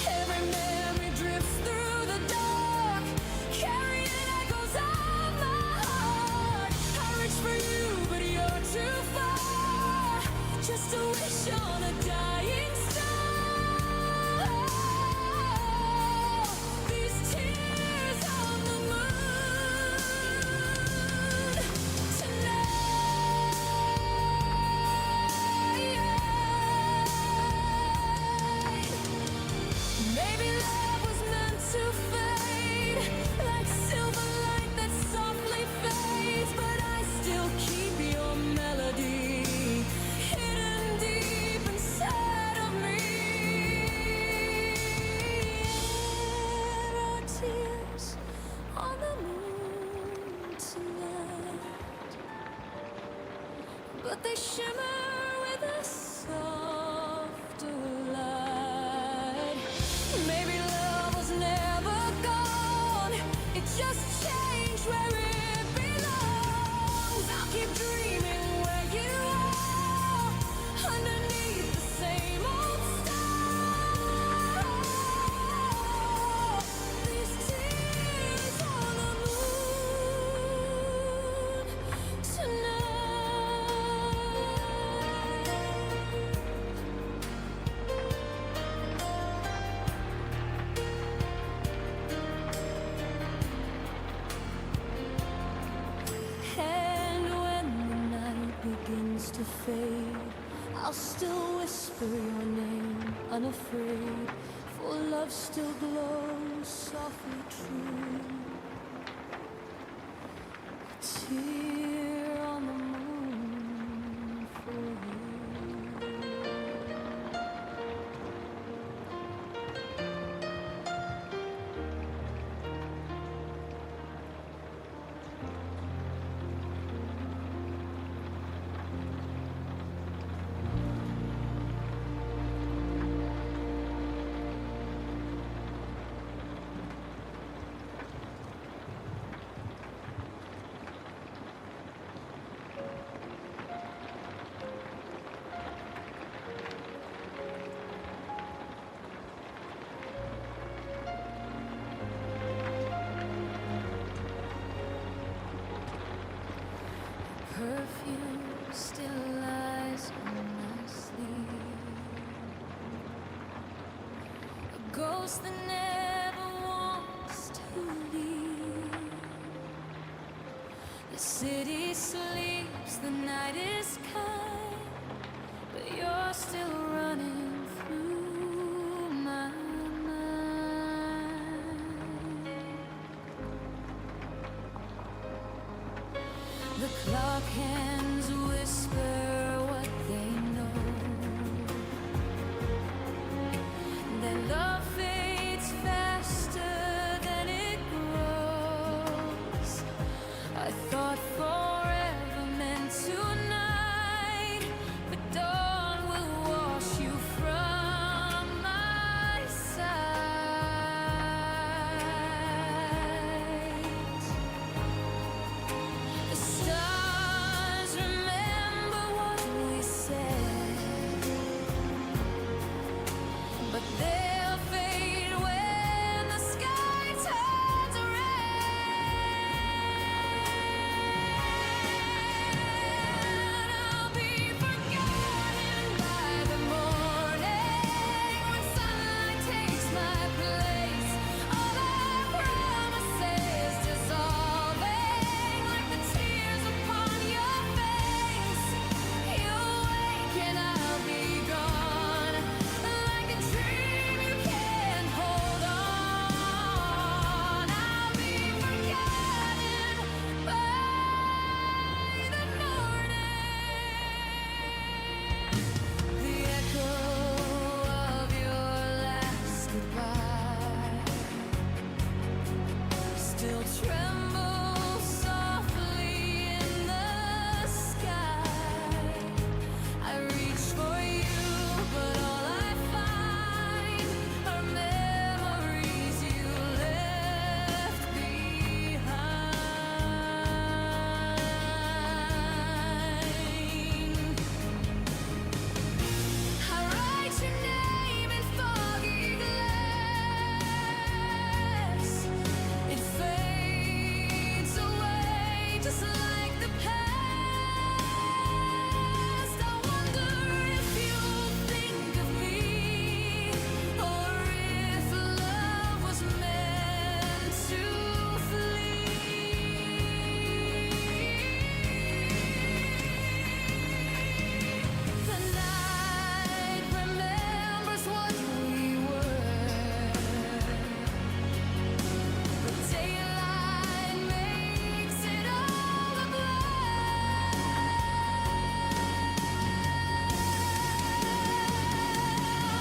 Every memory drifts through the dark, carrying echoes of my heart. I reach for you, but you're too far, just a wish on a dying star. These tears on the moon tonight. Maybe love was meant to fade, like silver light that softly fades, but I still keep your melody hidden deep inside of me. There are tears on the moon tonight, but they shimmer with a softer light. Maybe love was never gone, it just changed where it belongs. I'll keep dreaming where you are, underneath the same old star. These tears on the moon tonight. And when the night begins to fade, I'll still whisper your name, unafraid, for love still glows softly true. A tear on the moon for you. ghost that never wants to leave. The city sleeps, the night is kind, but you're still running through my mind. The clock hands whisper what they know. Then love fades faster than it grows. I thought forever meant tonight, but dawn will wash you from my sight. The stars remember what we said, but they'll fade when the sky turns red. I'll be forgotten by the morning when sunlight takes my place. All our promises dissolving like the tears upon your face. You wake and I'll be gone, like a dream you can't hold on. I'll be forgotten by the morning. The echo of your last goodbye still trembles softly in the sky. I reach for you, but all I find are memories you left behind. I write your name in foggy glass. It fades away just like the past. I wonder if you think of me, or if love was meant to flee. The night remembers what we were. The daylight makes it all a blur.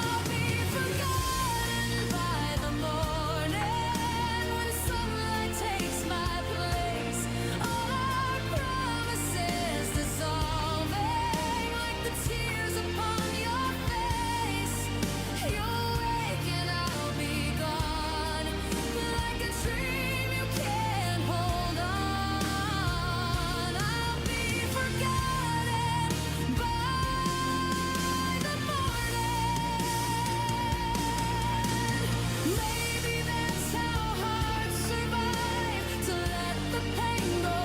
I'll be forgotten by the morning when sunlight takes my place. All our promises dissolving like the tears upon your face. You'll wake and I'll be gone, like a dream you can't hold on. I'll be forgotten by the morning. Maybe that's how hearts survive, to let the pain go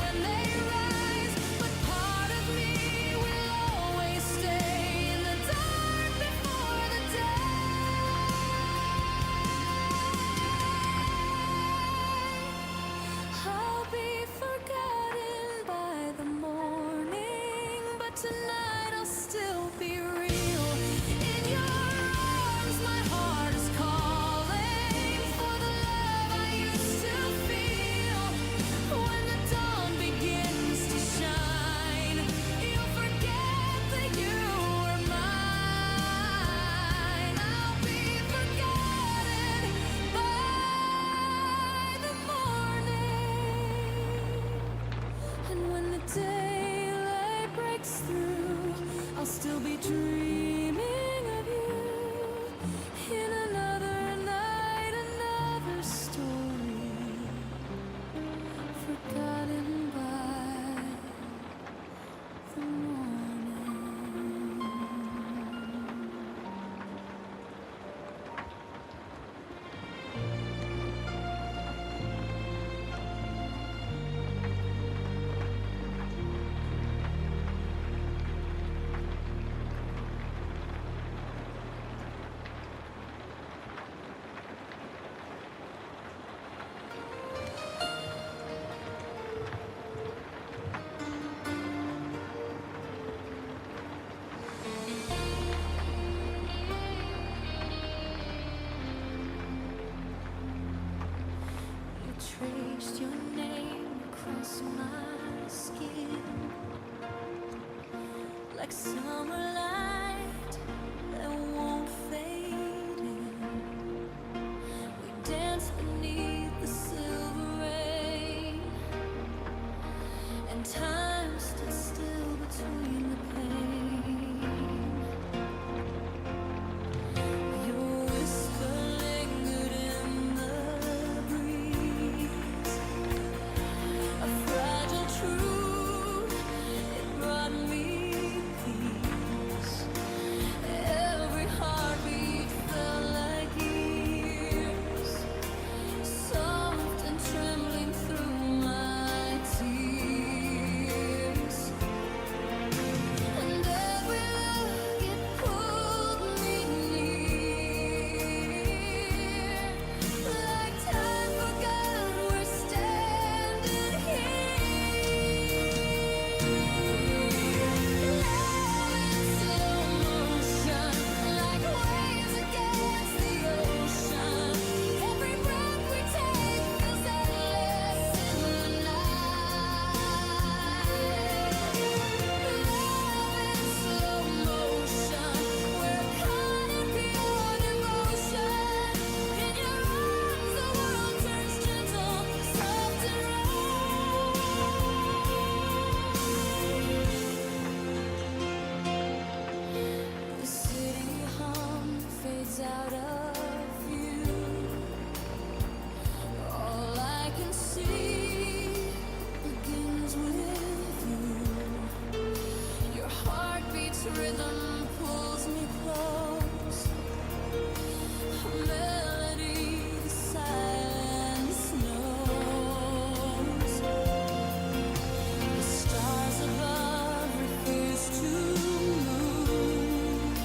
when they rise. But part of me will always stay in the dark before the day. I'll be forgotten by the morning, but tonight I'll still be real. In your arms my heart is calling for the love I used to feel. When the dawn begins to shine, you'll forget that you were mine. I'll be forgotten by the morning. And when the daylight breaks through, I'll still be dreaming of you. In another night, another story, forgotten by the morning. against my skin, like summer light that won't fade in. We dance beneath the silver rain, and time stood still between the pain. Your whisper lingered in the breeze, a fragile truth, it brought me peace. Every heartbeat felt like years, soft and trembling through my tears. And every look, it pulled me near, like time forgot we're standing here. Love in slow motion, like waves against the ocean. Every breath we take feels endless in the night. Love in slow motion, we're caught in pure devotion. In your arms the world turns gentle, soft and right. The city hum fades out of view. All I can see begins with you. Your heartbeat's rhythm pulls me close. A melody the silence knows. The stars above refuse to move.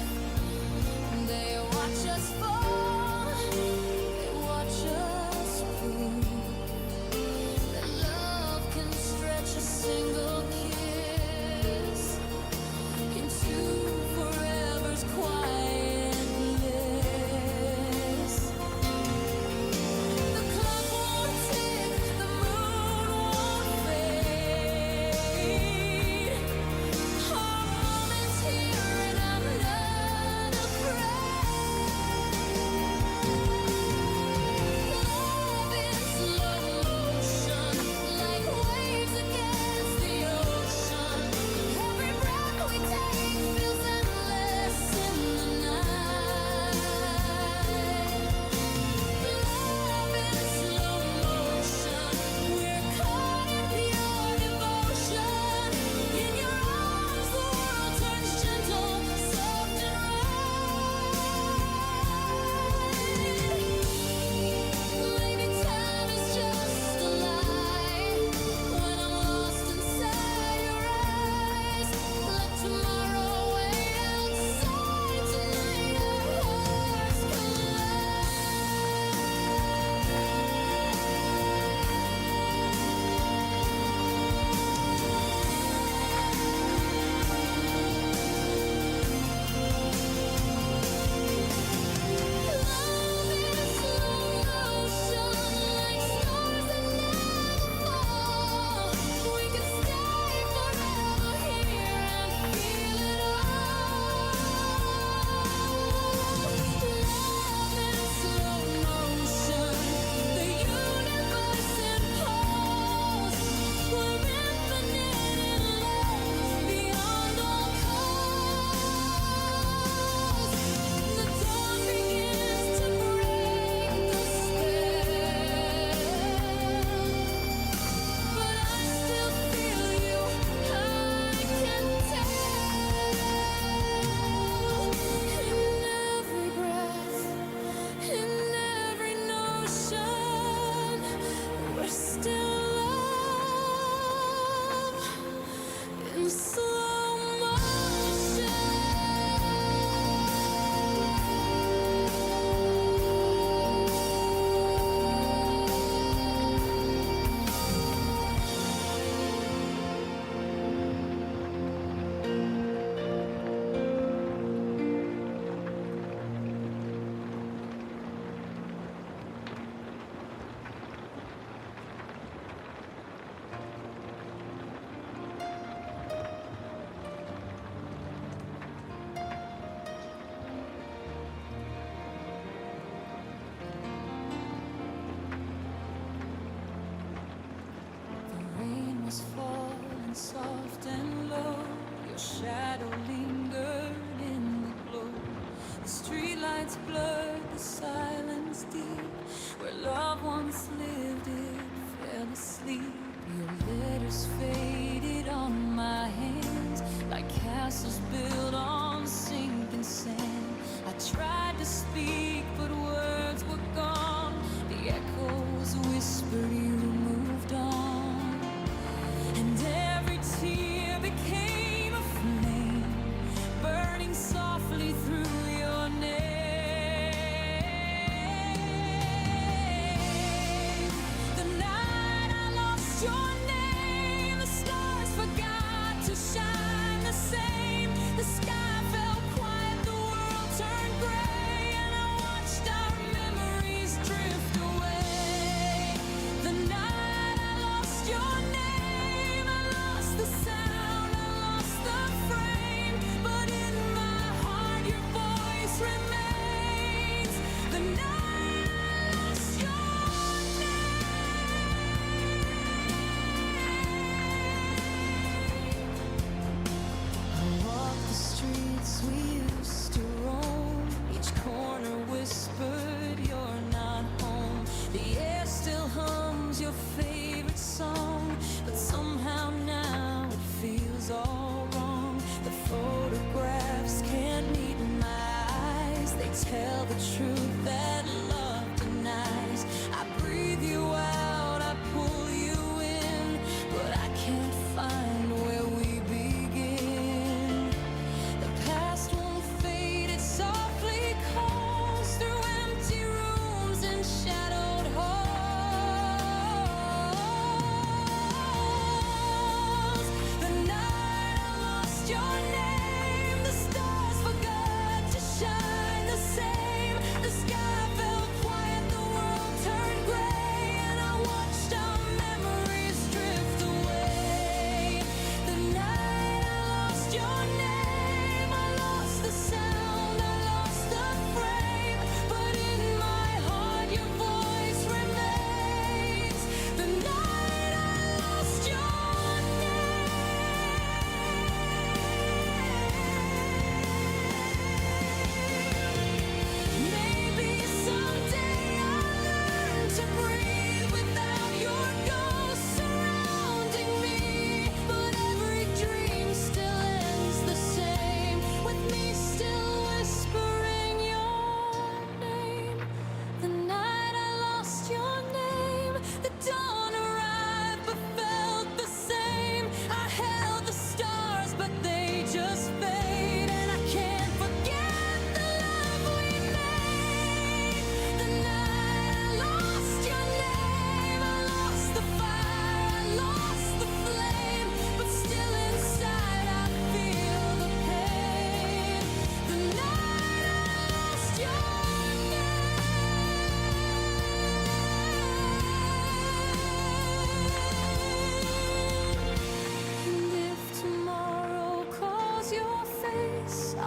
They watch us fall, they watch us prove that love can stretch a single kiss into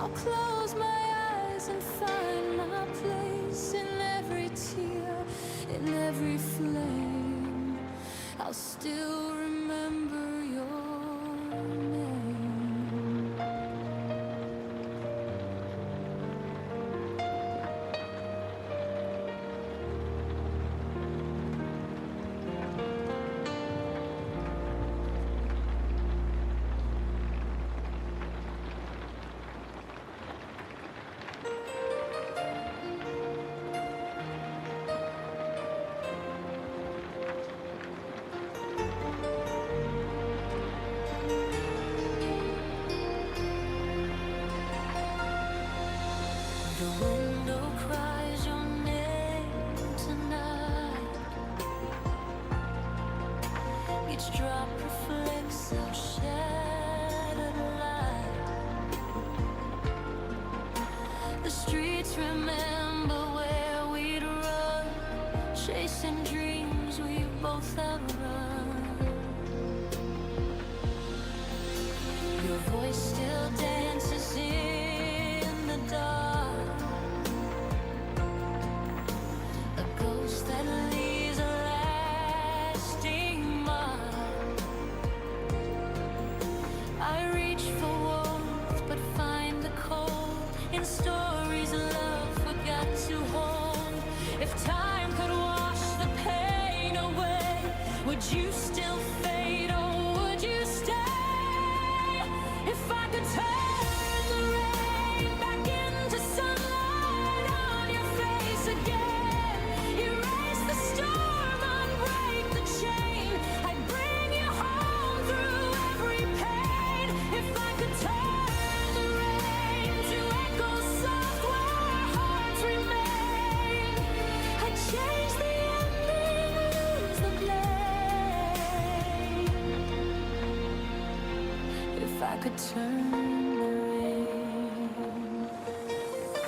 I'll close my eyes and find my place in every tear, in every flame. I'll still remember your name. The window cries your name tonight. Each drop reflects our shattered light. The streets remember where we'd run, chasing dreams we both outrun. Your voice still dances in the dark. That leaves a lasting mark. I reach for warmth but find the cold in stories love forgot to hold. If time could wash the pain away, would you still fade or would you stay? If I could turn the rain back into sunlight on your face again, I could turn the rain.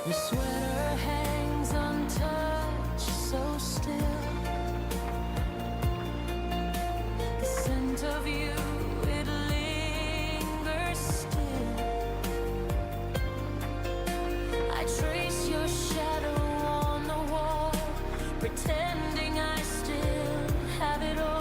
Your sweater hangs untouched, so still. The scent of you, it lingers still. I trace your shadow on the wall, pretending I still have it all.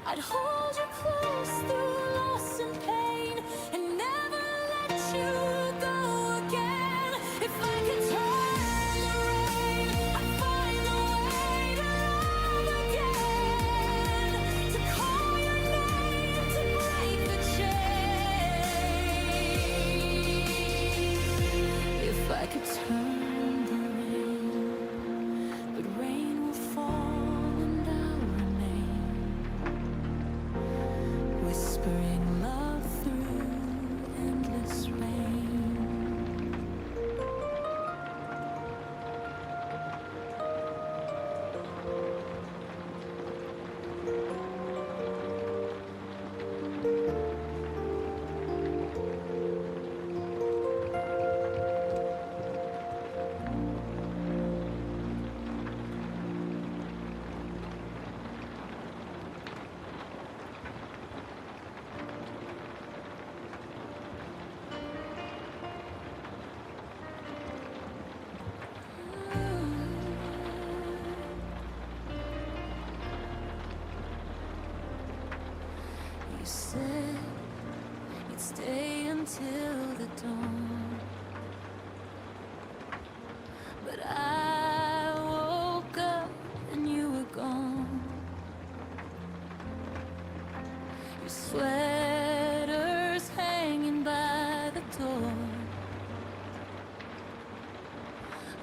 I'd hold you close through loss and pain and never let you go again. If I could turn the rain, I'd find a way to love again, to call your name, to break the chain. If I could turn the rain, but rain will fall and I'll remain, whispering love through endless rain. stay until the dawn. But I woke up and you were gone. Your sweater's hanging by the door,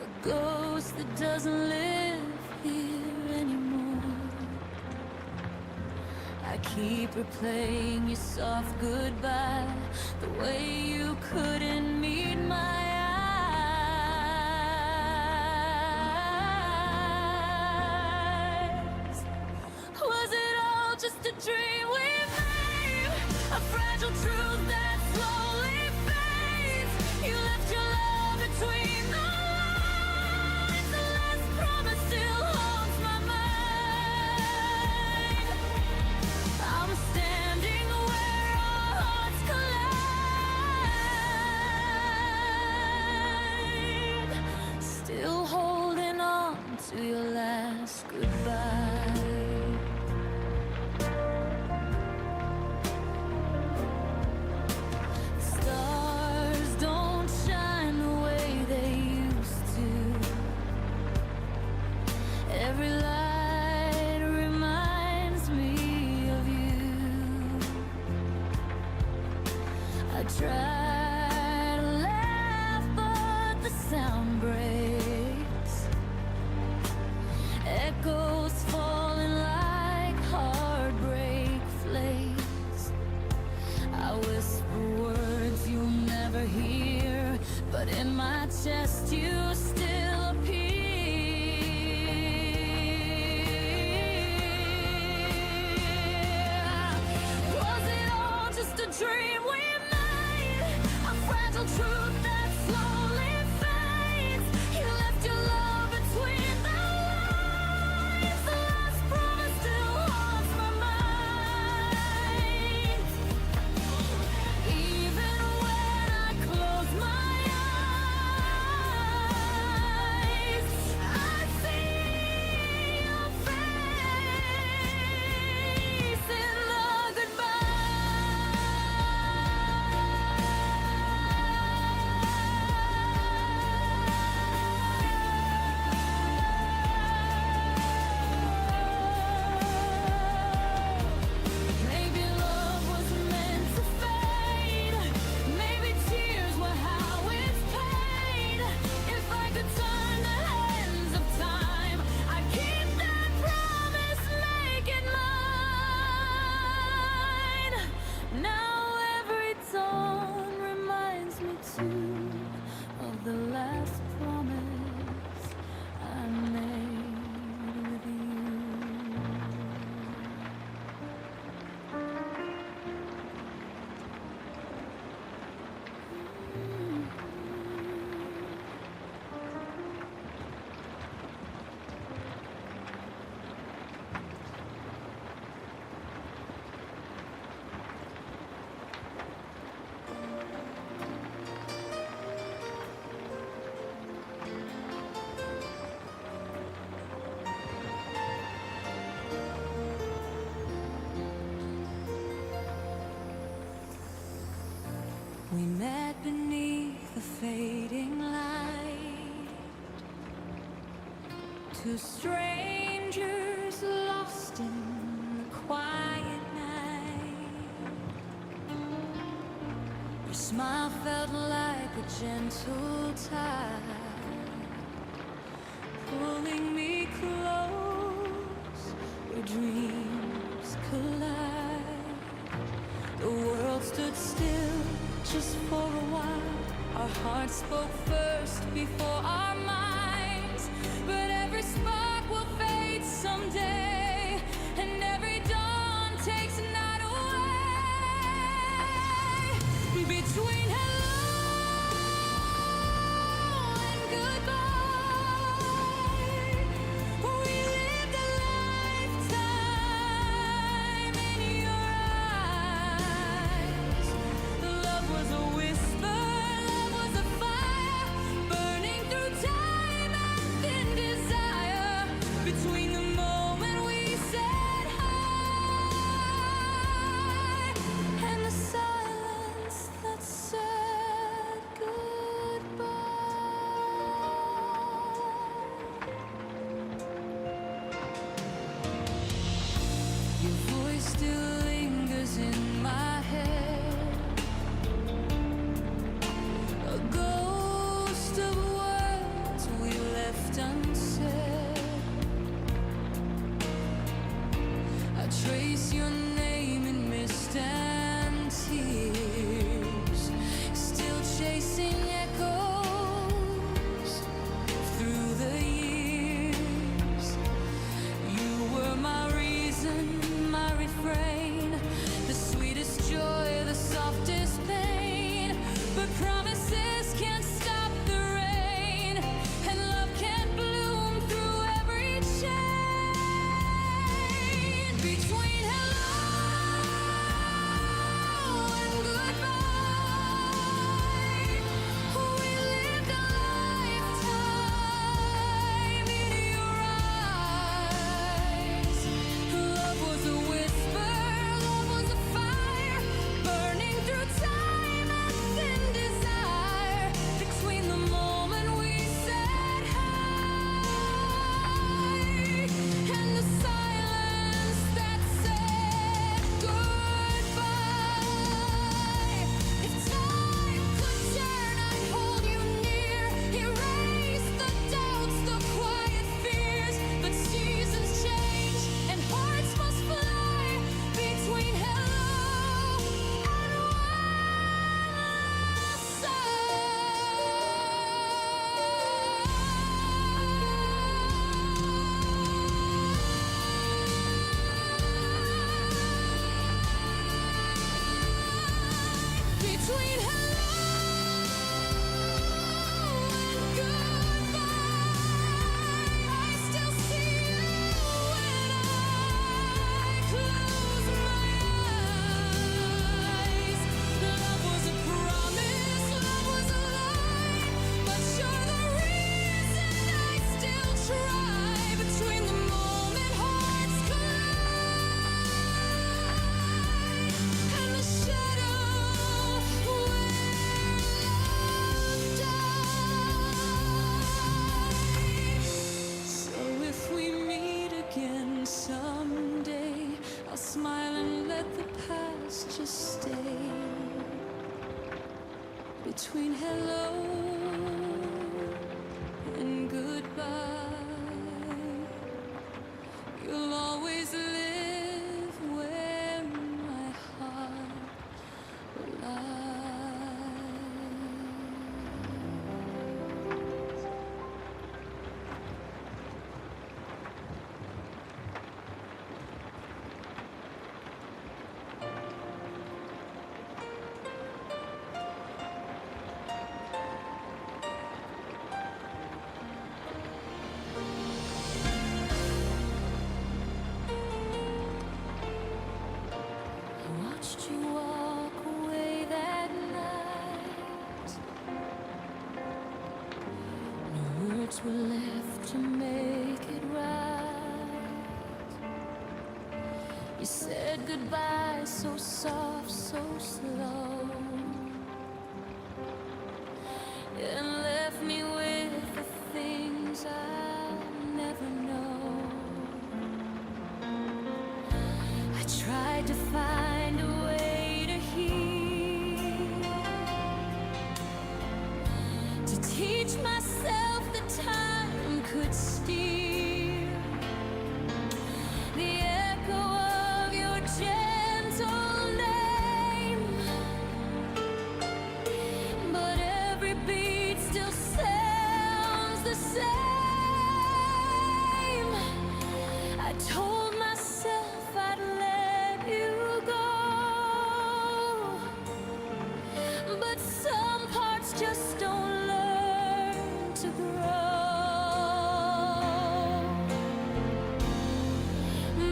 a ghost that doesn't live here anymore. I keep replaying your soft goodbye, the way you couldn't meet my eyes. Was it all just a dream we made? A fragile truth that slowly fades. You left your love between the lines. The last promise still haunts my mind. I'm standing where our hearts collide, still holding on to your last goodbye. Stars don't shine the way they used to. Every light reminds me of you. I try to laugh, but the sound breaks. Echoes falling like heartbreak flakes. I whisper words you'll never hear, but in my chest you still appear. Was it all just a dream we made? A fragile truth that slowly fades. You left your love between the lines. The last promise still haunts my mind. Even when I close my eyes, I see your face in the maybe love was meant to fade. Maybe tears were how it's paid. If I could turn the hands of time, I'd keep that promise, make it mine. Now every dawn reminds me too of the last promise I made with you. We met beneath the fading light, two strangers lost in the quiet night. Your smile felt like a gentle tide, pulling me close where dreams collide. The world stood still just for a while. Our hearts spoke first before our minds. But every spark will fade someday, and every dawn takes a night away. Between hello and goodbye, we lived a lifetime in your eyes. Love was a whisper, love was a fire, burning through time and thin desire. Between the moment we said hi and the silence between hello and goodbye. You'll always live where my heart lies. Watched you walk away that night. No words were left to make it right. You said goodbye so soft, so slow, and left me with the things I'll never know. I tried to find a way to heal, to teach myself that time could steal the echo of your gentle name, but every beat still sounds the same. I told myself I'd let you go, but some parts just don't learn to grow.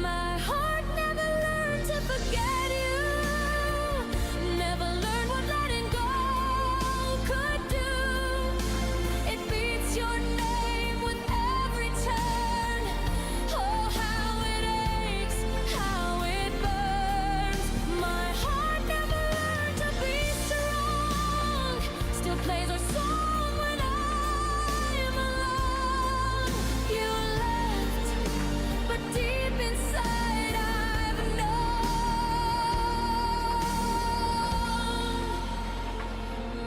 My heart never learned to forget you, never learned what letting go could do. It beats your name with every turn. Oh, how it aches, how it burns. My heart never learned to be strong, still plays our song when I'm alone. You left, but deep inside I've known.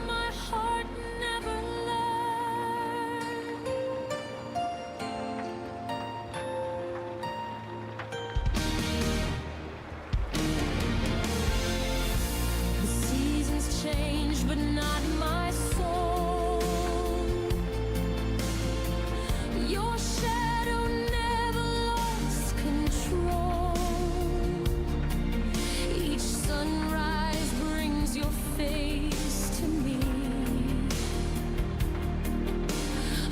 My heart never learned. The seasons change, but not my soul. Your shadow never lost control. Each sunrise brings your face to me,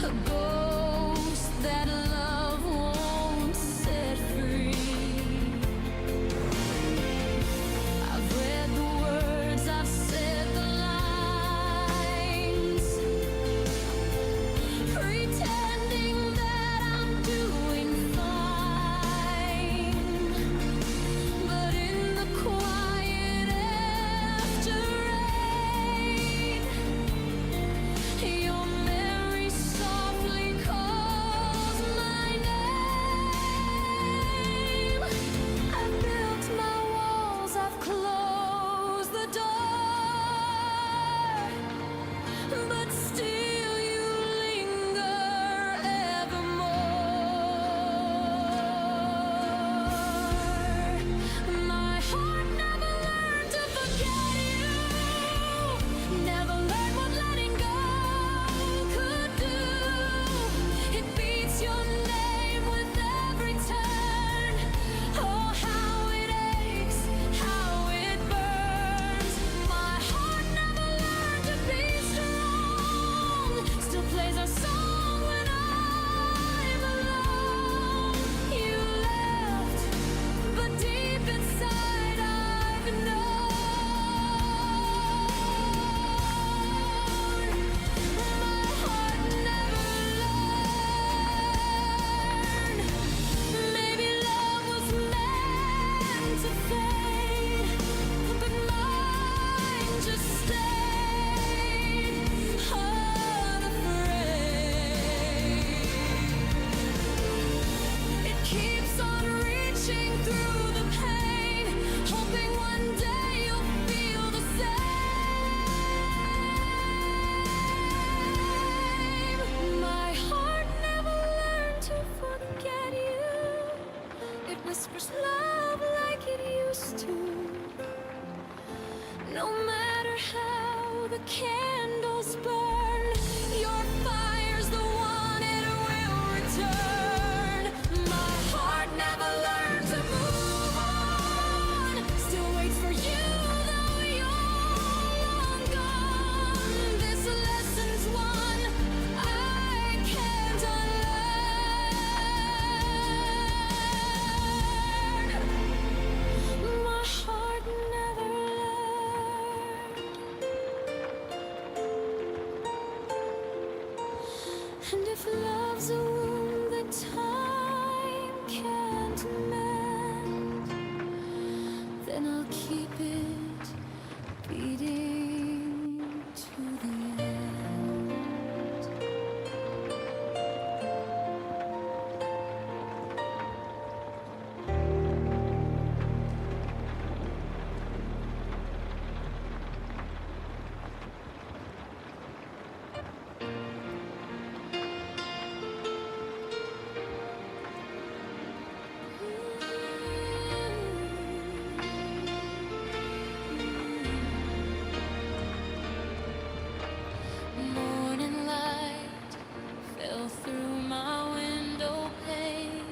a ghost that love won't set free. I've read the words, I've said the lines, candles burn. Your fire's the one, it will return. My heart never learned to move on. Still waits for you, though you're long gone. This lesson's one I can't unlearn. My heart never learned. And if love's a wound that time can't mend, then I'll keep it beating to the end. Morning light fell through my window pane.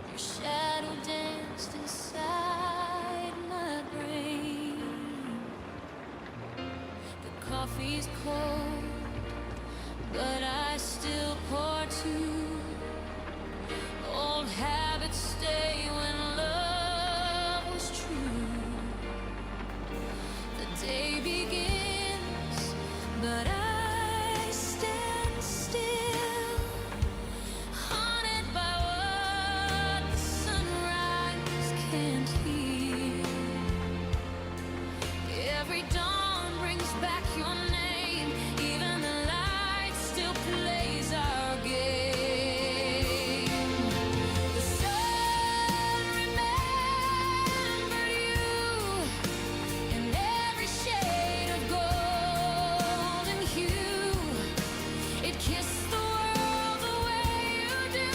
Your shadow danced inside my brain. The coffee's cold, but I still pour two. Old habits stay when love was true. The day begins, but I stand still, haunted by what the sunrise can't heal. Every dawn brings back your name, even the light still plays our game. The sun remembered you in every shade of golden hue. It kissed the world the way you do,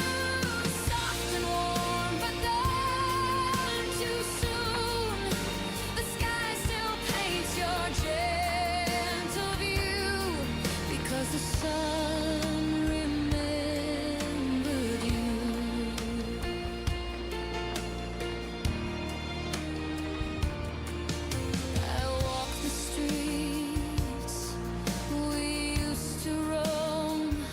soft and warm, but gone too soon. The sky still paints your gentle view, because the sun remembered you. I walk the streets we used to roam.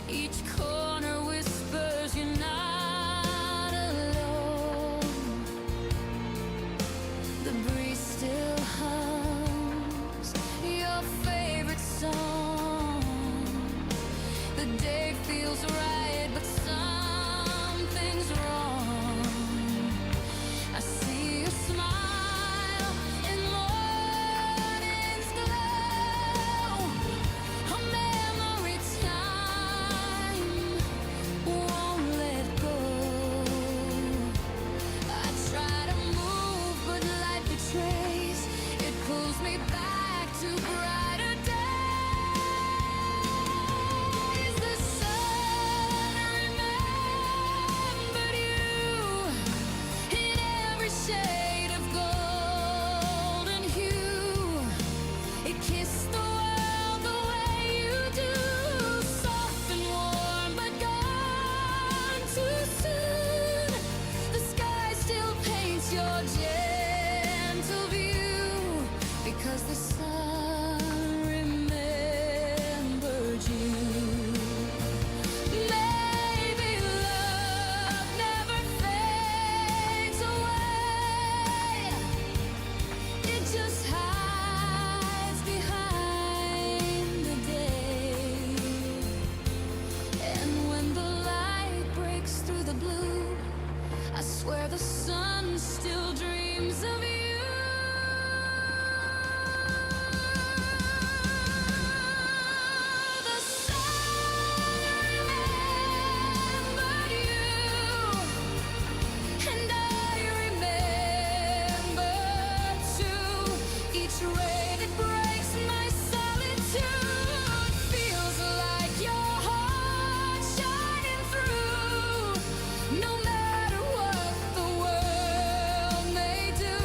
Each corner whispers you're not alone. The breeze still hums your favorite song. The day feels right, but something's wrong. I see you smile in morning's glow. A memory time won't let go. I try to move, but life betrays. It pulls me back to brighter days. The sun remembered you in every shade of golden hue. It kissed the world the way you do, soft and warm, but gone too soon. The sky still paints your gentle view, because the sun remembered you. Maybe love never fades away. It just hides behind the day. And when the light breaks through the blue, I swear the sun still dreams of you. The sun remembered you, and I remember too. Each ray that breaks my solitude feels like your heart shining through. No matter what the world may do,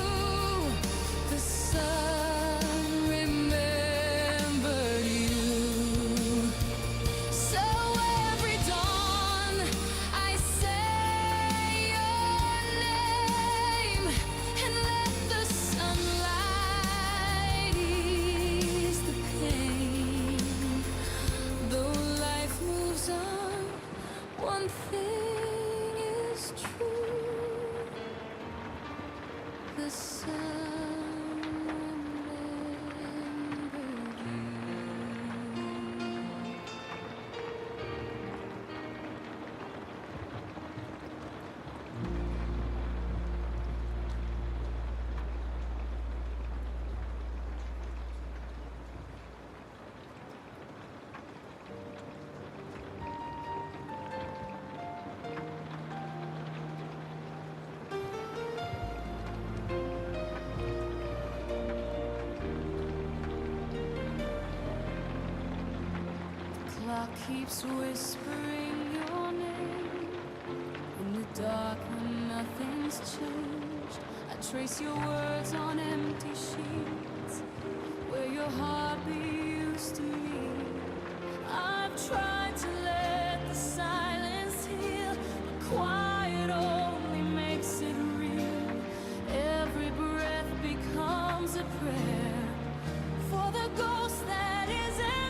keeps whispering your name. In the dark when nothing's changed, I trace your words on empty sheets where your heartbeat used to lead. I've tried to let the silence heal, but quiet only makes it real. Every breath becomes a prayer for the ghost that isn't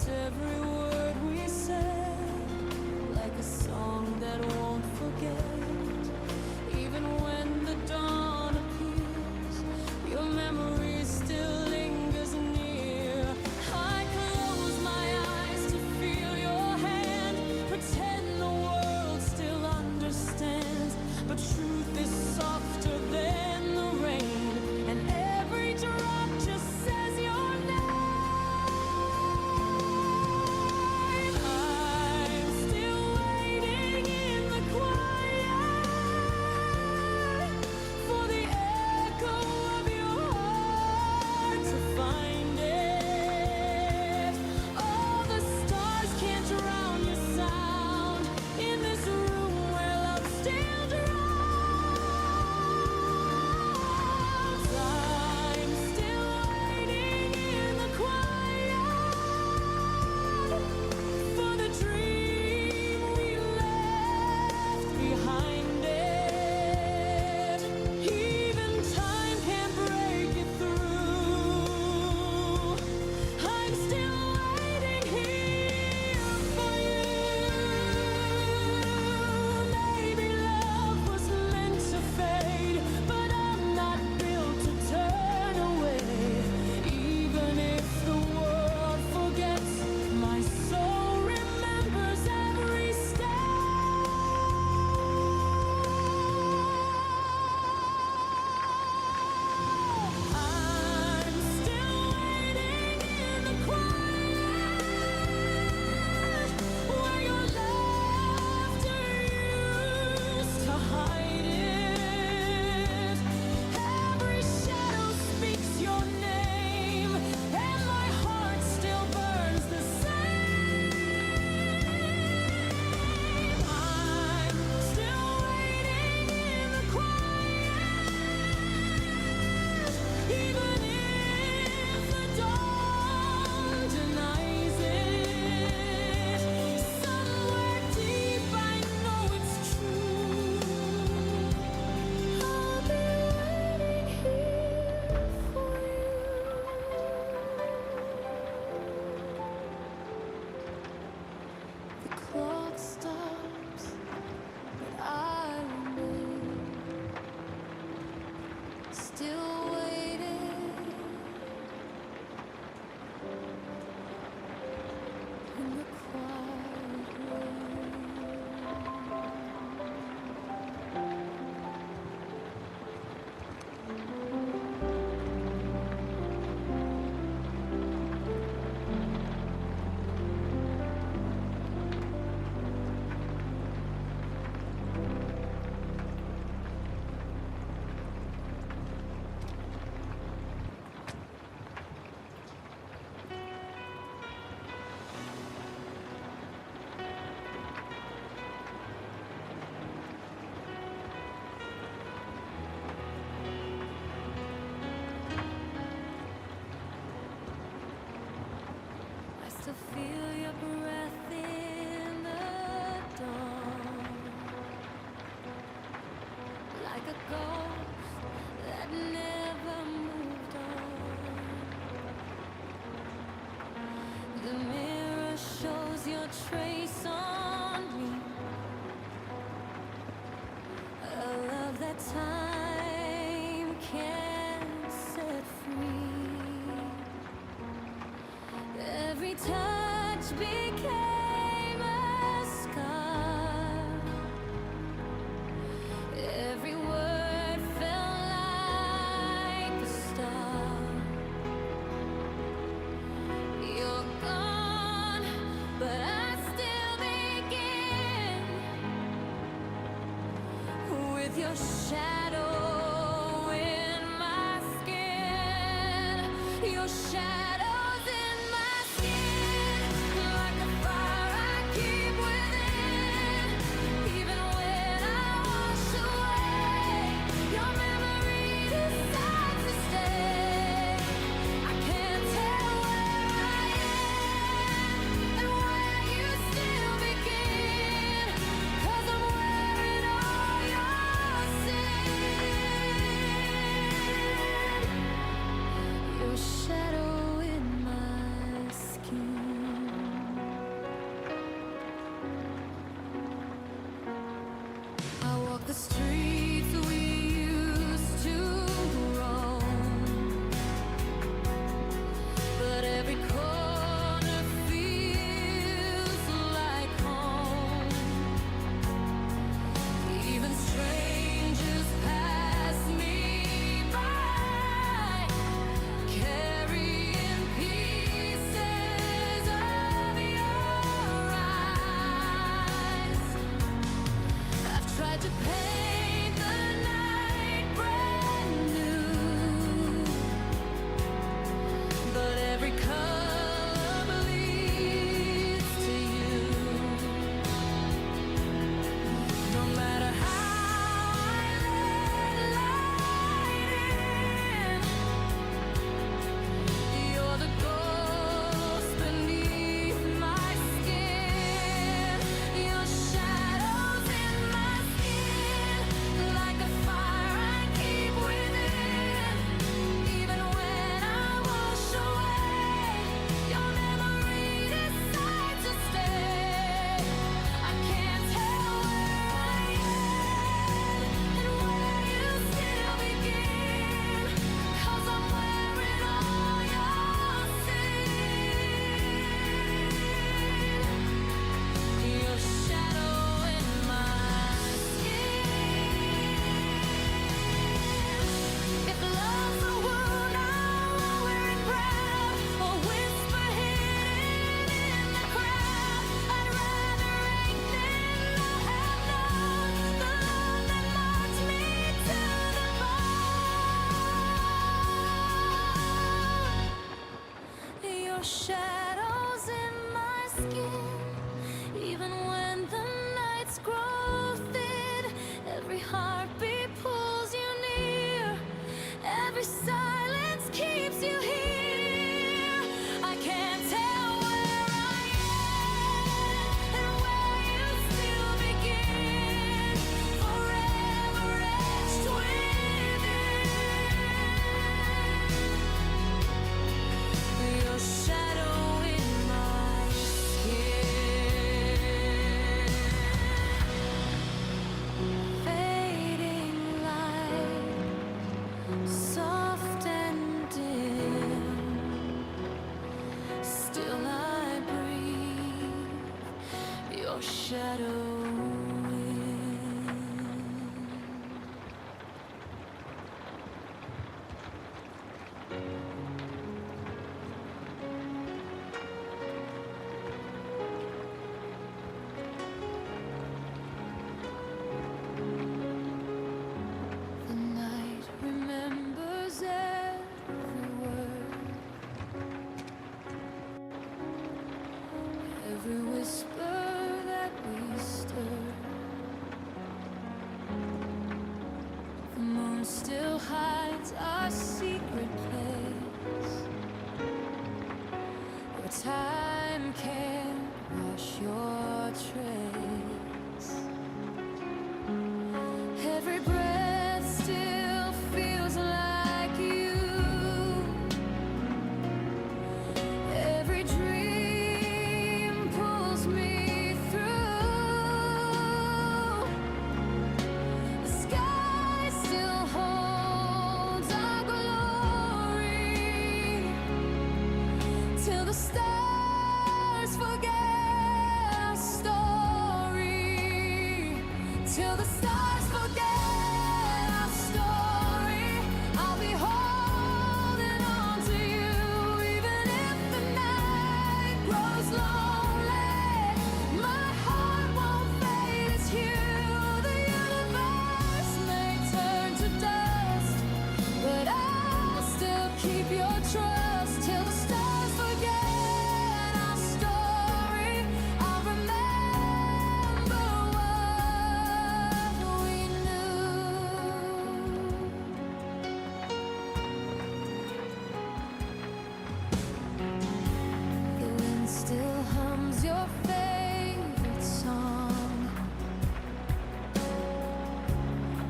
every word we said, like a song that won't forget. Even when the dawn appears, your memory still lingers near. I close my eyes to feel your hand, pretend the world still understands, but truth is softer than the rain, and every drop just says your name. To feel your breath in the ghost that never moved on. The mirror shows your trace on me. A love that time can't set free. Every touch became a scar. Every word felt like a star. You're gone, but I still begin with your shadow in my skin. Your shadows in my skin, like a fire I keep within. Even when I wash away, your memory decides to stay. I can't tell where I am and where you still begin, 'cause I'm wearing all your sin. Your shadow in my skin. I walk the streets we used to roam, but every corner feels like home. Even strangers pass me by, carrying pieces of your eyes. I've tried to paint the night brand new, but every color bleeds to you. No matter how I let light in, you're the ghost beneath my skin. Your shadows in my skin, like a fire I keep within. Even when I wash away, your memory decides to stay. I can't tell where I am and where you still begin, 'cause I'm wearing all your sin. Your shadow in my skin. If love's a wound, I'll wear it proud, or whisper hidden in the crowd. I'd rather ache than not have known the love that marked me to the bone. Your shadows in my skin, even when the nights grow thin. Every heartbeat pulls you near, every silence keeps you here. I can't tell where I am and where you still begin, forever etched within. Your shadow in my skin. Fading light, soft and dim, still I breathe your shadow in. The night remembers every word, every whisper that we stirred. The moon still hides our secret place, where time can't wash your trace. Every breath still till the stars forget our story. I'll be holding on to you, even if the night grows lonely. My heart won't fade, it's you. The universe may turn to dust, but I'll still keep your trust till the stars forget our story. I'll remember what we knew. The wind still hums your favorite song.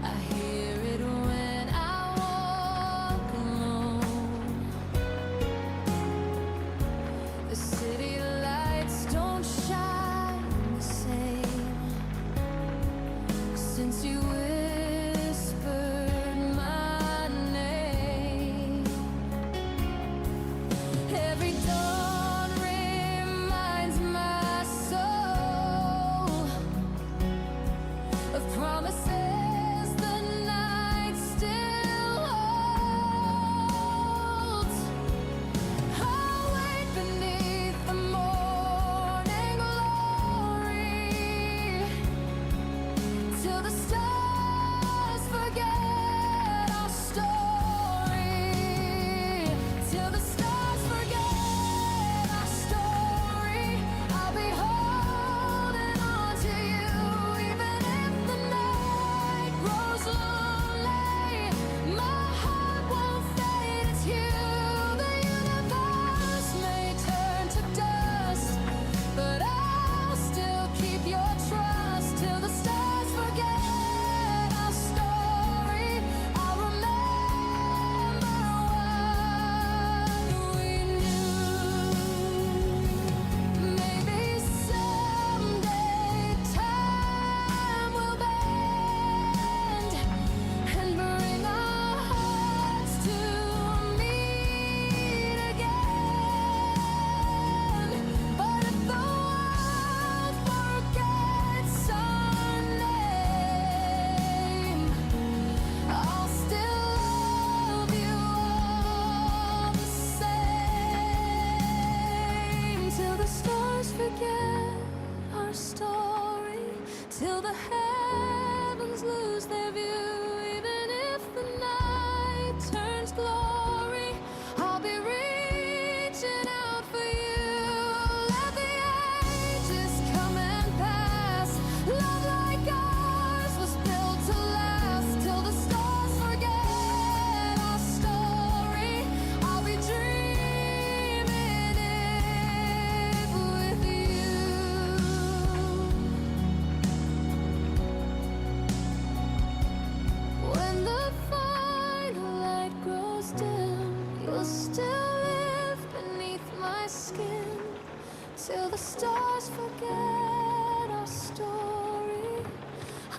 I hear it when I walk alone. The city lights don't shine the same since you whispered my name. Every dawn reminds my soul of promises the night still holds. I'll wait beneath the morning glory till the stars forget our story. Till the stars forget our story. I'll be holding on to you, even if the night grows lonely. My heart won't fade, it's you. The universe may turn to dust, but I'll still keep your trust till the stars forget our story. I'll remember what we knew. Maybe someday time will bend and bring our hearts to meet again. But if the world forgets our name, I'll still love you all the same. Till the stars forget our story, till the heavens lose their view, even if the night turns glory, I'll be reaching out for you. Let the ages come and pass. Love like ours was built to last. Till the stars forget our story, I'll be dreaming it with you. When the final light grows dim, you'll still live beneath my skin. Till the stars forget our story,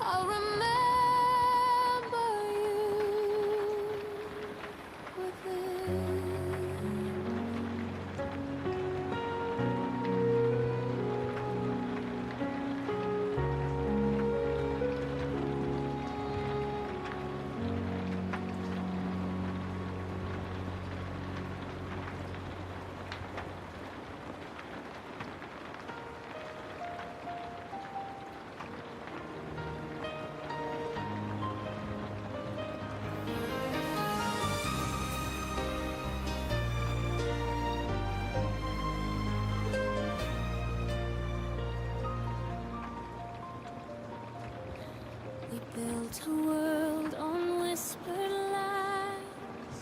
I'll remember you within. We built a world on whispered lies,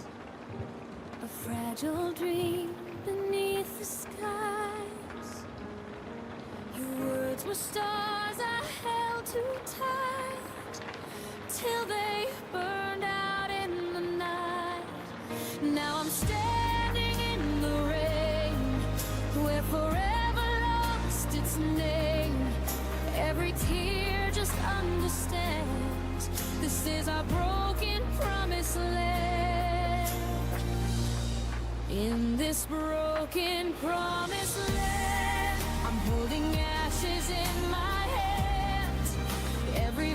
a fragile dream beneath the skies. Your words were stars I held too tight, till they burned out in the night. Now I'm standing in the rain, where forever lost its name. Every tear just understands this is our broken promised land. In this broken promised land, I'm holding ashes in my hands. Every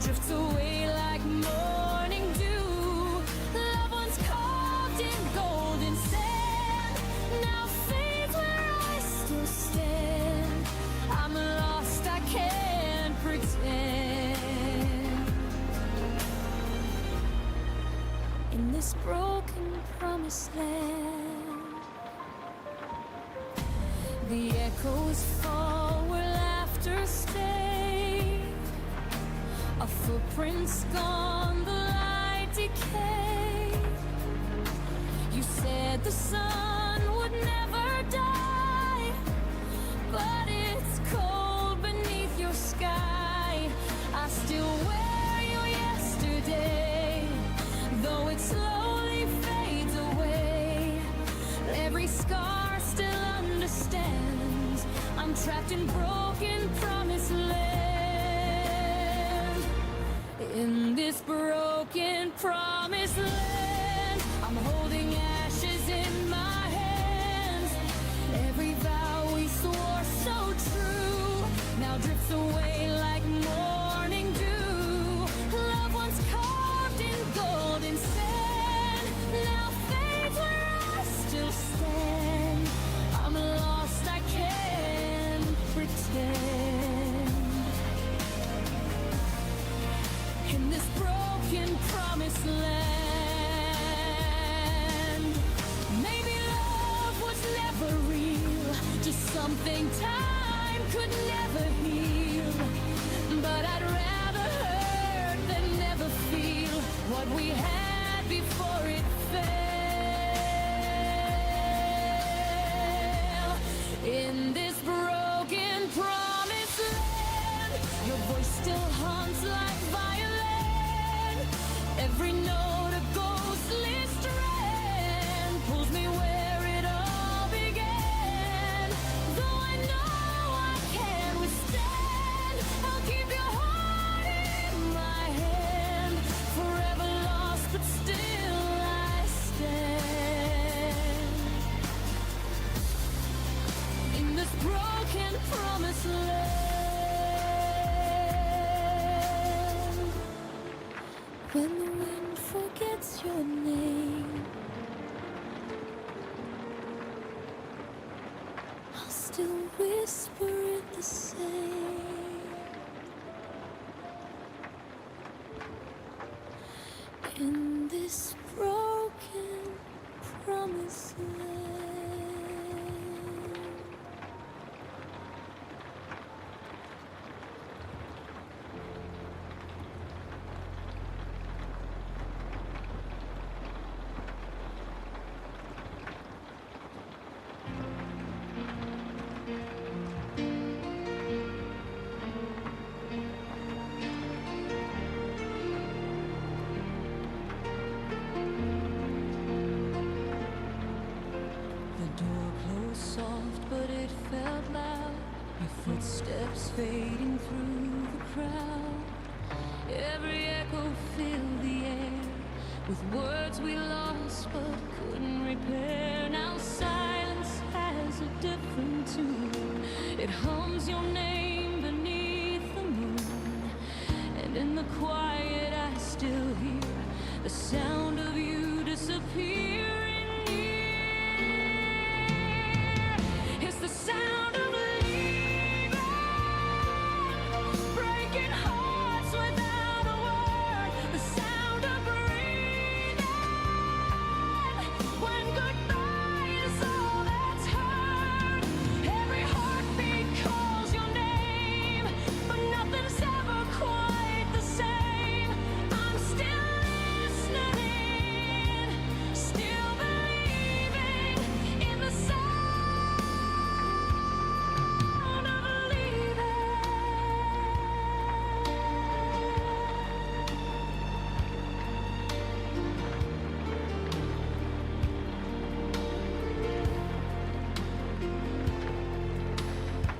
drifts away like morning dew. Loved ones carved in golden sand now fades where I still stand. I'm lost, I can't pretend. In this broken promised land, the echoes fall where laughter stays. Our footprints gone, the light decay. You said the sun would never die, but it's cold beneath your sky. I still wear your yesterday, though it slowly fades away. Every scar still understands I'm trapped in broken promised land. In this broken promised land, I'm holding ashes in my hands. Every vow we swore so true now drifts away like morning dew. Loved ones carved in golden sand now fades where I still stand. I'm lost, I can't pretend. In this broken promised land, maybe love was never real, just something time could never heal. But I'd rather hurt than never feel what we had before it fell. In this broken promised land, your voice still haunts like violin. Every note a ghostly strand pulls me where it all began. Though I know I can't withstand, I'll keep your heart in my hand. Forever lost, but still I stand. In this broken promised land, when the wind forgets your name, I'll still whisper it the same. In this broken promised land. The door closed soft, but it felt loud. Your footsteps fading through the crowd. Every echo filled the air with words we lost but couldn't repair. Now silence has a different tune. It hums your name beneath the moon, and in the quiet I still hear the sound of you disappearing. It's the sound of leaving, breaking hearts without a word. The sound of breathing when goodbye is all that's heard. Every heartbeat calls your name, but nothing's ever quite the same. I'm still listening, still believing in the sound of leaving.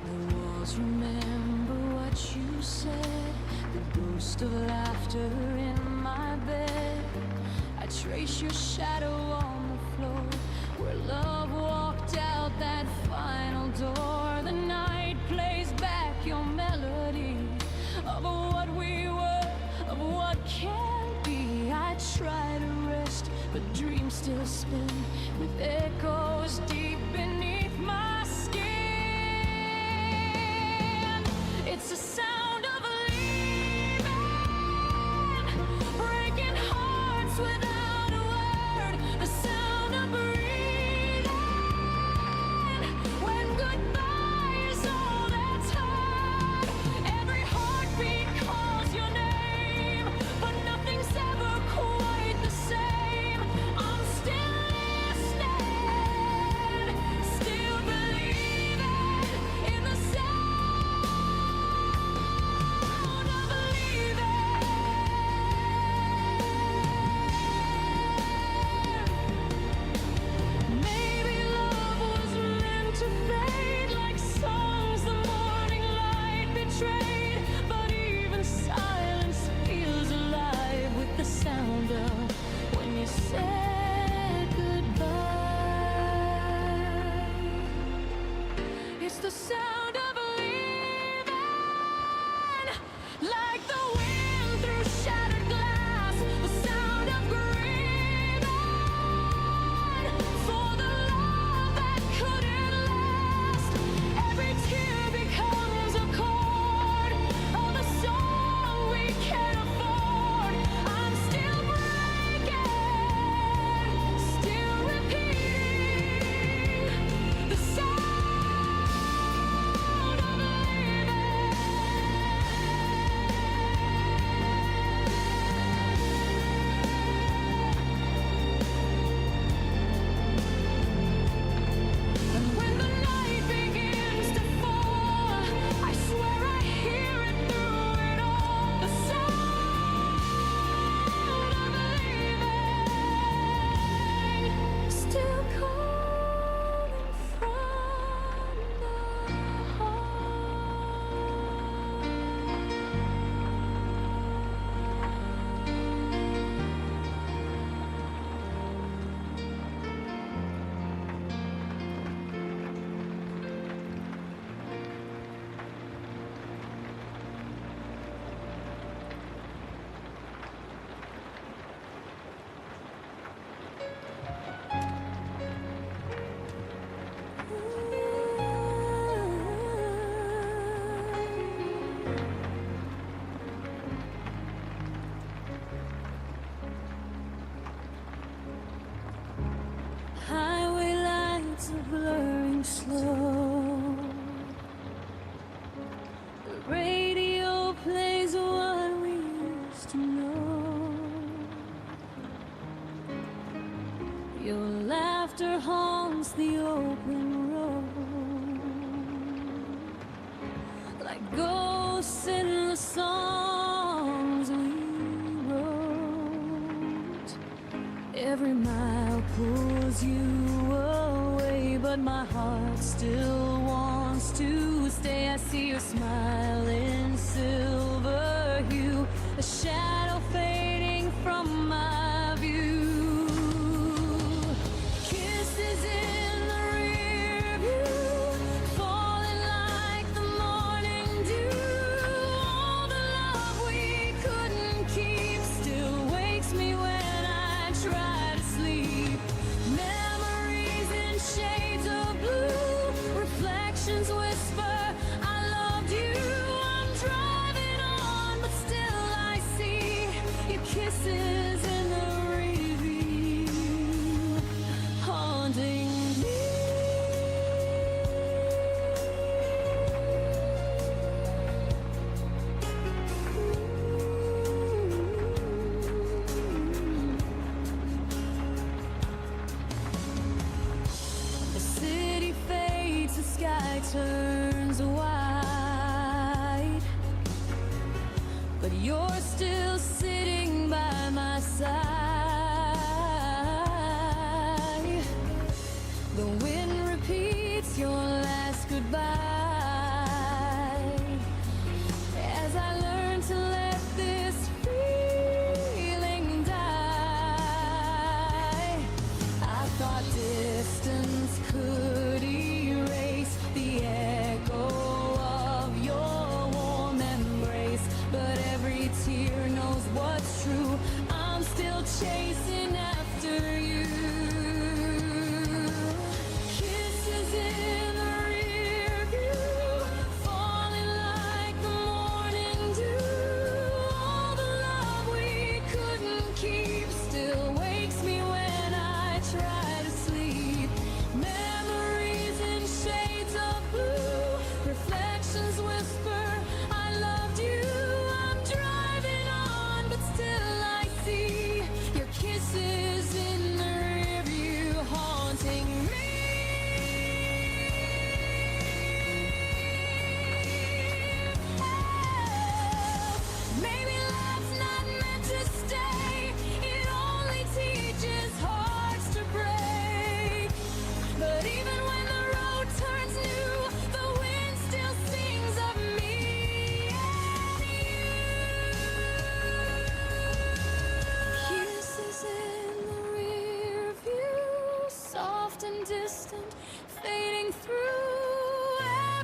The walls remember what you said, the ghost of laughter in my bed. I trace your shadow on the floor where love walked out that final door. The night plays back your melody of what we were, the sound of leaving, like the wind through shattered glass, the sound of grieving for the love that couldn't last. Every tear becomes a chord of a song we can't afford. I'm still breaking, still repeating the sound of leaving. And when the night begins to fall, I swear I hear it through it all. The sound of leaving, still calling from the heart. Highway lights are blurring slow. The radio plays what we used to know. Your laughter haunts the open road, like ghosts in the songs we wrote. Every mile pulls you away, but my heart still wants to stay. I see your smile in silver hue, a shadow fading from my view. Kisses in the rear view, falling like the morning dew. All the love we couldn't keep still wakes me when I try to sleep. Memories in shades of blue, reflections whisper, I loved you. I'm driving on, but still I see your kisses in the review, haunting me. The city fades, the sky turns white, but you're still sitting by my side. The wind repeats your last goodbye as I learn to let this feeling die. I thought distance could erase the echo of your warm embrace, but every tear knows what's true. I'm still chasing after you.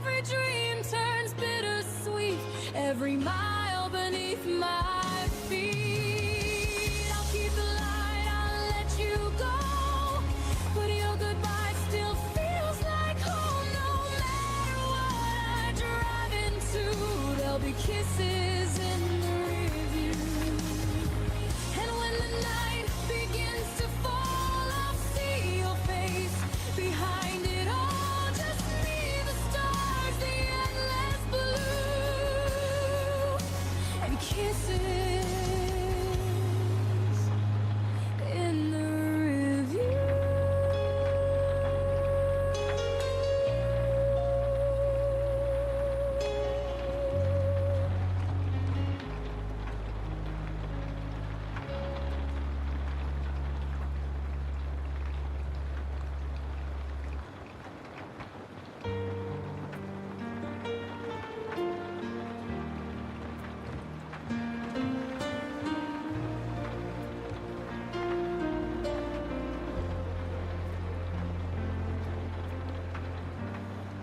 every dream turns bittersweet, every mile beneath my feet. I'll keep the light, I'll let you go, but your goodbye still feels like home. No matter what I drive into, there'll be kisses in the rearview. And when the night begins to fall, I'll see your face behind it all. Just me, the stars, the endless blue, and kisses in the rearview.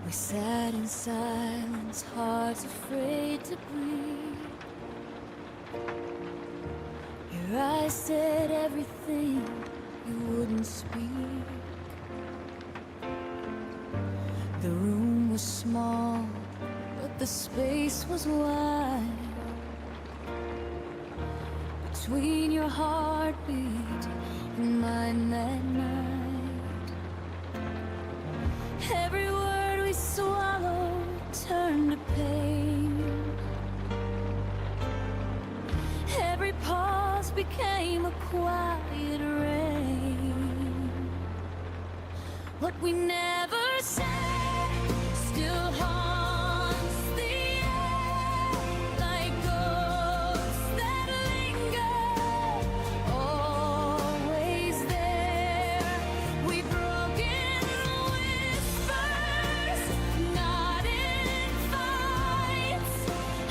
We sat in silence, hearts afraid to breathe. Your eyes said everything you wouldn't speak. The room was small, but the space was wide. Between your heartbeat and mine that night, every word we swallowed turned to pain. Every pause became a quiet rain. What we never said still haunts the air, like ghosts that linger, always there. We've broken whispers, not in fights.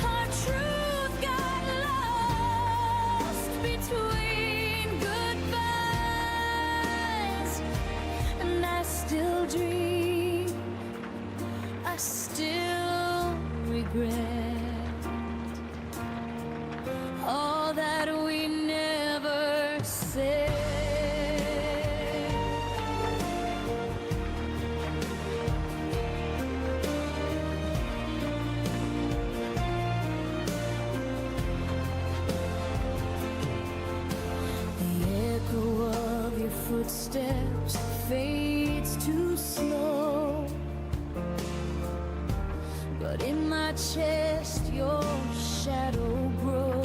Our truth got lost between goodbyes, and I still dream, I still regret all that we never said. The echo of your footsteps fades too slow, but in my chest your shadow grows.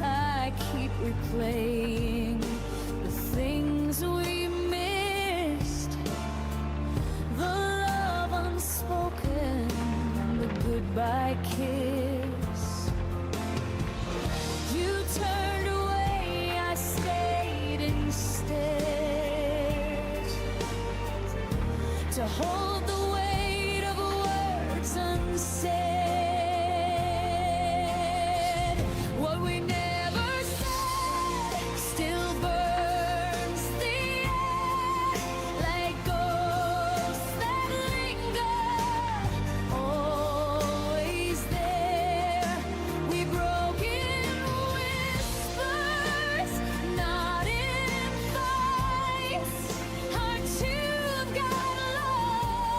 I keep replaying the things we missed, the love unspoken, the goodbye kiss. You turned away, I stayed instead, to hold the weight of words unsaid. What we never said still burns the air, like ghosts that linger, always there. We've broken whispers, not in fights. Our tooth got lost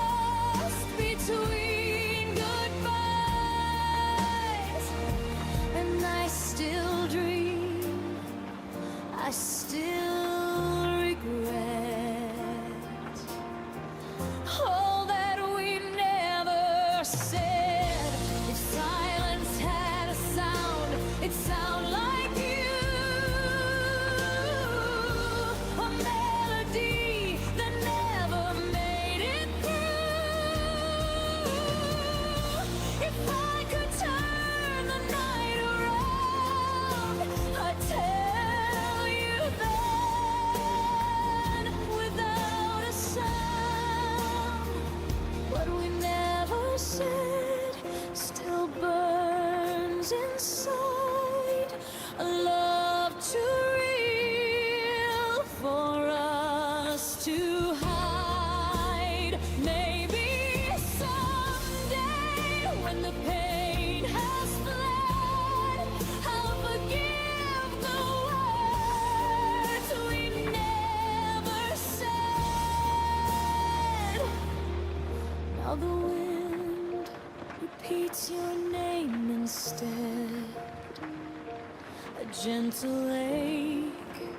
gentle ache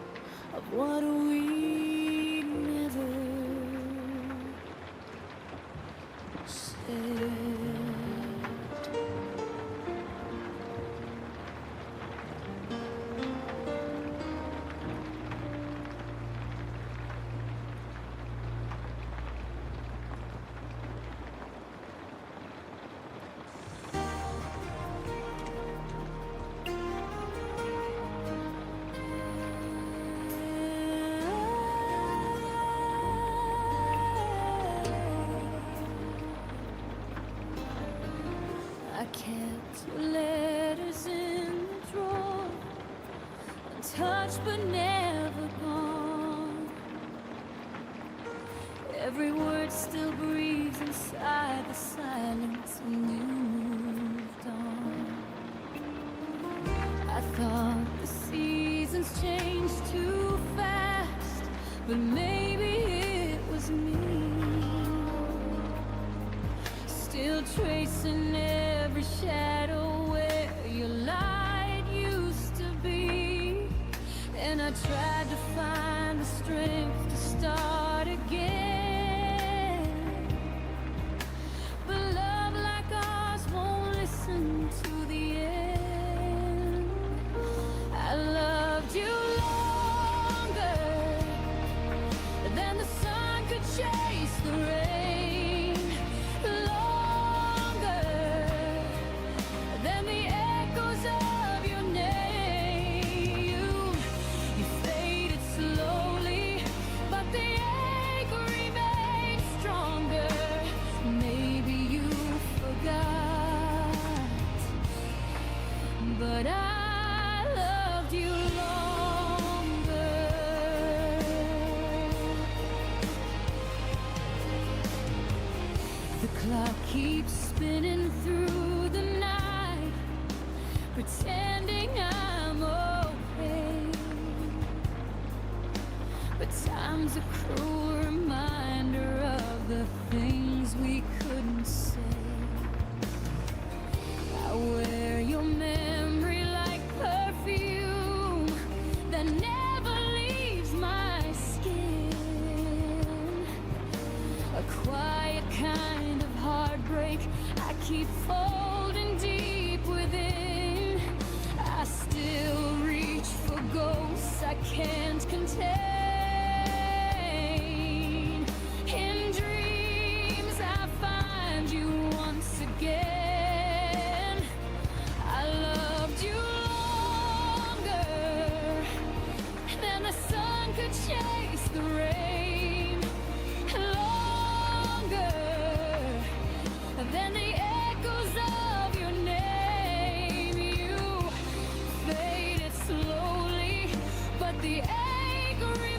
of what we never said. I kept your letters in the drawer, untouched but never gone. Every word still breathes inside the silence when you moved on. I thought the seasons changed too fast, but maybe it was me, still tracing every shadow where your light used to be. And I tried to find the strength to start again, but love like ours won't listen to the end. I loved you longer than the sun could chase the rain, than the echoes of your name. You faded slowly, but the ache remained stronger. Maybe you forgot, but I loved you longer. The clock keeps spinning through the night, pretending I'm okay, but time's a cruel reminder of the things we couldn't say. I wear your memory like perfume that never leaves my skin, a quiet kind of heartbreak I keep folding deep within. I still reach for ghosts I can't contain. In dreams I find you once again. I loved you longer than the sun could chase the rain, longer than the echoes of your name. You faded slowly, but the ache remains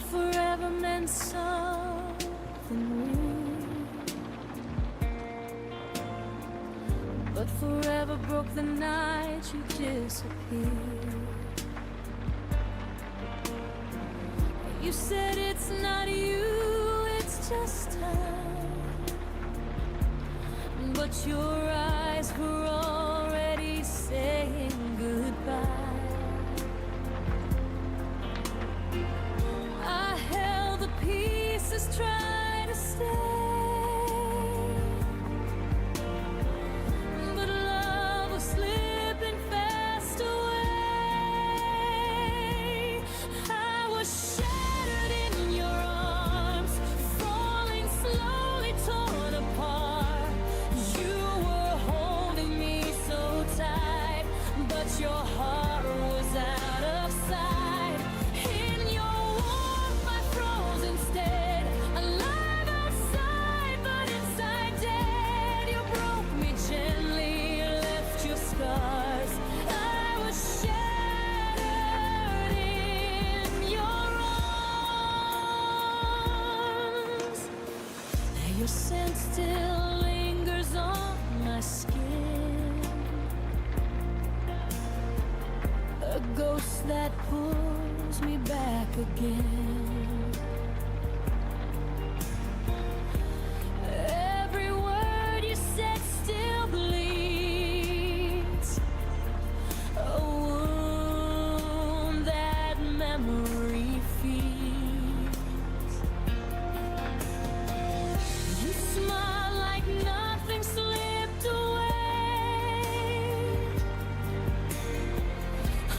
But forever meant something real. But forever broke the night you disappeared. You said it's not you, it's just time. But your eyes were already saying goodbye. I held the pieces, trying to stay, but love was slipping fast away. I was shattered in your arms, falling slowly, torn apart. You were holding me so tight, but your heart was out of sight. In your warmth I froze instead, alive outside but inside dead. You broke me gently, left your scars. I was shattered in your arms. Your scent still lingers on my skin, a ghost that pulls me back again. Every word you said still bleeds, a wound that memory feeds. You smiled like nothing slipped away,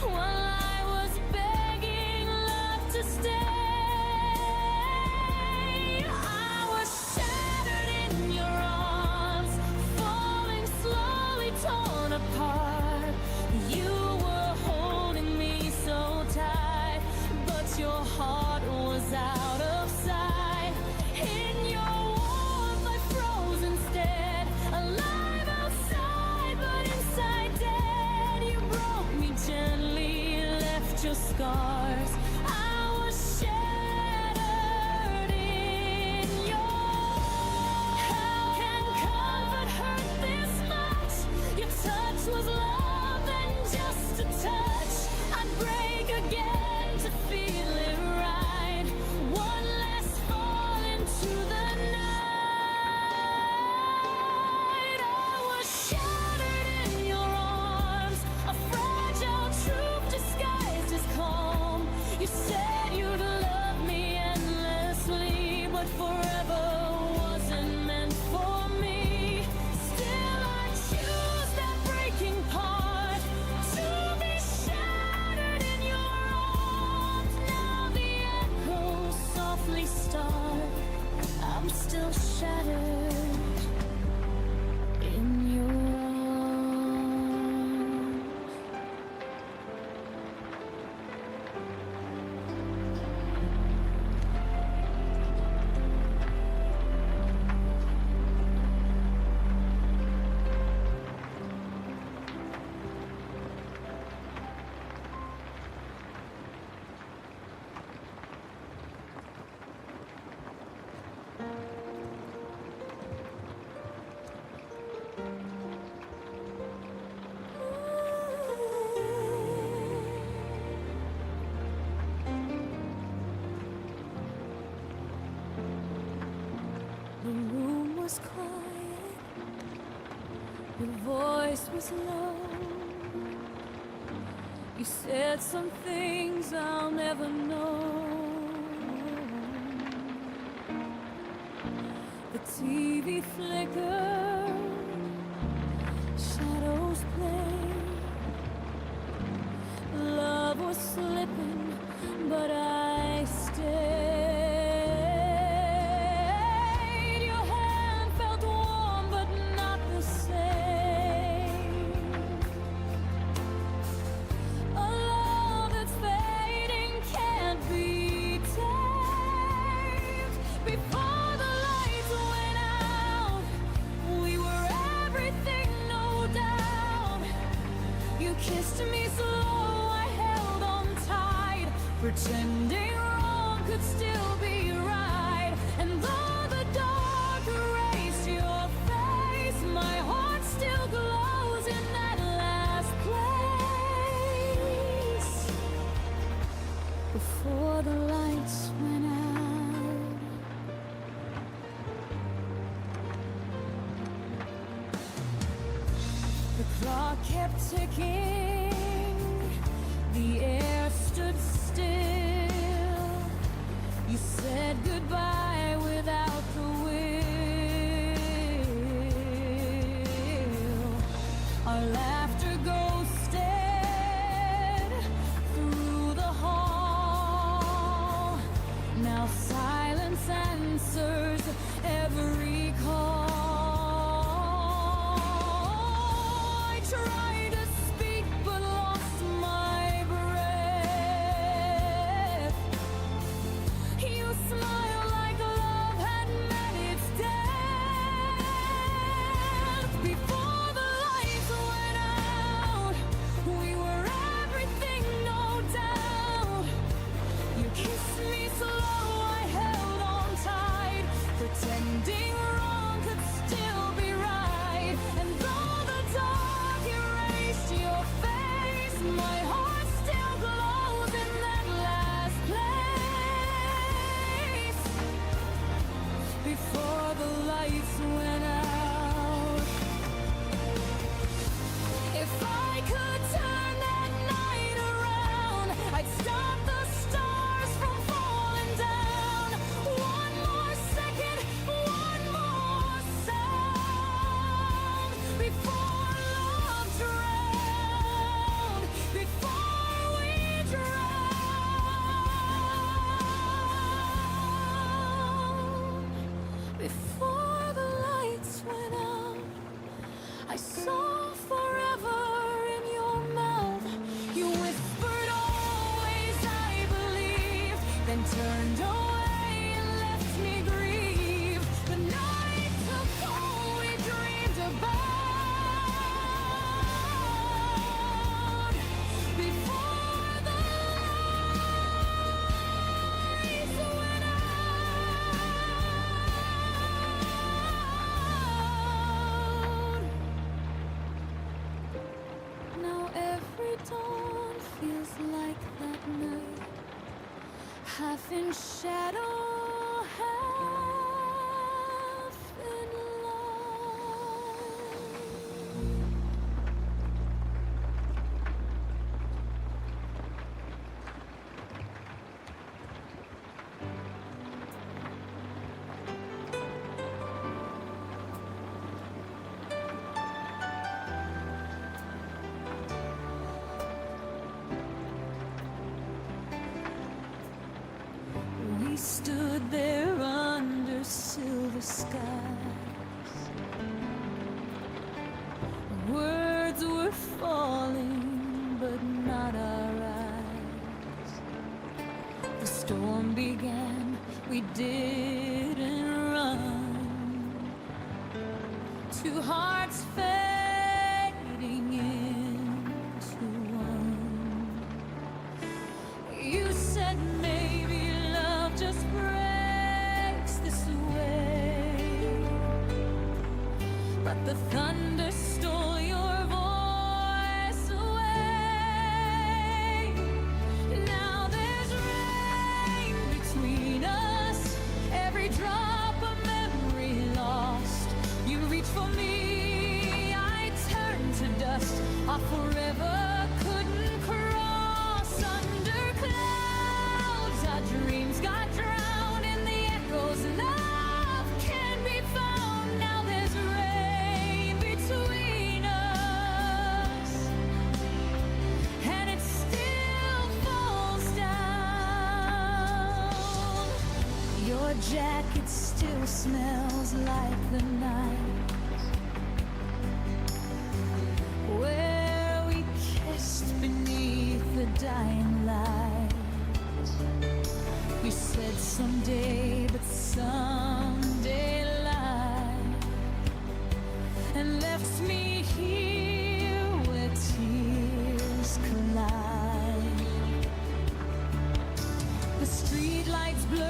while I was begging love to stay. I was shattered in your arms, falling slowly, torn apart. You were holding me so tight, but your heart was out of sight. In your warmth I froze instead, alive outside but inside dead. You broke me gently, left your scars. I was shattered in your. How can comfort hurt this much? Your touch was love than just a touch. I'd break again to feel it right. One last fall into the night. I was shattered in your arms, a fragile truth disguised as calm. You said you'd love me endlessly, but forever wasn't meant for me. Still I choose that breaking part, to be shattered in your arms. Now the echoes softly start. I'm still shattered in your arms. The room was quiet, your voice was low. You said some things I'll never know. The TV flickered, shadows played. Love was slipping, but I stayed. Your hand felt warm, but not the same. A love that's fading can't be tamed. Before the lights went out, we were everything, no doubt. You kissed me slow, I held on tight, pretending wrong could still be right. And though the dark erased your face, my heart still glows in that last place. Before the lights went out, the clock kept ticking, the air stood still. You said goodbye without the will. Our laughter ghosted through the hall. Now silence answers every call. I tried to speak but lost my breath. You smiled like love had met its death. Before the lights went out, we were everything, no doubt. You kissed me slow, I held on tight, pretending wrong could still be right. And though the dark erased your face, my heart still glows in that last place. Before the lights went out, if I could turn that night around, I'd stop the stars from falling down. One more second, one more sound, before love drowned, before we drowned. Before the lights went out, I saw forever in your mouth. You whispered always, I believe, then turned away and left me grieve. The night took all we dreamed about. Before the lights went out. Now every dawn feels like that night, half in shadow, half in light. We stood there under silver skies. Words were falling, but not our eyes. The storm began, we didn't run. Two hearts fading into one. You said maybe love just breaks this way, but the thunder stole your voice away. Now there's rain between us, every drop a memory lost. You reach for me, I turn to dust. Our forever couldn't cross under clouds. Our dreams got drowned in the echoes. Love can't be found. Now there's rain between us, and it still falls down. Your jacket still smells like the night where we kissed beneath the dying light. We said someday, but someday lied, and left me here where tears collide. The streetlights blow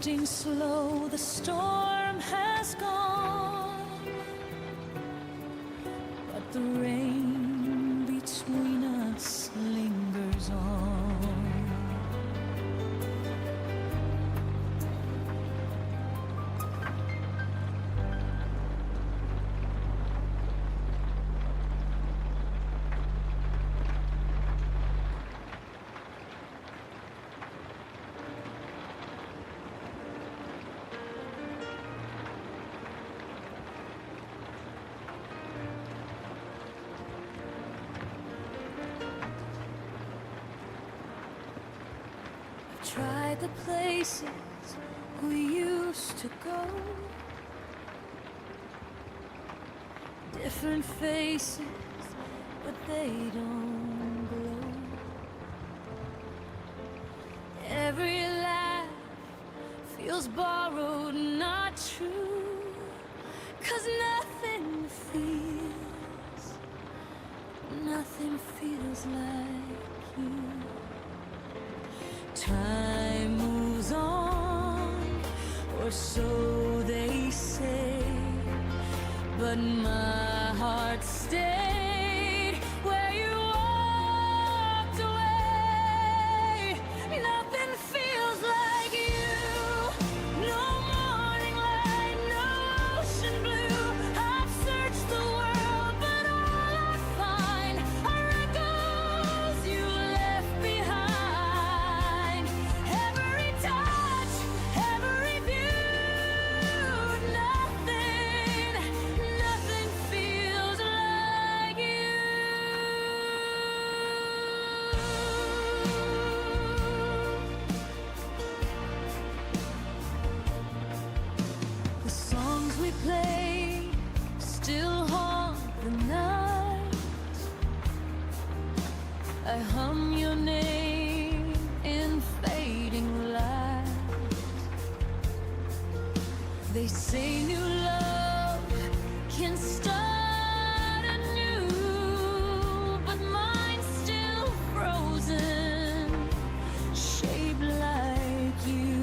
drifting slow, the storm has gone, but the rain between us lingers on. Tried the places we used to go, different faces, but they don't glow. Every laugh feels borrowed, not true, 'cause nothing feels like you. Time moves on, or so they say, but my heart stayed where you walked away. Nothing feels like you. No morning light, no ocean blue. I've searched the world, but all I find are echoes you left behind. Every touch, every view, nothing feels like you. The songs we play still haunt the night. I hum your name in fading light. They say new love can start anew, but mine's still frozen, shaped like you.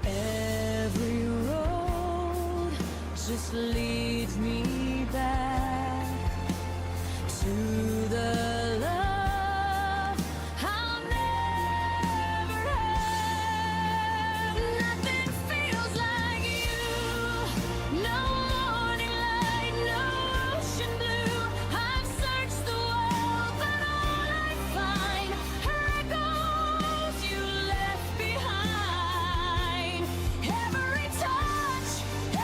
Every road just leads me back to the love I'll never have. Nothing feels like you. No morning light, no ocean blue. I've searched the world, but all I find are echoes you left behind. Every touch,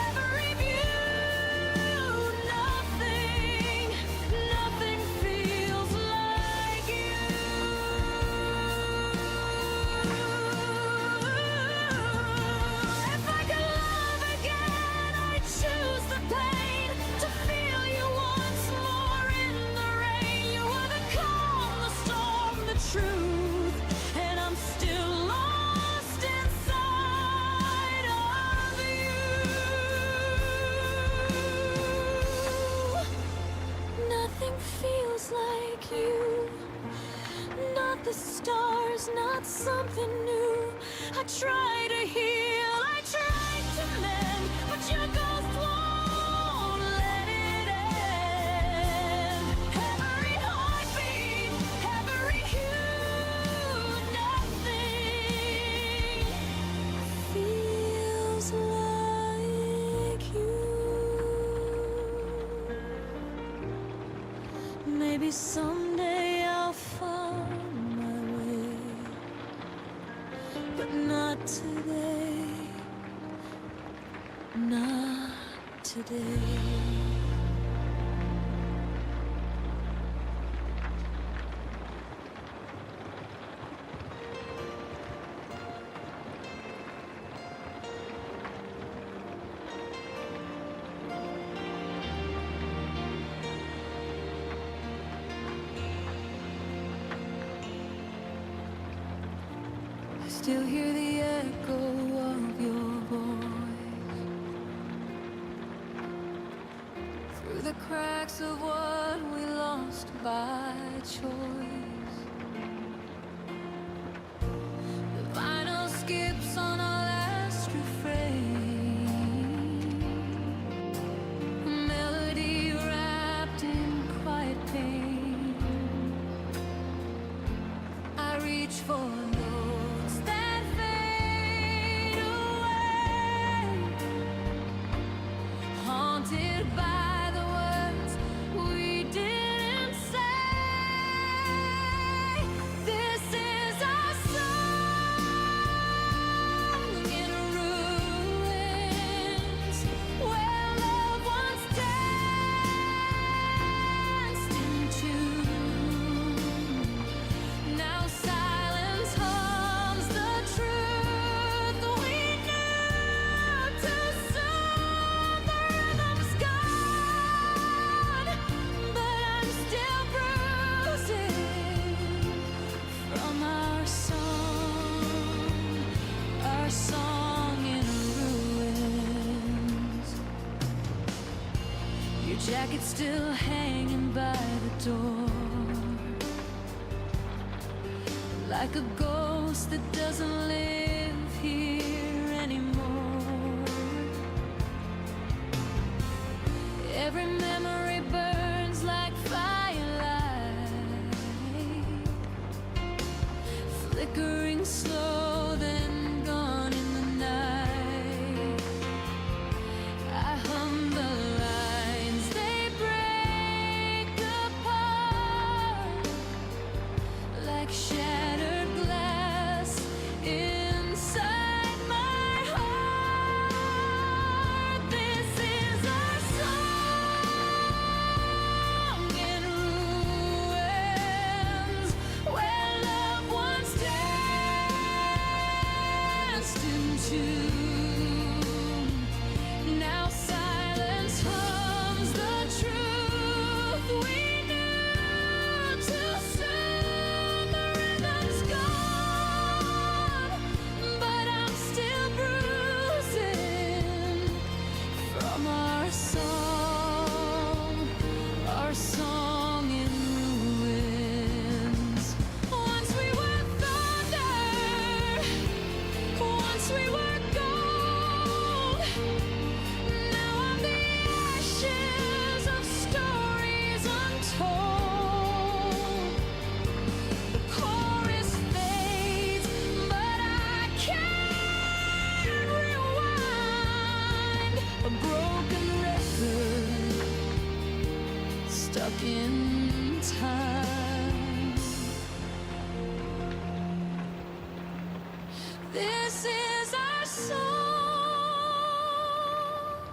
every view, nothing feels like you. If I could love again, I'd choose the pain, to feel you once more in the rain. You were the calm, the storm, the truth, and I'm still lost inside of you. Nothing feels like you. Not the stars, not something new. I try to heal, I try to mend, but your ghost won't let it end. Every heartbeat, every hue, nothing feels like you. Maybe someday I'll find my way, but not today, not today. I still hear the echo of your voice through the cracks of what we lost by choice. The vinyl haunted by the words we didn't say. This is our song in ruins, where love once danced in tune. Now silence hums the truth we knew too soon. The rhythm's gone, but I'm still bruising from our song in ruins. Your jacket's still hanging by the door, like a ghost that doesn't live here anymore. Every memory burns like firelight, flickering slow, then gone in the night. I hum the lines, they break apart like shattered glass inside my heart. This is our song in ruins, where love once danced in tune. Now silence hums the truth we knew too soon. The rhythm's gone, but I'm still bruising from our song in ruins. Once we were thunder, once we were gold. Now I'm the ashes of stories untold. The chorus fades, but I can't rewind. A broken record stuck in time. This is our song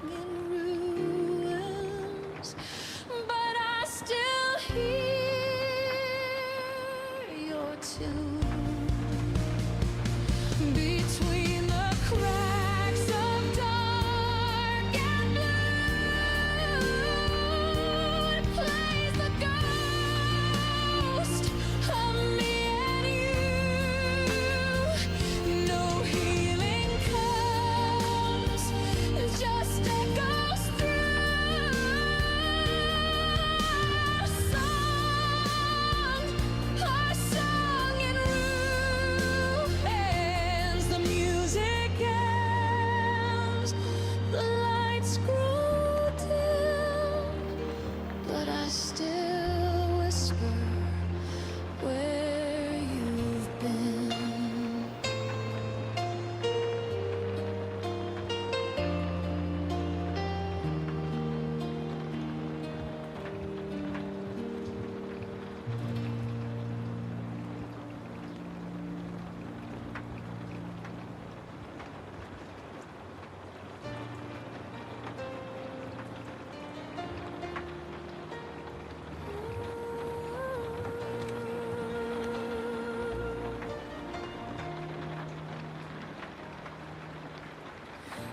in ruins, but I still hear your tune between the cracks of dark and blue. It plays the ghost of me and you. No healing comes, just echoes through our song in ruins. The music ends, the lights grow dim, but I still whisper where you've been.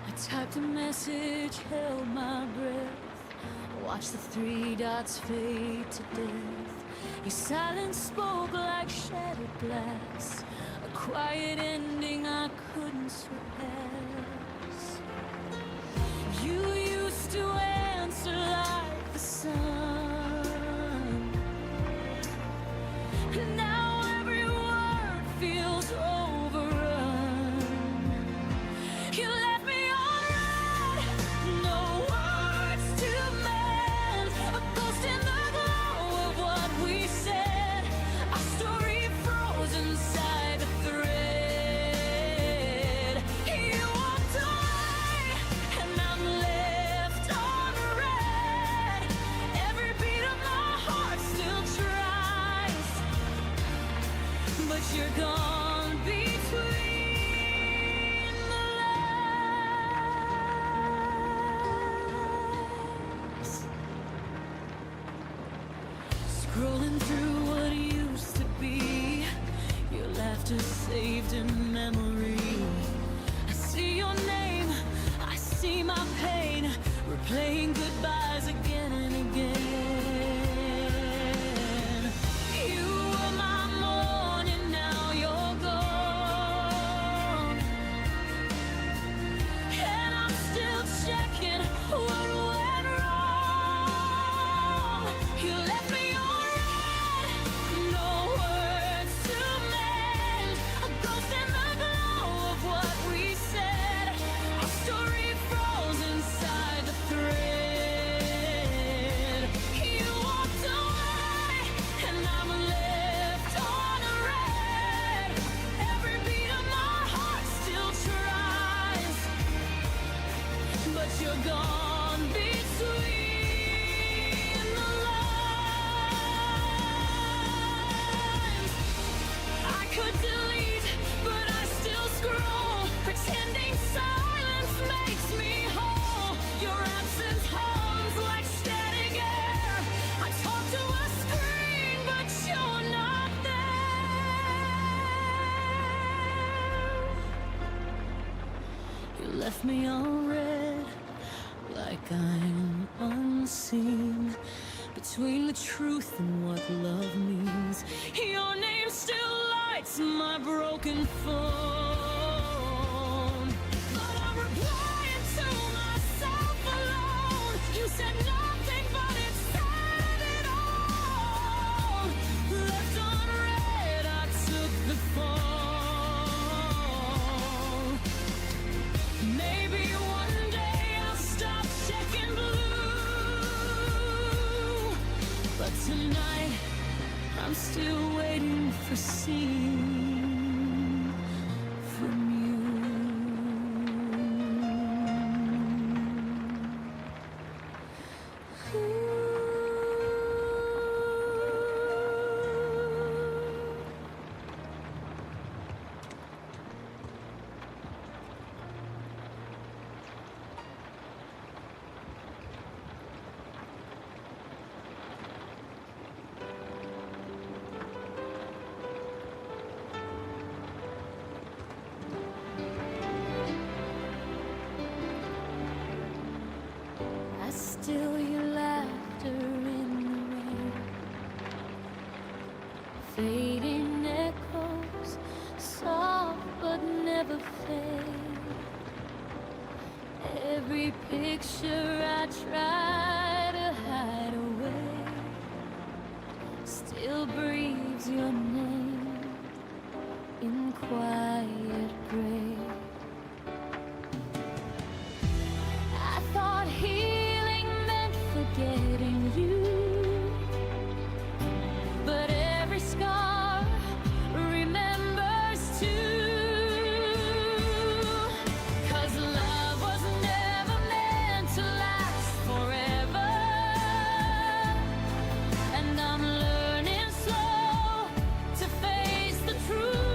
I typed a message, held my breath, watched the 3 dots fade to death. Your silence spoke like shattered glass, a quiet ending I couldn't surpass. You used to answer like the sun. Now every word feels overrun. You left me on red, no words to mend, a ghost in the glow of what we said. Our story froze inside the thread. You walked away, and I'm left on scrolling through what used to be, your laughter saved in memory. I see your name, I see my pain, replaying goodbyes again and again. You were my morning, now you're gone, and I'm still checking what went wrong. You left me on red, no words to mend, a ghost in the glow of what we said. Our story froze inside the thread. You walked away, and I'm left on red. Every beat of my heart still tries, but you're gone between the lines. I could delete, but I still scroll, pretending silence makes me whole. Your absence hums like static air. I talk to a screen, but you're not there. You left me on red, like I'm unseen, between the truth and what love means. Your name still lights my broken phone, but I'm replying to myself alone. You said nothing, but it said it all. Left on red, I took the fall. Maybe one day I'll stop checking blue, but tonight I'm still waiting for seeing from you. I still your laughter in the rain, fading echoes, soft but never fade. Every picture I try to hide away still breathes your name in quiet gray. I thought healing meant forgetting you, but every scar remembers too. 'Cause love was never meant to last forever, and I'm learning slow to face the truth.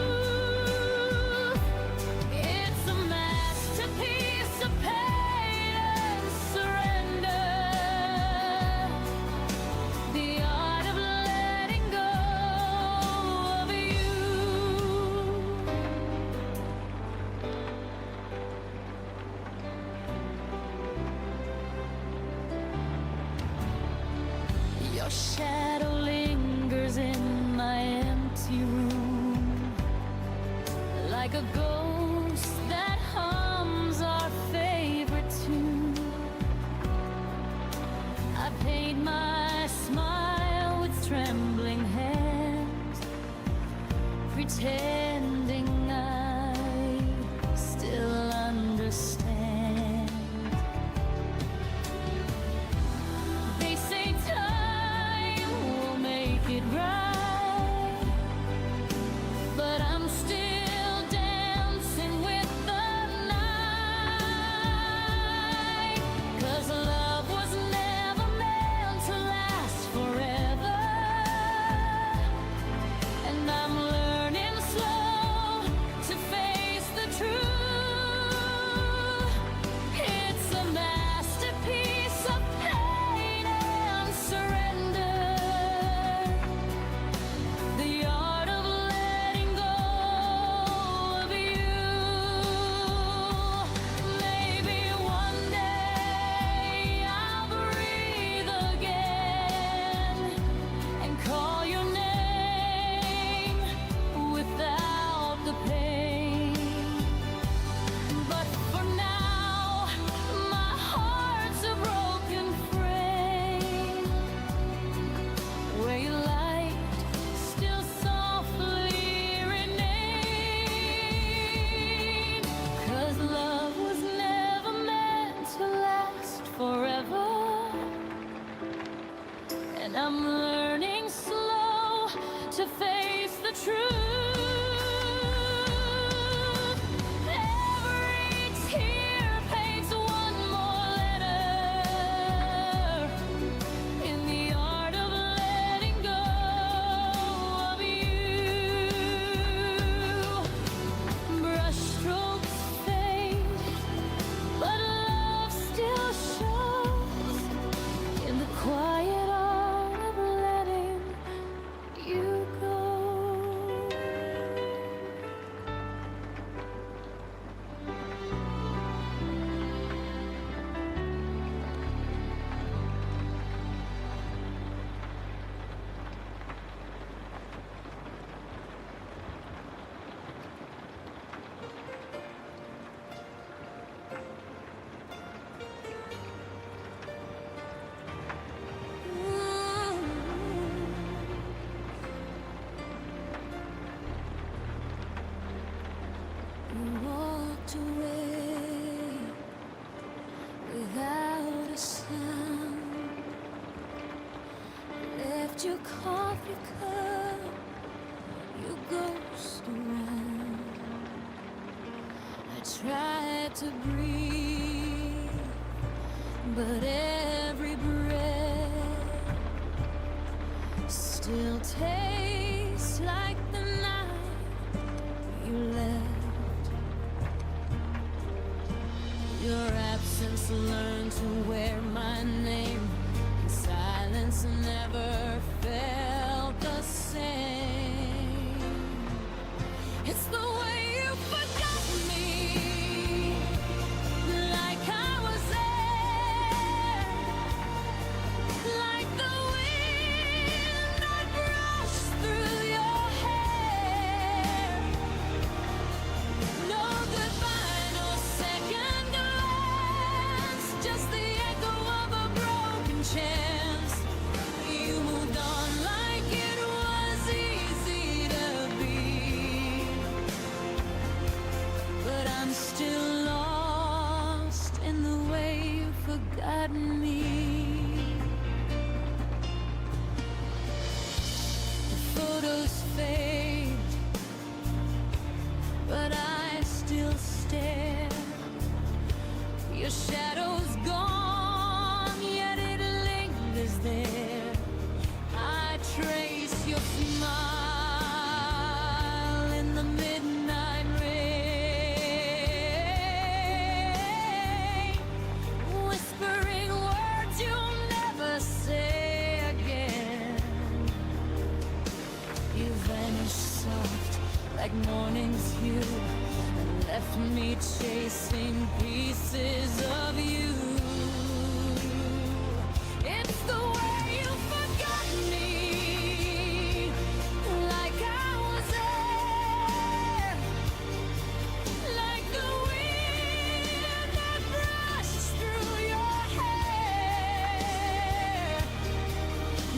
It's a masterpiece of pain and surrender, the art of letting go of you. Your shadow lingers in my empty room, like a ghost that hums our favorite tune. I paint my smile with trembling hands, pretending I still understand. They say time will make it right, but I'm still dancing with the night. 'Cause love was never meant to last forever, and I'm learning slow And I'm learning slow to face the truth. Every tear paints one more letter in the art of letting go of you. Brushstrokes fade, but love still shows in the quiet art of letting you go. You walked away without a sound, left your coffee cup, your ghost around. I tried to breathe, but every breath still tastes like the night you left. Your absence learned to wear my name, and silence never felt the same. It's the way you forgot me, like I was there, like the wind that brushed through your hair. No goodbye, no second glance, just the echo of a broken chance. You moved on like it was easy to be, but I'm still lost in the way you've forgotten me. The photos fade, but I still stare. Your shadow's gone, yet it lingers there. I trace your smile in the midnight rain, whispering words you'll never say again. You vanished soft like morning's hue, and left me chasing pieces of you. It's the way you forgot me, like I was there, like the wind that brushed through your hair.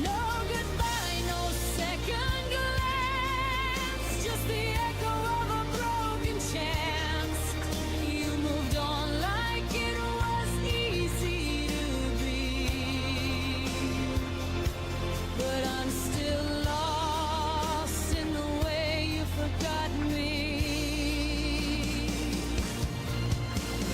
No goodbye, no second glance, just the echo of a broken chance. You moved on like it was easy to be, but I'm still lost in the way you forgot me.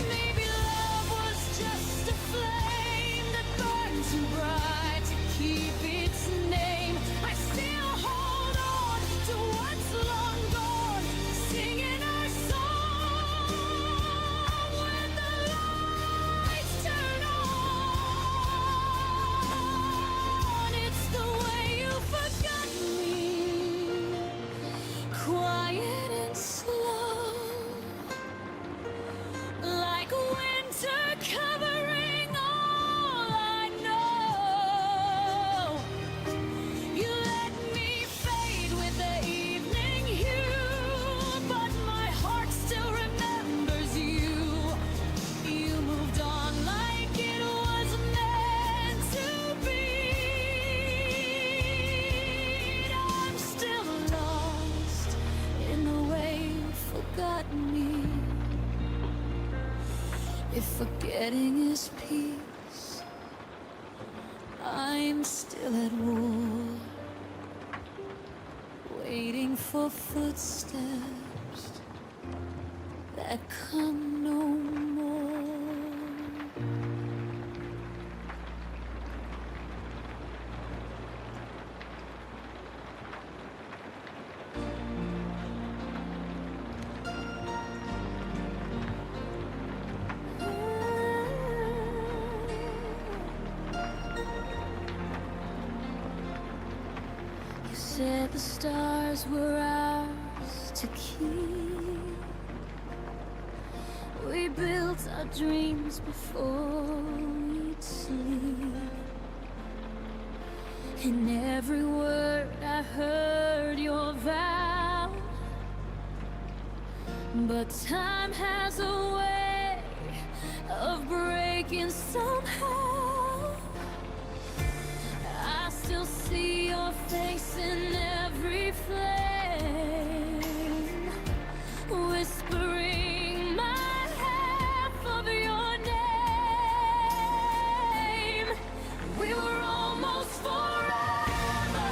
Maybe love was just a flame that burned too bright to keep its name. I still hold on to what's long gone, singing our song when the lights turn on. It's the way you forgot me, quiet and slow, like winter covering all I know. You let me fade with the evening hue, but my heart still remembers you. You moved on like it was meant to be. I'm still lost in the way you forgot me. If forgetting is peace, I I'm still at war, waiting for footsteps that come no more. You said the stars were ours to keep. We built our dreams before we'd sleep. In every word I heard your vow, but time has a way of breaking somehow. I still see your face in every flame, whispering my half of your name. We were almost forever,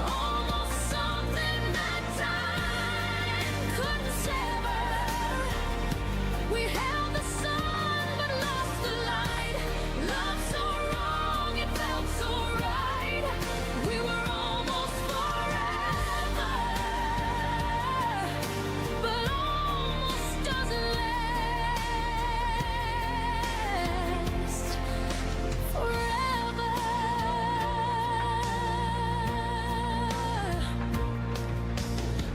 almost something that time couldn't sever. We held the sun but lost the light. Love so wrong, it felt so right. We were almost forever, but almost doesn't last forever.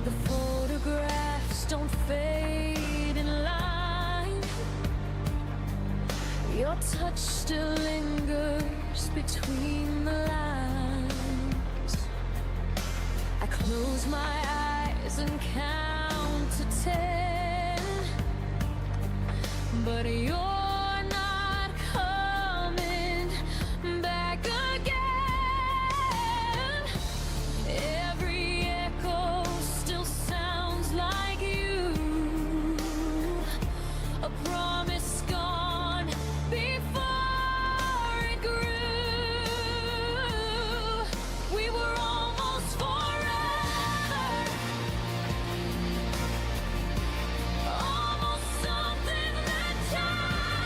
The photographs don't fade in line. Your touch still lingers between the lines. I close my eyes and count to 10, but you're not coming back again. Every echo still sounds like you, a promise gone before it grew. We were almost forever, almost something that time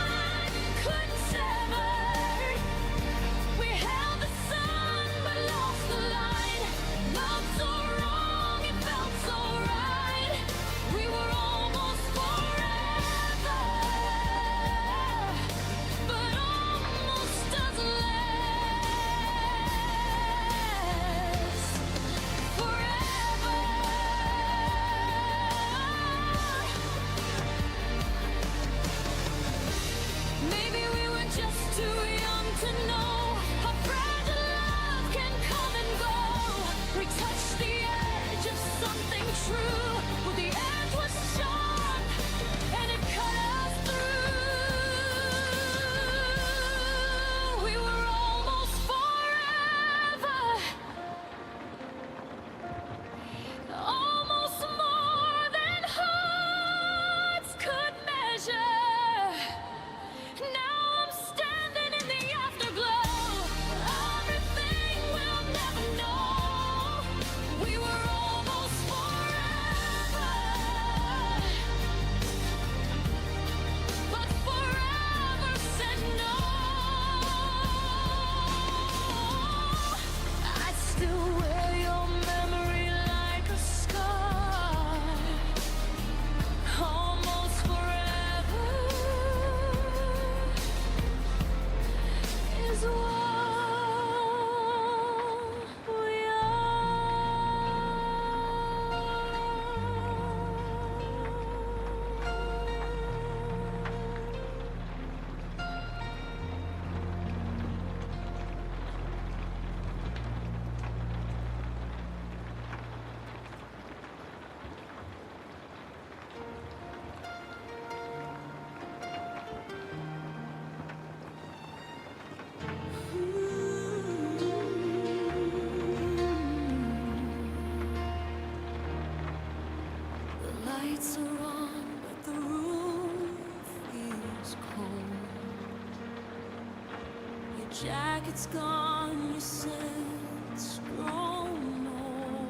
jacket's gone, your scent's grown old.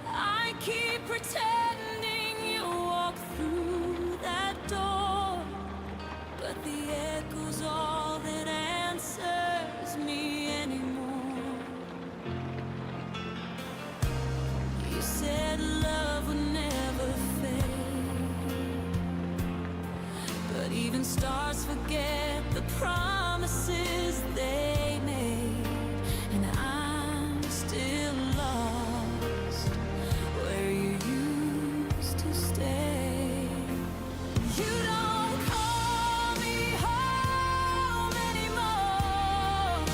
I keep pretending you walk through that door, but the echo's all that answers me anymore. You said love would never fade, but even stars forget the promises they made, and I'm still lost where you used to stay. You don't call me home anymore.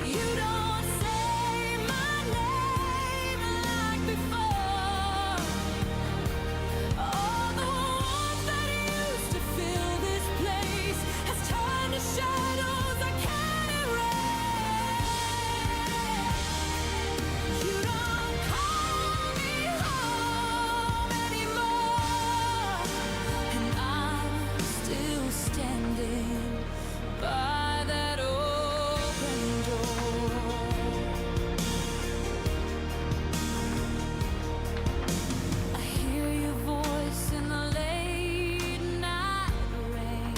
You don't say my name like before. All the warmth that used to fill this place has turned to shadows I can't erase. You don't call me home anymore, and I'm still standing by that open door. I hear your voice in the late night rain,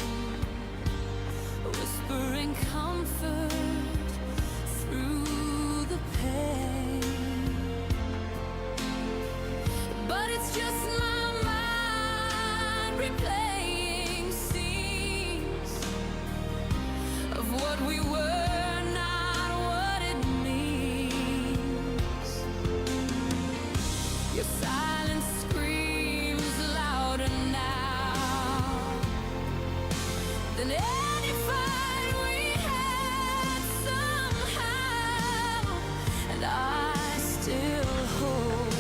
whispering comfort through the pain. But it's just my mind replaying scenes of what we were, not what it means. Your silence screams louder now than any fight we had somehow, and I still hope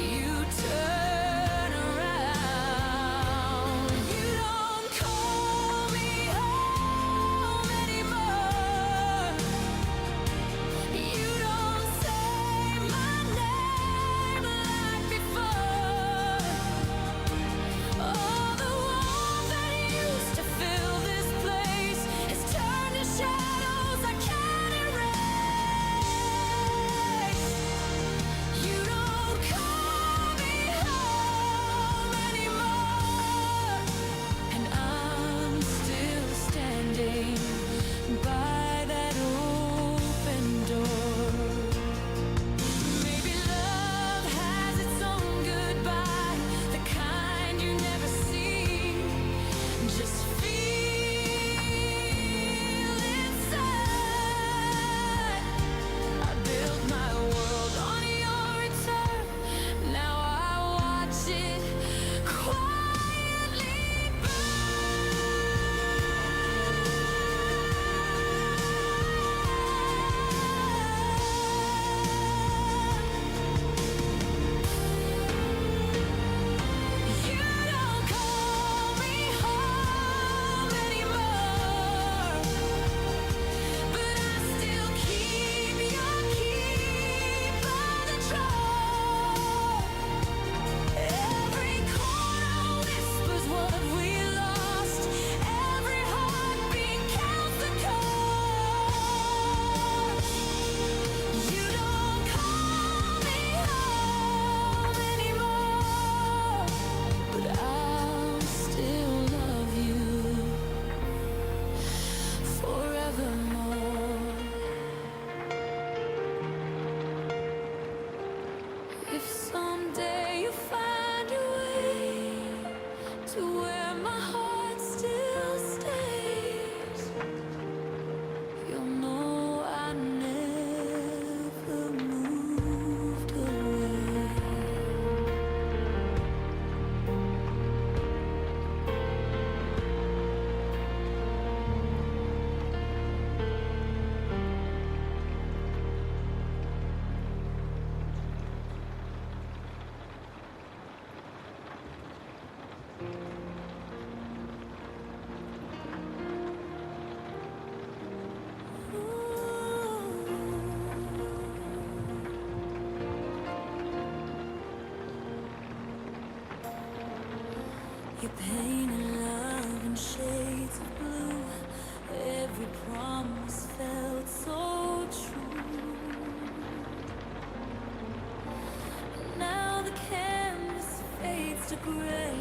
you turn around. You don't call me home anymore. You don't say my name like before. All the warmth that used to fill this place has turned to shadows I can't erase. You don't call me home anymore, and I'm still standing by that open door. Maybe love has its own goodbye, the kind you never see. Just feel inside. I built my world on your return. Now I watch it quietly You don't call me home anymore, but I still keep your key by the drawer. Every corner whispers what we lost. Every heartbeat counts the cost. You don't call me home anymore, but I'll still love you forevermore. If someday you find a way to where my heart still stays, you'll know I never moved away. Your pain and love and shades shades of blue. Every promise felt so true. Now the canvas fades to gray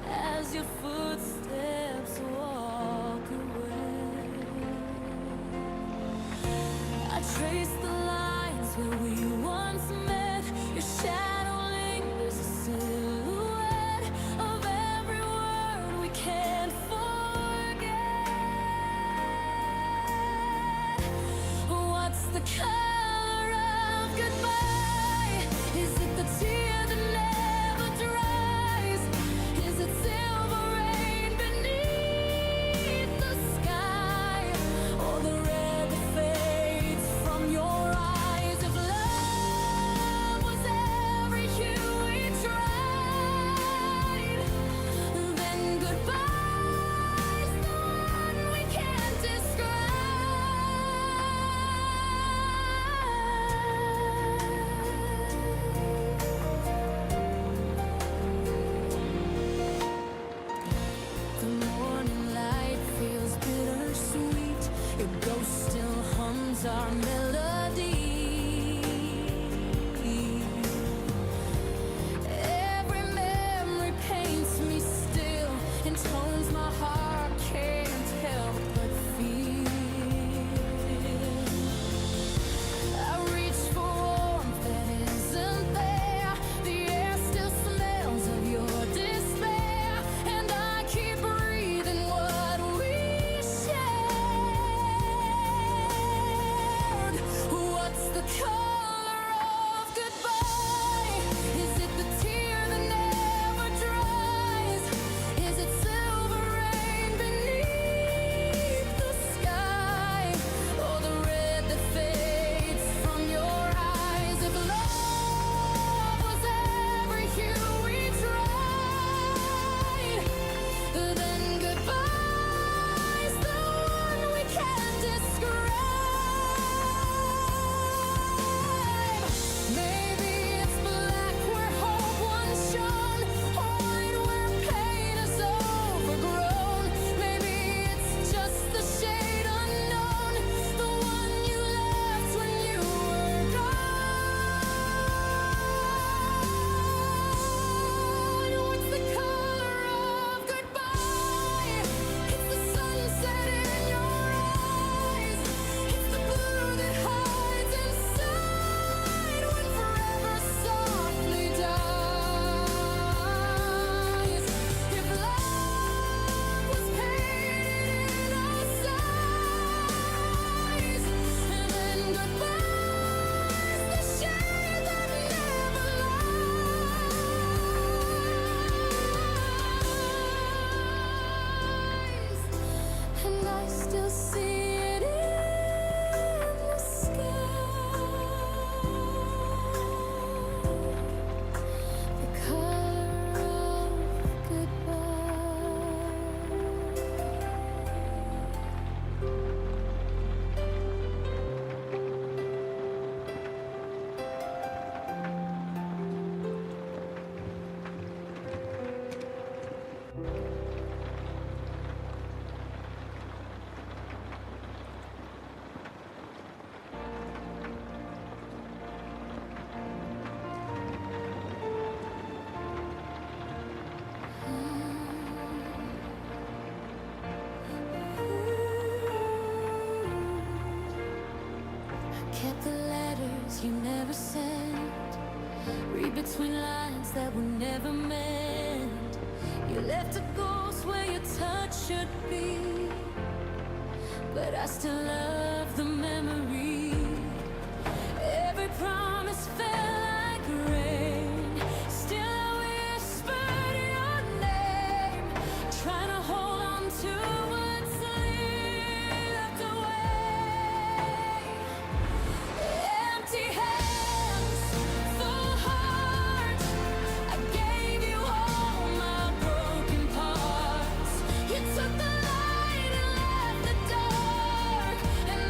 as your footsteps walk away. I trace the lines where we once met. Your shadow lingers, a silhouette of every word we can't forget. What's the color of goodbye? Is it the tear that never dries? Is it silver rain beneath the sky? Or the red that fades from your eyes? If love was every hue we tried, then goodbye's the one we can't describe. The morning light feels bittersweet. Your ghost still hums our melody. Every memory paints me still in tones my heart can't help but feel. I reach for warmth that isn't there. The air still smells of your despair, and I keep breathing what we shared. What's the color of goodbye? Is it the tear that never dries? Is it silver rain beneath the sky? Or the red that fades from your eyes? If love was every hue we tried, then goodbye's the one we can't describe. Maybe it's black where hope once shone, white where pain is overgrown. Maybe it's just the shade unknown, the one you left when you were gone. What's the color of goodbye? It's the sunset in your eyes. It's the blue that hides inside when forever softly dies. If love was painted in our size, then goodbye's the shade that never lies. And I still see it in the sky. The color of goodbye. Kept the letters you never sent. Read between lines that were never meant. You left a ghost where your touch should be, but I still love the memory. Every promise fell like rain. Still I whispered your name, trying to hold on to what slipped away. Empty hands, full heart. I gave you all my broken parts. You took the light and left the dark, and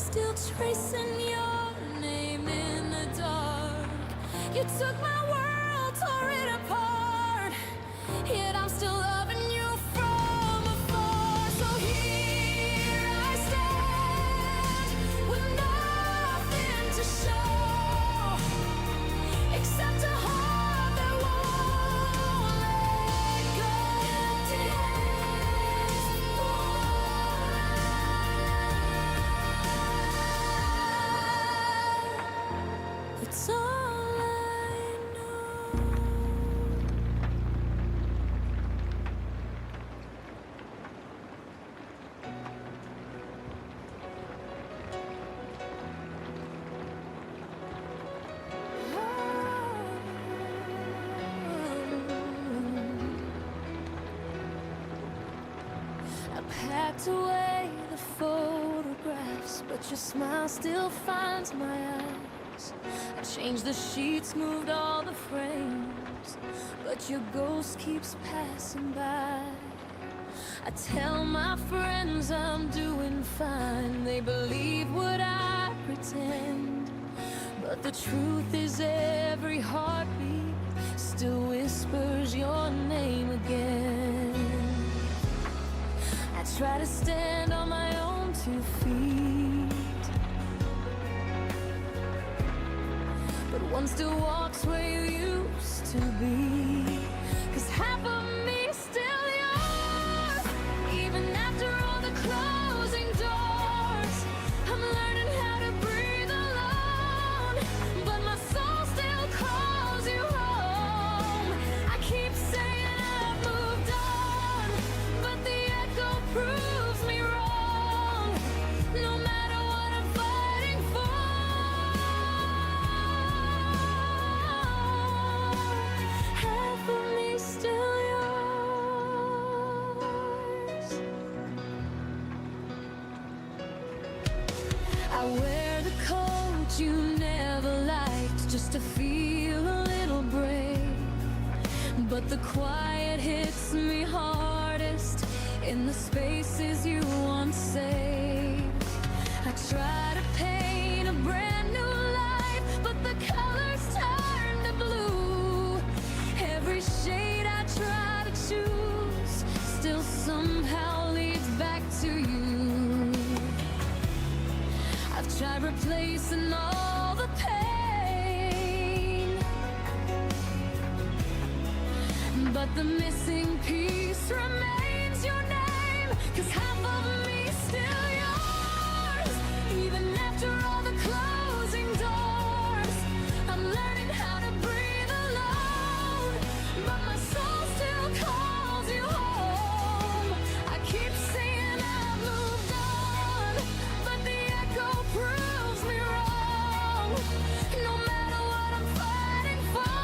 still tracing your name in the dark. You took my world, tore it apart, yet I'm still loving you from afar. So here I stand with nothing to show except a heart that won't let go. Empty hands, it's all I know. I packed away the photographs, but your smile still finds my eyes. I changed the sheets, moved all the frames, but your ghost keeps passing by. I tell my friends I'm doing fine, they believe what I pretend, but the truth is every heartbeat still whispers your name again. I try to stand on my own 2 feet, but one still walks where you used to be. 'Cause half of me is still yours, even after all the closing doors. I'm learning how to breathe alone, but my soul still calls you home. I keep saying I've moved on, but the echo proves me wrong. No matter what I'm fighting for, half of me still yours. I wear the coat you never liked just to feel a little brave, but the quiet hits me hardest in the spaces you once saved. I try to paint a brand new life, but the colors turn to blue. Every shade I try to choose still somehow leads back to you. I've tried replacing all the pain, but the missing piece remains your name. 'Cause half of me is still yours, even after all the closing doors. I'm learning how to breathe alone, but my soul still calls you home. I keep saying I've moved on, but the echo proves me wrong. No matter what I'm fighting for,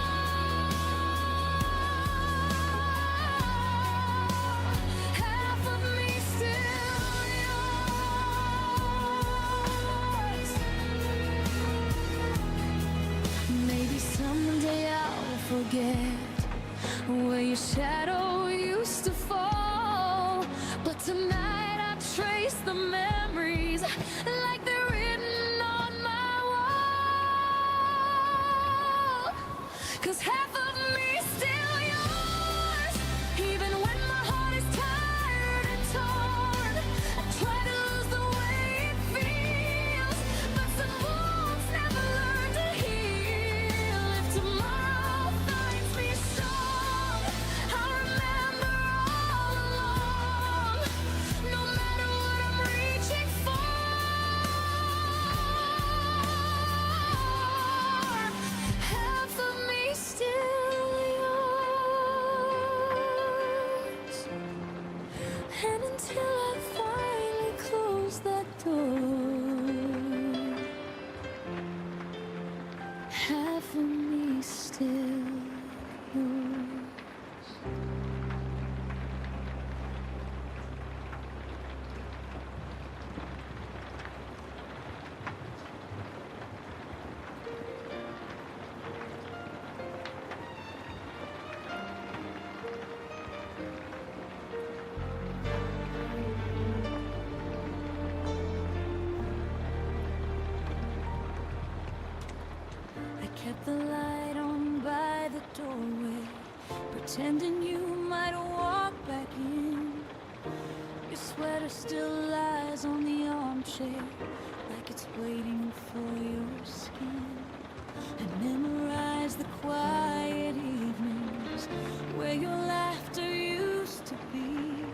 half of me still yours. Maybe someday I'll forget where your shadow used to fall, but tonight I trace the memories like they're written on my wall. 'Cause half of me is still yours, even when my heart is tired and torn. I try to lose the way it feels, but some wounds never learn to heal. If tomorrow finds me strong, I'll remember all along. No matter what I'm reaching for, half of me still Kept the light on by the doorway, pretending you might walk back in. Your sweater still lies on the armchair, like it's waiting for your skin. I memorize the quiet evenings where your laughter used to be.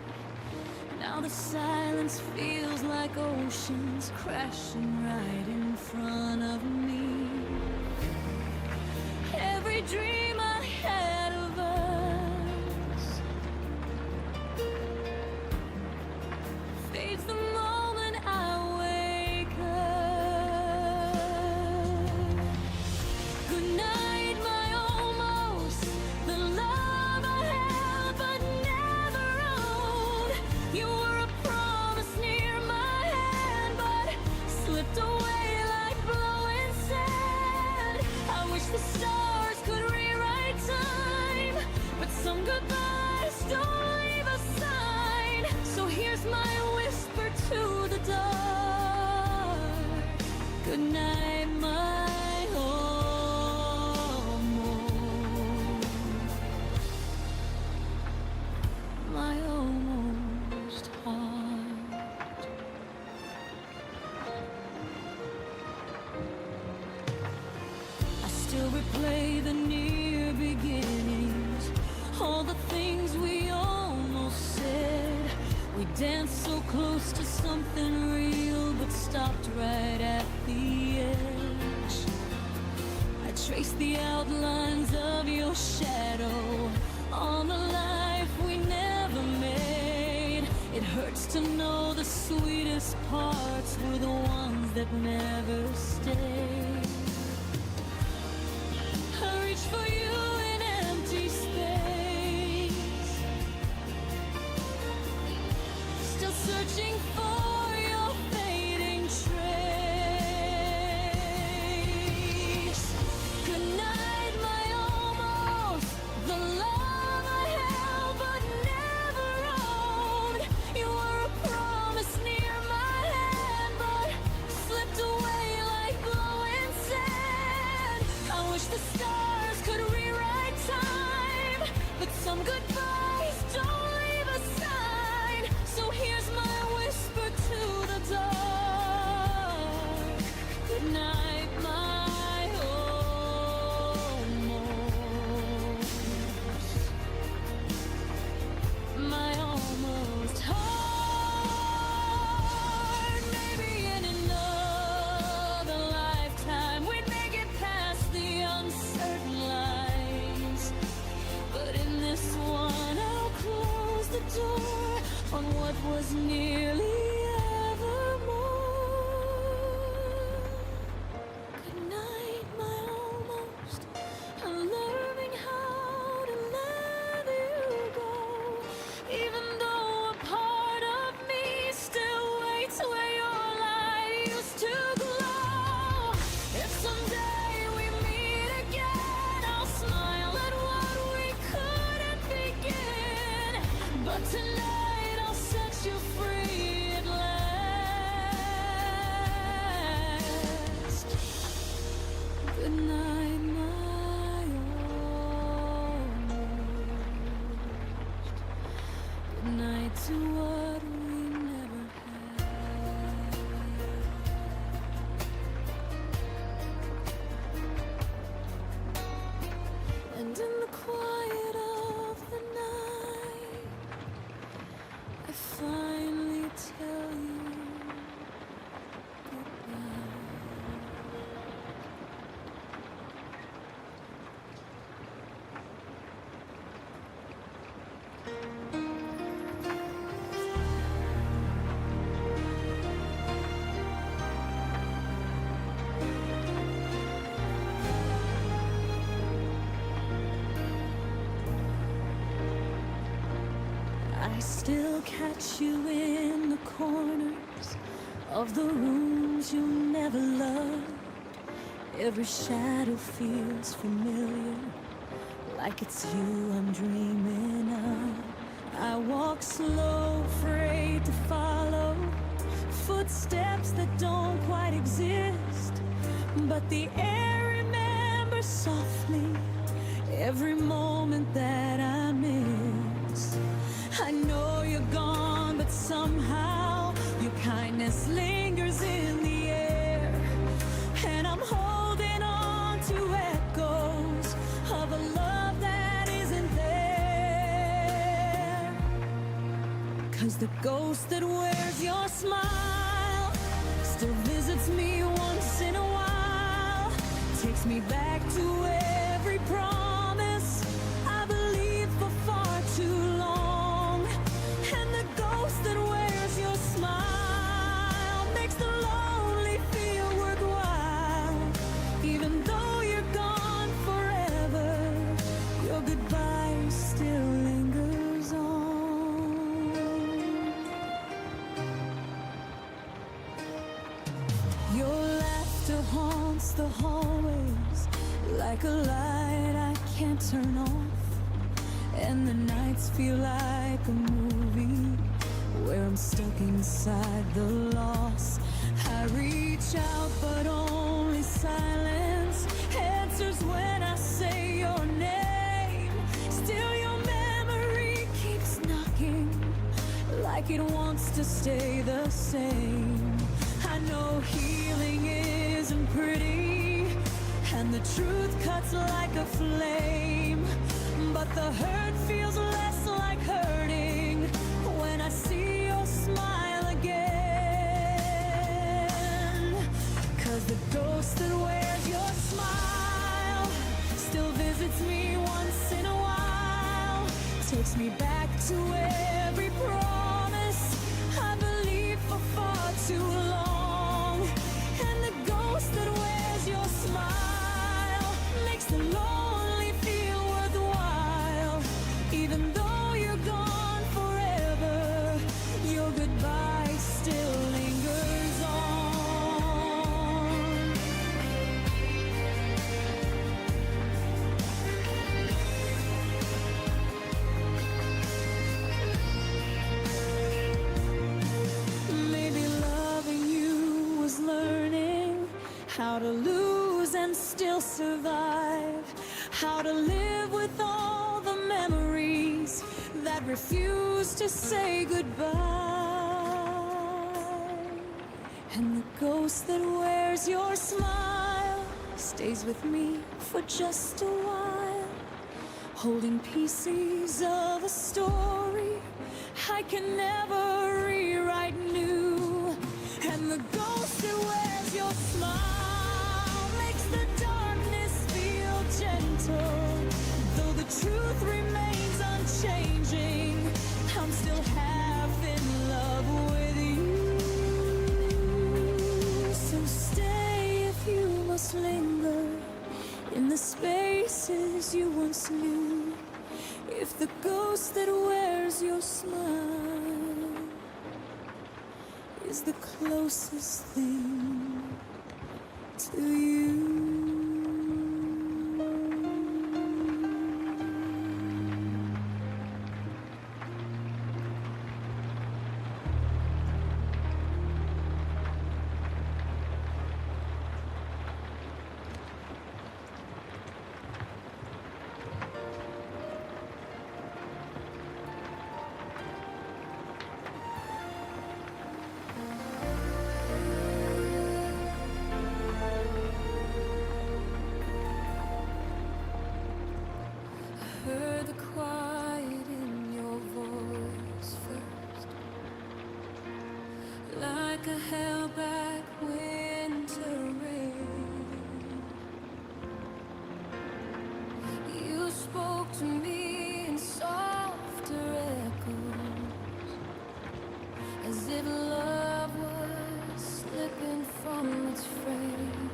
Now the silence feels like oceans crashing right in front of me. Every dream I had of us fades the moment I wake up. Good night, my almost, the love I held but never owned. You were a promise near my hand, but slipped away like blowing sand. I wish the stars could rewrite time, but some goodbyes don't leave a sign. So here's my whisper to the dark. Good night, my almost, my almost heart. I still replay the near beginnings, all the things we almost said. We danced so close to something real, but stopped right at the edge. I traced the outlines of your shadow on the life we never made. It hurts to know the sweetest parts were the ones that never stayed. I reach for you in empty space, still searching for your fading trace. Good night, my almost, the love I held but never owned. You were a promise near my hand, but slipped away like blowing sand. I wish the stars could rewrite time, but some goodbyes don't leave a sign. So here's my whisper to the dark. Good night, my almost, my almost heart. Maybe in another lifetime we'd make it past the uncertain lines, but in this one I'll close the door on what was nearly evermore. Good night, my almost, I'm learning how to let you go, even though a part of me still waits where your light used to glow. If someday we meet again, I'll smile at what we couldn't begin. But tonight I'll set you free at last. Good night, my almost. Good night to what we never had. And in the quiet of the night, I finally tell you goodbye. I still catch you in the corners of the rooms you never loved. Every shadow feels familiar, like it's you I'm dreaming of. I walk slow, afraid to follow footsteps that don't quite exist, but the air remembers 'Cause the ghost that wears your smile still visits me once in a while, takes me back to every promise I believed for far too long. And the ghost that wears your smile makes the lonely feel worthwhile. Even though you're gone forever, your goodbye still lingers on. Your laughter haunts the hallways like a light I can't turn off. And the nights feel like a movie where I'm stuck inside the loss. I reach out but only silence answers when I say your name. Still your memory keeps knocking like it wants to stay the same. I know healing isn't pretty and the truth cuts like a flame, but the hurt feels less like hurting when I see your smile again. 'Cause the ghost that wears your smile still visits me once in a while, takes me back to every promise I believed for far too long. And the ghost that wears your smile makes the lonely feel worthwhile. Even though you're gone forever, your goodbye still lingers on. Maybe loving you was learning how to lose and still survive, how to live with all the memories that refuse to say goodbye. And the ghost that wears your smile stays with me for just a while, holding pieces of a story I can never rewrite new. And the ghost that wears your smile makes the darkness feel gentle. Though the truth remains unchanging, I'm still half in love with you. So stay if you must linger in the spaces you once knew. If the ghost that wears your smile is the closest thing to you. Heard the quiet in your voice first, like a held back winter rain. You spoke to me in softer echoes, as if love was slipping from its frame.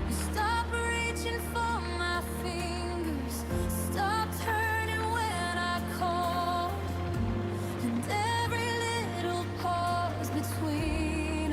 You stopped reaching for my fingers, stop turning when I call, and every little pause between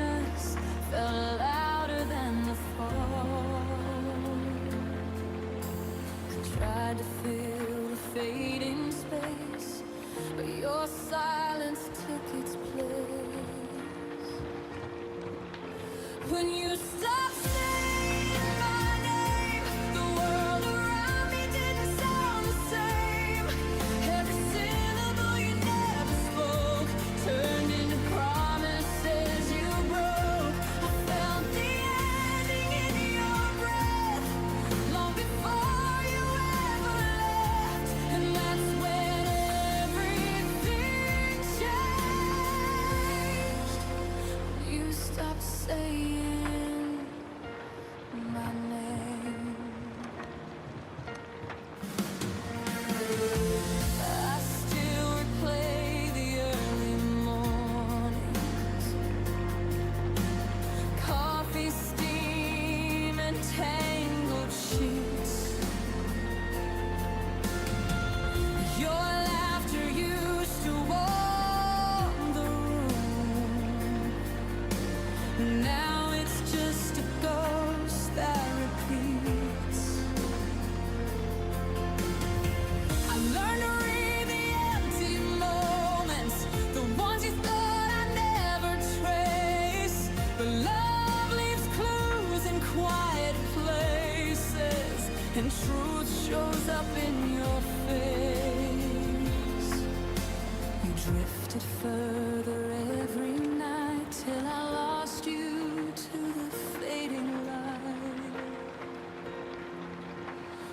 drifted further every night till I lost you to the fading light.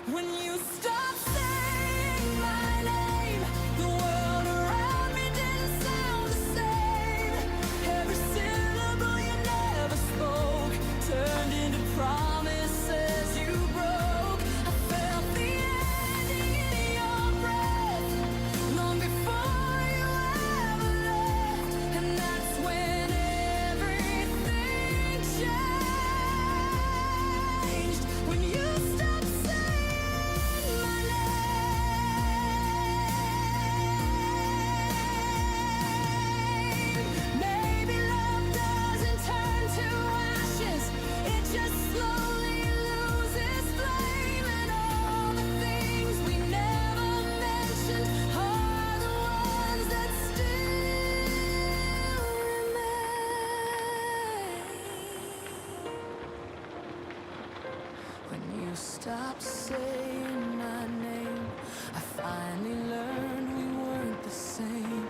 When you stopped saying my name, the world around me didn't sound the same. Every syllable you never spoke turned into promises you broke. I felt the ending in your breath long before you ever left, and that's when everything changed. When you stopped saying my name. Maybe love doesn't turn to ashes, it just slowly loses flame, and all the things we never mentioned are the ones that still remain. When you stopped saying my name, I finally learned we weren't the same.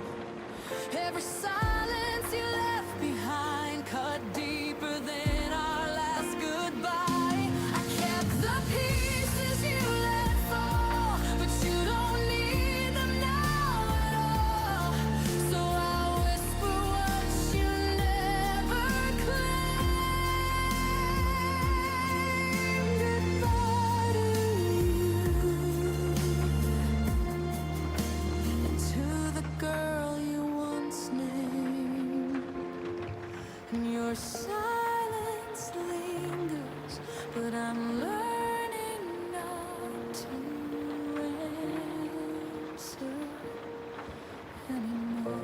Every silence you left behind cut deeper than our last goodbye. I kept the pieces you let fall, but you don't need them now at all. So I'll whisper what you never claimed. Goodbye to you, and to the girl you once named. And your silence lingers, but I'm learning not to answer anymore.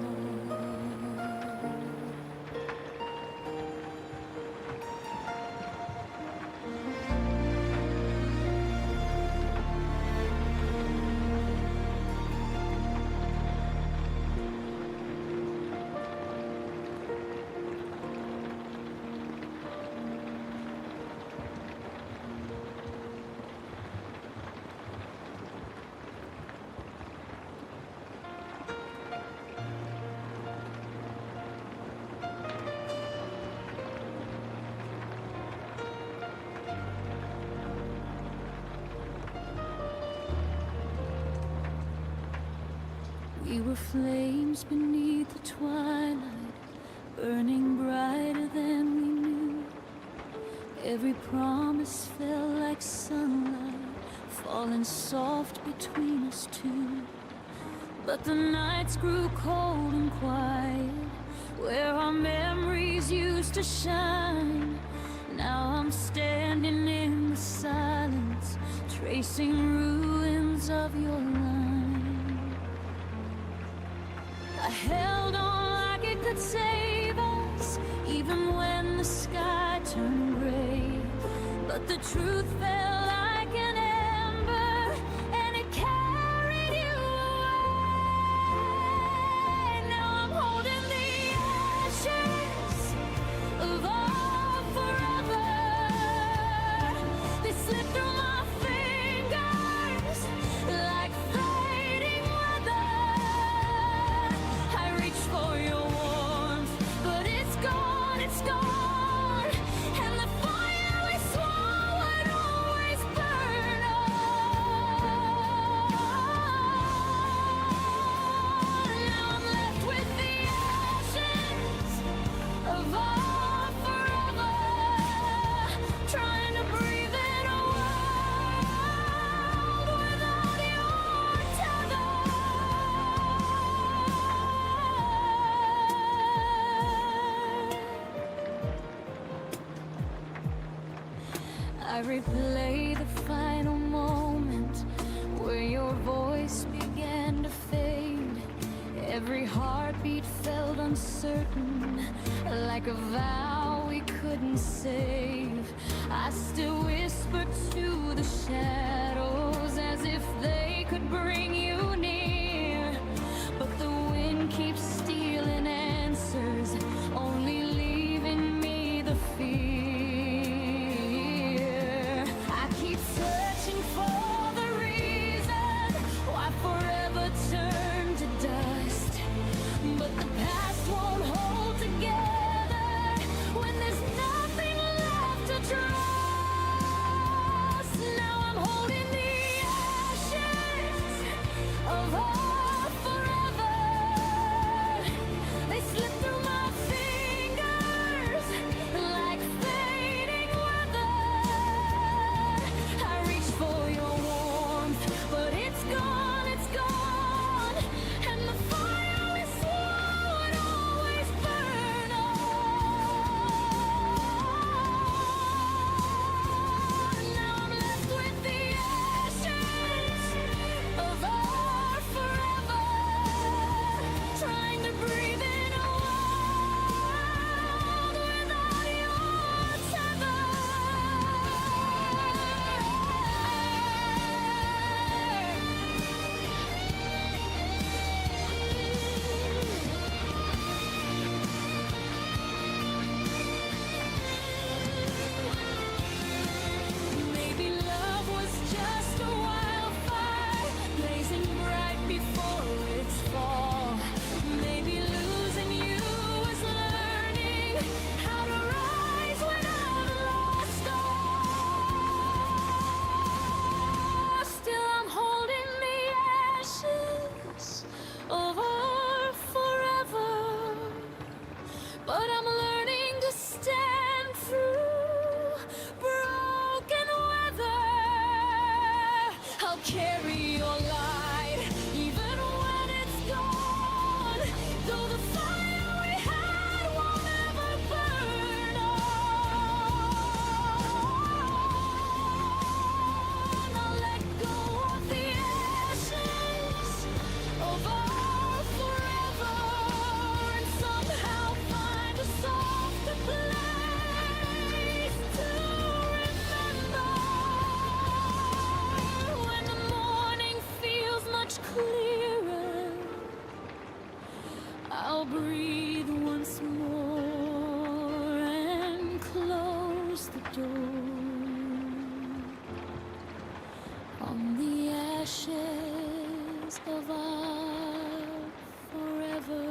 We were flames beneath the twilight, burning brighter than we knew. Every promise fell like sunlight, falling soft between us two. But the nights grew cold and quiet, where our memories used to shine. Now I'm standing in the silence, tracing ruins of your line. I held on like it could save us, even when the sky turned gray. But the truth fell like an ember, and it carried you away. Now I'm holding the ashes of our forever. They slip through my fingers like fading weather. I reach for your warmth, but it's gone, it's gone. And the fire we swore would always burn on. Now I'm left with the ashes of our forever, trying to breathe in a world without your tether. I replay the final moment where your voice began to fade. Every heartbeat felt uncertain, like a vow we couldn't save. I still whisper to the shadows as if they could bring you near. But the wind keeps stealing answers, only leaving me the fear. I keep searching for the reason why forever turned to dust, I'll breathe once more and close the door on the ashes of our forever.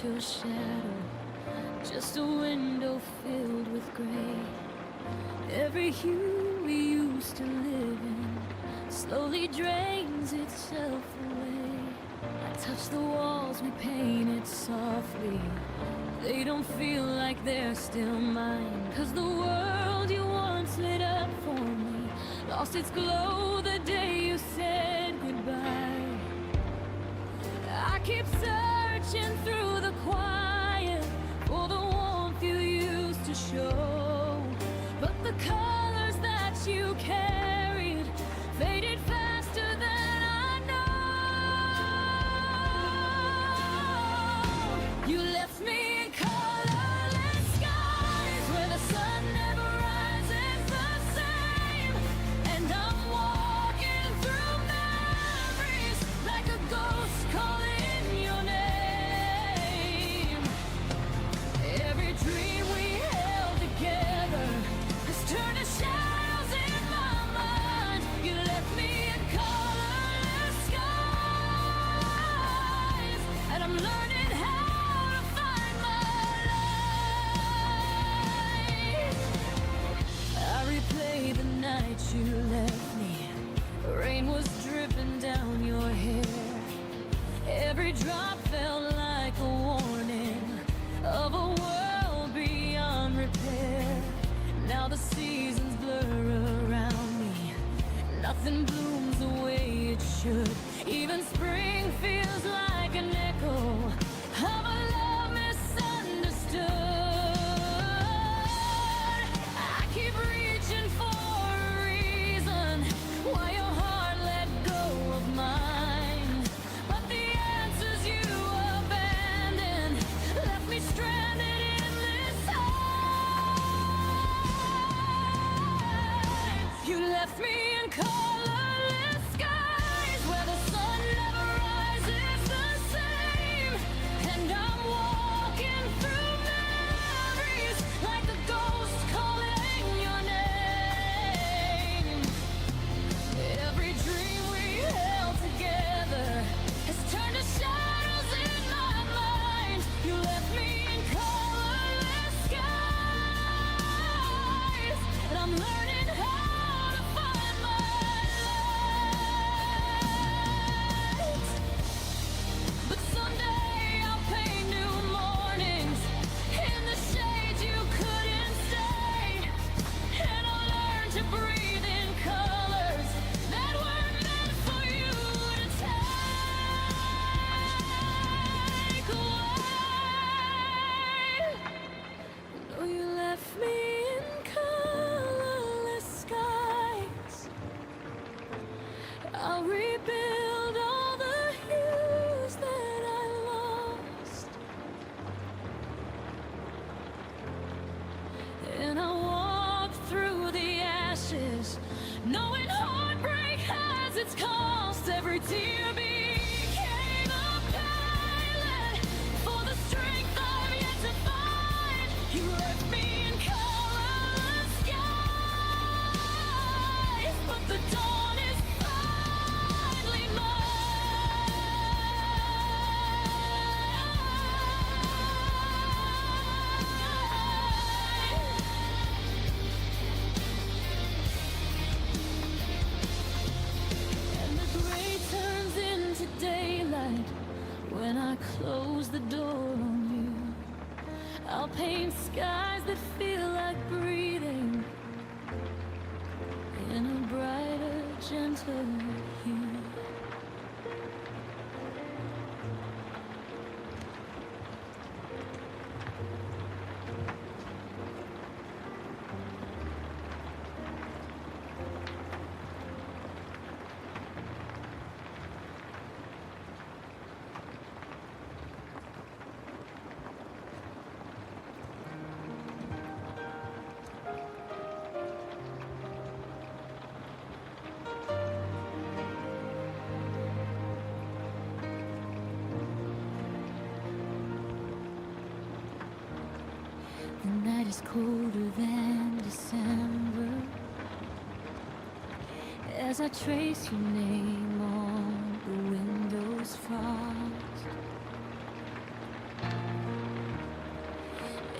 Your shadow, just a window filled with gray. Every hue we used to live in slowly drains itself away. I touch the walls we painted softly. They don't feel like they're still mine, 'cause the world you once lit up for me lost its glow the day you said goodbye. I keep searching through the quiet for the warmth you used to show, but the colors that you carried faded faster than I know. You left me in colorless skies where the sun never rises the same, and I'm walking through memories like a ghost calling dream we held together has turned to shadows in my mind. You left me in colorless skies, and I'm learning how to find my light. I replay the night you left me. Rain was dripping down your hair. Every drop felt like a warning of a world beyond repair. Now the seasons blur around me. Nothing blooms the way it should. Even spring feels like an echo of a love misunderstood. I keep reaching for a reason why your heart let go of mine, but the answers you abandoned left me stranded. You left me in colorless skies where the sun never rises the same, and I'm walking through memories like a ghost calling your name. Every dream we held together has turned to shadows in my mind. You left me in colorless skies, and I'm learning how. I'll rebuild all the hues that I lost, and I'll walk through the ashes, knowing heartbreak has its cost. Every tear became a pilot for the strength I've yet to find. You left me in colorless skies, but the dawn is finally when I close the door on you. I'll paint skies that feel like breathing in a brighter gentle hue. The night is colder than December as I trace your name on the window's frost.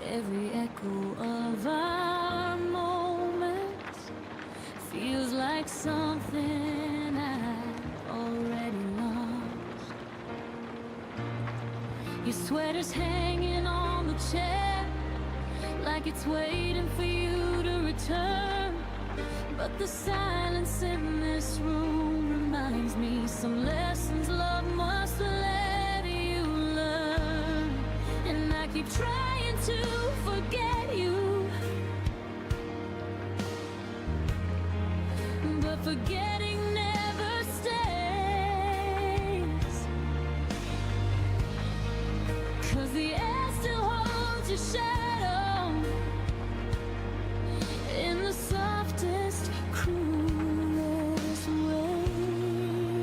Every echo of our moments feels like something I've already lost. Your sweater's hanging on the chair like it's waiting for you to return. But the silence in this room reminds me some lessons love must let you learn. And I keep trying to forget you, but forgetting never stays. 'Cause the air still holds your shadow in the softest, cruelest ways.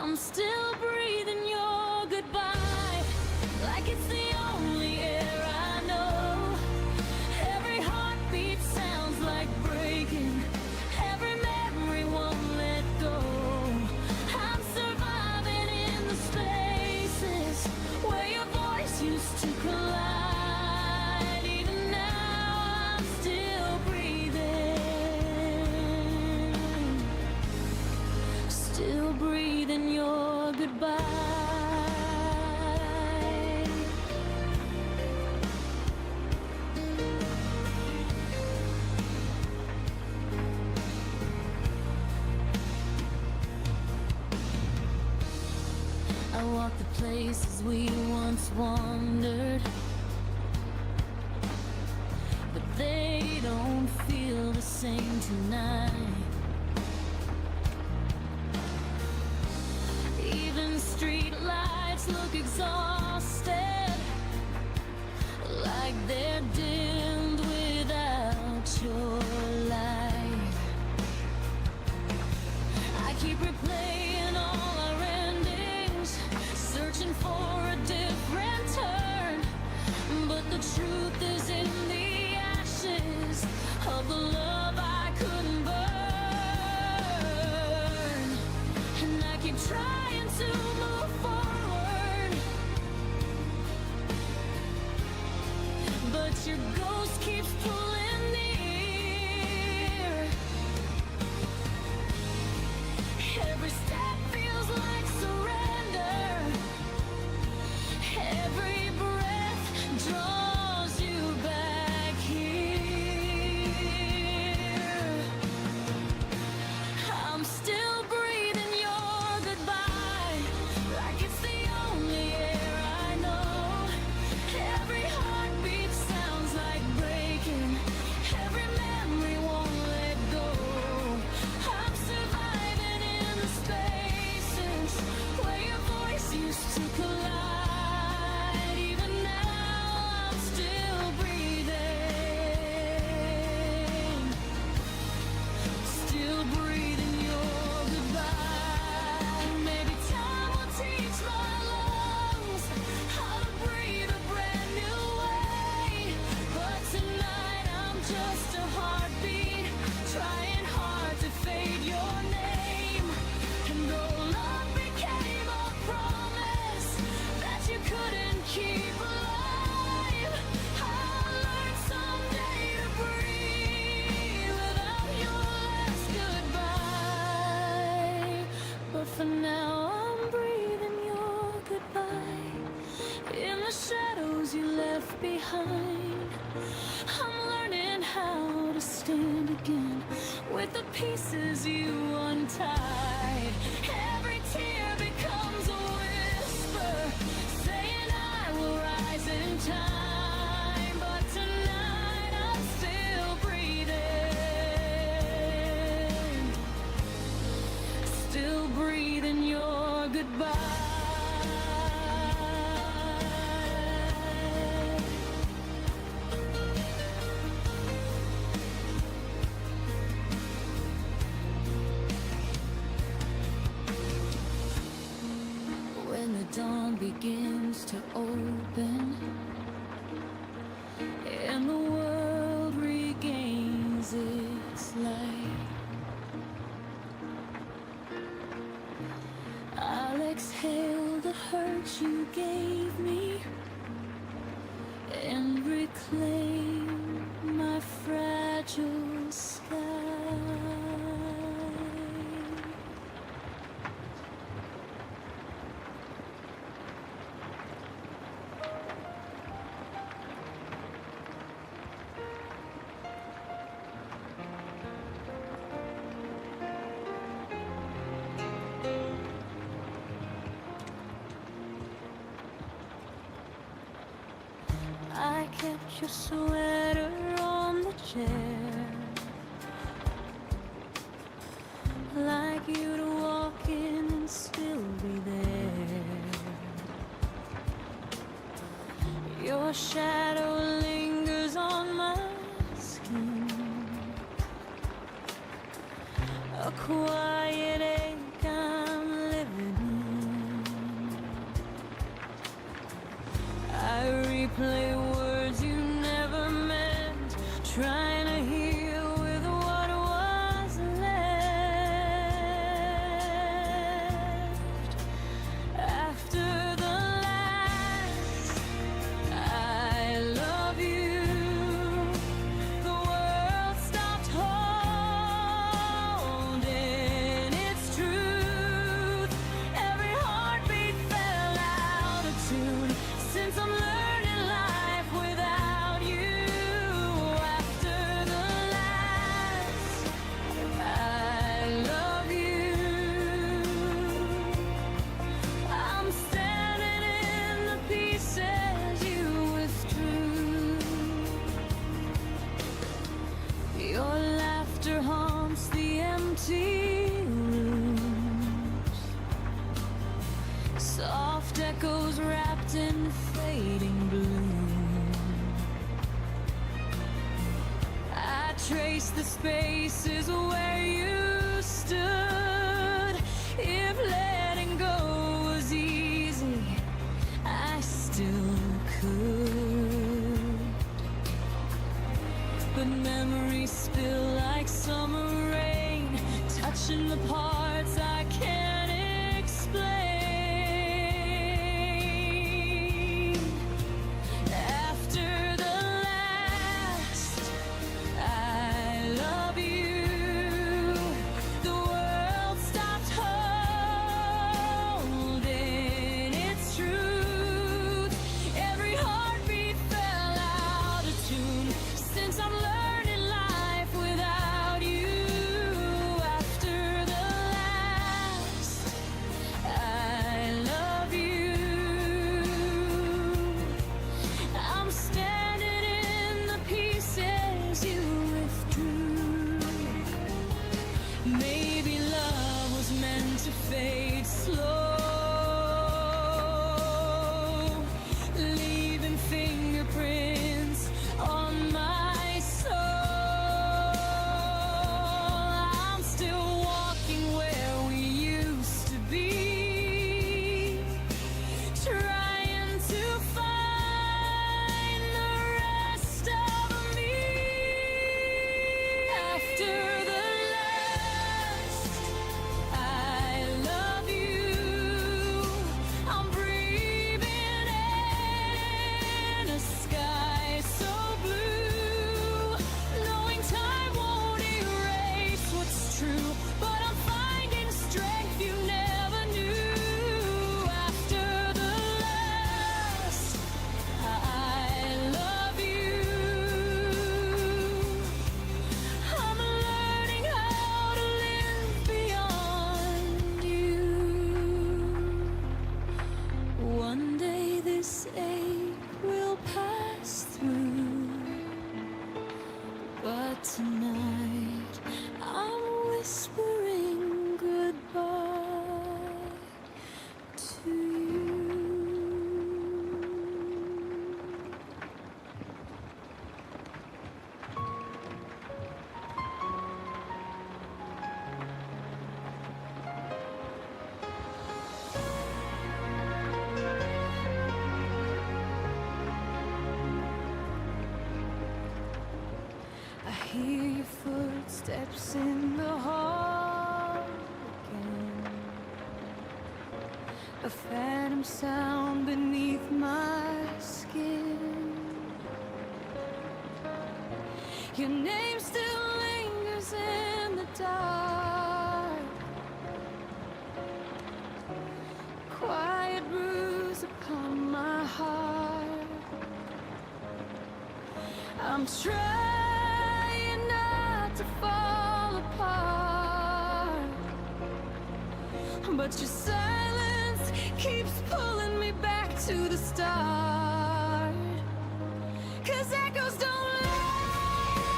I'm still breathing your goodbye like it's the only air I know. Every heartbeat sounds like breaking, every memory won't let go. I'm surviving in the spaces where your voice used to collide. Even now I'm still breathing your goodbye. I walk the places we once wandered, but they don't feel the same tonight. Even street lights look exhausted, like they're dimmed without your light. I keep replaying all our endings, searching for a different turn. But the truth is in the ashes of the love I couldn't burn. And I keep trying to move forward, but your ghost keeps pulling near. Every step feels like surrender, every breath draws you back here. I'm still breathing your goodbye like it's the only air I know. Every heartbeat sounds like breaking, every memory won't let go. I'm surviving in the spaces where your voice used to collide. Even now I'm still breathing your goodbye. Maybe time will teach my lungs how to breathe a brand new way. But tonight I'm just a heartbeat, trying hard to fade your name. And though love became a promise that you couldn't keep alive, I'll learn someday to breathe without your last goodbye. But for now I'm breathing your goodbye in the shadows you left behind. I'm learning how to stand begin with the pieces you untied. Every tear becomes a whisper, saying I will rise in time. But tonight I'm still breathing your goodbye. When the dawn begins to open and the world regains its light, I'll exhale the hurt you gave me and reclaim my fragile sky. I kept your sweater on the chair, like you'd walk in and still be there. Your shadow lingers on my skin, a quiet ache I'm living in. I replay words you never meant, trying to heal with what was left. After the last I love you, the world stopped holding its truth. Every heartbeat fell out of tune. Since I'm learning life without you, after the last I love you, I'm standing in the pieces you withdrew. Your laughter haunts the empty rooms, soft echoes wrapped in fading bloom. I trace the spaces where you stood. If letting go was easy, I still could. But memories spill like summer rain, touching the parts I can't explain. After the last I love you, the world stopped holding its truth. Every heartbeat fell out of tune. Since I'm learning life without you, after the last Tonight I'm whispering goodbye to you. I hear your footsteps in the hall again, a phantom sound beneath my skin. Your name still lingers in the dark, quiet bruise upon my heart. I'm trying not to fall apart, but your silence keeps pulling me back to the start. 'Cause echoes don't lie,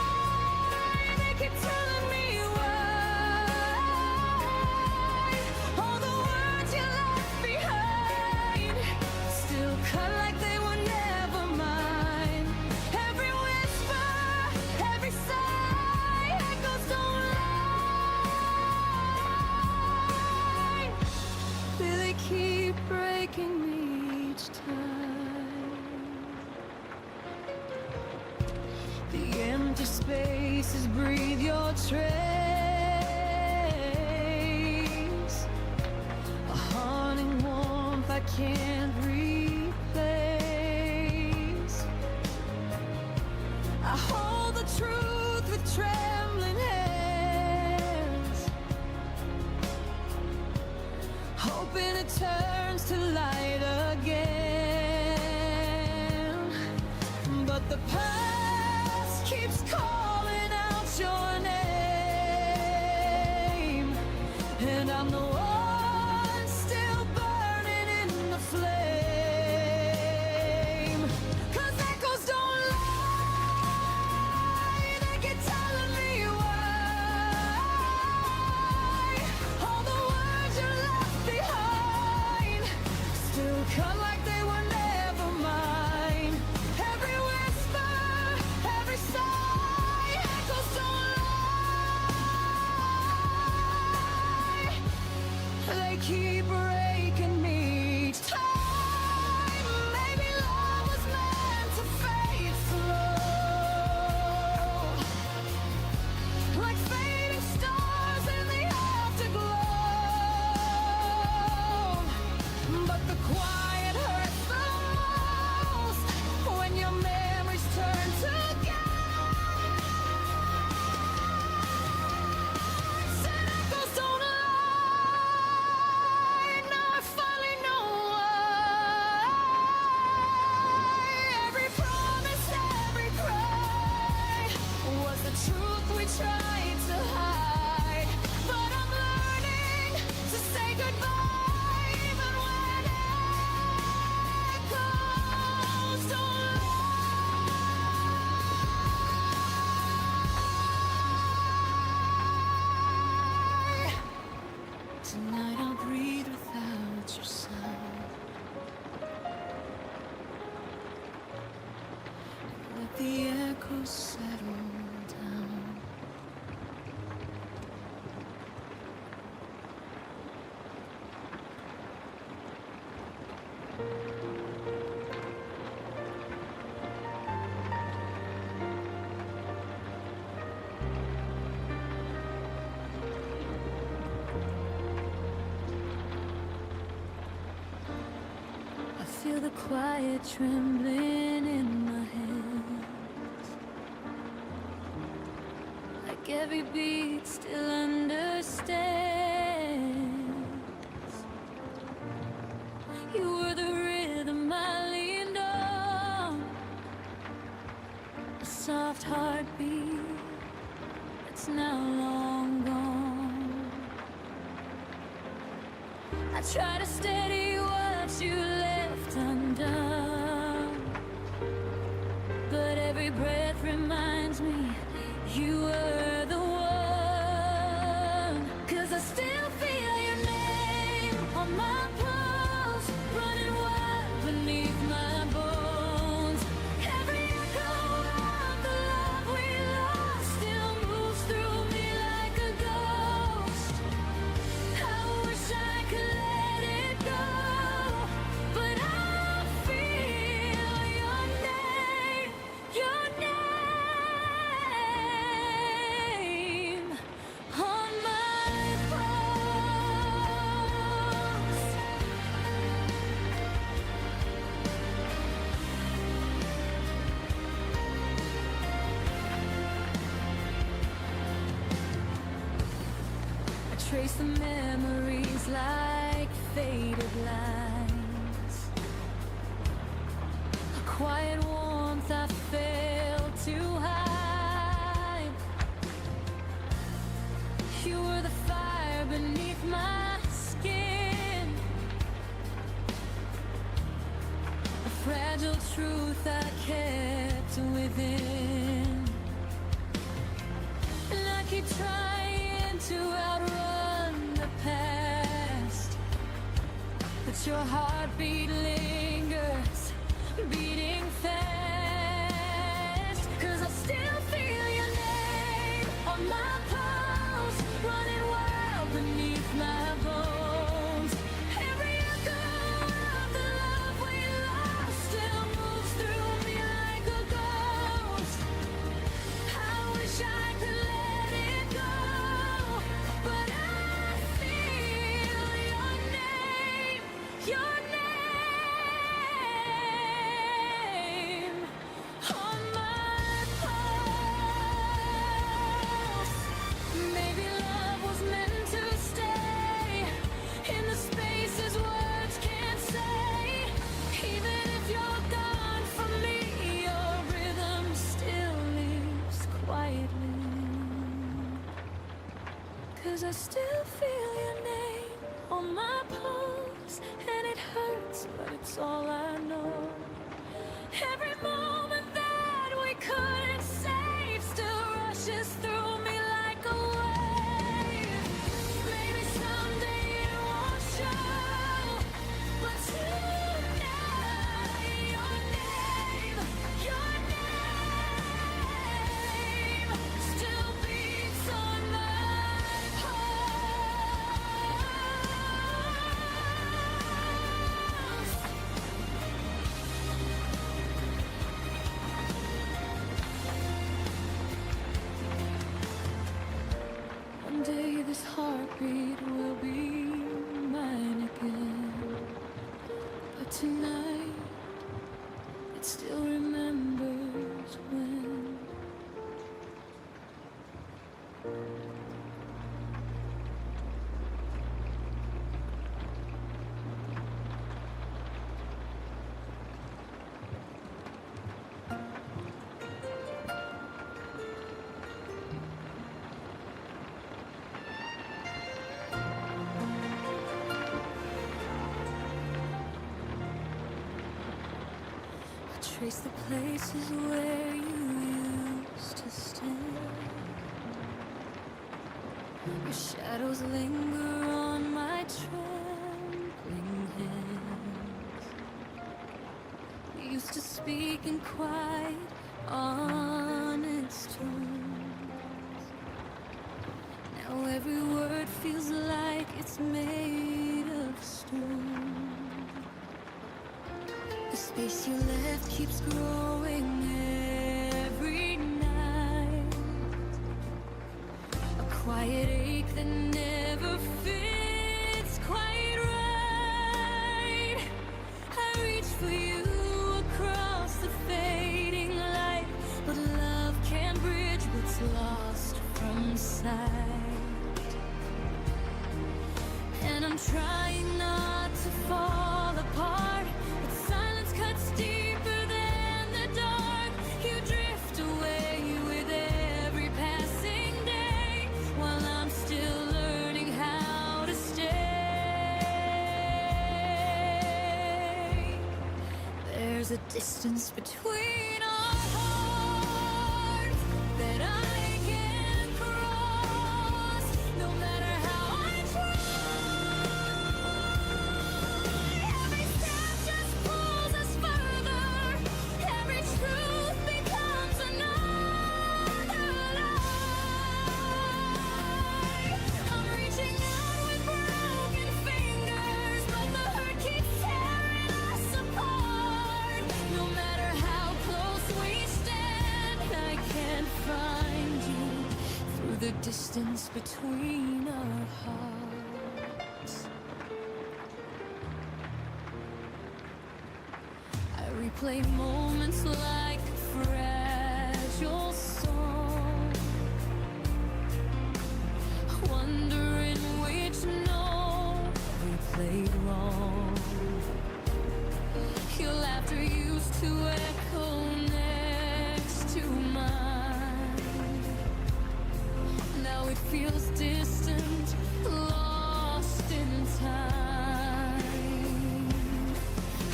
they keep telling me why. All the words you left behind still cut like they were never mine. Every whisper, every sigh, echoes don't lie. They keep breaking me each time. The empty spaces breathe your trace, a haunting warmth I can't replace. I hold the truth with trembling hands, hoping it turns to light again. But the past keeps calling out your name, and I'm the one still burning in the flame. 'Cause echoes don't lie, they keep telling me why. All the words you left behind still cut like they were never mine. Every whisper, every sigh, echoes don't lie. They keep breaking me each time. Maybe love was meant to fade slow, like fading stars in the afterglow. But the quiet hurts the most when your memories turn to gas. And echoes don't lie. Now I finally know why. Every promise, every cry was the truth we tried to hide. But I'm learning to say goodbye even when echoes don't lie. Tonight I'll breathe without your sound, let the echoes settle down. I feel the quiet trembling in my hands, like every beat still understands. You were the rhythm I leaned on, a soft heartbeat that's now long gone. I try to steady what you left undone, but every breath reminds me you were the one. 'Cause I still feel your name on my pulse, running wild beneath my bones. Every echo of the love we lost still moves through me like a ghost. I wish I could let it go, but I feel your name on my pulse. I trace the memories like faded lines, a quiet warmth I failed to hide. You were the fire beneath my skin, a fragile truth I kept within. And I keep trying to outrun the past, but your heartbeat lingers, beating fast. 'Cause I still feel your name on my pulse, running wild beneath my bones. Every echo of the love we lost still moves through me like a ghost. I wish I could let it go, but I feel your name on my pulse. Maybe love was meant to stay in the spaces words can't say. Even if you're gone from me, your rhythm still lives quietly. 'Cause I still feel your name on my pulse, and it hurts, but it's all I know. Every moment that we couldn't save still rushes through me like a wave. Maybe someday it won't show, but tonight your name still beats on my pulse. One day this heartbeat will be mine again, but tonight it still remembers when. Trace the places where you used to stand. Your shadows linger on my trembling hands. We used to speak in quiet, honest tones. Now every word feels like it's made of stone. The space you left keeps growing every night, a quiet ache that never fits quite right. I reach for you across the fading light, but love can't bridge what's lost from sight. And I'm trying not to fall apart, but silence cuts deeper than the dark. You drift away with every passing day, while I'm still learning how to stay. There's a distance between our hearts that I can't the distance between our hearts. I replay moments like a fragile song, wondering which note we played wrong. Your laughter used to echo next to mine. Now it feels distant, lost in time.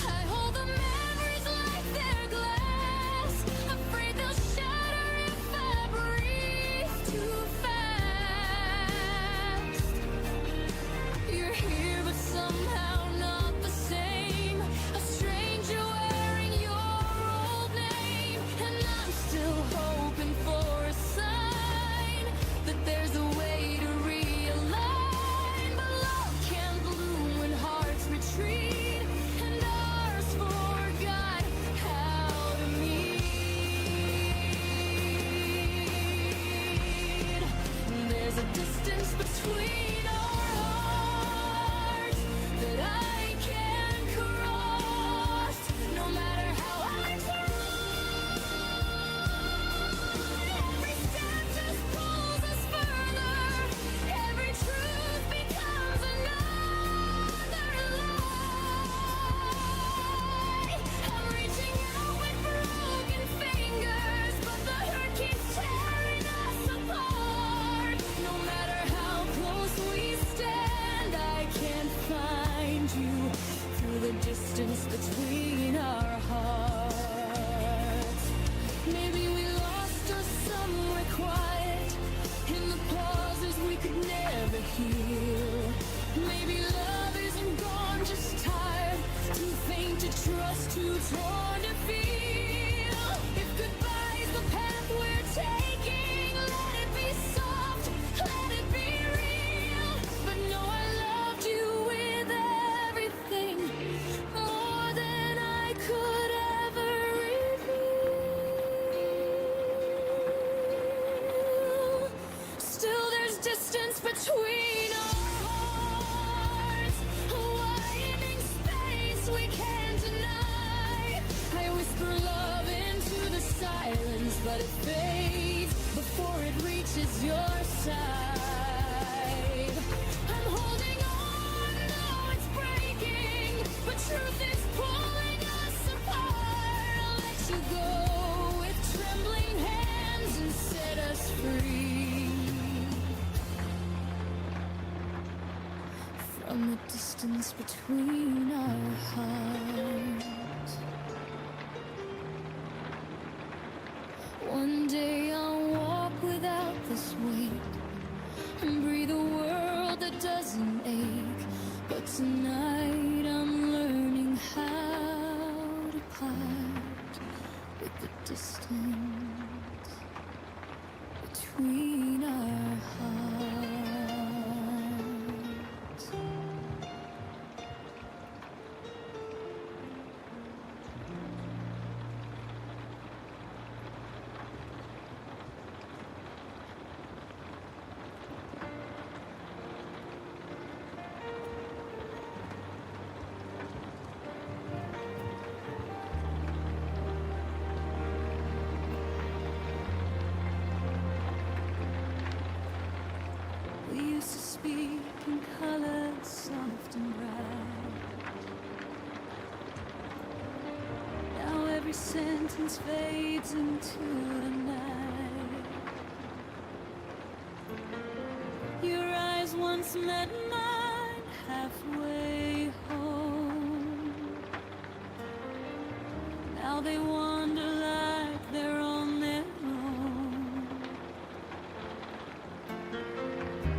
I hold the memories like they're glass, afraid they'll shatter if I breathe too fast. You're here but somehow not the same, a stranger wearing your old name. And I'm still hoping for a sign that there's a way to realign. But love can't bloom when hearts retreat, and ours forgot how to meet. There's a distance between our hearts that I can't cross, no matter how I try. Every step just pulls us further, every truth becomes another lie. I'm reaching out with broken fingers, but the hurt keeps tearing us apart. No matter how close we stand, I can't find you through the distance between our hearts. Maybe we lost us somewhere quiet, in the pauses we could never heal. Maybe love isn't gone, just tired, too faint to trust, too torn to feel. If goodbye's the path we're taking, let it be soft, let it be real. But no, I loved you with everything, more than I could ever reveal. Still there's distance between our hearts, a widening space we can't deny. I whisper love into the silence, but it fades before it reaches your side. I'm holding on, though it's breaking, but truth is pulling us apart. I'll let you go with trembling hands and set us free from the distance between our hearts. One day I'll walk without this weight and breathe a world that doesn't ache. But tonight I'm learning how to part with the distance between our hearts. We used to speak in colors soft and bright. Now every sentence fades into the night. Your eyes once met mine halfway home. Now they wander like they're on their own.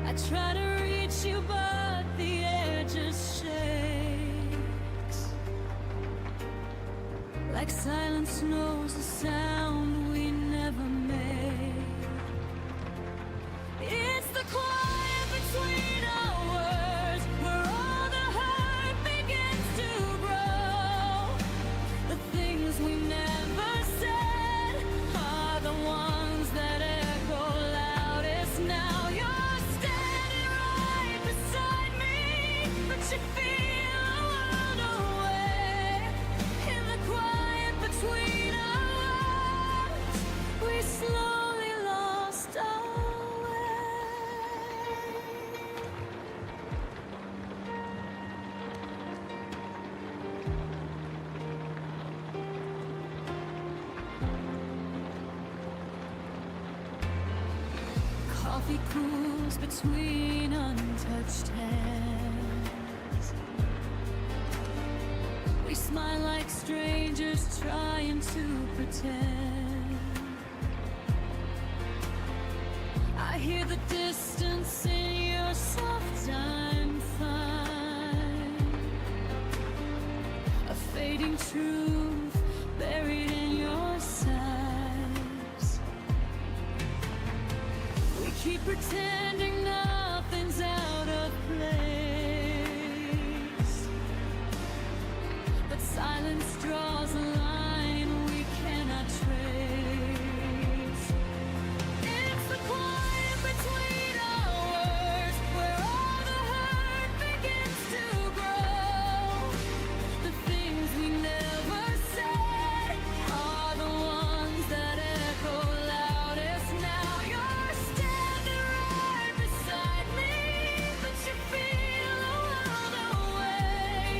I try to reach you, but the air just shakes. Like silence knows the sound we never made. It's the quiet between our words, where all the hurt begins to grow. The things we never said are the ones that echo loudest now. coffee cools between untouched hands. We smile like strangers trying to pretend. I hear the distance in your soft I'm fine. A fading truth buried in your sighs. We keep pretending nothing's out of place, but silence draws a line we cannot trace. It's the quiet between our words where all the hurt begins to grow. The things we never said are the ones that echo loudest now. You're standing right beside me, but you feel a world away.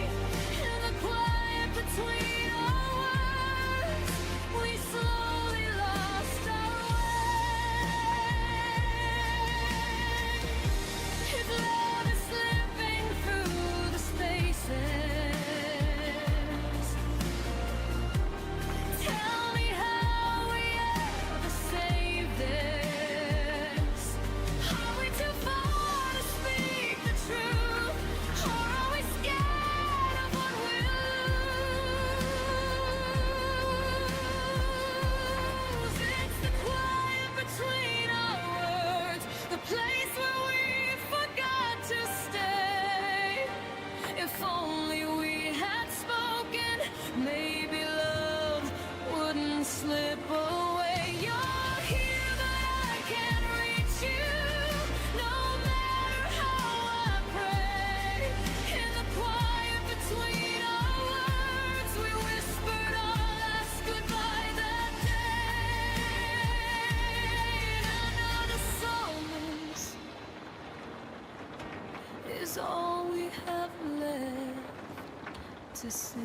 In the quiet between our words, we slowly lost our way. If love is slipping through the spaces, tell me how we ever save this. Are we too far to speak the truth, or are we scared of what we lose? It's the quiet between our words, the place where we forgot to stay. If only we had spoken, maybe love wouldn't slip away. You're here, but I can't reach you, no matter how I pray. In the quiet between our words, we whispered our last goodbye that day. And another silence is all we have left to say.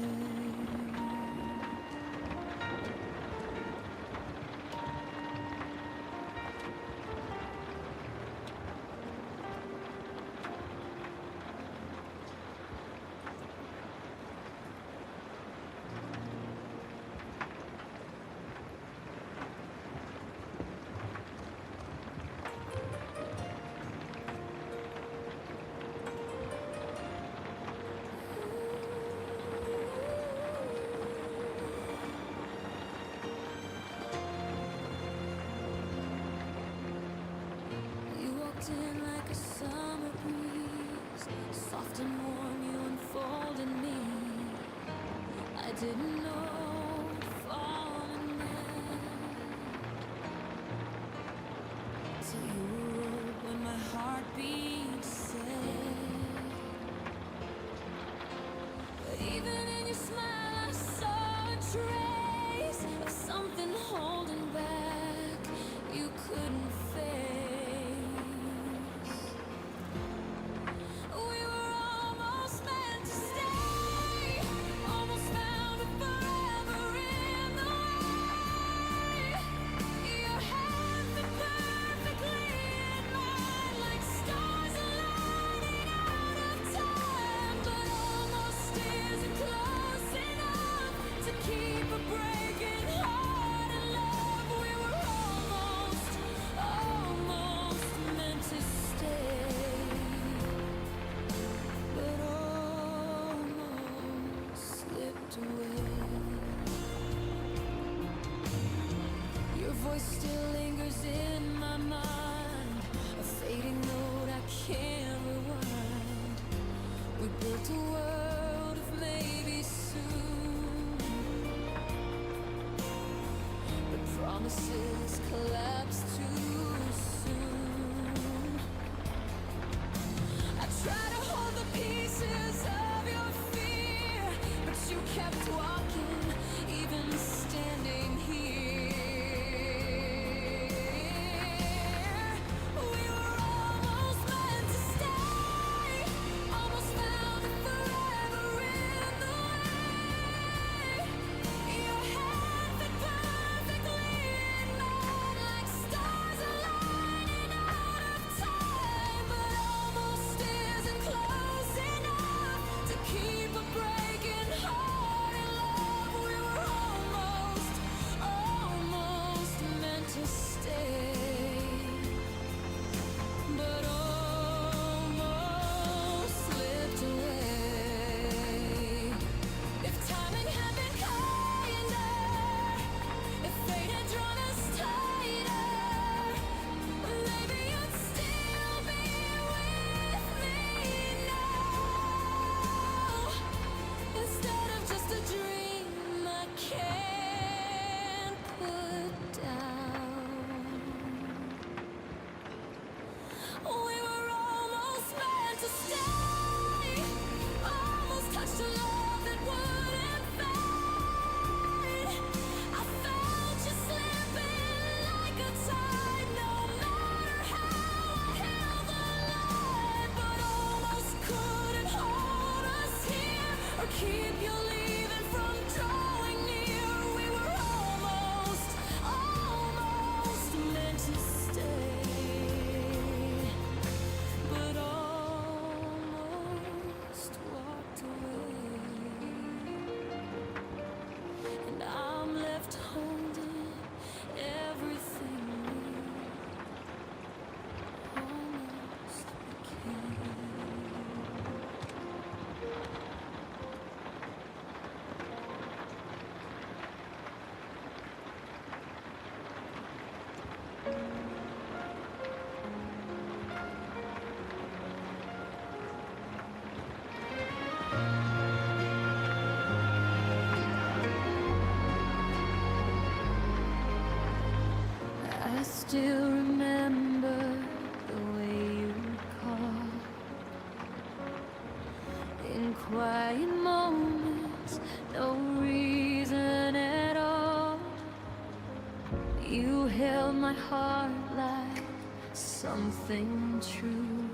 You walked in like a summer breeze, soft and warm, you unfolded me. I didn't know what falling meant, till you wrote when my heartbeat said. But even in your smile I saw a trace of something holding back you couldn't face. We were almost meant to stay, almost found it forever in the way. Your hand fit perfectly in mine, like stars aligning out of time, but almost isn't close enough to keep a breaking heart in love. We were almost meant to stay, but almost slipped away. Your voice still lingers in my mind, a fading note I can't rewind. We built a world of maybe soon, but promises collapse too soon. I try to hold the pieces of your fear, but you kept walking, even standing here. We were almost meant to stay, almost found it forever in the way. Your hand fit perfectly in mine. keep you leaving from drawing near. We were almost meant to stay, but almost walked away. And I'm left holding everything we almost became. I still remember the way you called in quiet moments, no reason at all. You held my heart like something true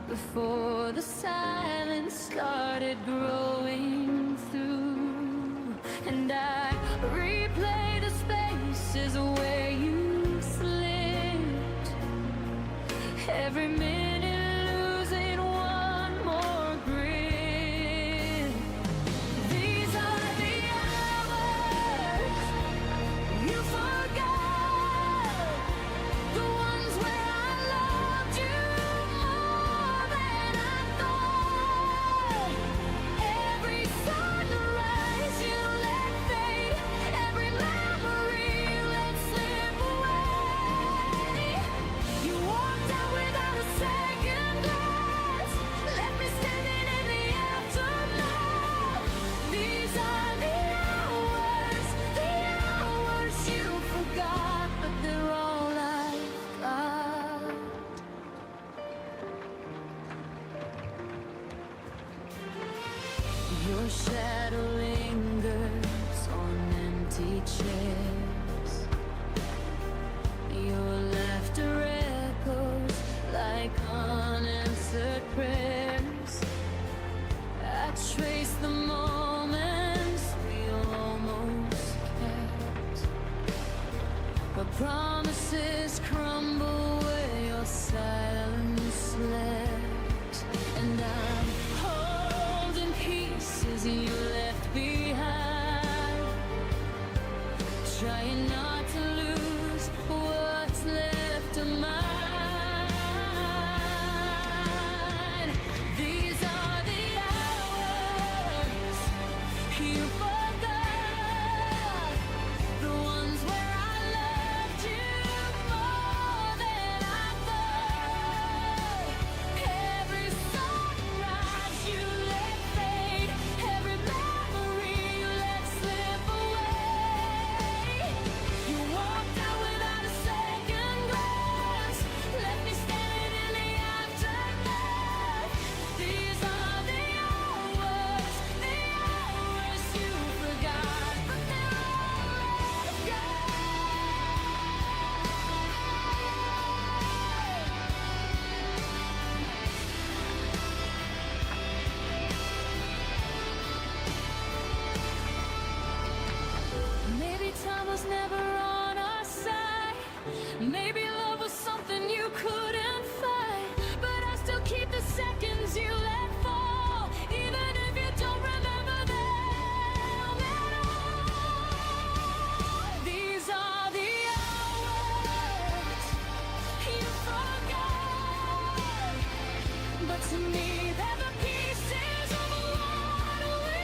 before the silence started growing through, and I replay the spaces where you slipped, every minute losing one more grip. These are the hours you forgot, the ones where I loved you more than I thought. Every sunrise you let fade, every memory you let slip away. You walked out without a second glance, left me standing in the aftermath. These are the hours you forgot, but they're all I've got. Your shadow lingers on empty chairs, your laughter echoes like unanswered prayers. I trace the moments we almost kept, but promises crumble where your silence slept. And I'm holding pieces you left behind, trying not to lose what's left of mine. These are the hours you forgot, the ones where I loved you more than I thought. Every sunrise you let fade, every memory you let slip away. You walked out without a second glance, left me standing in the aftermath. These are the hours you forgot, but they're all I've got. Maybe time was never on our side, maybe love was something you couldn't find, but I still keep the seconds you let fall, even if you don't remember them at all. These are the hours you forgot, but to me they're the pieces of what we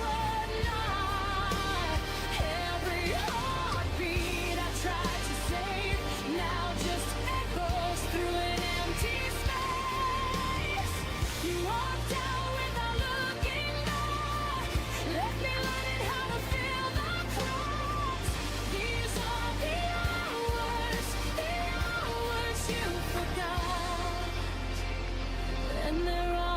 were not. Every heartbeat I tried to save now just echoes through an empty space. You walked out without looking back, left me learning how to fill the cracks. These are the hours you forgot, and they're all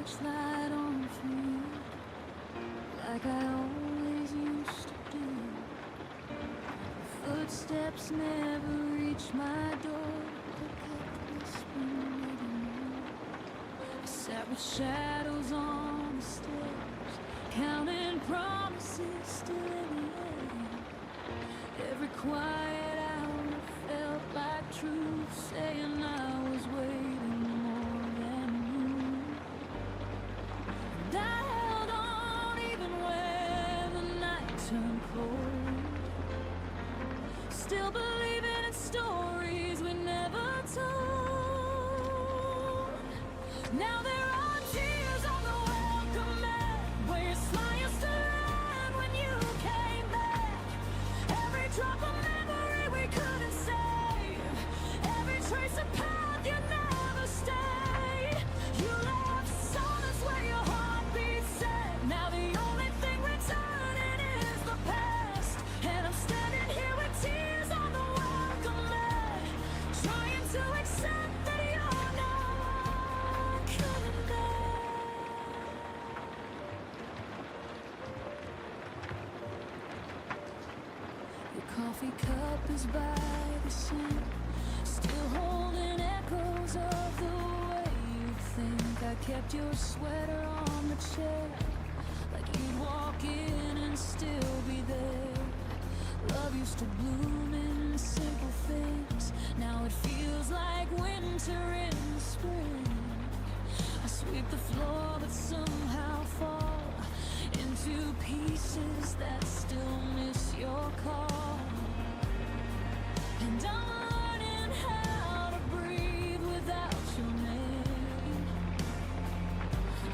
porch light on for you, like I always used to do. Footsteps never reach my door, but kept whispering what I knew. I sat with shadows on the stairs, counting promises still in the air. Every quiet hour felt like truth, saying I was waiting more than you. And I held on even when the night turned cold, still believing in stories we never told. Now there are tears on the welcome mat, where your smile used to land when you came back. Every drop of memory we couldn't save, every trace of path you never stayed. You left silence where your heartbeat said. Now the only thing returning is the past, and I'm standing here with tears on the welcome mat, trying to accept that you're not coming back. Your coffee cup is by the sink, still holding echoes of the way you think. I kept your sweater on the chair, like you'd walk in and still be there. Love used to bloom in simple things, now it feels like winter in the spring. I sweep the floor but somehow fall into pieces that still miss your call. And I'm learning how to breathe without your name,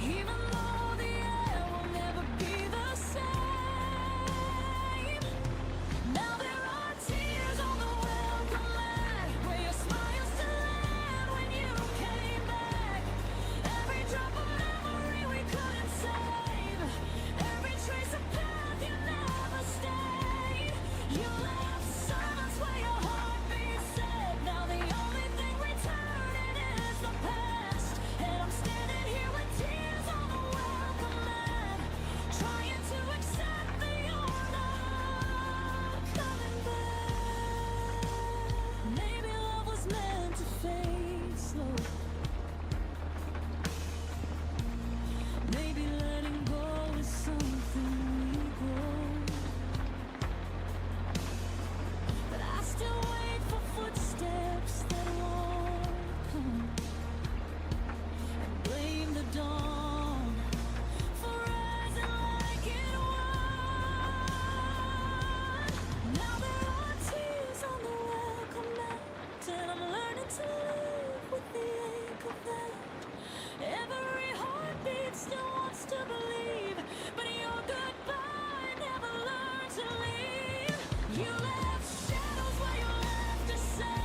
even though the air will never be the same. Now there are tears on the welcome mat, where your smile used to land when you came back. Every drop of memory we couldn't save, every trace of path you never stayed. You left silence where your heartbeat said. Now the only thing returning is the past, and I'm standing here with tears on the welcome mat, trying to accept that you're not coming back. Maybe love was meant to fade slow, maybe letting go is something we grow. But I still wait for footsteps that won't come, and blame the dawn for rising like it was. Now there are tears on the welcome mat, and I'm learning to live with the ache of that. Every heartbeat still wants to believe, but your goodbye never learned to leave. You left shadows where you left to say.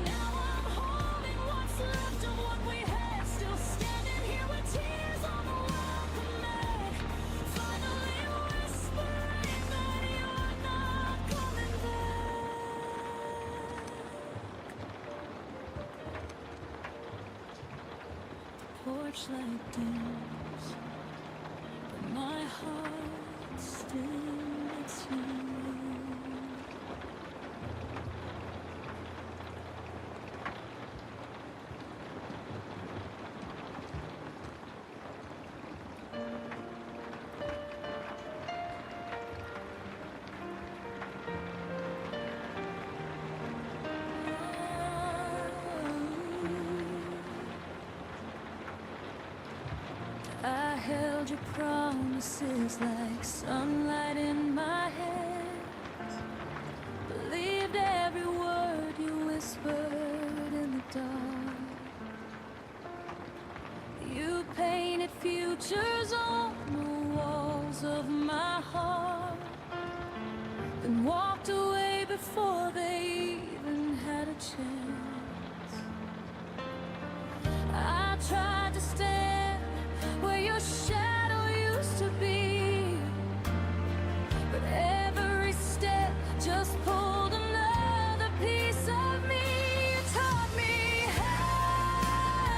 Now I'm holding what's left of what we had, still standing here with tears on the welcome mat, finally whispering that you're not coming back. Porch light dims, but my heart still lets you in. I held your promises like sunlight in my hands, believed every word you whispered in the dark. You painted futures on the walls of my heart, then walked away before they even had a chance. I tried to stand where your shadow used to be, but every step just pulled another piece of me. You taught me how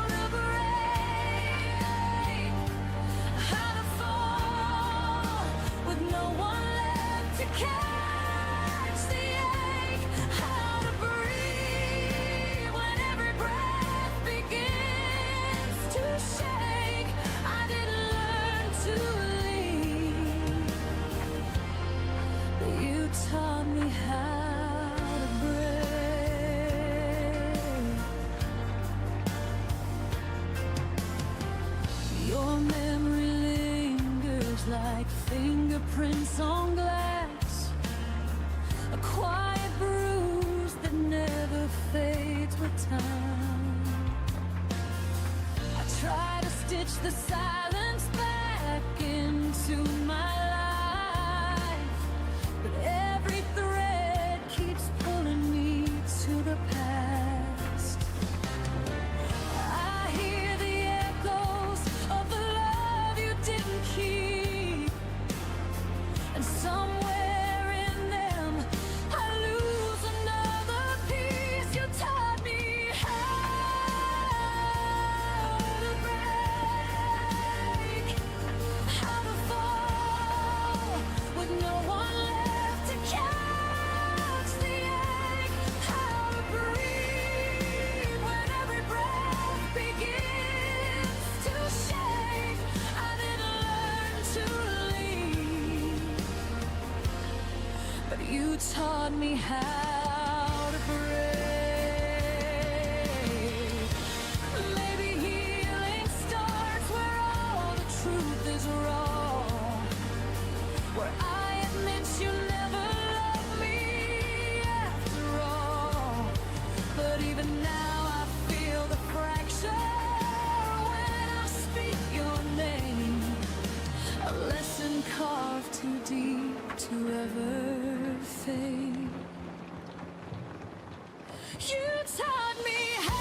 to break footprints on glass, a quiet bruise that never fades with time. I try to stitch the silence back into my life, but every thread keeps pulling me to the past. I hear the echoes of the love you didn't keep, and somewhere in them I lose another piece. You taught me how to break, how to fall with no one left to catch the ache, how to breathe when every breath begins to shake. I didn't learn to leave, but you taught me how to break. Maybe healing starts where all the truth is wrong, where I admit you never loved me after all. But even now I feel the fracture when I speak your name, a lesson carved too deep to ever fade. You taught me how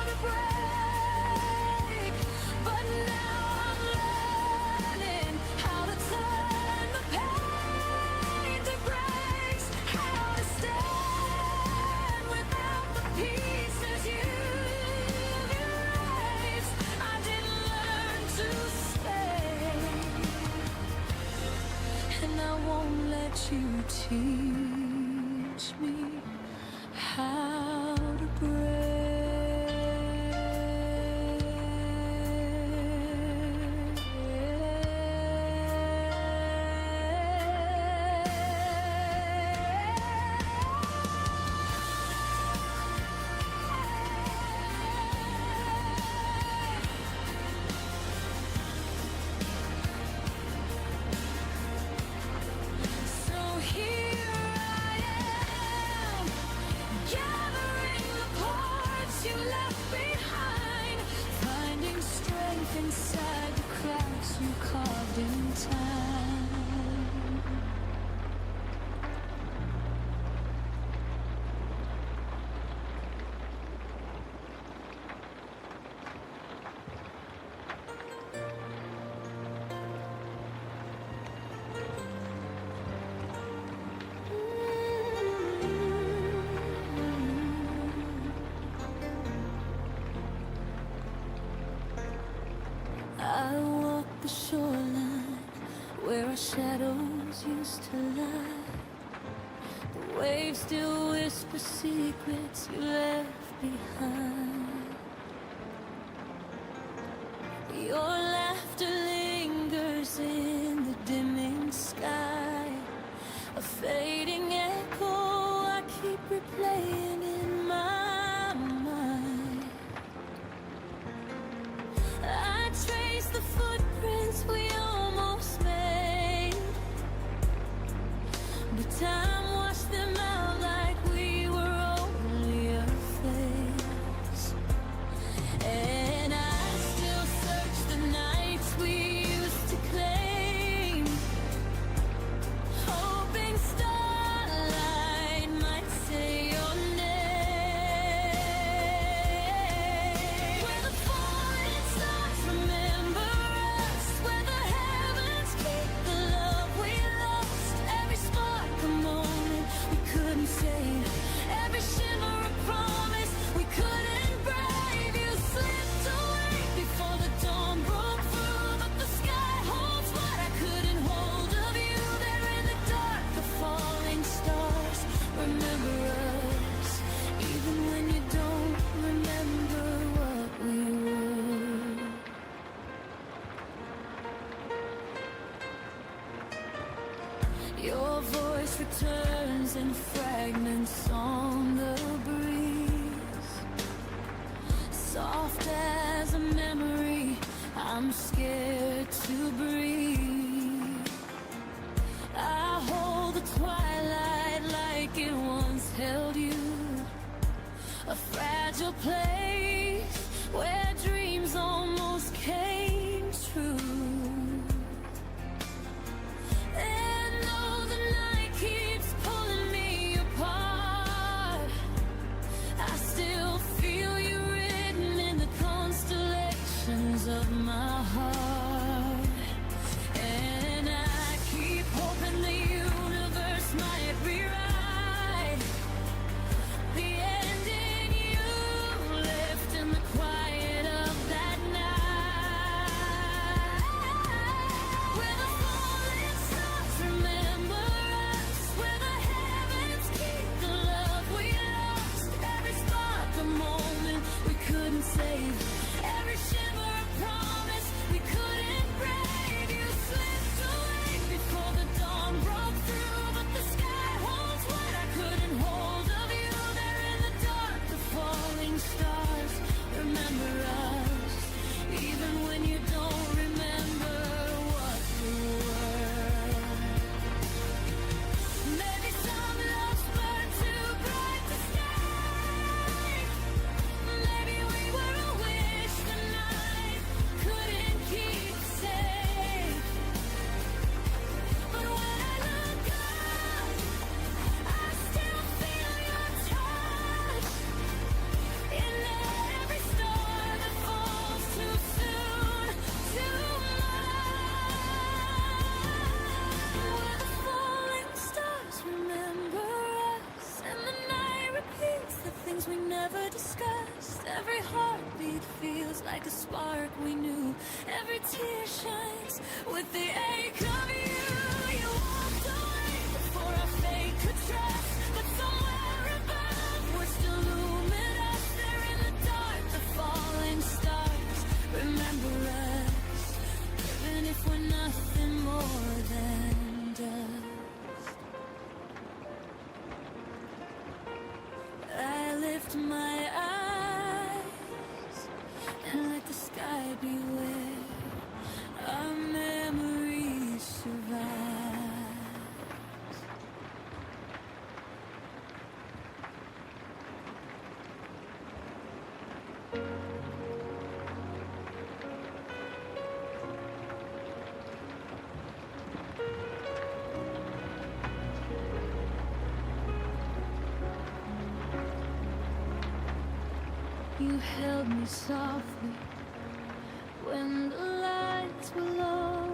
to break, but now I'm learning how to turn the pain to grace, how to stand without the pieces you erased. I didn't learn to stay, and I won't let you teach me how to So here I am, gathering the parts you left behind, finding strength inside the cracks you carved in time. I walk the shoreline where our shadows used to lie. The waves still whisper secrets you left behind. Your laughter lingers in the dimming sky, a fading echo I keep replaying in my mind. I trace the footprints we almost made, but time washed them out like we were only a phase. And I still search the nights we used to claim, hoping starlight might say your name. Where the falling stars remember us, where the heavens keep the love we lost. Every spark a moment we couldn't save, every shimmer a promise we couldn't brave. You slipped away before the dawn broke through, but the sky holds what I couldn't hold of you. There in the dark, the falling stars remember us, even when you don't remember what we were. Your voice returns in fragments on the breeze, soft as a memory I I'm scared to breathe. I hold the twilight like it once held you, a fragile place where dreams almost came true. And though the night keeps pulling me apart, I still feel you written in the constellations of my heart. And I keep hoping the universe might rewrite the ending you left in the quiet of that night. Where the falling stars remember us, where the heavens keep the love we lost. Every spark a moment we couldn't save, every shimmer a promise we couldn't brave. You slipped away before the dawn broke through, but the sky holds what I couldn't hold of you. There in the dark, the falling stars remember us, even when you don't remember what we were. Maybe some lost bird too bright to sky. Maybe we were a wish the night couldn't keep safe. But when I look up, I still feel your touch in every star that falls too soon, too much. Where the falling stars remember us, and the night repeats the things we never discussed. Every heartbeat feels like a spark we knew. Every tear shines with the ache of you. You walked away before our fate could trust, but somewhere above we're still luminous. There in the dark, the falling stars remember us, even if we're nothing more than dust. I lift my eyes and let the sky be where our memories survive. You held me softly when the lights were low,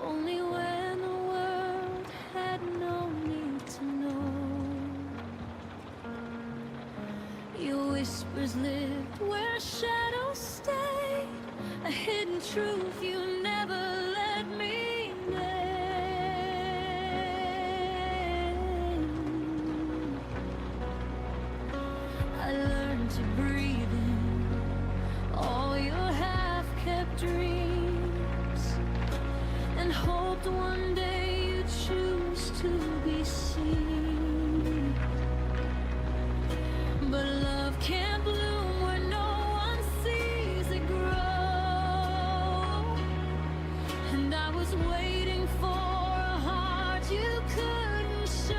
only when the world had no need to know. Your whispers lived where shadows stayed, a hidden truth you never let me name. I learned to breathe in all your half-kept dreams, and hoped one day you'd choose to be seen. But love can't bloom where no one sees it grow, and I was waiting for a heart you couldn't show.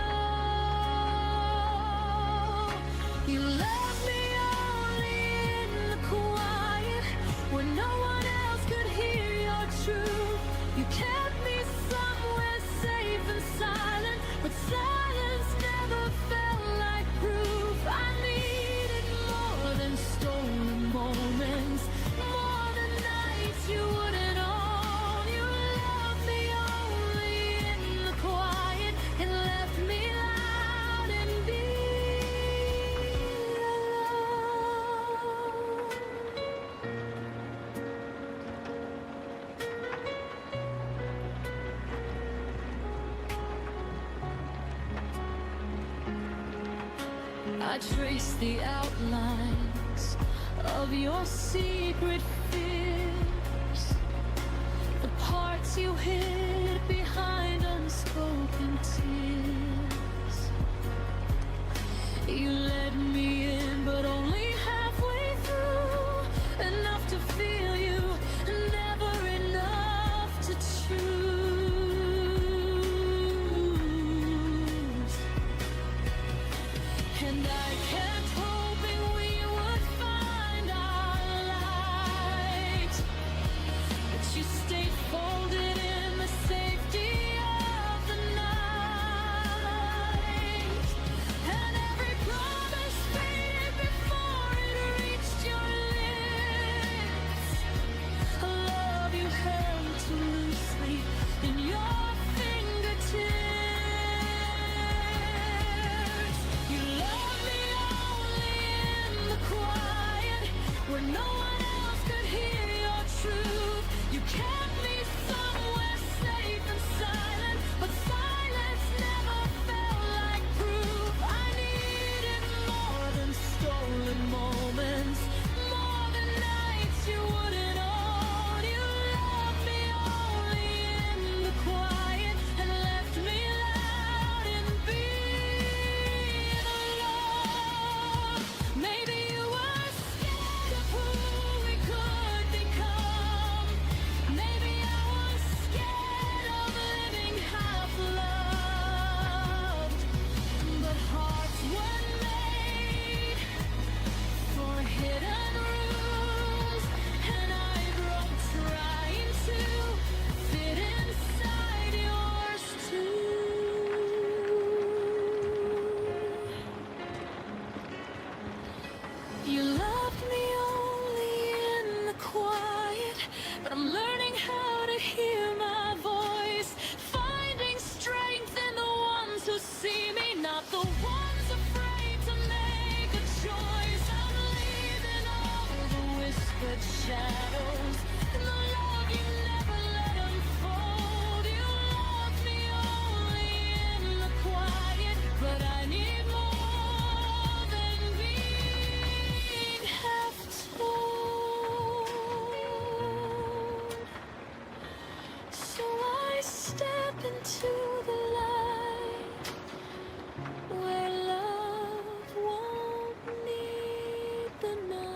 You left me only in the quiet, where no one else could hear your truth. You kept me somewhere safe and silent, but silence never felt like proof. I needed more than stolen moments, more than nights you wouldn't own. You loved me only in the quiet and left me loud and be alone. I trace the outlines of your secret fears, the parts you hid behind unspoken tears. You let me in, but only halfway through, enough to feel you but I'm learning how to hear my voice, finding strength in the ones who see me, not the ones afraid to make a choice. I'm leaving all the whispered shadows and the love you never let unfold. You love me only in the quiet, but I need more than being half told. So I step into the light where love won't need the night.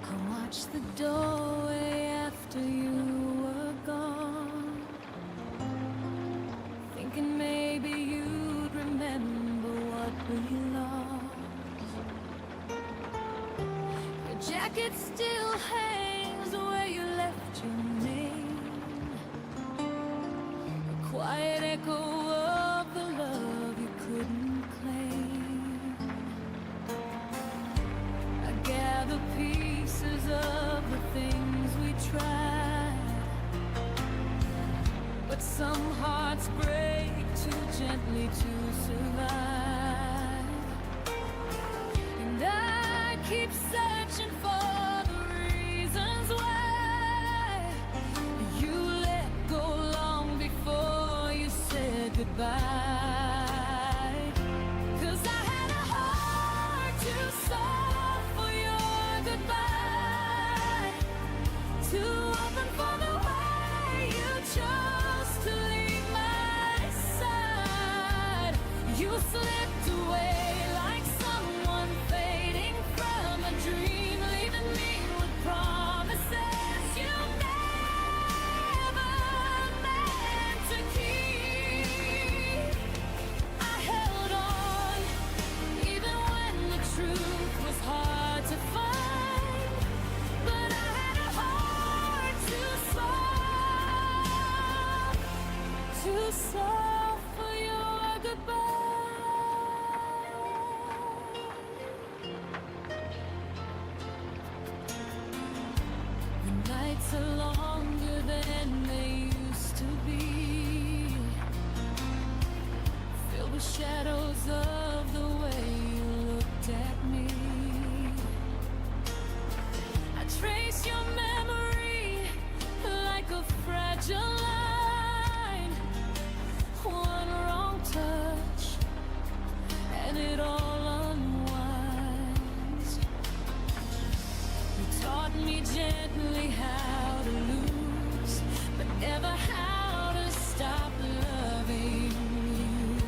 I watched the doorway after you were gone, thinking maybe you'd remember what we lost. Your jacket still hangs where you left your name, a quiet echo of the love you couldn't claim. I gather pieces of the things we tried, but some hearts break too gently to survive. And I keep searching for the reasons why you let go long before you said goodbye. 'Cause I had a heart too soft for your goodbye, too open for the way you chose to leave my side. You slipped away like someone fading from a dream, leaving me with promises you never meant to keep. I held on even when the truth was hard to find, but I had a heart too soft for your goodbye. The nights are longer than they used to be, filled with shadows of the way you looked at me. I trace your memory like a fragile line, one wrong touch and it all unwinds. You taught me gently how to lose, but never how to stop loving you.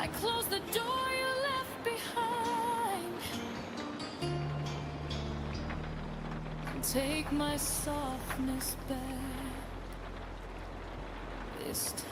I close the door you left behind and take my softness back this time.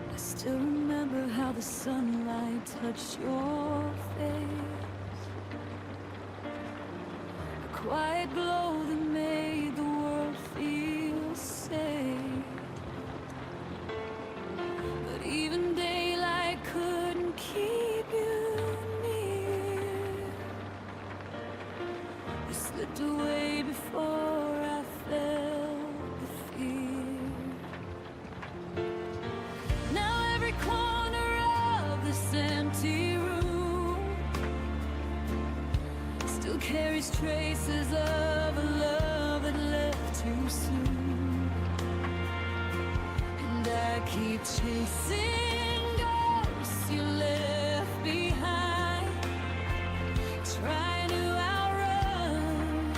I still remember how the sunlight touched your face, a quiet glow that made the world feel safe. But even daylight couldn't keep you near. You slipped away before I felt the fear. Now every corner of this empty room still carries traces of a love that left too soon. And I keep chasing ghosts you left behind, trying to outrun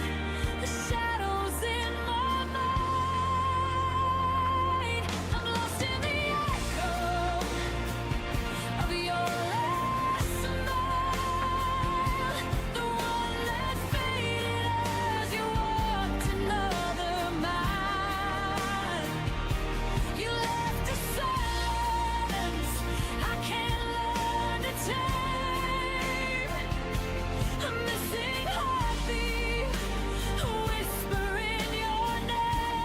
the shadows in my mind. I'm lost in the echo of your last smile, the one that faded as you walked another mile. You left a silence I can't learn to tame, a missing heartbeat, a whisper in your name.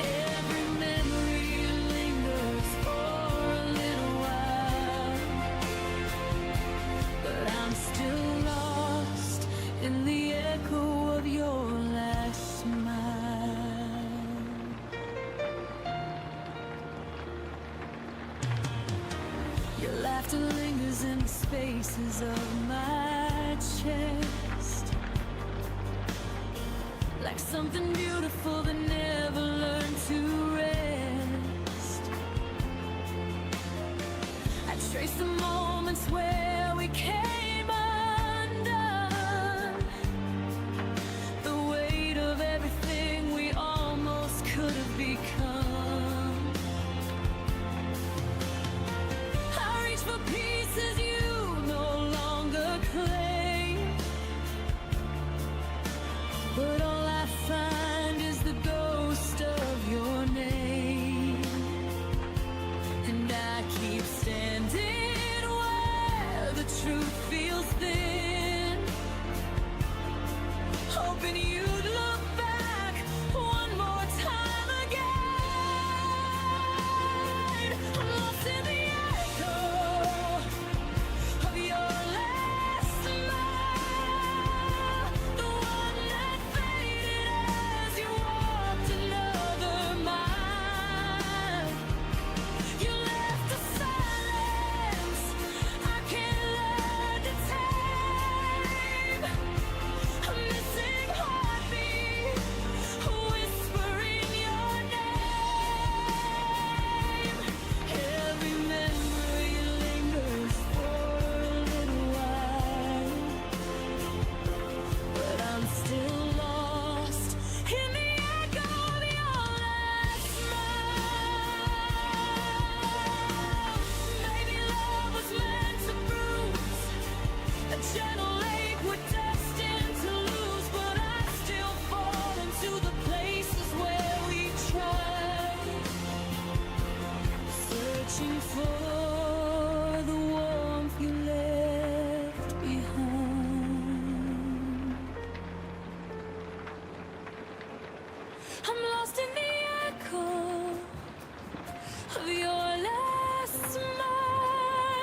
Every memory lingers for a little while, but I'm still lost in the echo of your last smile. Your laughter lingers in the spaces of my chest, like something beautiful that never learned to rest. I trace the moments where we came undone, the weight of everything we almost could have become. I reach for pieces you no longer claim, but all I find is the ghost of your name. And I keep standing where the truth feels thin, hoping you'd look back one more time again. I'm lost in the echo of your last smile, the one that faded as you walked another mile. You left a silence I can't learn to tame, a missing heartbeat, a whisper in your name. Every memory lingers for a little while, but I'm still lost in the echo of your last smile. Maybe love was meant to bruise, a gentle lake we're destined to lose, but I still fall into the places where we tried, searching for the warmth you left behind. I'm lost in the echo of your last smile,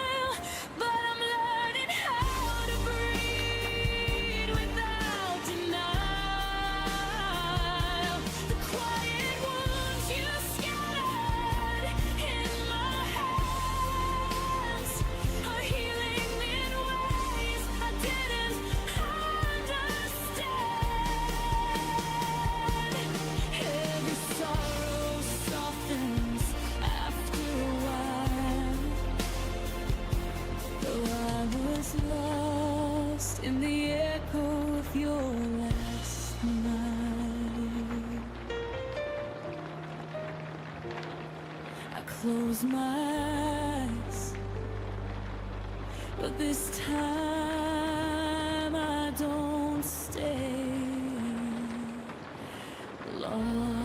close my eyes, but this time I don't stay lost.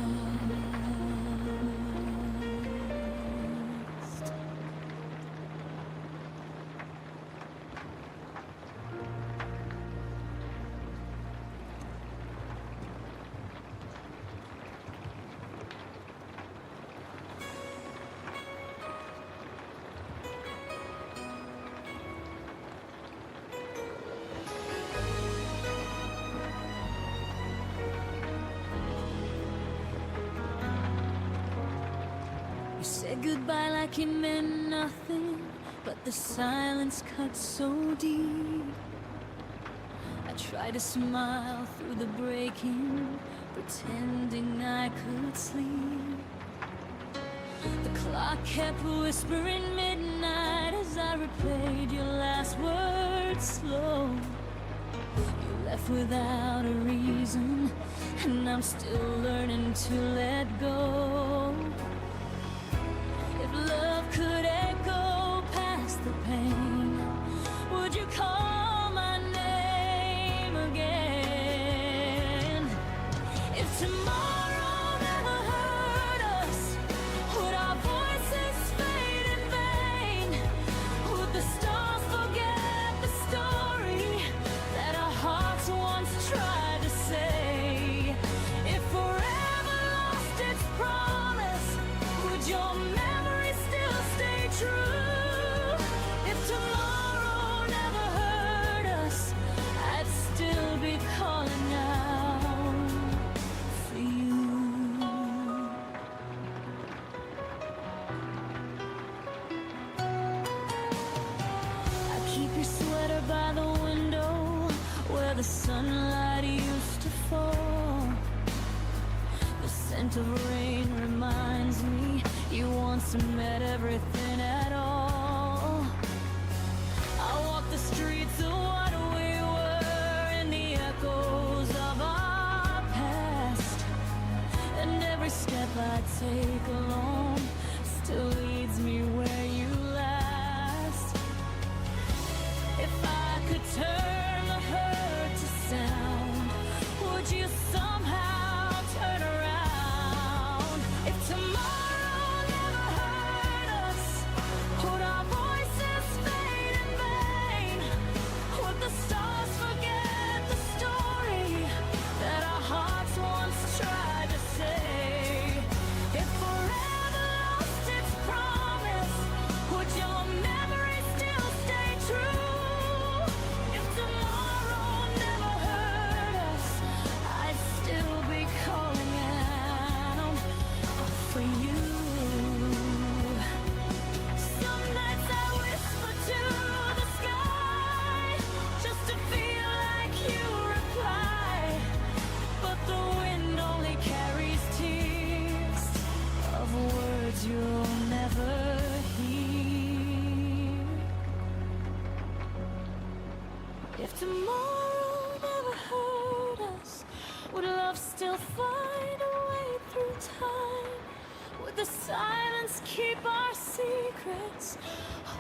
You said goodbye like it meant nothing, but the silence cut so deep. I tried to smile through the breaking, pretending I could sleep. The clock kept whispering midnight as I replayed your last words slow. You left without a reason, and I'm still learning to let go. If love could echo past the pain, would you call my name again? If tomorrow never hurt us, would our voices fade in vain? Would the stars forget the story that our hearts once tried to say? If forever lost its promise, would your memory still stay true? If tomorrow never hurt us, I'd still be calling out for you. I keep your sweater by the window where the sunlight used to fall. The scent of rain reminds me you once meant everything at all. I walk the streets of what we were in the echoes of our past, and every step I take alone still leads me where you last. If I could turn the hurt to sound, would you somehow turn around? If tomorrow never hurt us, would our voices fade in vain? Would the stars forget the story that our hearts once tried to say? If forever lost its promise, would your memory still stay true? If tomorrow never hurt us, I'd still be calling out for you. Some nights I whisper to the sky just to feel like you reply, but the wind only carries tears of words you'll never hear. If tomorrow never hurt us, would love still find a way through time? Would the silence keep our secrets,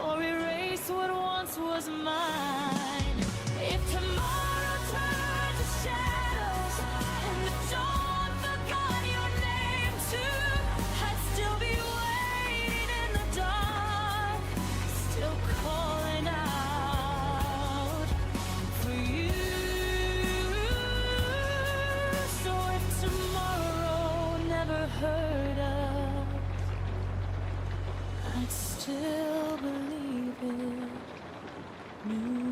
or erase what once was mine? If tomorrow turned to shadows and the dawn forgot your name too, I'd still be waiting in the dark, still calling out for you. So if tomorrow never hurt us, I'd still believe it new.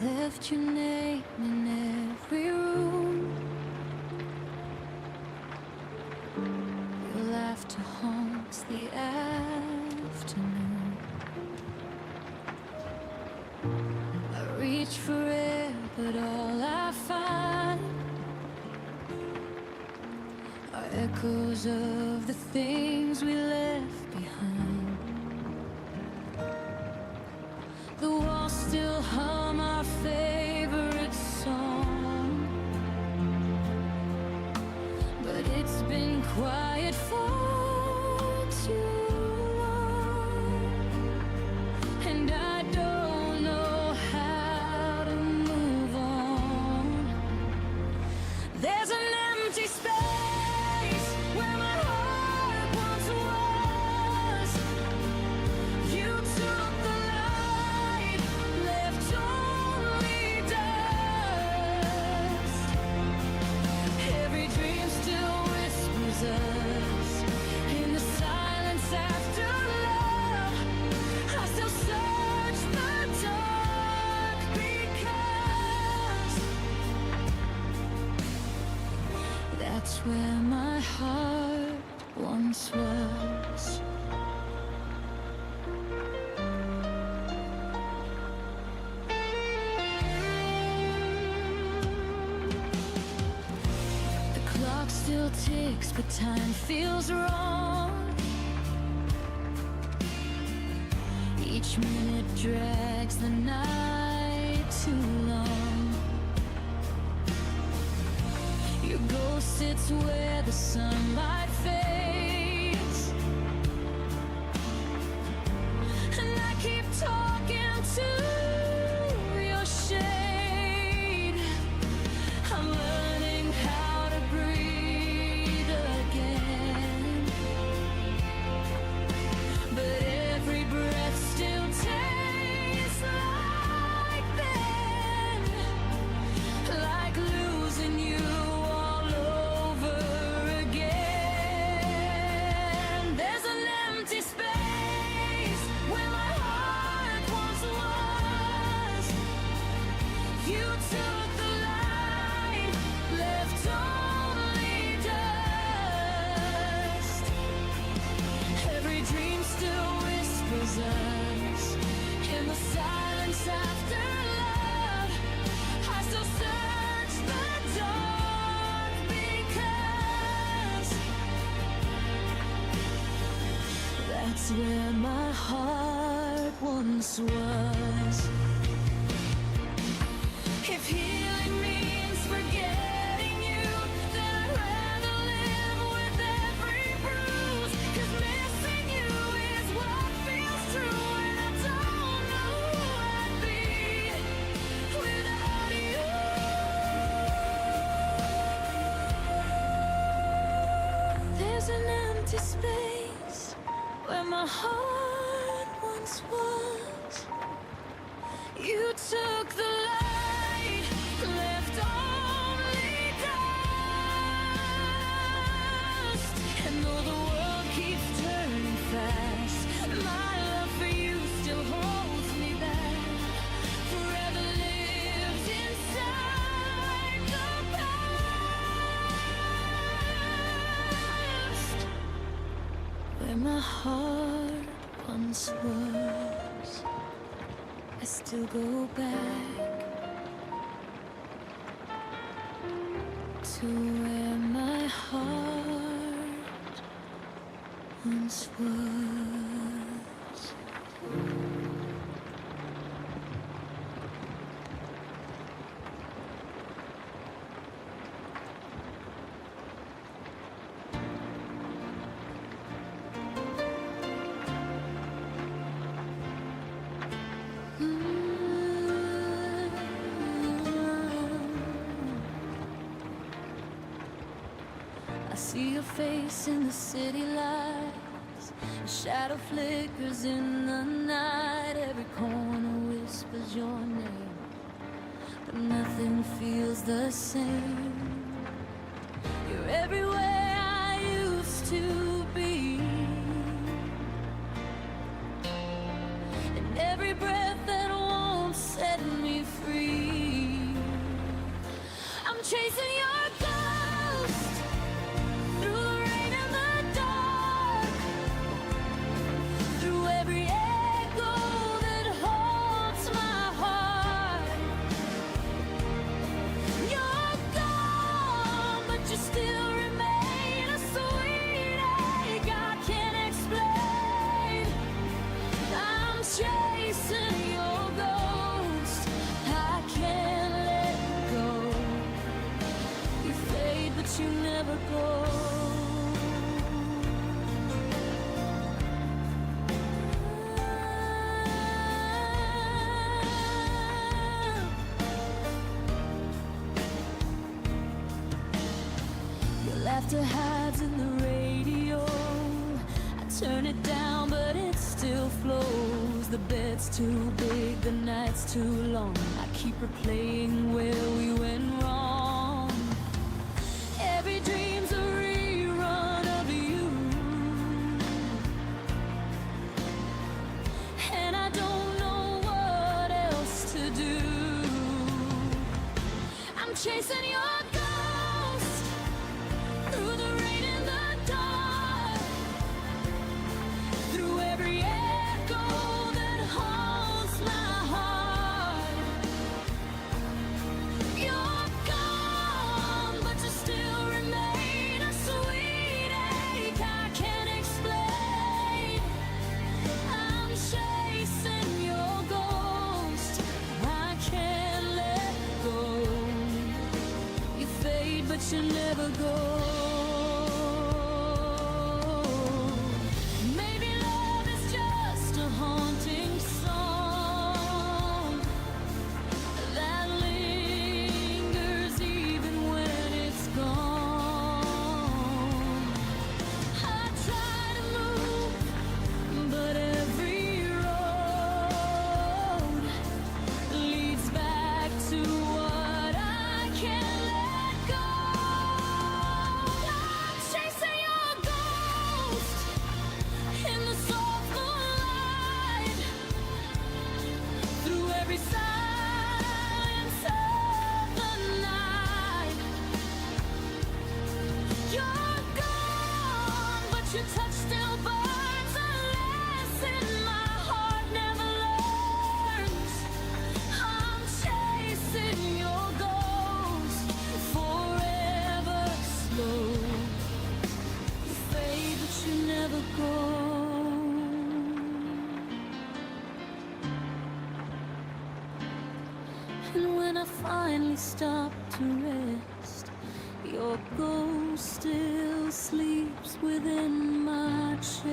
left your name in every room. Your laughter haunts the afternoon. I reach for air, but all I find are echoes of the things we left behind. The walls still hum our favorite song, but it's been quiet for too long, and I don't know how to move on. There's an empty space where my heart once was. You took the light, left only dust. Every dream still whispers us in the silence after love. I still search the dark because that's where my heart once was. The clock still ticks, but time feels wrong. Each minute drags the night too long. Your ghost sits where the sunlight fades, and I keep talking to your shade. I'm learning how to breathe again, but every breath still tastes like then, like losing you all over again. There's an empty space where my heart once was. You took the light, left only dust. Every dream still whispers us in the silence after love. I still search the dark because that's where my heart once was. If healing means forgetting you, then I'd rather live with every bruise. 'Cause missing you is what feels true, and I don't know who I'd be without you. There's an empty space where my heart once was. You took the light, left only dust. And though the world keeps turning fast, my love for you still holds me back. Forever lives inside the past, where my heart once was. I still go back to where my heart once was. I see your face in the city lights. A shadow flickers in the night. Every corner whispers your name, but nothing feels the same. You're everywhere I used to be, and every breath that won't set me free. chasing your ghost through the rain and the dark, through every echo that haunts my heart. You're gone, but you still remain a sweet ache I can't explain. I'm chasing your ghost, I can't let go. You fade, but you never go. Your laughter hides in the radio. I turn it down, but it still flows. The bed's too big, the night's too long. I keep replaying where we went wrong. Every dream's a rerun of you, and I don't know what else to do. I'm chasing your ghost through the rain and the dark, through every echo that haunts my heart. You're gone, but you still remain a sweet ache I can't explain. I'm chasing your ghost, I can't let go. You fade, but you never go. Maybe love is just a haunting song that lingers even when it's gone. I try to move, but every road leads back to what I can't let go. I'm chasing your ghost in the soft moonlight, through every silence of the night. You're gone, but your touch still burns a lesson my heart never learns. I'm chasing your ghost forever slow. You fade, but you never go. And when I finally stop to rest, your ghost still sleeps within my chest.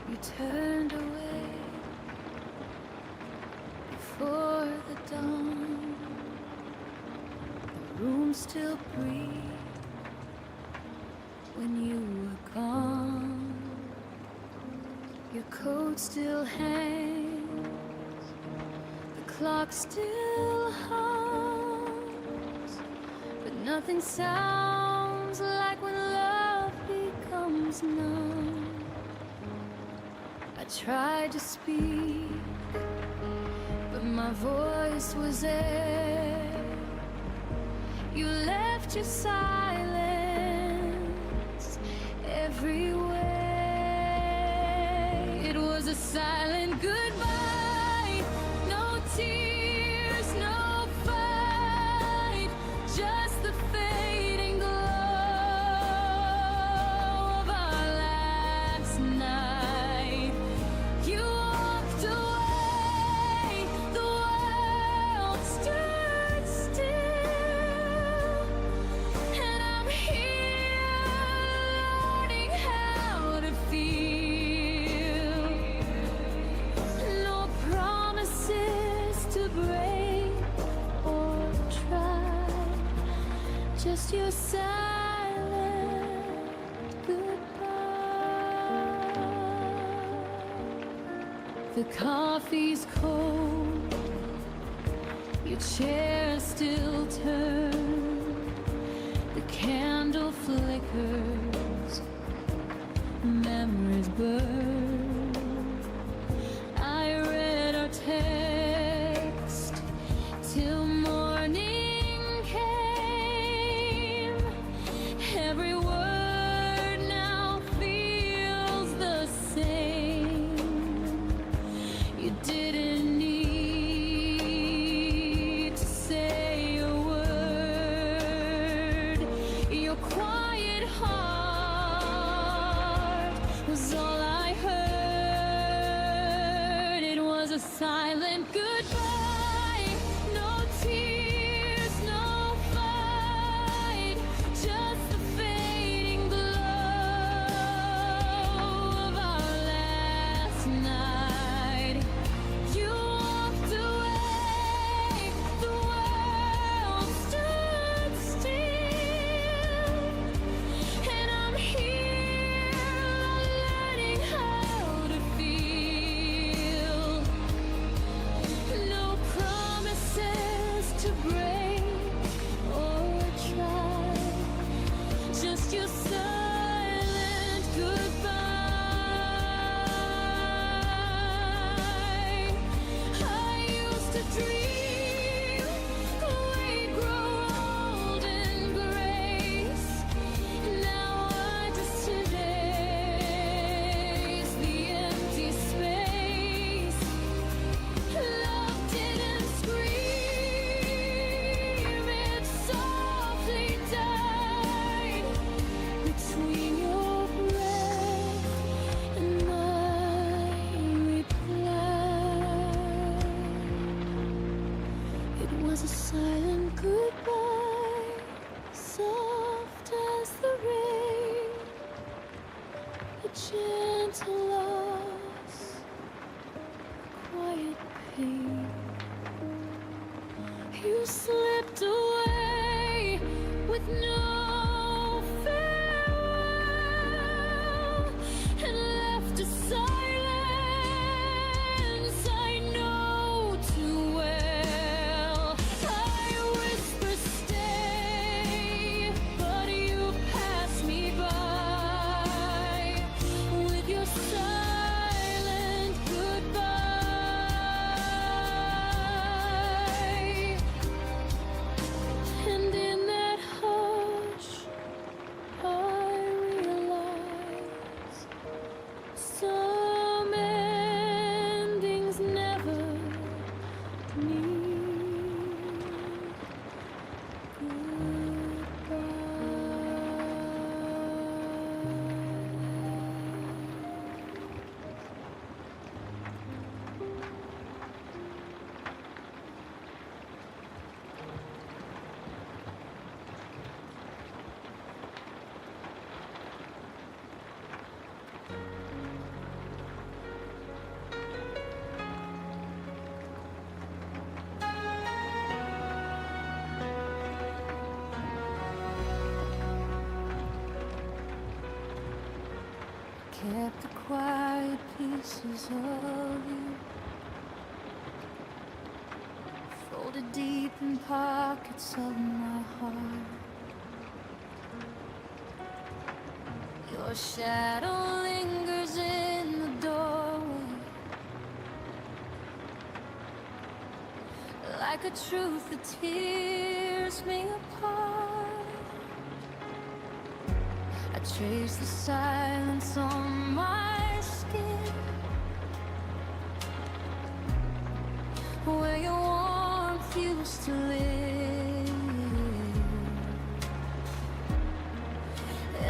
You turned away before the dawn. The room still breathed when you were gone. Your coat still hangs, the clock still hums, but nothing sounds like when love becomes numb. I tried to speak, but my voice was air. You left your silence everywhere. It was a silent goodbye, no tears, no fight, just the fading glow of our last night. You walked away, the world stood still, and I'm The coffee's cold, your chair still turned, the candle flickers, memories burn. I read our text till morning came. Every word now feels the same. You didn't need to say a word. Your quiet heart was all I heard. It was a silent goodbye. No tears, no fight, just the fading glow of our last night. You walked away, the world stood still, and I'm here learning how to feel. No promises to break or try, just your silent goodbye. I used to dream we'd grow old in grace. Now I just erase the empty space. Love didn't scream, it softly died between your breath and my reply. It was a silent goodbye, soft as the rain, a gentle loss, quiet pain. You slipped away with no farewell and left a silence I know too well. I whisper stay, but you pass me by with your silent goodbye. And in that hush, I realize some endings never need kept the quiet pieces of you folded deep in pockets of my heart. Your shadow lingers in the doorway like a truth that tears me apart. I trace the silence on my skin, where your warmth used to live.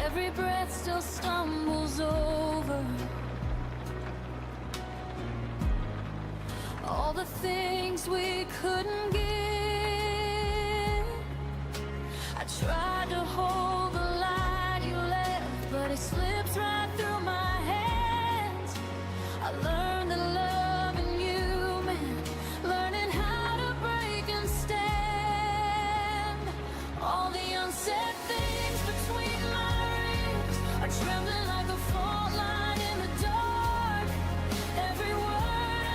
Every breath still stumbles over all the things we couldn't give. I tried to hold the light you left, but it slips right through my hands. I learned that loving you meant learning how to break and stand. All the unsaid things between my ribs are trembling like a fault line in the dark. Every word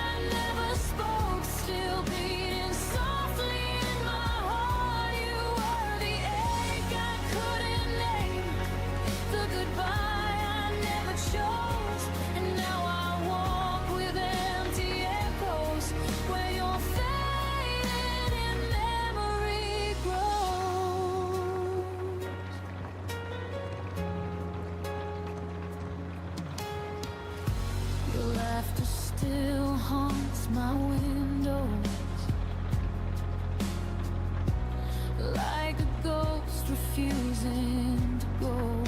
still haunts my windows like a ghost refusing to go.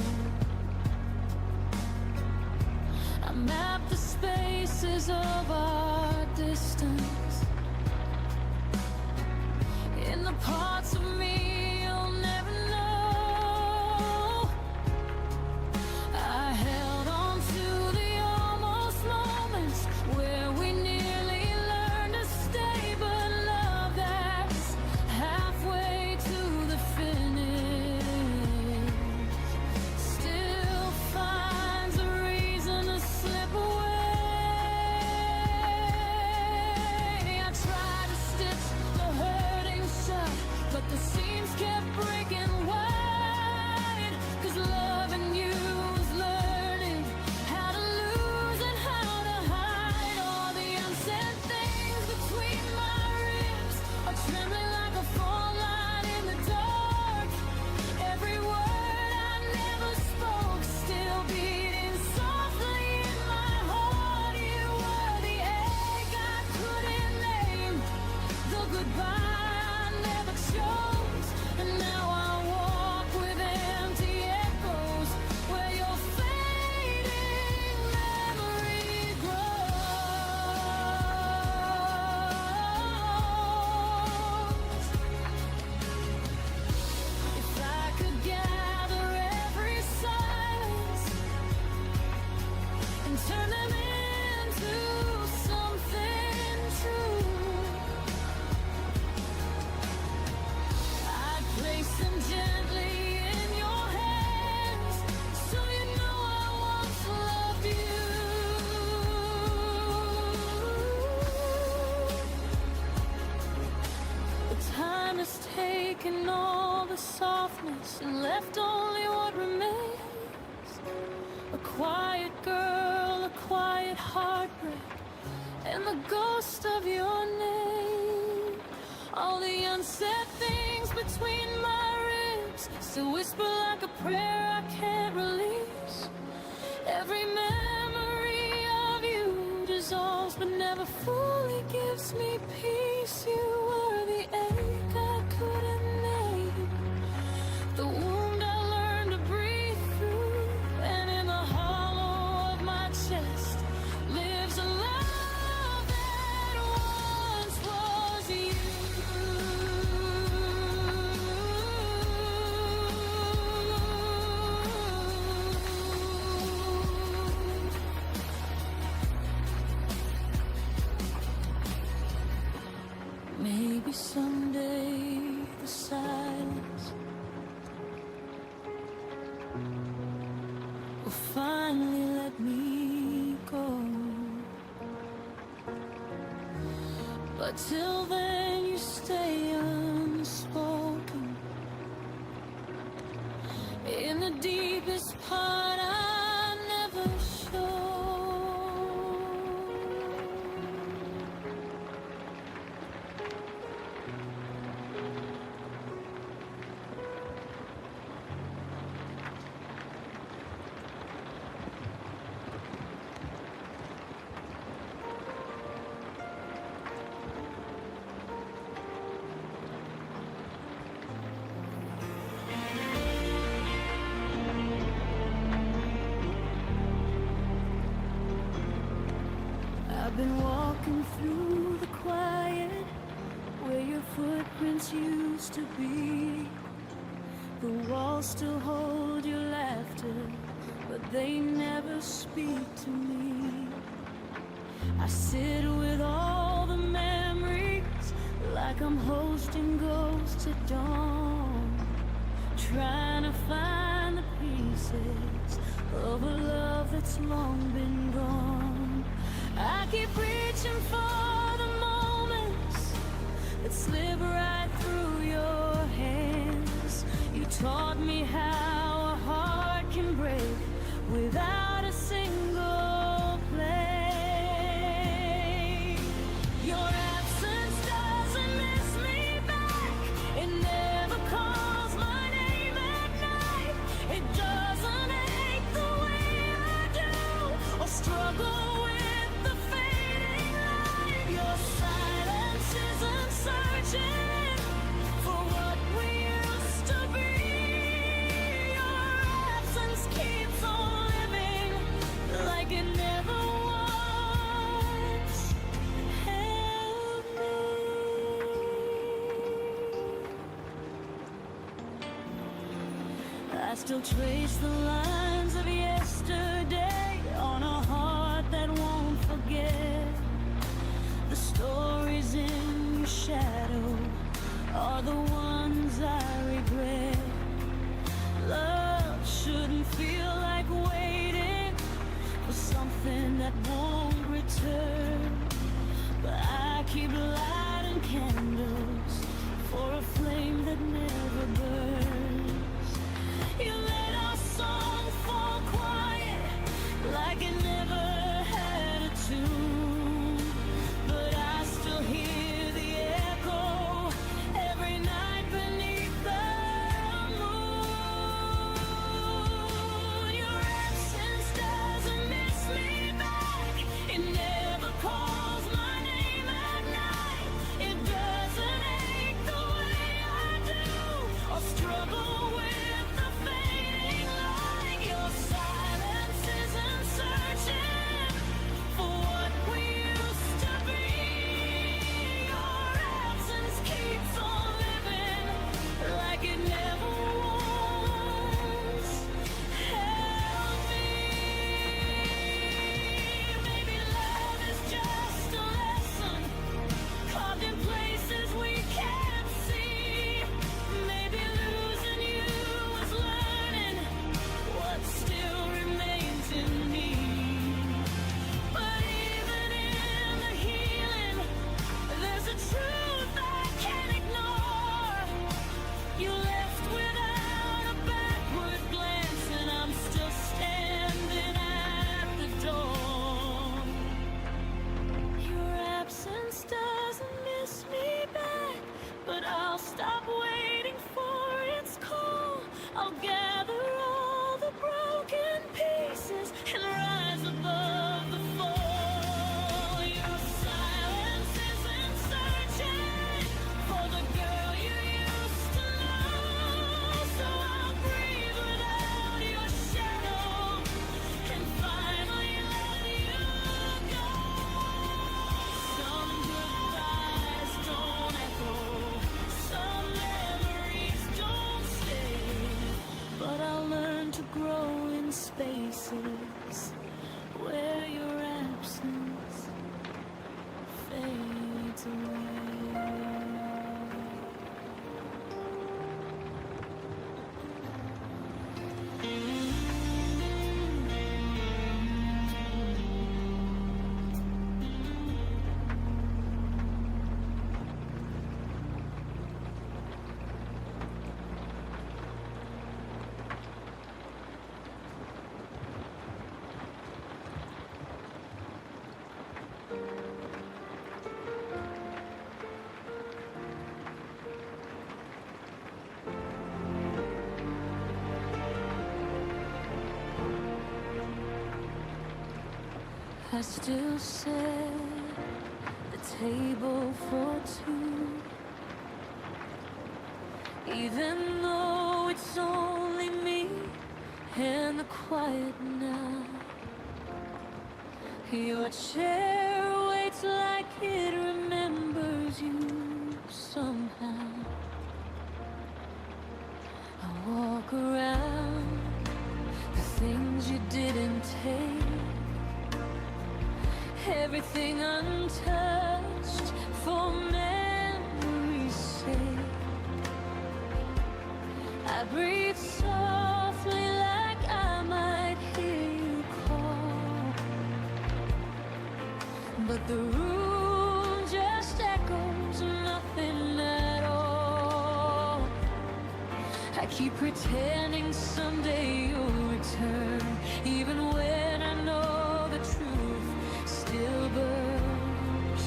I map the spaces of our distance in the parts of me you'll never know. I held on to the almost moments where we nearly learned to stay, but love that's halfway to the finish still finds a reason to slip away. I tried to stitch the hurting shut, but the seams kept breaking wide. 'Cause loving you was learning how to lose and how to hide. All the unsaid things between my ribs are trembling like a fault line in the dark. Every word I never spoke still beating softly in my heart. You were the ache I couldn't name, the goodbye I never chose. And now I walk with empty echoes where your fading memory grows. If I could gather every silence and turn them into something true, I'd place them gently in your hands so you know I once loved you. But time has taken all the softness and left only what remains. A quiet girl, a quiet heartbreak, and the ghost of your name. All the unsaid things between my ribs still whisper like a prayer I can't release. Every memory of you dissolves but never fully gives me peace. You were the ache I couldn't name, the wound I learned to breathe through, and in the hollow of my chest lives a love that once was you. Maybe someday the silence will finally let me go. But till then you stay unspoken in the deepest part I never show. I've been walking through the quiet where your footprints used to be. The walls still hold your laughter, but they never speak to me. I sit with all the memories like I'm hosting ghosts at dawn, trying to find the pieces of a love that's long been gone. I keep reaching for the moments that slip right through your hands. You taught me how a heart can break without a single play. Your absence doesn't miss me back. It never calls my name at night. It doesn't ache the way I do or struggle with the fading still trace the lines of yesterday on a heart that won't forget. The stories in your shadow are the ones I regret. Love shouldn't feel like waiting for something that won't return. But I keep lighting candles for a flame that never burns. You let our song fall quiet like it never had a tune. But I still hear the echo every night beneath the moon. Your absence doesn't miss me back. It never calls my name at night. It doesn't ache the way I do, or struggle with the fading light. Your silence isn't searching for what we used to be. Your absence keeps on living like it never was. Help me. Maybe love is just a lesson carved in places we can't see. Maybe losing you is learning what still remains in me. But even in the healing, there's a truth I can't ignore. You left without a backward glance, and I'm still standing at the door. Your absence doesn't miss me back, but I'll stop waiting for its call. I'll gather all the broken pieces and rise above the fall. Your silence isn't searching for the girl you used to know. So I'll breathe without your shadow and finally let you go. Some goodbyes don't echo, some memories don't stay. But I'll learn to grow in spaces where your absence fades away. I still set the table for two, even though it's only me and the quiet now. Your chair waits like it remembers you somehow. I walk around the things you didn't take, everything untouched for memory's sake. I breathe softly like I might hear you call, but the room just echoes nothing at all. I keep pretending someday you'll return, even when I know the truth still burns.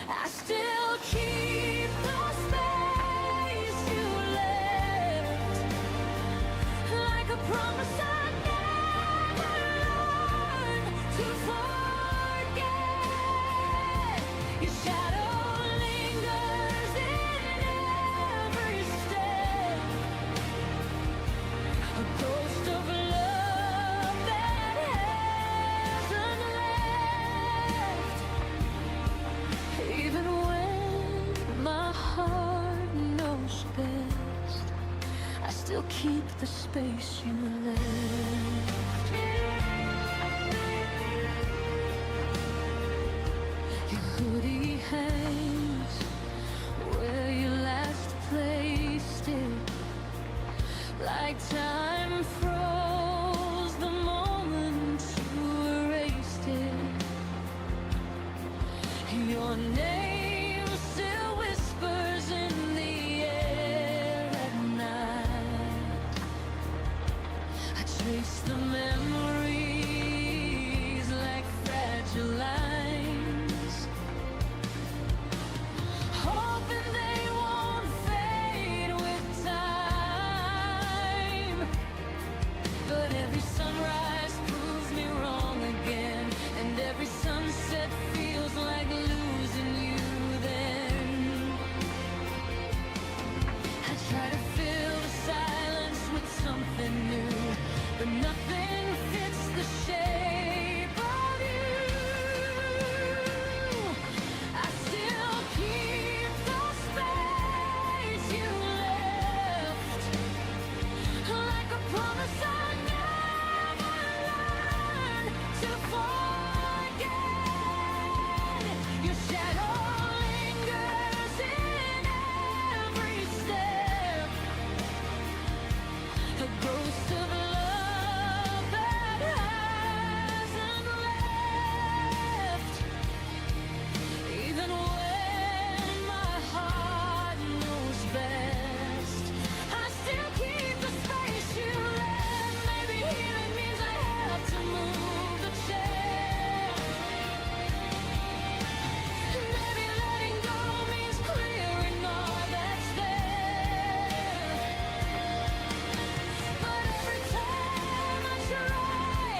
I still keep the space you left, like a promise I never learned to forget. Your shadow lingers in every step, a ghost of love keep the space you left. Your hoodie hangs where you last placed it, like time froze the moment you erased it. Your name still whispers in the air at night. I trace the memories like fragile lines, hoping they won't fade with time. But every sunrise proves me wrong again, and every sunset feels like losing you then. I try to fill the silence with something new, but nothing fits the shape of you. I still keep the space you left, like a promise I never learned to forget. Your shadow lingers in every step, the ghost of love that hasn't left. Even when my heart knows best, I still keep the space you left. Maybe healing means I have to move the chair. Maybe letting go means clearing all that's there. But every time I try,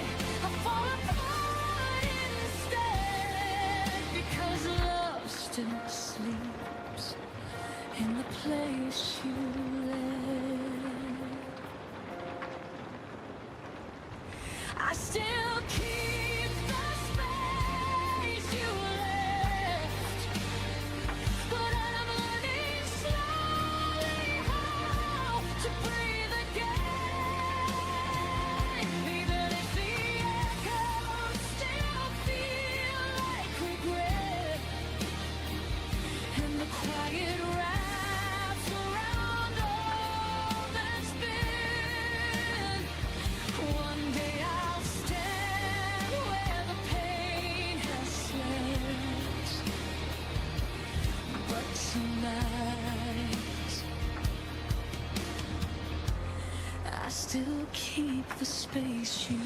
I fall apart instead, because love still sleeps in the place you left. I still keep the space you left, but I'm learning slowly how to breathe again. Even if the echoes still feel like regret, and the quiet wraps around all that's been. One day I'll stand where the pain has slept, but tonight I still keep the space you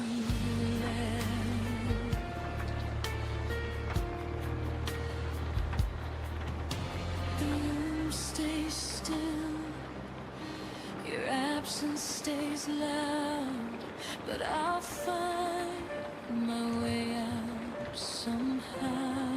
left. The room stays still, your absence stays loud, but I'll find my way out somehow.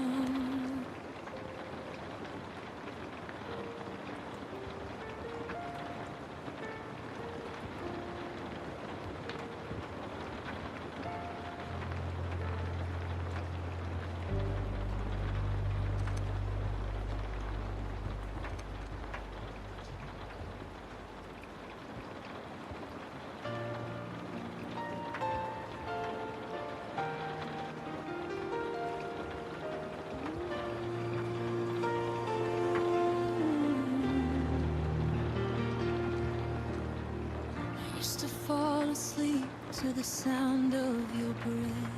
I used to fall asleep to the sound of your breath,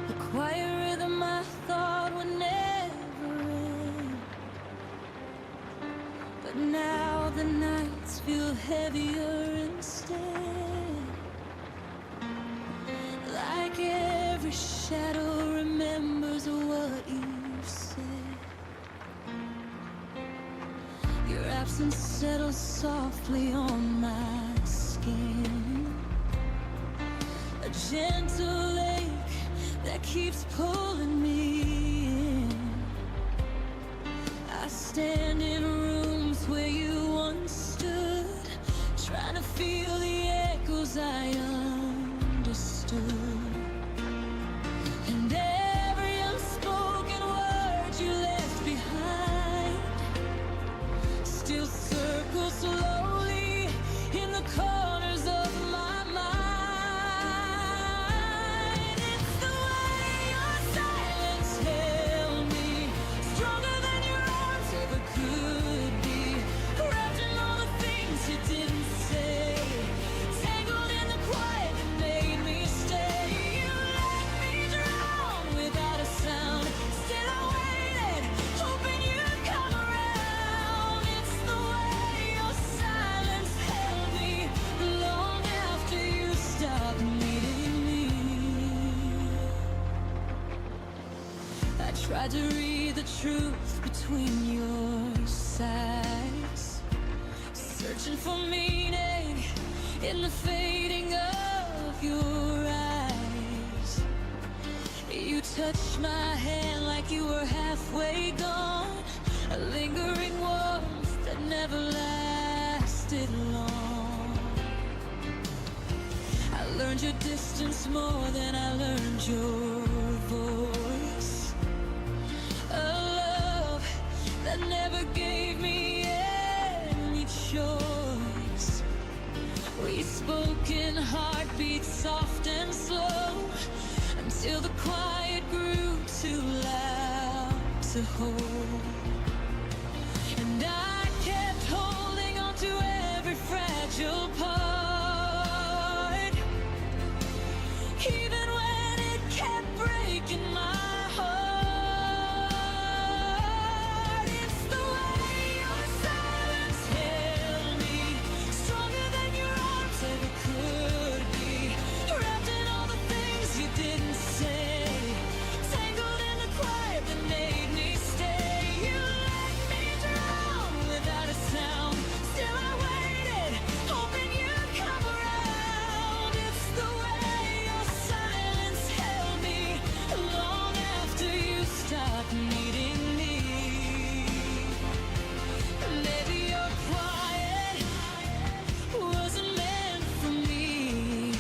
the quiet rhythm I thought would never end. But now the nights feel heavier instead, like every shadow remembers what you've said. Your absence settles softly on my skin, a gentle ache that keeps pulling me in. I stand in rooms where you once stood, trying to feel the echoes I understood. And every unspoken word you left behind still circles slow tried to read the truth between your sides, searching for meaning in the fading of your eyes. You touched my hand like you were halfway gone, a lingering warmth that never lasted long. I learned your distance more than I learned your voice, a love that never gave me any choice. We spoke in heartbeats soft and slow, until the quiet grew too loud to hold. And I kept holding on to every fragile part, even when it kept breaking my heart. It's the way your silence held me, stronger than your arms ever could be, wrapped in all the things you didn't say, tangled in the quiet that made me stay. You let me drown without a sound, still I waited, hoping you'd come around. It's the way your silence held me, long after you stopped needing me. Maybe your quiet wasn't meant for me.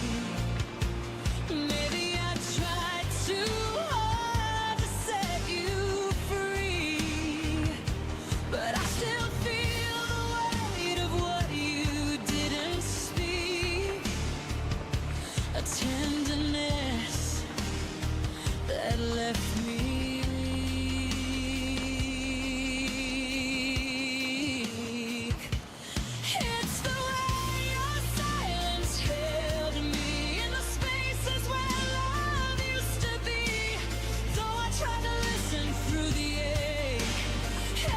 Maybe I tried too hard to set you free, but I still feel the weight of what you didn't speak, a tenderness that left me weak. It's the way your silence held me in the spaces where love used to be. Though I tried to listen through the ache,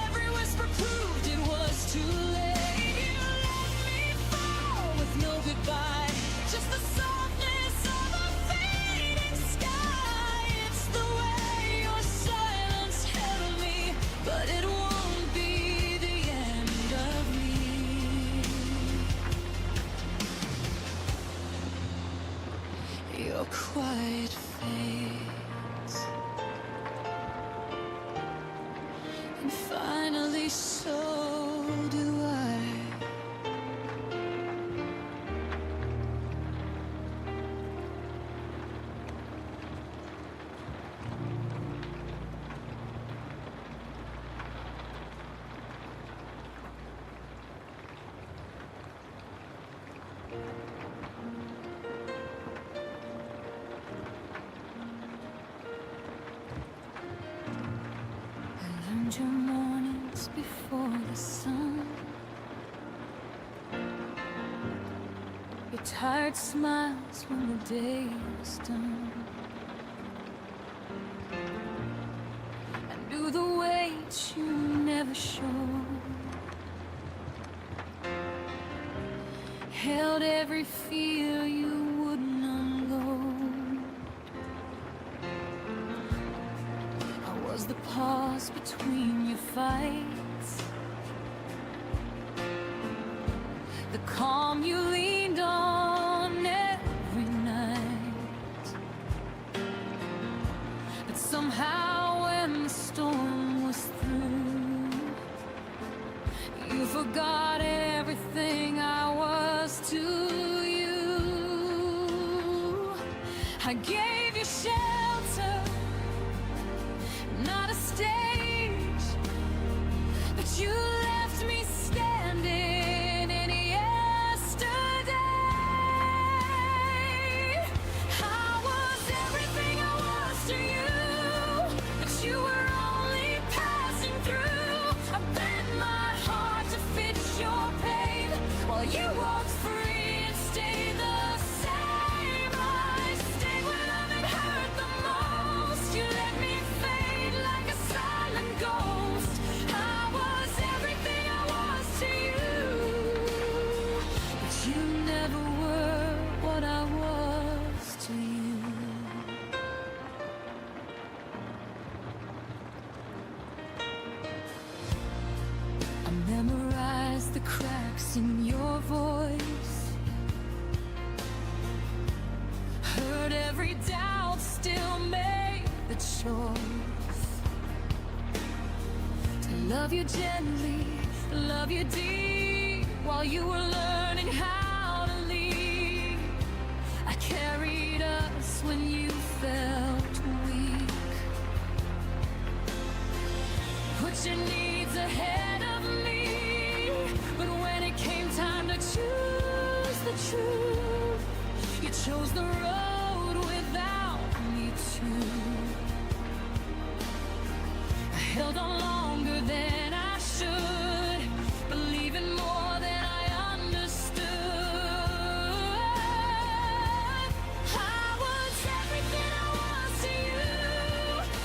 every whisper proved it was too late. You let me fall with no goodbye, just the softness of a fading sky. It's the way your silence held me, but it won't be the end of me. Your quiet fades, and finally so do I. I learned your mornings before the sun, your tired smiles when the day was done. I knew the weight you never showed, held every fear you wouldn't unload. I was the pause between your fights, the calm you leaned on every night. But somehow when the storm was through, you forgot everything I was to you. I gave you shelter, not a stage, but you left me standing in yesterday. I was everything I was to you, but you were only passing through. I bent my heart to fit your pain, while you walked free and stayed the same. I stayed when love had hurt the choice to love you gently, love you deep, while you were learning how to lead. I carried us when you felt weak. Put your needs ahead of me, but when it came time to choose the truth, you chose the road without me too. I held on longer than I should, believing more than I understood. I was everything I was to you,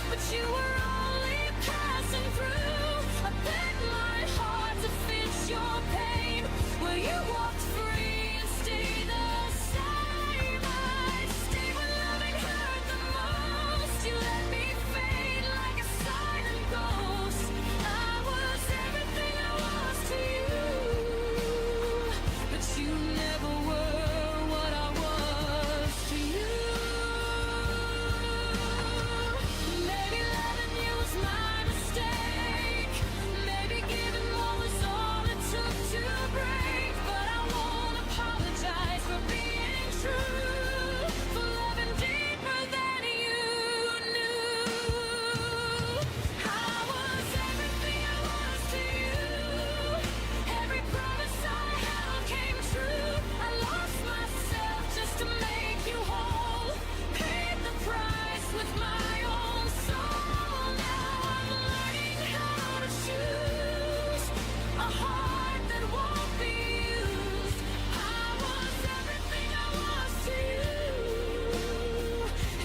but you were only passing through. I bent my heart to fix your pain, where you walked free and stayed the same. I stayed when loving hurt the most. You let me fade like a silent ghost. I was everything I was to you, but you never were what I was to you. Maybe loving you was my mistake. Maybe giving more was all it took to break. But I won't apologize for being true, for loving deeper than you knew. I was everything I was to you. Every promise I held came true. I lost myself just to make you whole. Paid the price with my own soul. Now I'm learning how to choose a heart that won't be used. I was everything I was to you,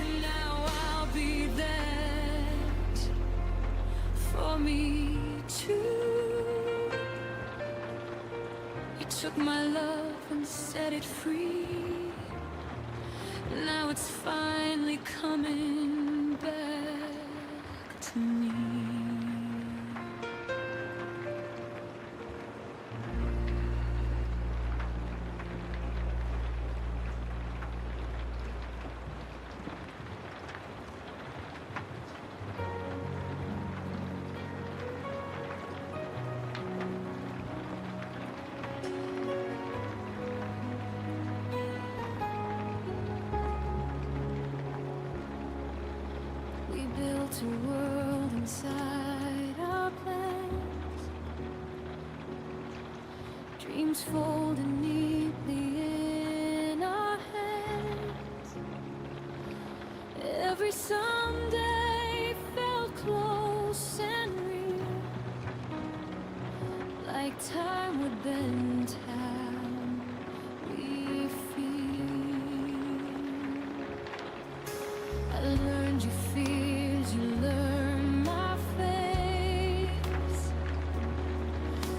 and now I'll be that for me too. You took my love and set it free. Now it's finally coming back to me. We built a world inside our plans, dreams folded neatly in our hands. Every someday felt close and real, like time would bend how we feel. I learned your fears, you learned my face.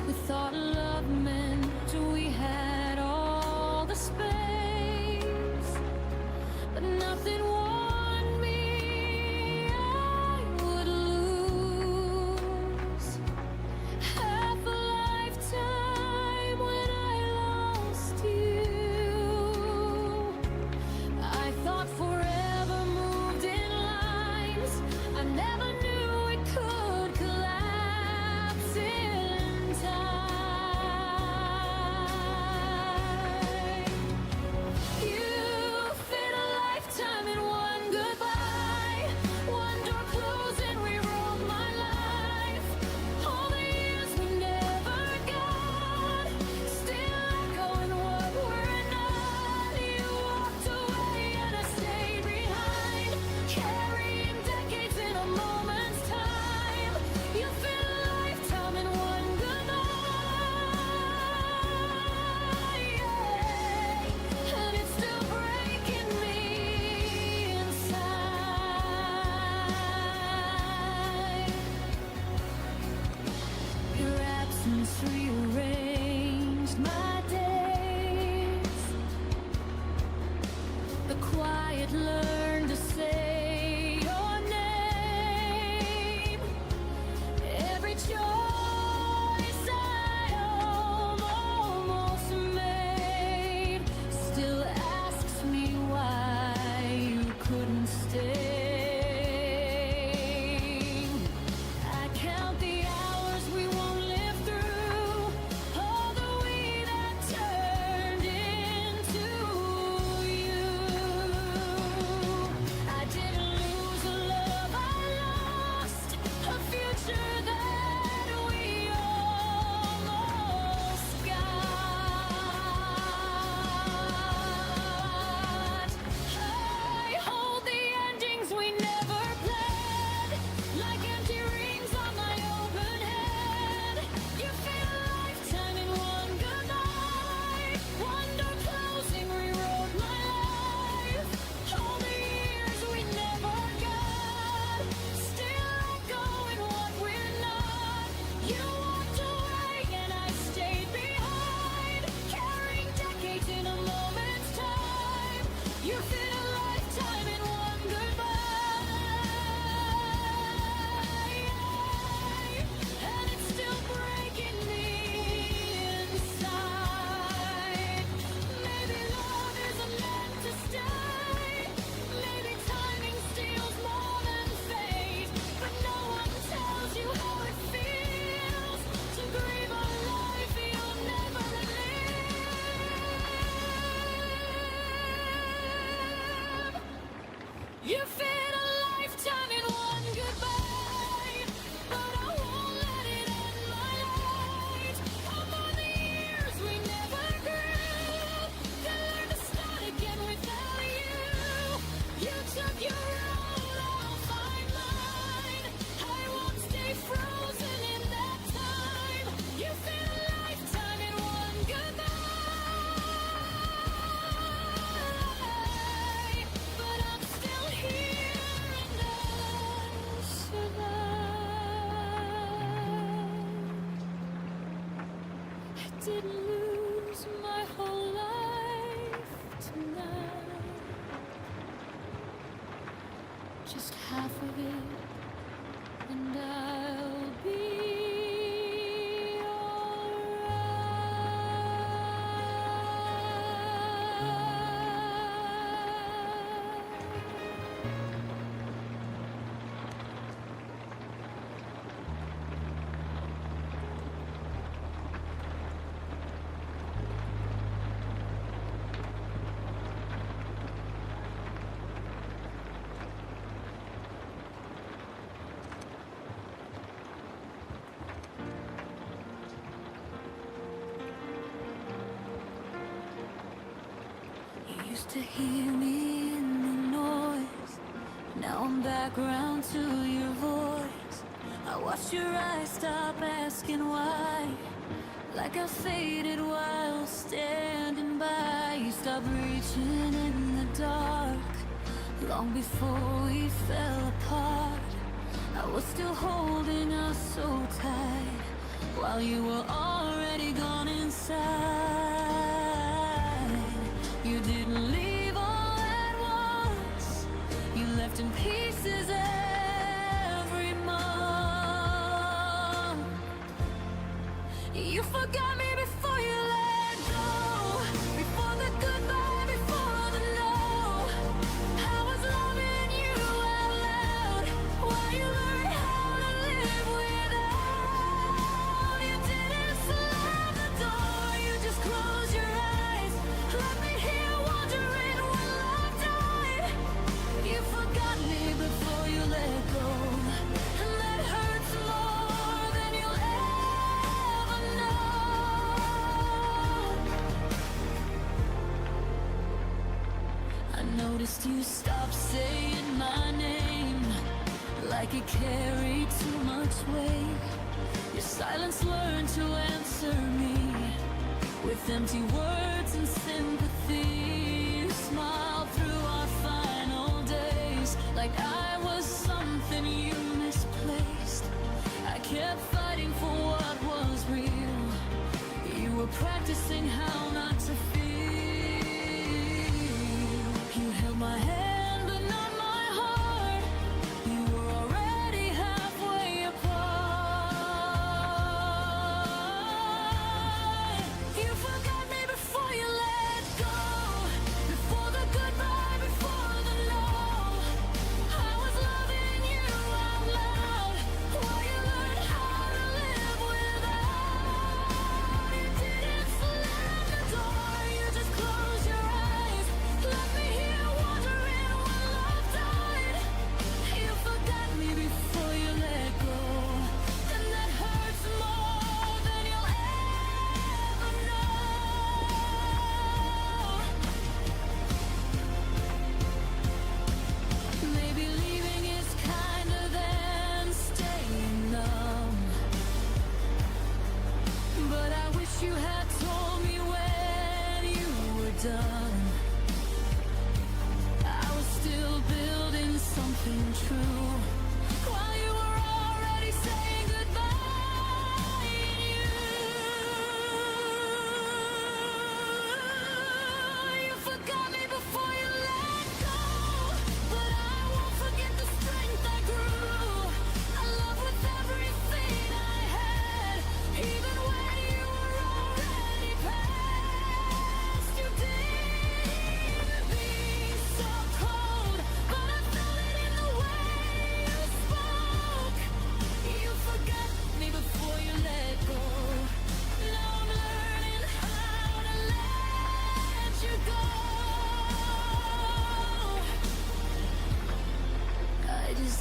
We thought love meant we had all the space, but nothing warned me I would lose half a lifetime when I lost you. I thought forever moved in lines. I never knew it could collapse in time. You fit a lifetime in one goodbye. One door closed and rewrote my life. All the years we never got, still echoing what we're not. You walked away and I stayed behind, carrying decades in a moment's time. You fit a lifetime in one goodbye, yeah. And it's still breaking me inside. Your absence rearranged my days. The quiet learned to say your name. Every choice I almost made still asks me why you couldn't stay. You fit a lifetime in one goodbye, and it's still breaking me inside. Maybe love isn't meant to stay. Maybe timing steals more than fate. But no one tells you how it feels to grieve a life you'll never live. You fit a lifetime in one goodbye, but I won't let it end my light. All for the years we never grew, to learn to start again without you. You took your road, I'll find mine. I won't stay frozen in that time. You fit a lifetime in one goodbye, but I'm still here and I survived. I didn't lose my whole life tonight, just half of it, and I'll be You used to hear me in the noise. Now I'm back round to your voice. I watched your eyes stop asking why, like I faded while standing by. You stopped reaching in the dark, long before we fell apart. I was still holding us so tight, while you were already gone inside. You didn't leave all at once, you left in pieces every month. You forgot me before you let go, before the goodbye, before the no. I was loving you out loud, while you learned how to live without. You didn't slam the door, you just closed your eyes, left me here wondering when love died. You forgot me before you let go, and that hurts more than you'll ever know. I noticed you stopped saying my name, like it carried too much weight. Your silence learned to answer me with empty words and sympathy. You smiled through our final days, like I was something you misplaced. I kept fighting for what was real. You were practicing how not to feel. You held my hand but not my heart. You were already halfway apart. You forgot me before you let go,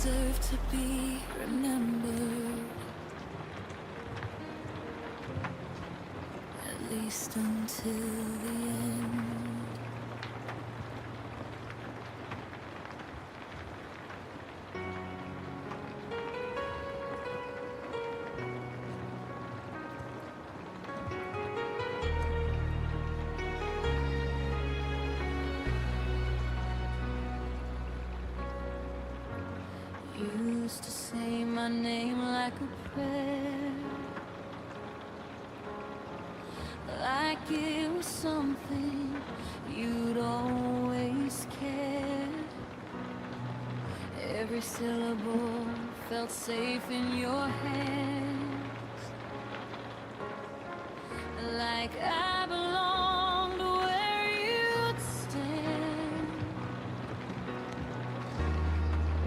deserve to be remembered, at least until the end. Used to say my name like a prayer, like it was something you'd always care. Every syllable felt safe in your hands, like I belonged where you'd stand.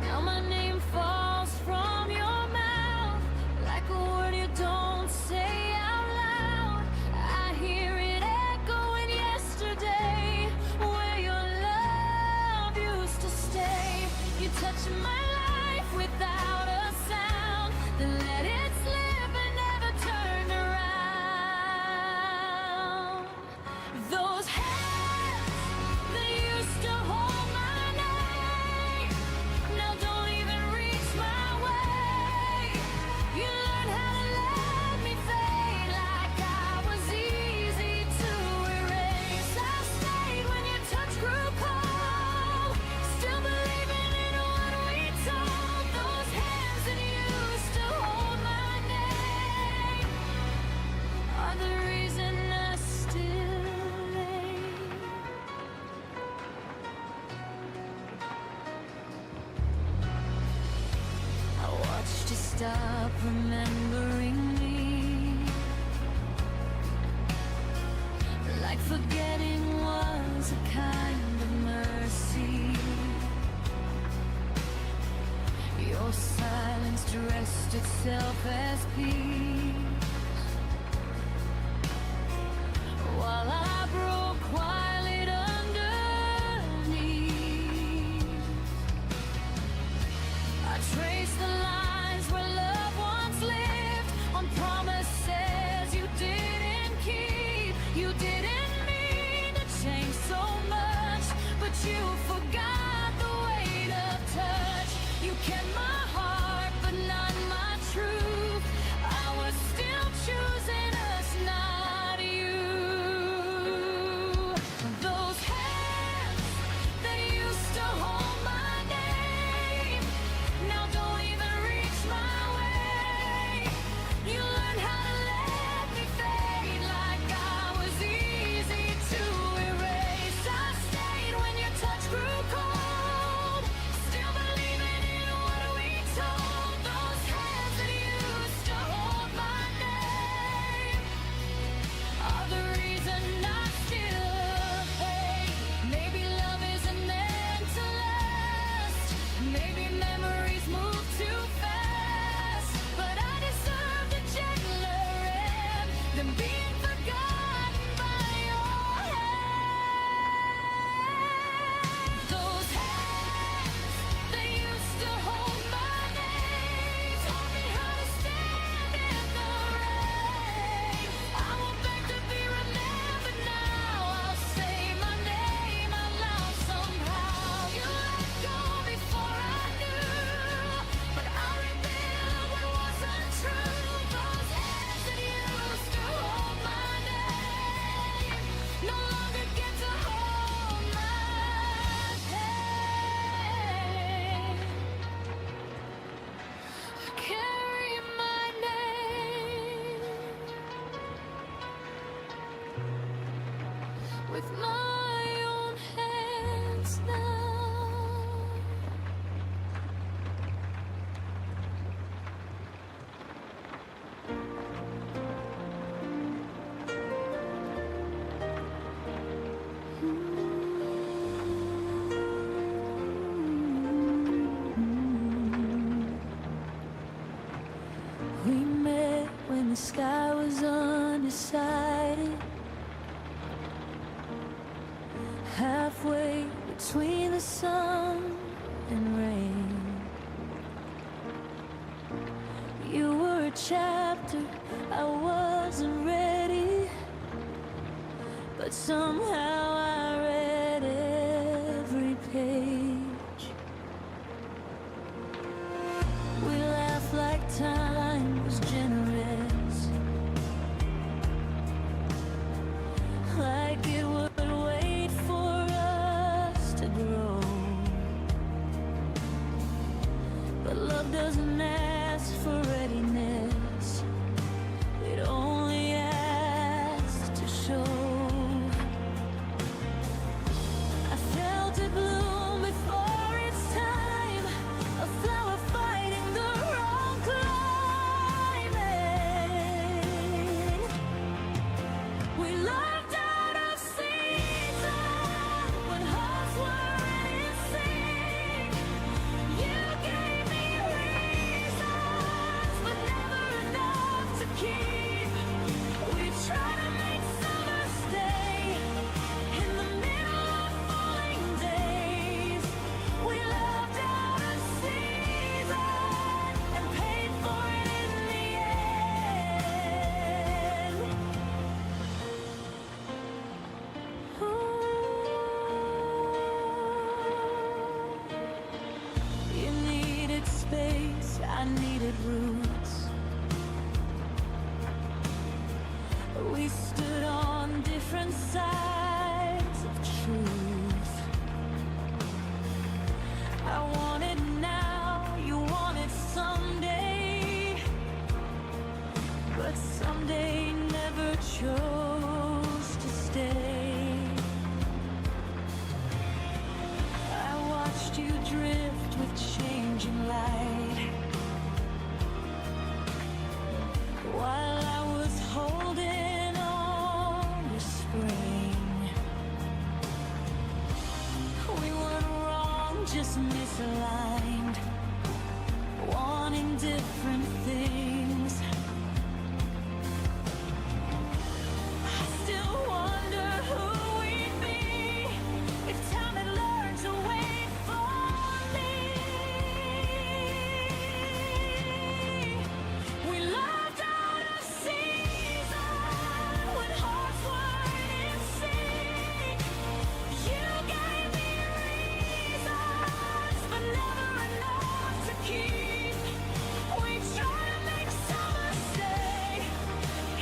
Now my name falls from your mouth like a word you don't say out loud. I hear it echoing yesterday, where your love used to stay. You touch my life without a sound, then let it slip and never turn around. Those hands that used to hold my name now don't even reach my way. You learned how to let me fade like I was easy to erase. I stayed when your touch grew cold, still believing in what we told. Those hands that used to hold my name are the reason I still lay. I watched you stop remembering me, like forgetting was a kind of mercy. Your silence dressed itself as peace, while I broke quietly underneath. I traced the lines where love once lived, on promises you didn't keep. You didn't mean to change so much, but you forgot the weight of touch. You kept my heart, but not my truth. I was still choosing us, not you. Those hands that used to hold my name now don't even reach my way. You learned how to let me fade like I was easy to erase. I stayed when your touch grew cold, still believing in what we told. Those hands that used to hold my name are the reason I still hate. Maybe love isn't meant to last, maybe memories move too fast, but I deserve a gentler end than being forgotten by your hand. Those hands that used to hold my name taught me how to stand in the rain. I won't beg to be remembered now, I'll say my name out loud somehow. You let go before I knew, but I rebuild what wasn't true. Those hands that used to hold my name no longer get to hold my pain. Carry my name with my own hands now. We met when the sky was undecided, halfway between the sun and rain. chapter, I wasn't ready, but somehow I read every page. We laughed like time was generous, like it would wait for us to grow. But love doesn't ask for readiness, it only asks to show. I felt it bloom before its time, a flower fighting the wrong climate. We loved out of season when hearts were in sync. You gave me reasons, but never enough to keep. We tried to make summer stay in the middle of falling days. We loved out of season and paid for it in the end. You needed space, I needed roots. We stood on different sides of truth. I wanted now, you wanted someday, but someday never chose to stay. I watched you drift with changing light, while I was holding on to spring. We weren't wrong, just misaligned, wanting different things. I still wonder who we'd be if time had learned to wait for me. We loved out of season when hearts weren't in sync. You gave me reasons, but never enough to keep. We tried to make summer stay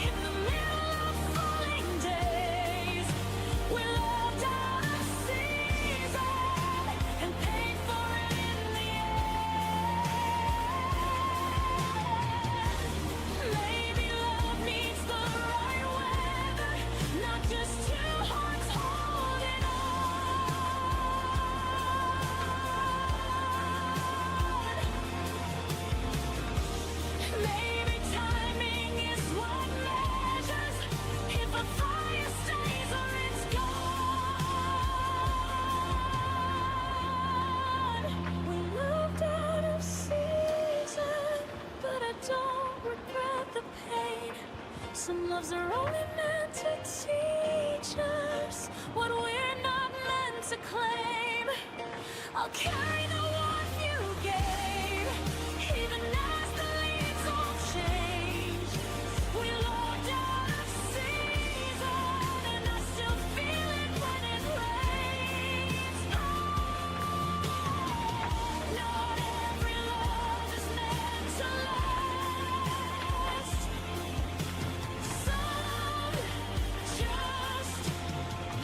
in the middle of falling days. We loved out of season and paid for it in the end. Maybe love needs the right weather, not just two hearts holding on. Maybe timing is what measures if a fire stays or it's gone. We moved out of season, but I don't regret the pain. Some loves are only meant to teach us what we're not meant to claim. I'll carry the warmth you gave, even as the leaves all change. We loved out of season, and I still feel it when it rains. Not every love is meant to last. Some just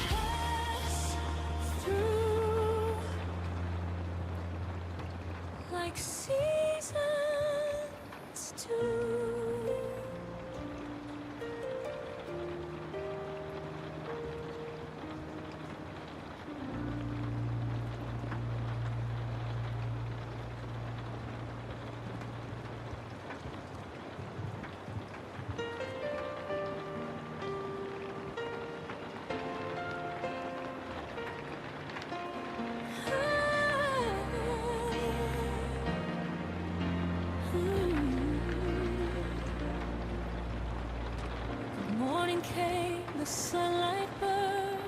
pass through like seasons do. Morning came, the sunlight burned,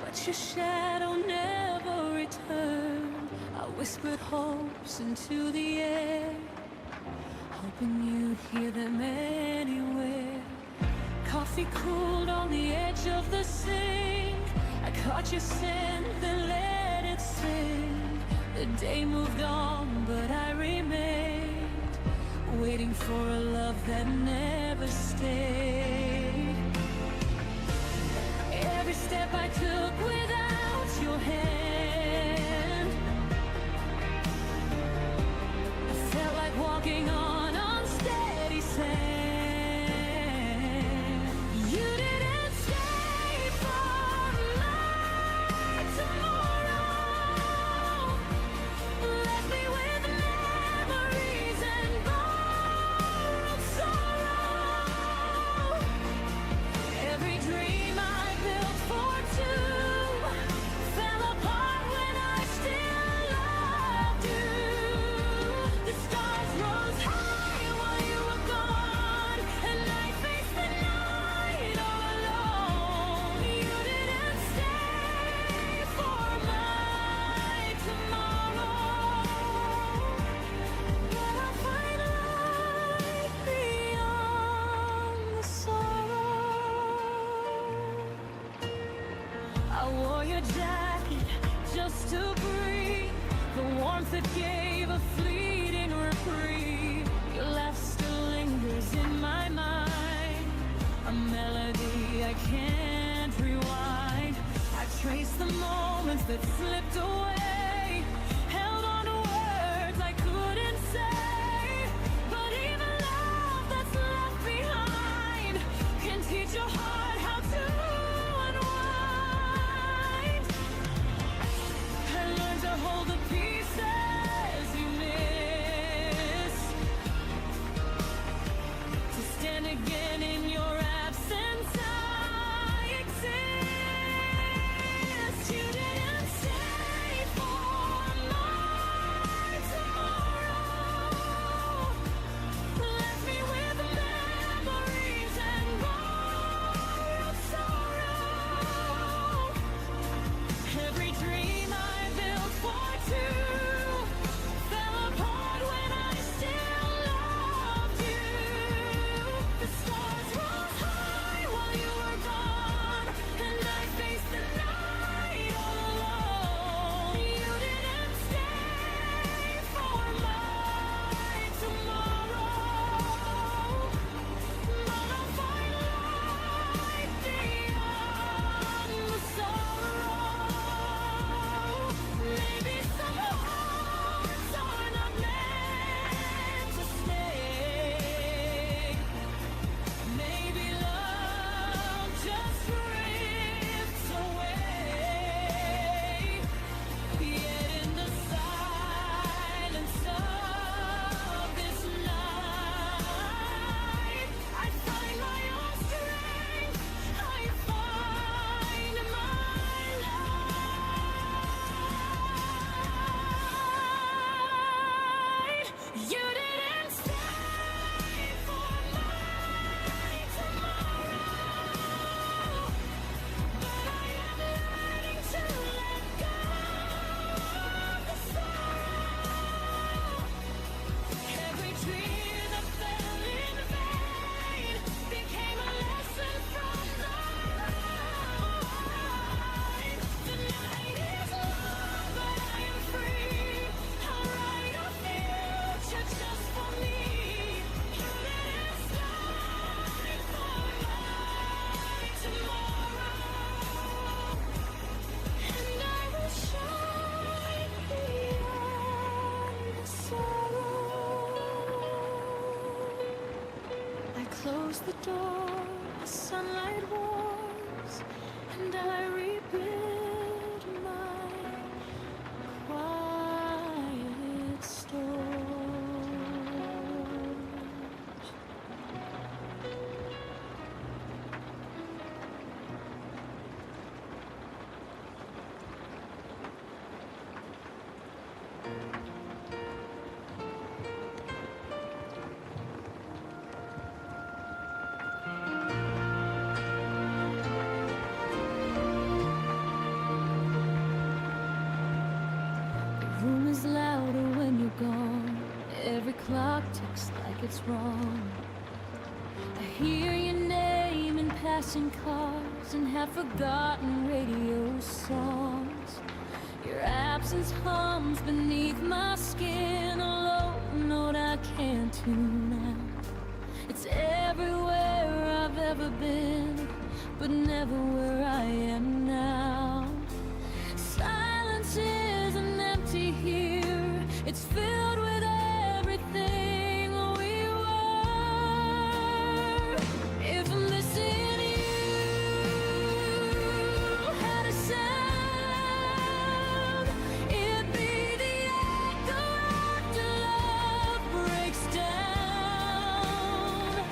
but your shadow never returned. I whispered hopes into the air, hoping you'd hear them anywhere. Coffee cooled on the edge of the sink. I caught your scent, then let it sink. The day moved on, but I remained, waiting for a love that never stayed. Every step I took without your hand, I felt like walking on unsteady sand. You didn't stay for my tomorrow, left me with memories and borrowed sorrow. Every dream I built for two fell apart when I still loved you. The stars rose high while you were gone, and I faced the night all alone. You didn't stay for my tomorrow, but I'll find light beyond the sorrow. I wore your jacket just to breathe, the warmth that gave a fleeting reprieve. Your laugh still lingers in my mind, a melody I can't rewind. I trace the moments that slipped away, held on to words I couldn't say. But even love that's left behind can teach your heart how to unwind. I learned to hold the pieces you miss, to stand again in your absence. I exist. You didn't stay for my tomorrow, left me with memories and borrowed sorrow. Every dream I built for two fell apart when I still loved you. The stars rose high while you were gone, and I faced the night all alone. You didn't stay for my tomorrow, but I'll find light beyond the sorrow. Maybe some hearts are not meant to stay. Maybe love just drifts away. Yet in the silence of this night, I find my own strength. I find my light. You didn't stay for my tomorrow, but I am learning to let go of the sorrow. Every tear that fell in vain became a lesson from the line. The night is long, but I am free. I'll write a future just for me. You didn't stay for my tomorrow, and I will shine beyond the sorrow. I close the door, the sunlight warms, and I rebuild my quiet stores. clock ticks like it's wrong. I hear your name in passing cars and half-forgotten radio songs. Your absence hums beneath my skin, a low note I can't tune out. It's everywhere I've ever been, but never where I am now. Silence isn't empty here, it's filled with everything we were. If missing you had a sound, it'd be the echo after love breaks down.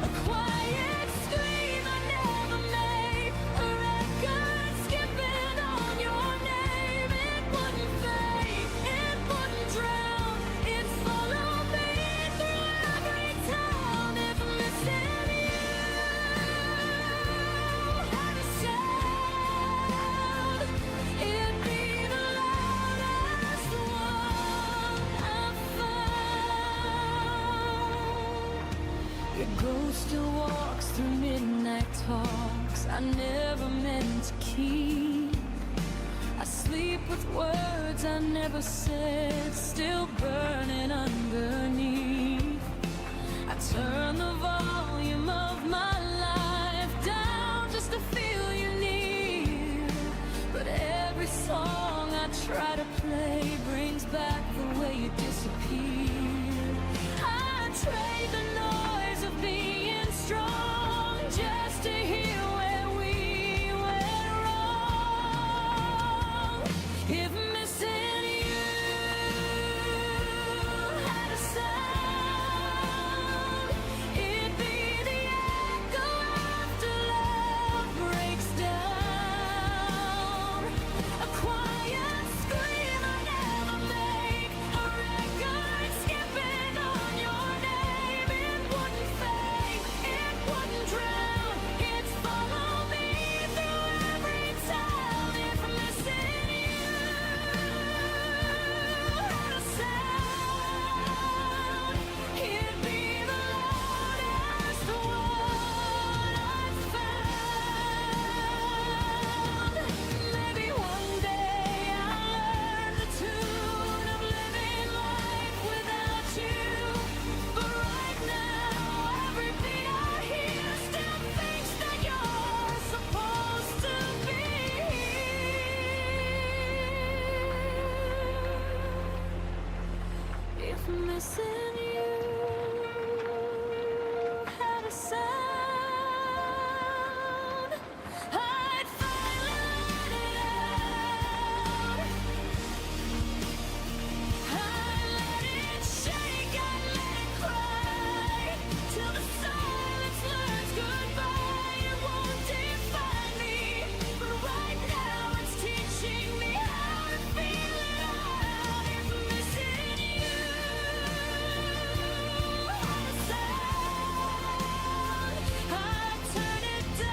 A quiet scream I never made, a record skipping on your name. It wouldn't fade, it wouldn't drown, it'd follow me through every town. If missing you had a sound, it'd be the loudest one I've found. Your ghost still walks through midnight talks I never meant to keep. I sleep with words I never said, still burning underneath. I turn the volume of my life down just to feel you near. But every song I try to play brings back the way you disappeared. I trade the noise of being strong just to hear where we went wrong. If missing you had a sound, it'd be the echo after love breaks down. A quiet scream I never make, a record skipping on your name. It wouldn't fade, it wouldn't drown, it'd follow me through every town. If missing you had a sound, it'd be the loudest one I've found. Maybe one day I'll learn the tune of living life without you. But right now, every beat I hear still thinks that you're supposed to be here. If missing you had a sound, I'd finally let it out. I'd let it shake, I'd let it cry, till the silence learns goodbye. It won't define me, but right now it's teaching me how to feel it out. If missing you had a sound, I'd turn it down,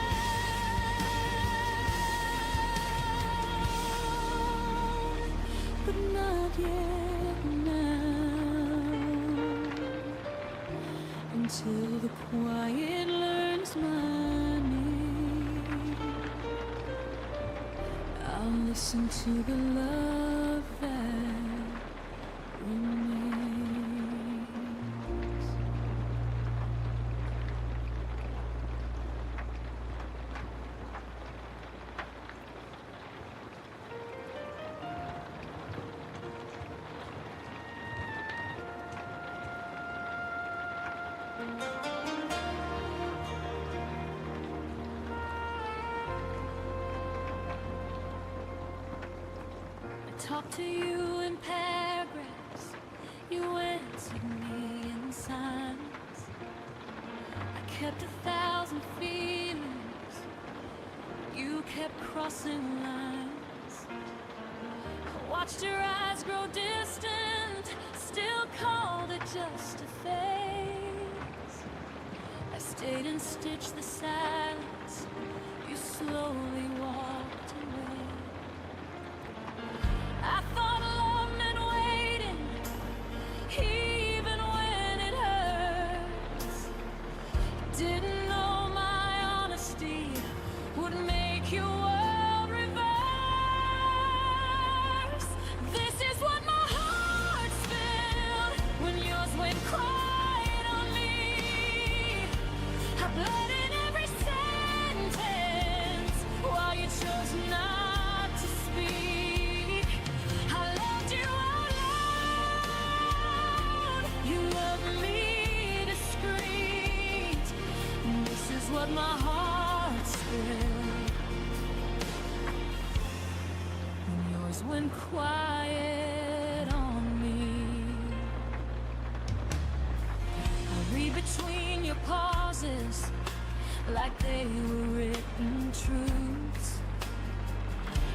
but not yet now, until the quiet learns my name. I'll listen to the love that remains. I talk to you in paragraphs, you answered me in signs. I kept 1,000 feelings, you kept crossing lines. I watched your eyes grow distant, still called it just a phase. I stayed and stitched the silence, you slowly walked away. I thought love meant waiting, even when what my heart's filled. When yours went quiet on me. I read between your pauses like they were written truths.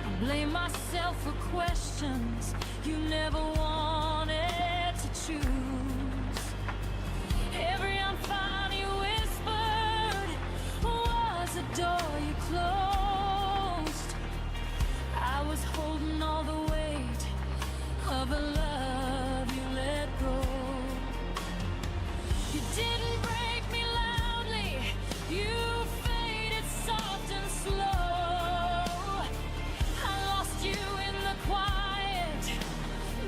I blame myself for questions you never wanted to choose. Every unfound you whispered was a door you closed. I was holding all the weight of a love you let go. You didn't break me loudly, you faded soft and slow. I lost you in the quiet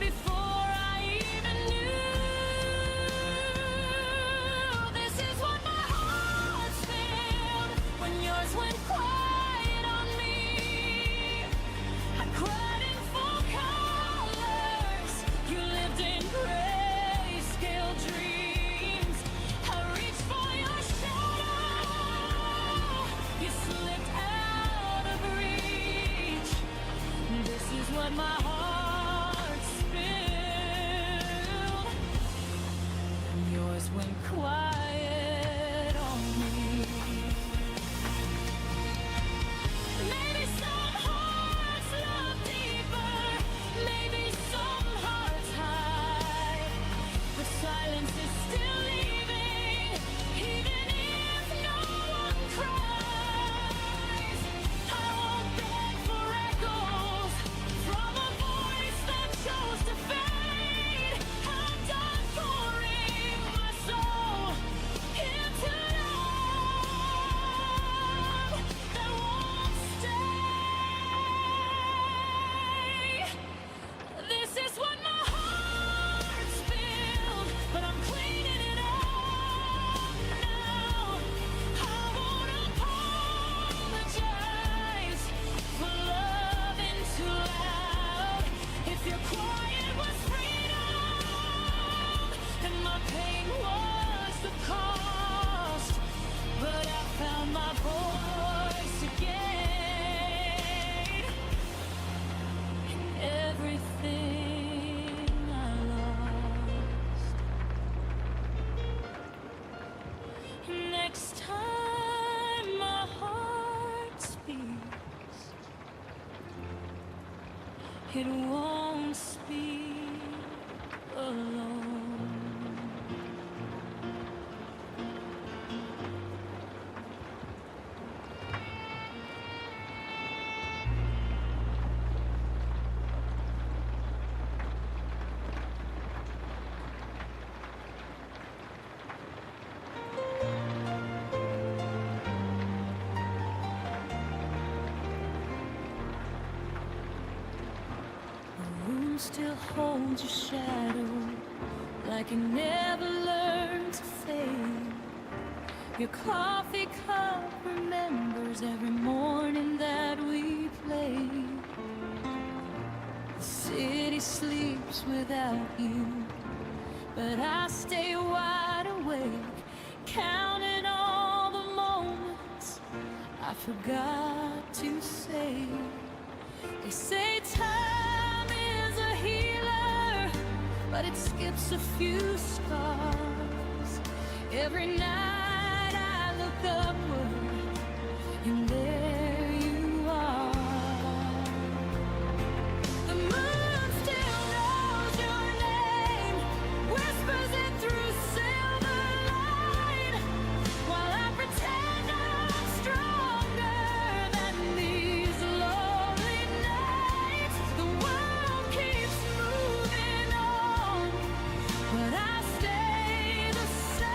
before I even knew. This is what my heart's filled when yours went quiet on me. I cried in full colors, you lived in grayscale dreams. I reached for your shadow, you slipped out of reach. This is what my heart spilled. Yours went quiet on me. Maybe some hearts love deeper, maybe some hearts hide, but silence is still leaving, even if no one cries. I won't beg for echoes from a voice that chose to fade. I'm done pouring my soul into love that won't stay. This is what my heart's filled, but I'm cleaning it up now. I won't apologize for loving too loud. If your quiet was freedom, and my pain was the cost, but I found my voice again. Everything I lost. Next time my heart speaks, it won't speak alone. The room still holds your shadow, like it never learned to fade. Your coffee cup remembers every morning that we played. The city sleeps without you, but I stay wide awake, counting all the moments I forgot to say. They say time is a healer, but it skips a few scars. Every night I look upward, and there you are. The moon still knows your name, whispers it through silver light, while I pretend I'm stronger than these lonely nights. The world keeps moving on, but I stay the same.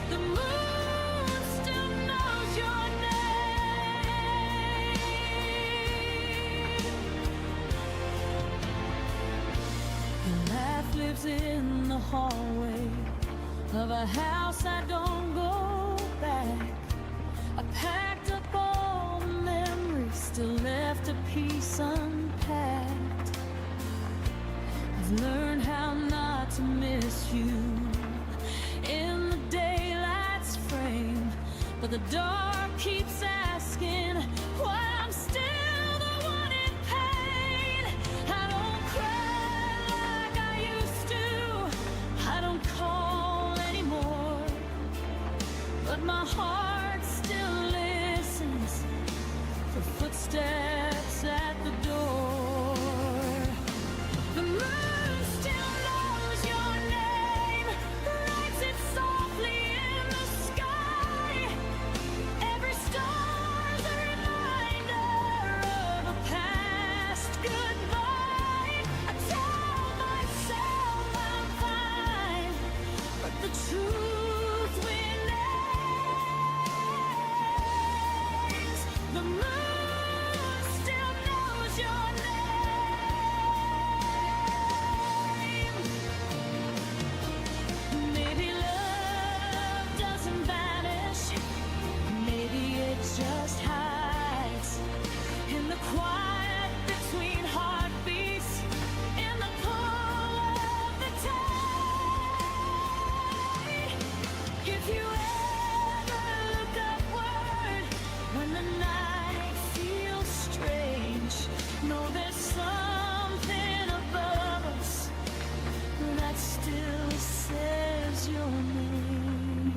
The moon still knows your name. Your laugh lives in the hallway of a house I don't go back. I packed up all the memories, still left a piece unpacked. I've learned how not to miss you in the day but the dark keeps asking why I'm still the one in pain. I don't cry like I used to, I don't call anymore, but my heart still listens for footsteps at the door. The moon still knows your name, writes it softly in the sky. Every star's a reminder of a past goodbye. I tell myself I'm fine, but the truth remains. The moon still knows your name. Maybe love doesn't vanish, maybe it just hides in the quiet between heartbeats, in the pull of the tide. If you ever look upward when the night feels strange, know there's something above us that still says your name.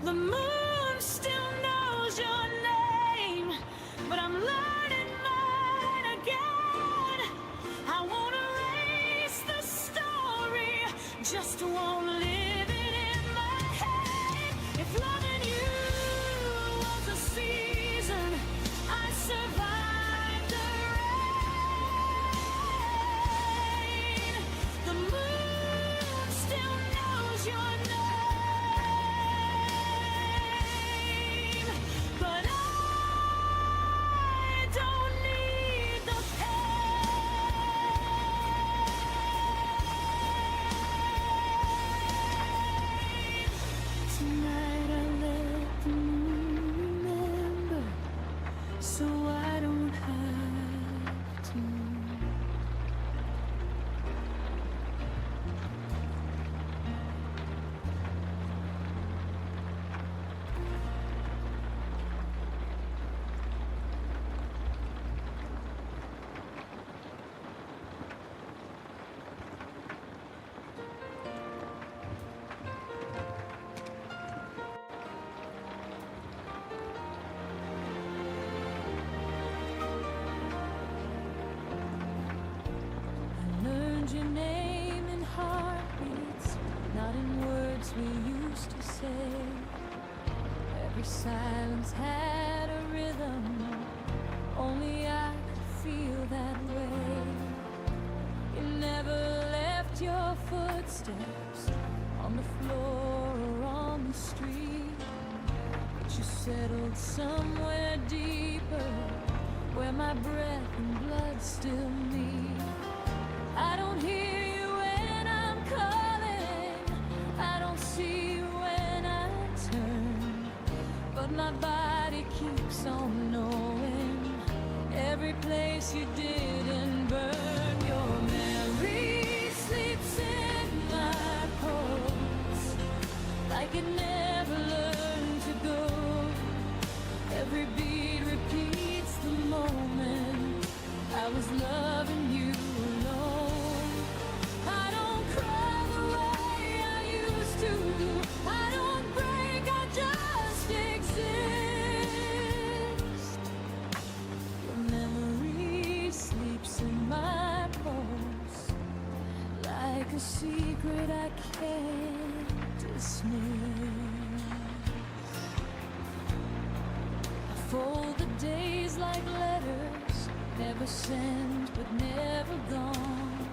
The moon still knows your name, but I'm learning mine again. I won't erase the story, just won't live it in my head. If loving you was a season, I survived the rain. The moon still knows your name, but I don't need the pain. Tonight I let the moon remember, so I don't have to. I learned your name in heartbeats, not in words we used to say. Every silence had a rhythm, only I could feel that way. You never left your footsteps on the floor or on the street, but you settled somewhere deeper, where my breath and blood still meet. I don't hear you when I'm calling, I don't see you when I turn, but my body keeps on knowing every place you didn't burn. Your memory sleeps in my pulse, like it never learned to go. Every beat repeats the moment I was loving you alone. I don't cry the way I used to, I don't break, I just exist. Your memory sleeps in my pulse, like a secret I can't dismiss. I fold the days like letters, never sent but never gone.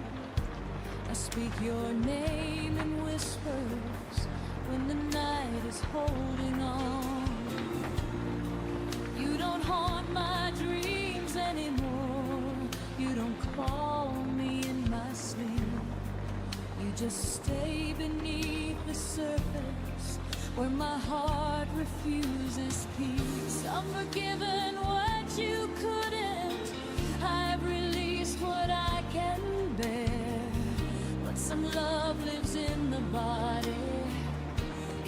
I speak your name in whispers when the night is holding on. You don't haunt my dreams anymore, you don't call me in my sleep. You just stay beneath the surface where my heart refuses peace. I'm forgiven what you couldn't, I've released what I can bear, but some love lives in the body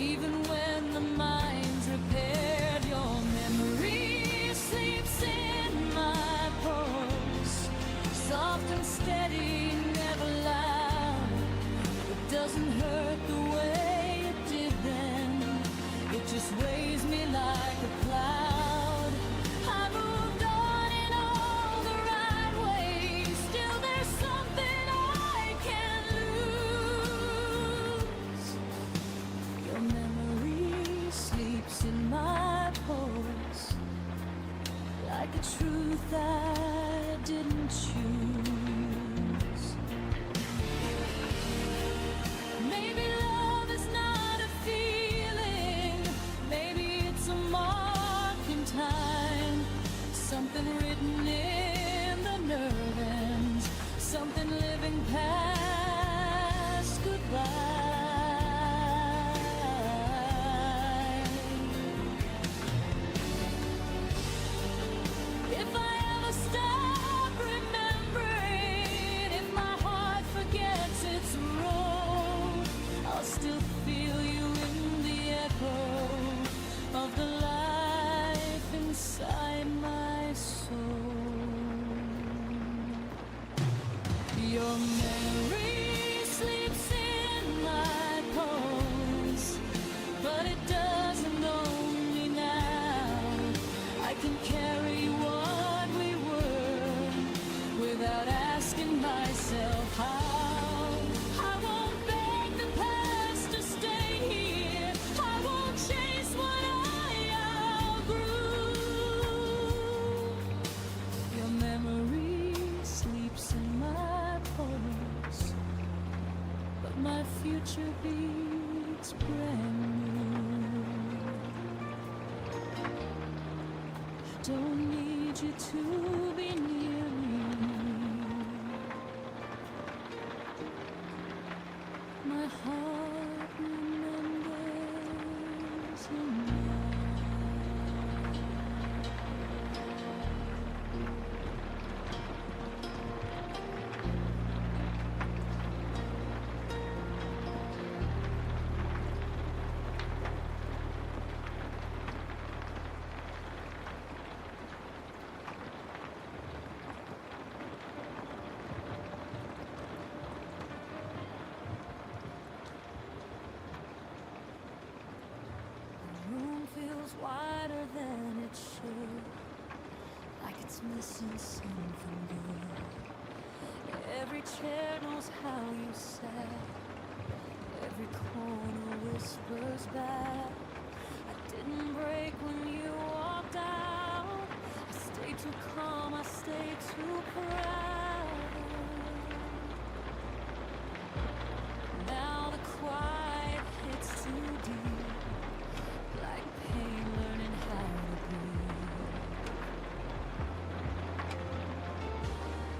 Even when the mind's repaired, your memory sleeps in my pulse. Soft and steady, never loud. It doesn't hurt the way it did then. It just weighs me like a cloud. I moved on in all the right ways. Still there's something I can't lose. Your memory sleeps in my pulse, like a truth I didn't choose. Maybe love is not a feeling. Maybe it's a mark in time. Something written in the nerve ends. Something living past goodbye. If I ever stop remembering, if my heart forgets its role, I'll still feel you in the echo of the life inside my soul. Your memory sleeps in my pulse, but it doesn't own me now. I can carry what we were without asking myself how. I won't beg the past to stay here. I won't chase what I outgrew. Your memory sleeps in my pulse, but my future beats brand new. Don't need you to be near me. My heart remembers you now. Wider than it should, like it's missing something good. Every chair knows how you sat. Every corner whispers back. I didn't break when you walked out. I stayed too calm, I stayed too proud. Now the quiet hits too deep, like pain learning how to breathe.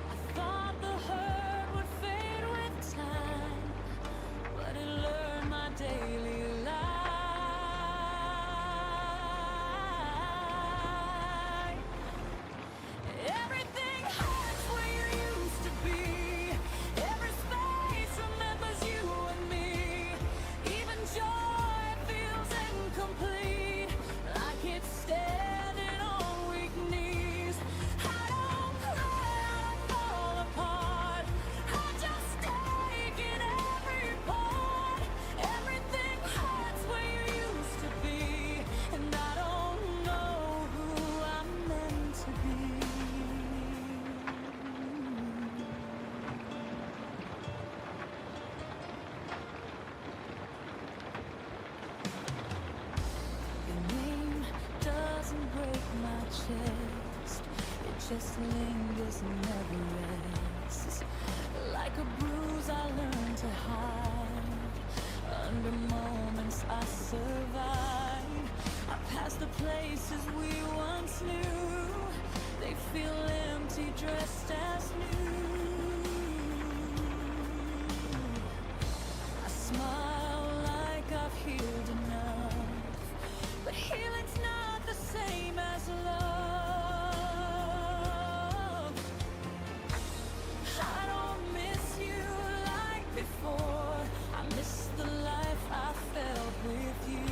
I thought the hurt would fade with time, but it learned my daily life. Everything hurts where you used to be. Every space remembers you and me. Even joy feels incomplete, like it's standing on weak knees. I don't cry, I don't fall apart. I just take in every part. Everything hurts where you used to be, and I don't know who I'm meant to be. Your name doesn't break my chest. It just lingers and never rests. Like a bruise I learned to hide. Under moments I survive. I pass the places we once knew. They feel empty, dressed as new. I smile like I've healed enough, but healing's not the same as love. I don't miss you like before. I miss the life I felt with you.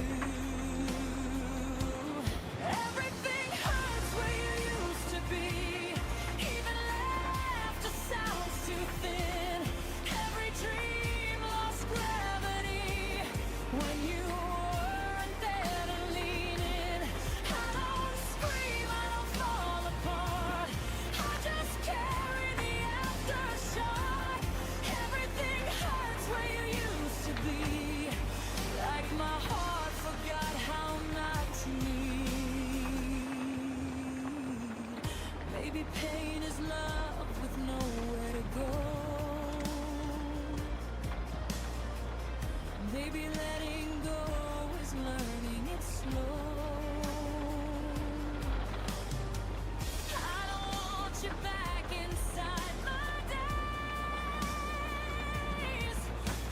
Maybe pain is love with nowhere to go. Maybe letting go is learning it slow. I don't want you back inside my days.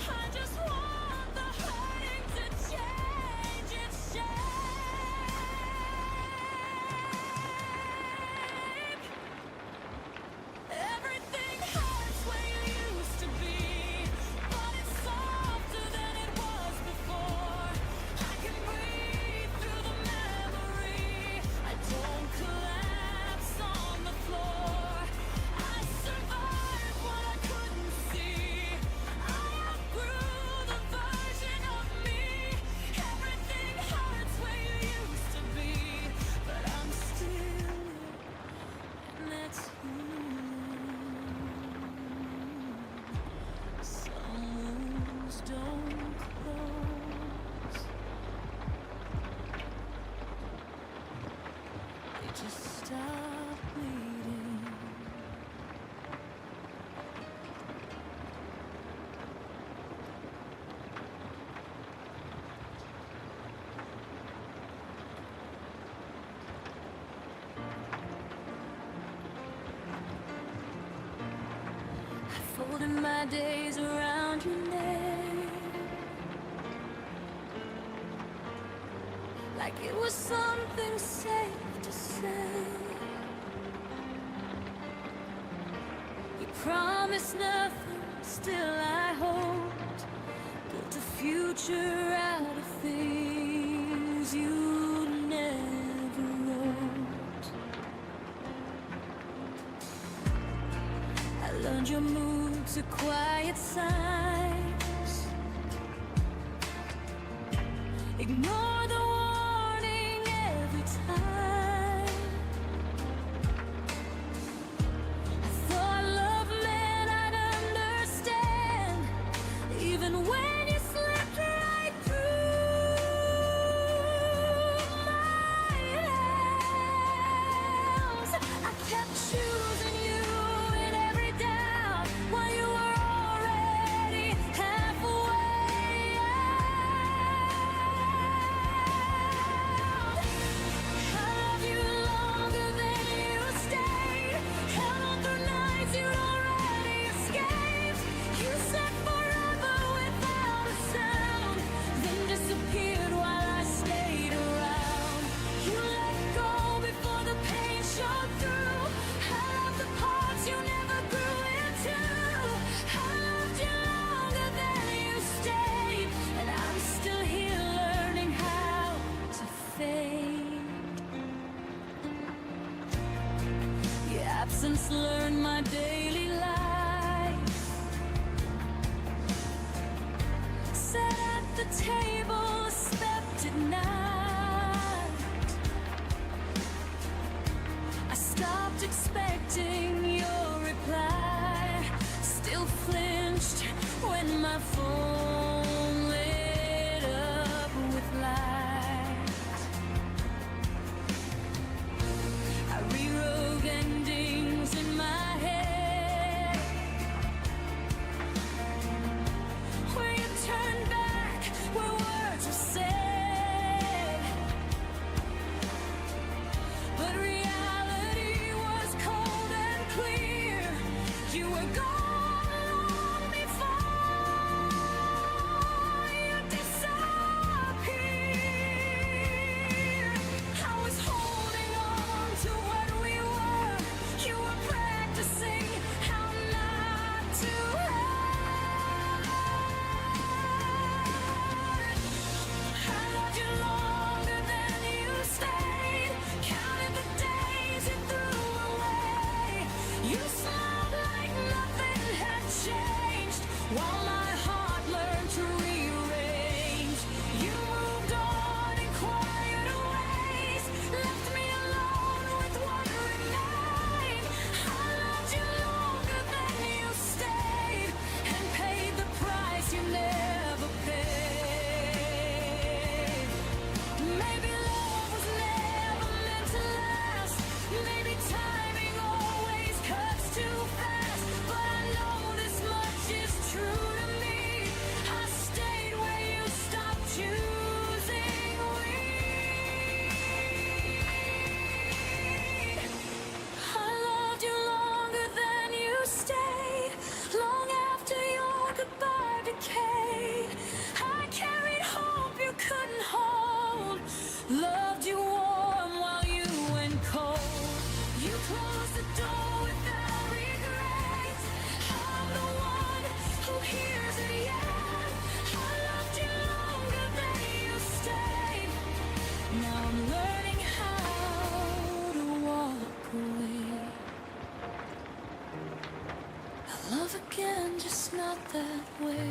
I just want the hurting to change its shape. Everything hurts where you used to be, but it's softer than it was before. I can breathe through the memory. I don't collapse on the floor. I survived what I couldn't see. I outgrew the version of me. Everything hurts where you used to be, but I'm still here, and that's healing. Some wounds don't close, they just stop bleeding. I folded my days around your name, like it was something safe to say. You promised nothing, still I hoped. Built a future out of things you never wrote. I learned your moods are quiet signs. Ignore the warning every time. I thought love meant I'd understand, even when you slipped right through my hands. I kept choosing you in every doubt while you were already halfway out. I love you longer than you stayed. Held on through nights you'd already escaped. You said forever without a sound, then disappeared while I stayed around. You let go before the pain showed through. I loved the parts you never grew into. I loved you longer than you stayed, and I'm still here learning how to fade. Your absence learned my daily life. Sat at the table, expected night. I stopped expecting your reply. Still flinched when my phone lit up with light. I rewrote endings in my head, where you turned back, where words were said. But reality was cold and clear. You were gone long before. that way.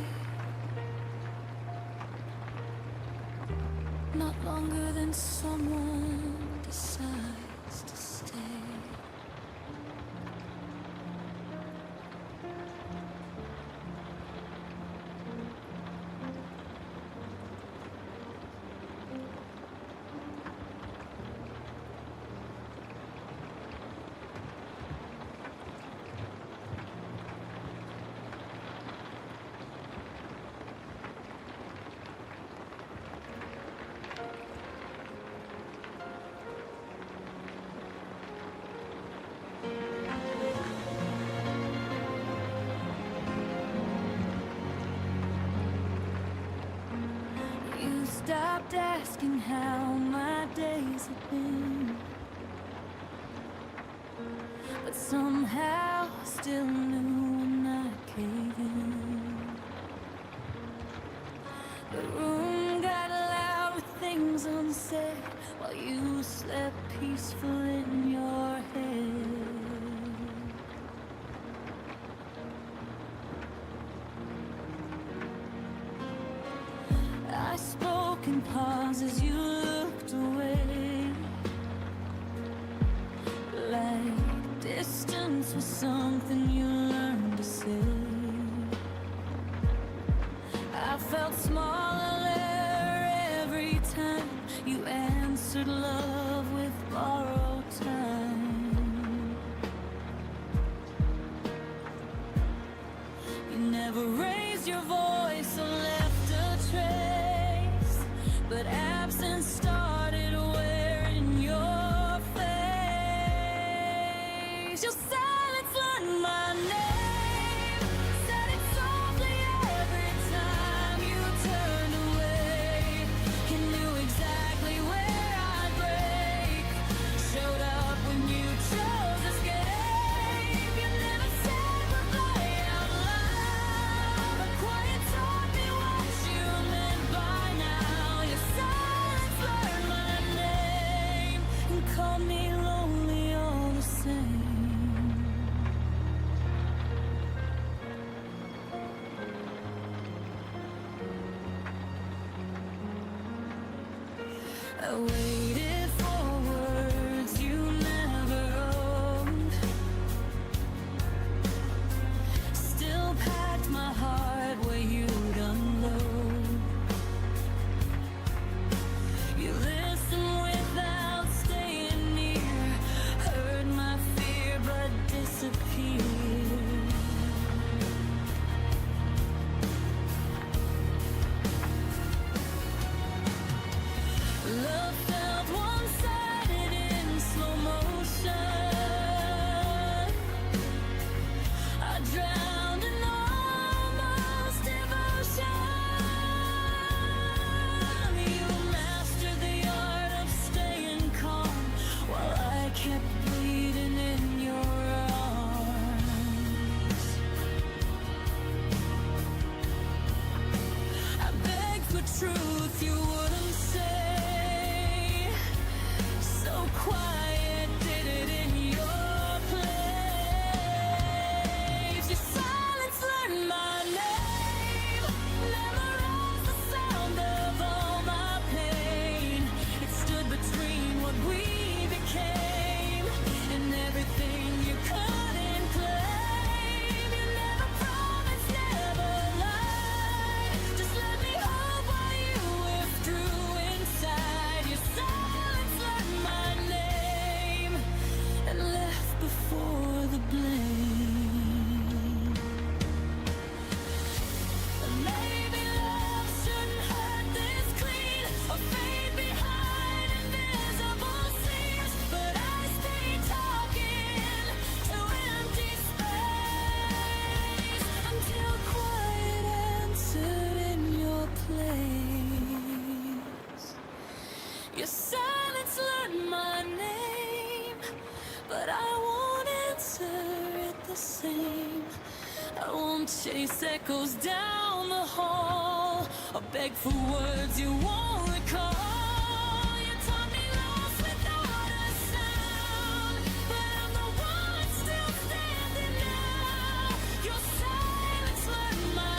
Not longer than someone decides to stay. Stopped asking how my days have been, but somehow I still knew when I caved in. The room got loud with things unsaid while you slept peaceful in your head. I spoke in pauses, you looked away, like distance was something you learned to say. I felt smaller every time you answered love with borrowed time. You never raised your voice or left a trace, but absence started wearing your face. Your silence learned my name, said it softly every time you turned away. You knew exactly where I'd break, showed up when you chose escape. You never said goodbye out loud, but quiet taught me what you meant by now. Your silence learned my name and called me lonely all the same. I waited for words you never owned, still packed my heart where you'd unload. You listened without staying near, heard my fear but disappeared. Love felt one-sided in slow motion. I drowned in almost devotion. You mastered the art of staying calm while I kept bleeding in your arms. I begged for truth you wouldn't say. So quiet, did it in your place. Your silence learned my name, memorized the sound of all my pain. It stood between what we became and everything you couldn't claim. You never promised, never lied, just let me hold while you withdrew inside. Your silence learned my name and left before the blame. Maybe love shouldn't hurt this clean or fade behind invisible seams, but I stayed talking to empty space until quiet answered in your place. Your silence learned my name, but I won't answer it the same. I won't chase echoes down the hall or beg for words you won't recall. You taught me lost without a sound, but I'm the one still standing now. Your silence learned my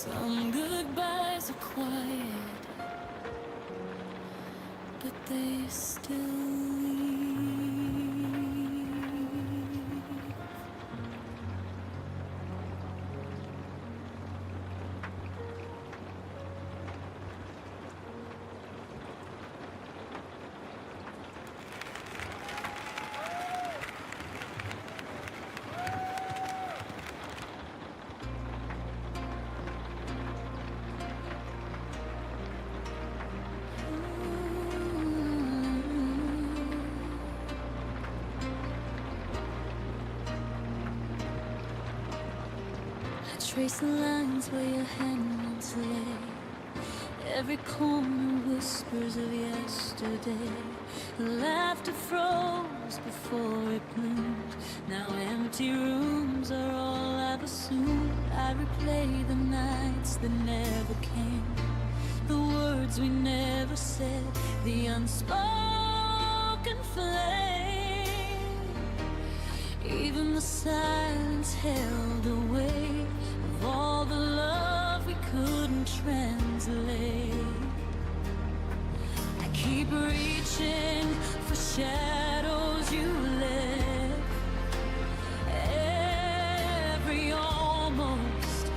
Some goodbyes are quiet, but they still leave. Trace the lines where your hand once lay. Every corner whispers of yesterday. Laughter froze before it bloomed. Now empty rooms are all I've assumed. I replay the nights that never came, the words we never said, the unspoken flame. Even the silence held a weight of all the love we couldn't translate. I keep reaching for shadows you left. Every almost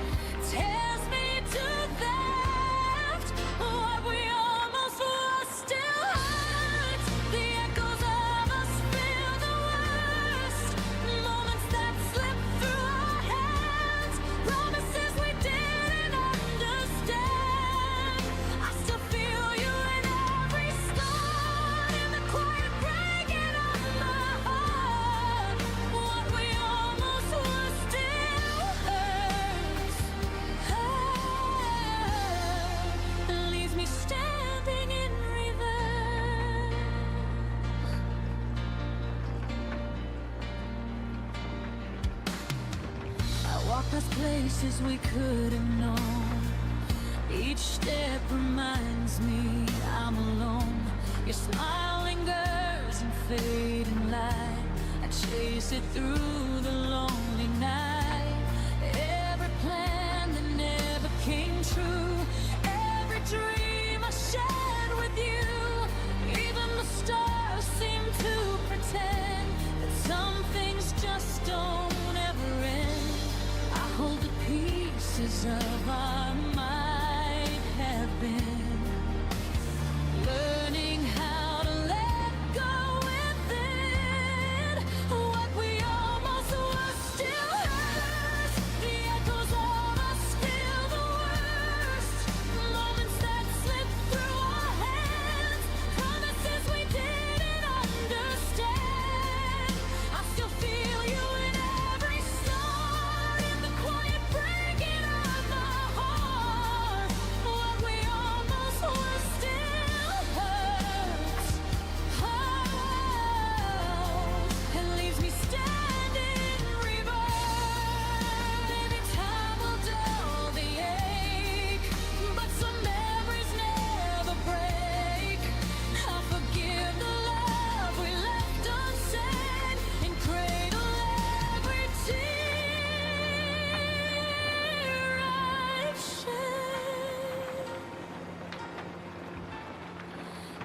tears me to theft. What we almost were still hurts. The echoes of us feel the worst. Moments that slip through our hands, promises we didn't understand. I still feel you in every start, in the quiet breaking of my heart. What we almost were still hurts. It leaves me standing in reverse. I walk past places we could have known. Each step reminds me I'm alone. Your smile lingers in fading light. I chase it through the lonely night. Every plan that never came true, every dream I shared with you. Even the stars seem to pretend that some things just don't ever end. I hold the pieces of our might have been, learning how to let go within. What we almost were still hurts. The echoes of us feel the worst. Moments that slip through our hands, promises we didn't understand. I still feel you in every start, in the quiet breaking of my heart. What we almost were still hurts. Oh, it leaves me standing in reverse. Maybe time will dull the ache, but some memories never break. I forgive the love we left unsaid, and cradle every tear I've shed.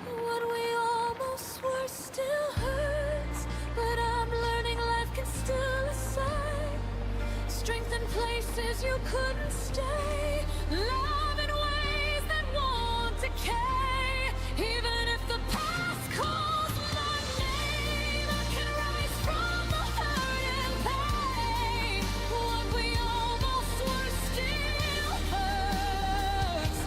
What we almost were still hurts, but I'm learning life can still assign strength in places you couldn't stay, love in ways that won't decay. Even if the past calls my name, I can rise from the hurt and pain. What we almost were still hurts.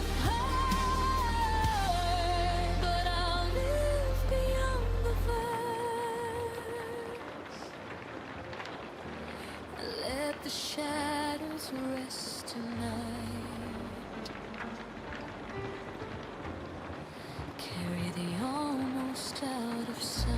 But I'll live beyond the verse. Let the shadows rest tonight. Carry the almost out of sight.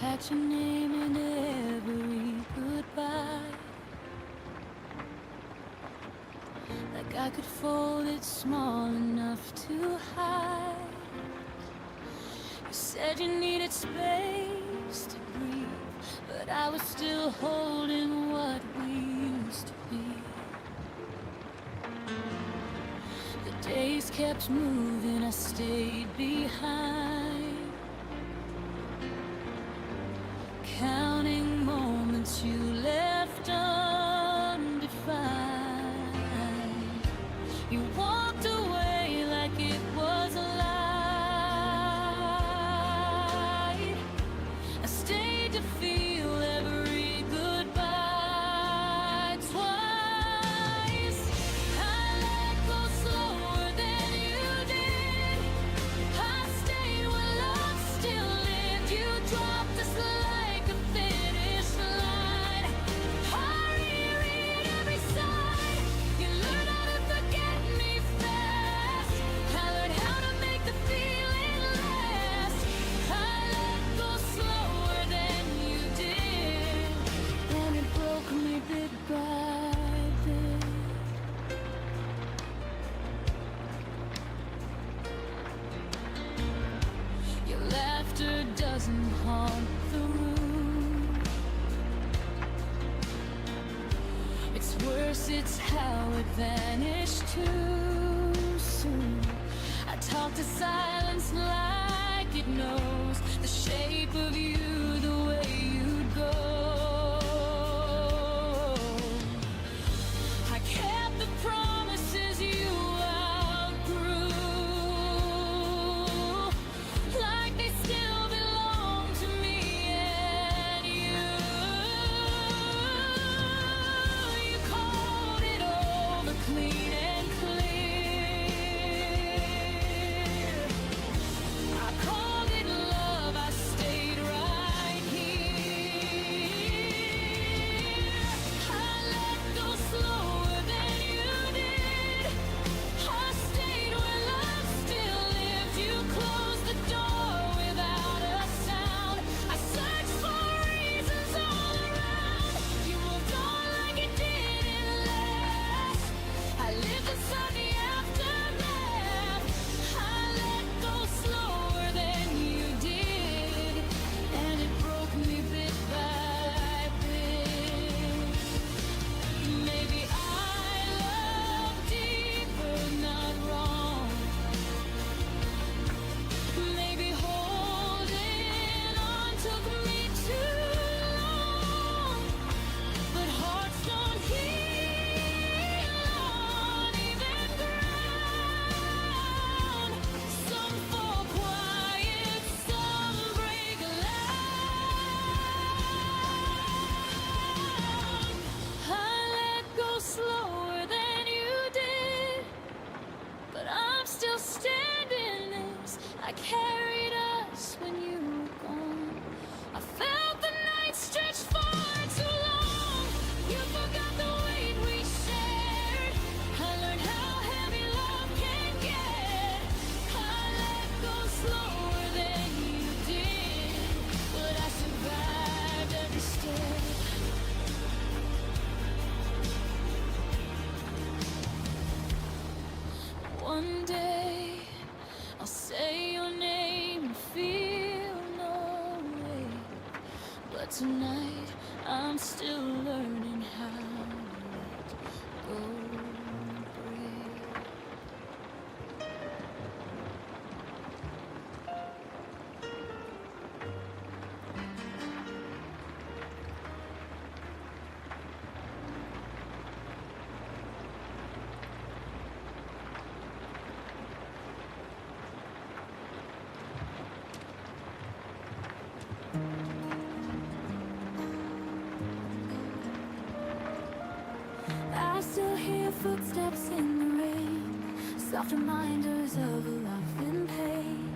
packed your name in every goodbye, like I could fold it small enough to hide. You said you needed space to breathe, but I was still holding what we used to be. The days kept moving, I stayed behind, counting moments you left undefined. You walked away like it was a lie. I stayed to feel every goodbye twice. I let go slower than you did. I stayed when love still lived. You dropped us like a finish line. I reread every side. You learned how to forget me fast. I learned how to make the feeling last. I let go slower than you did, and it broke me bit by bit. Your laughter doesn't haunt the room. It's worse, it's how it vanished too soon. I talk to silence like it knows the shape of you, the way you'd go. I kept the promises you outgrew, like they still belong to me and you. You called it over clean and clear. I called it love, I stayed right here. I let go slower than you did. I stayed where love still lived. You closed the door without a sound. I searched for reasons all around. You moved on like it didn't last. I lived inside the aftermath. I let go slower than you did, and it broke me bit by bit. Maybe I love deeper, not wrong. Maybe holding on took me too long, but hearts don't heal on even ground. Some fall quiet, some break loud. I let go slower than you did, but I'm still standing as I carried us when you were gone. I felt the night stretch far too long. You forgot the weight we shared. I learned how heavy love can get. I let go slower than you did, but I survived every step. One day I'll say your name and feel no way, but tonight I'm still learning how to let go break. I still hear footsteps in the rain, soft reminders of a life in pain.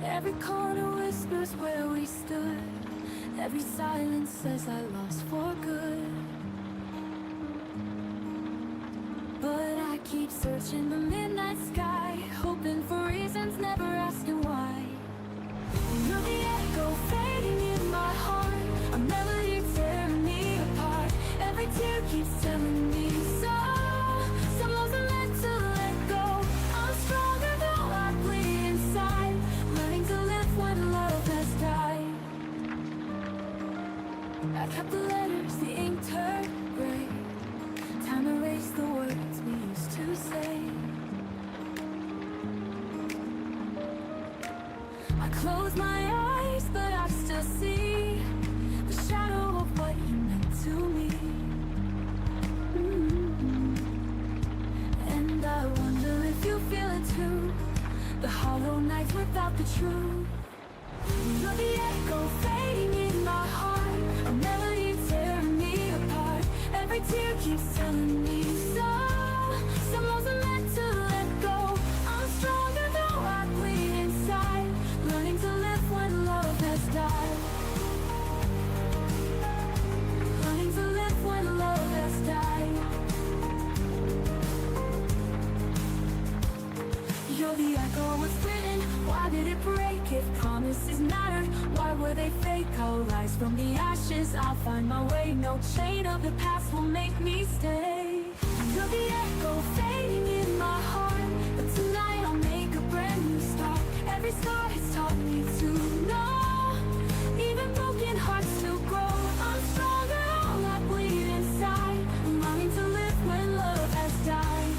Every corner whispers where we stood. Every silence says I lost for good. But I keep searching the midnight sky, hoping for reasons, never asking I close my eyes, but I still see the shadow of what you meant to me. And I wonder if you feel it too, the hollow nights without the truth. You're the echo fading in my heart, a melody tearing me apart. Every tear keeps telling me so. Some loves are meant to let go. I'm stronger though I bleed inside, learning to live when love has died. Learning to live when love has died. You're the echo was written, why did it break? If promises mattered, why were they fake? I'll rise from the ashes, I'll find my way. No chain of the past will make me stay. You're the echo fading in my heart, but tonight I'll make a brand new start. Every scar has taught me to know, even broken hearts still grow. I'm stronger, all I bleed inside, learning to live when love has died.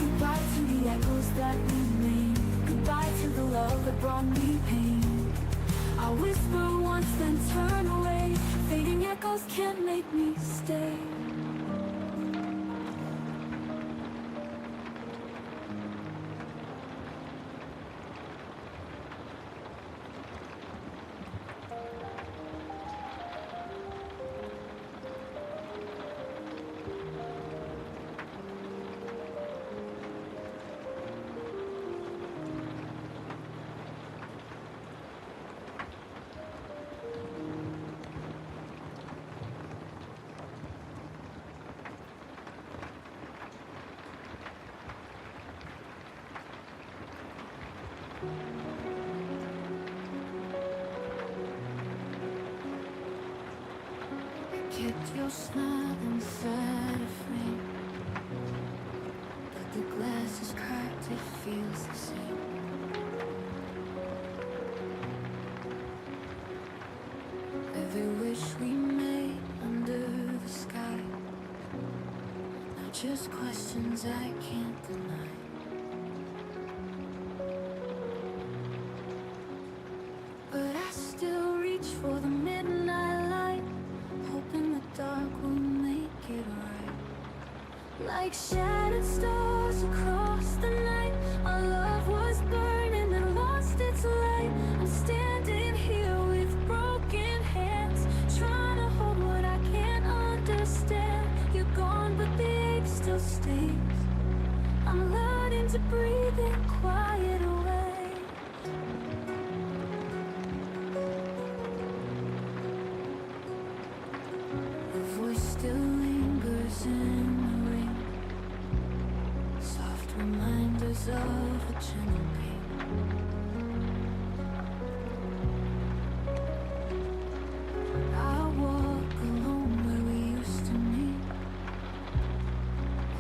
Goodbye to the echoes that remain, goodbye to the love that brought me pain. I whisper once then turn away, fading echoes can't make me stay. Kept your smile inside a frame, but the glass is cracked, it feels the same. Every wish we made under the sky, not just questions I can't deny. But I still reach for the midnight light, hoping the dark will make it right. Like shattered stars across the night, our love was burning and lost its light. I'm standing here with broken hands, trying to hold what I can't understand. You're gone but the ache still stays, I'm learning to breathe in quiet away. Still lingers in the rain, soft reminders of a gentle pain. I walk alone where we used to meet,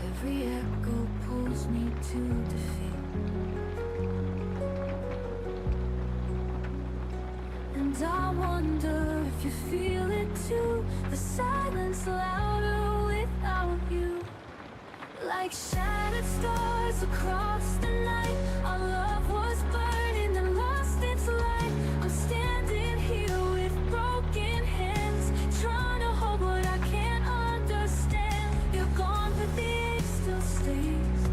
every echo pulls me to defeat. And I wonder if you feel it too, the silence louder without you. Like shattered stars across the night, our love was burning and lost its light. I'm standing here with broken hands, trying to hold what I can't understand. You're gone but the ache still stays,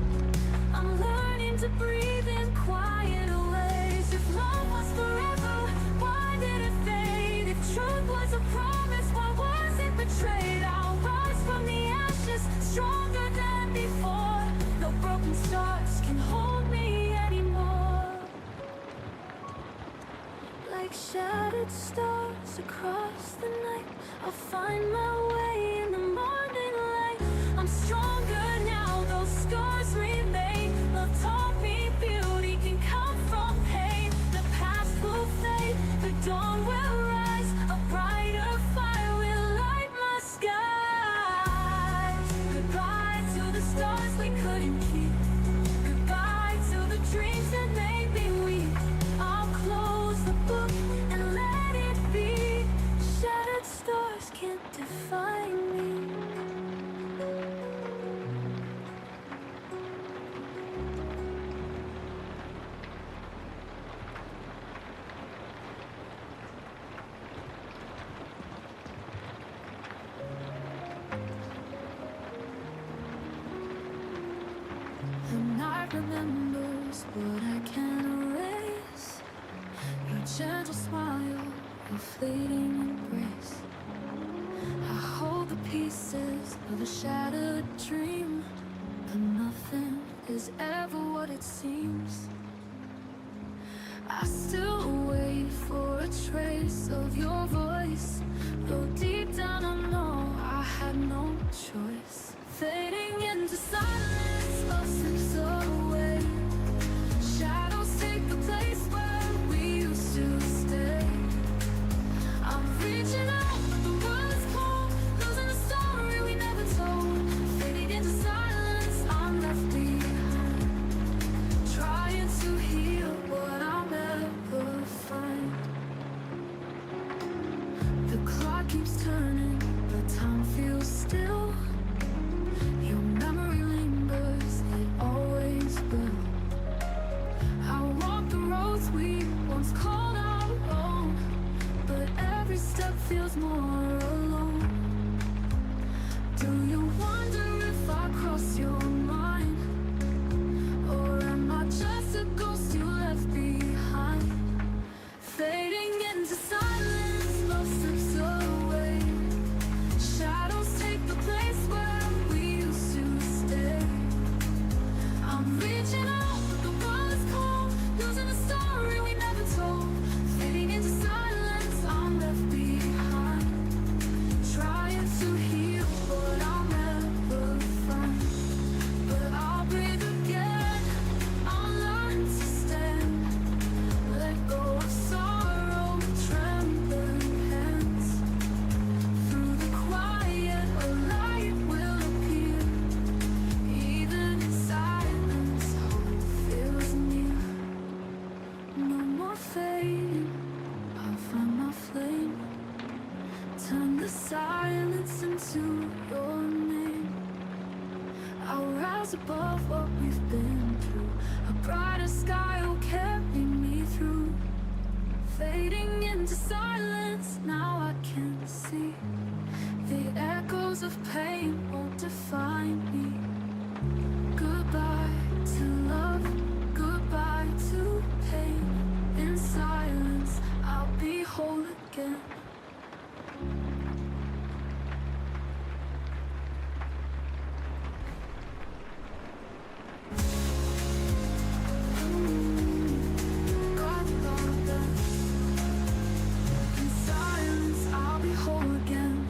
I'm learning to breathe in quiet ways. If love was forever, why did it fade? If truth was a promise, why was it betrayed? I'll rise from the ashes, stronger than before. No broken stars can hold me anymore. Like shattered stars across the night, I'll find my way in the morning light. I'm stronger now, those scars remain. Love taught me beauty can come from pain. The past will fade, the dawn will rise, a brighter fire will light my skies. Goodbye to the stars we couldn't keep, goodbye to the dreams that made me weak. I'll close the book and let it be. Shattered stars can't define me. heart remembers what I can't erase. Your gentle smile, your fleeting embrace. I hold the pieces of a shattered dream, but nothing is ever what it seems. I still wait for a trace of your voice, though deep down I know I had no choice. Fading into silence, love slips away. Shadows take the place where we used to stay. I'm reaching out, but the world is cold, losing a story we never told. Fading into silence, I'm left behind, trying to heal what I'll never find. The clock keeps turning, but time feels still. Your memory lingers, it always will. I walk the roads we once called our own, but every step feels more alone. Do you wonder if I cross your mind, or am I just a ghost you left behind? Fading into silence, love slips away. Shadows take the place where we used to stay. I'm reaching out, but the world is cold, losing a story we never told. Fading into silence, I'm left behind, trying to heal what I'll never find. But I'll breathe again, I'll learn to stand, let go of sorrow, trembling hands. Through the quiet, a light will appear. Even in silence, hope feels near. No more fading, I'll find my flame. Turn the silence into your name. I'll rise above what we've been through. A brighter sky will carry me through. Fading into silence, now I can see. The echoes of pain won't define me. Goodbye to love, goodbye to pain. In silence, I'll be whole again. In silence, I'll be whole again.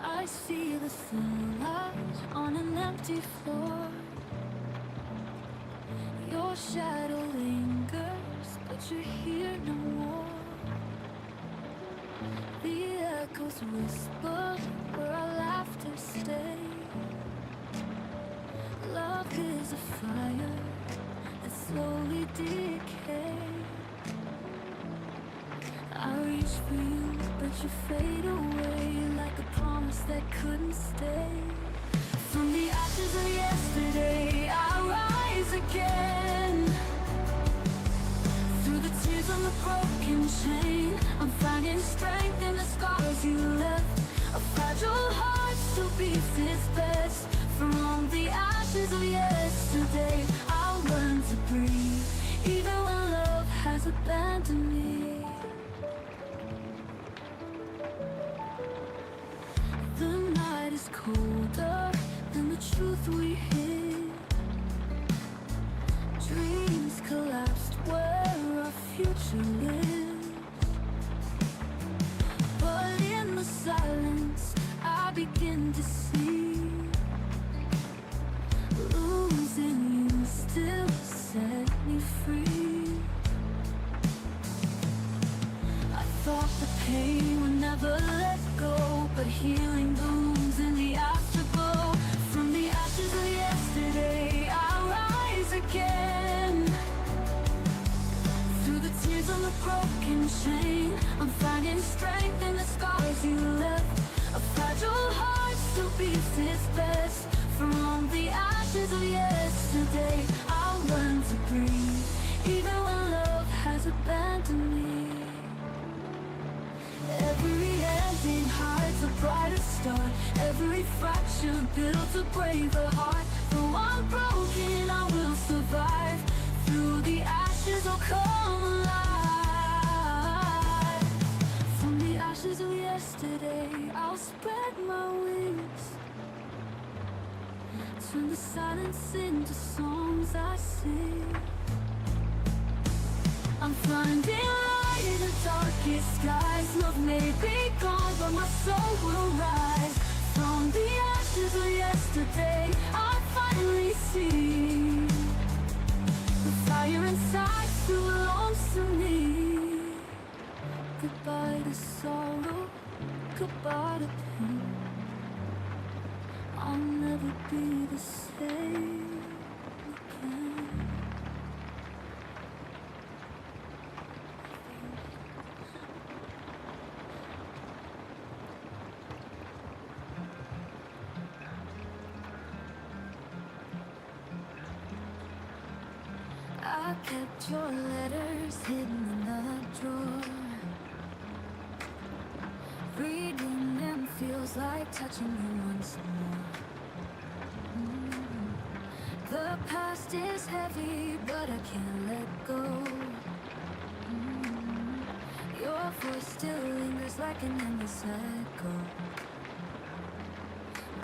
I see the sunlight on an empty floor. Your shadow lingers, but you're here no more. The echoes whisper where our laughter stays. Love is a fire that slowly decays. I reach for you, but you fade away like a promise that couldn't stay. From the ashes of yesterday, I rise again. Through the tears on the broken chain, I'm finding strength in the scars you left. A fragile heart still beats its best. From the ashes of yesterday, I'll learn to breathe, even when love has abandoned me. The night is colder than the truth we hid. Dreams collapsed where our future lives. But in the silence, I begin to see. Losing you still set me free. I thought the pain would never let go, but healing blooms in the afterglow. From the ashes of yesterday, I rise again. Through the tears on the broken chain, I'm finding strength in the scars you left. A fragile heart still beats its best. From the ashes of yesterday, I'll learn to breathe, even when love abandon me. Every ending hides a brighter start. Every fracture builds a braver heart. Though I'm broken, I will survive. Through the ashes I'll come alive. From the ashes of yesterday I'll spread my wings. Turn the silence into songs I sing. I'm finding light in the darkest skies. Love may be gone, but my soul will rise. From the ashes of yesterday I finally see the fire inside still belongs to me. Goodbye to sorrow, goodbye to pain. I'll never be the same again. I kept your letters hidden in the drawer. Reading them feels like touching you once more. The past is heavy, but I can't let go. Your voice still lingers like an endless echo.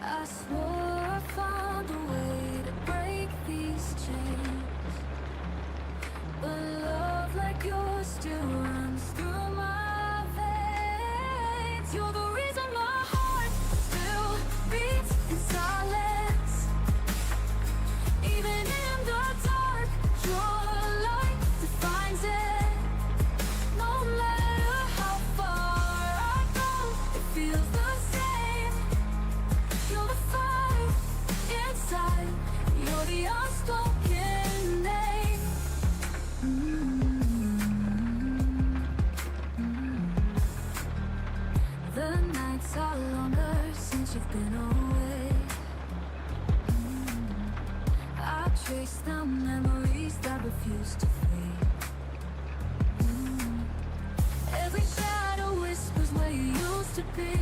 I swore I found a way to break these chains, but love like yours still runs through my veins. You're the reason my heart still beats in silence. Even in the dark, your light defines it. No matter how far I go, it feels the same. You're the fire inside. You're the unspoken name. The nights are longer since you've been away. I trace the memories that refuse to fade. Every shadow whispers where you used to be.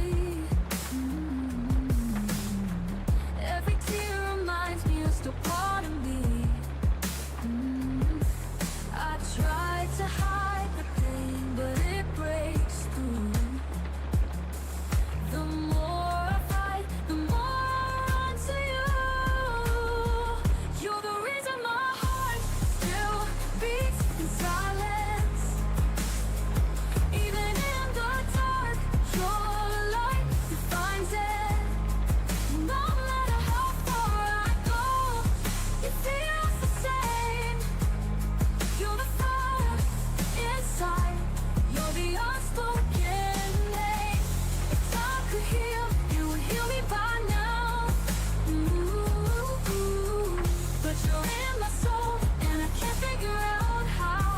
Every tear reminds me you're still part of me. I try to hide the pain, but it breaks through. The more I fight, the more I run to you. You're the reason my heart still beats in silence. Even in the dark, your light defines it. No matter how far I go, it feels the same. You're the fire inside. You're the unspoken name. If time could heal, you would heal me by now. But you're in my soul, and I can't figure out how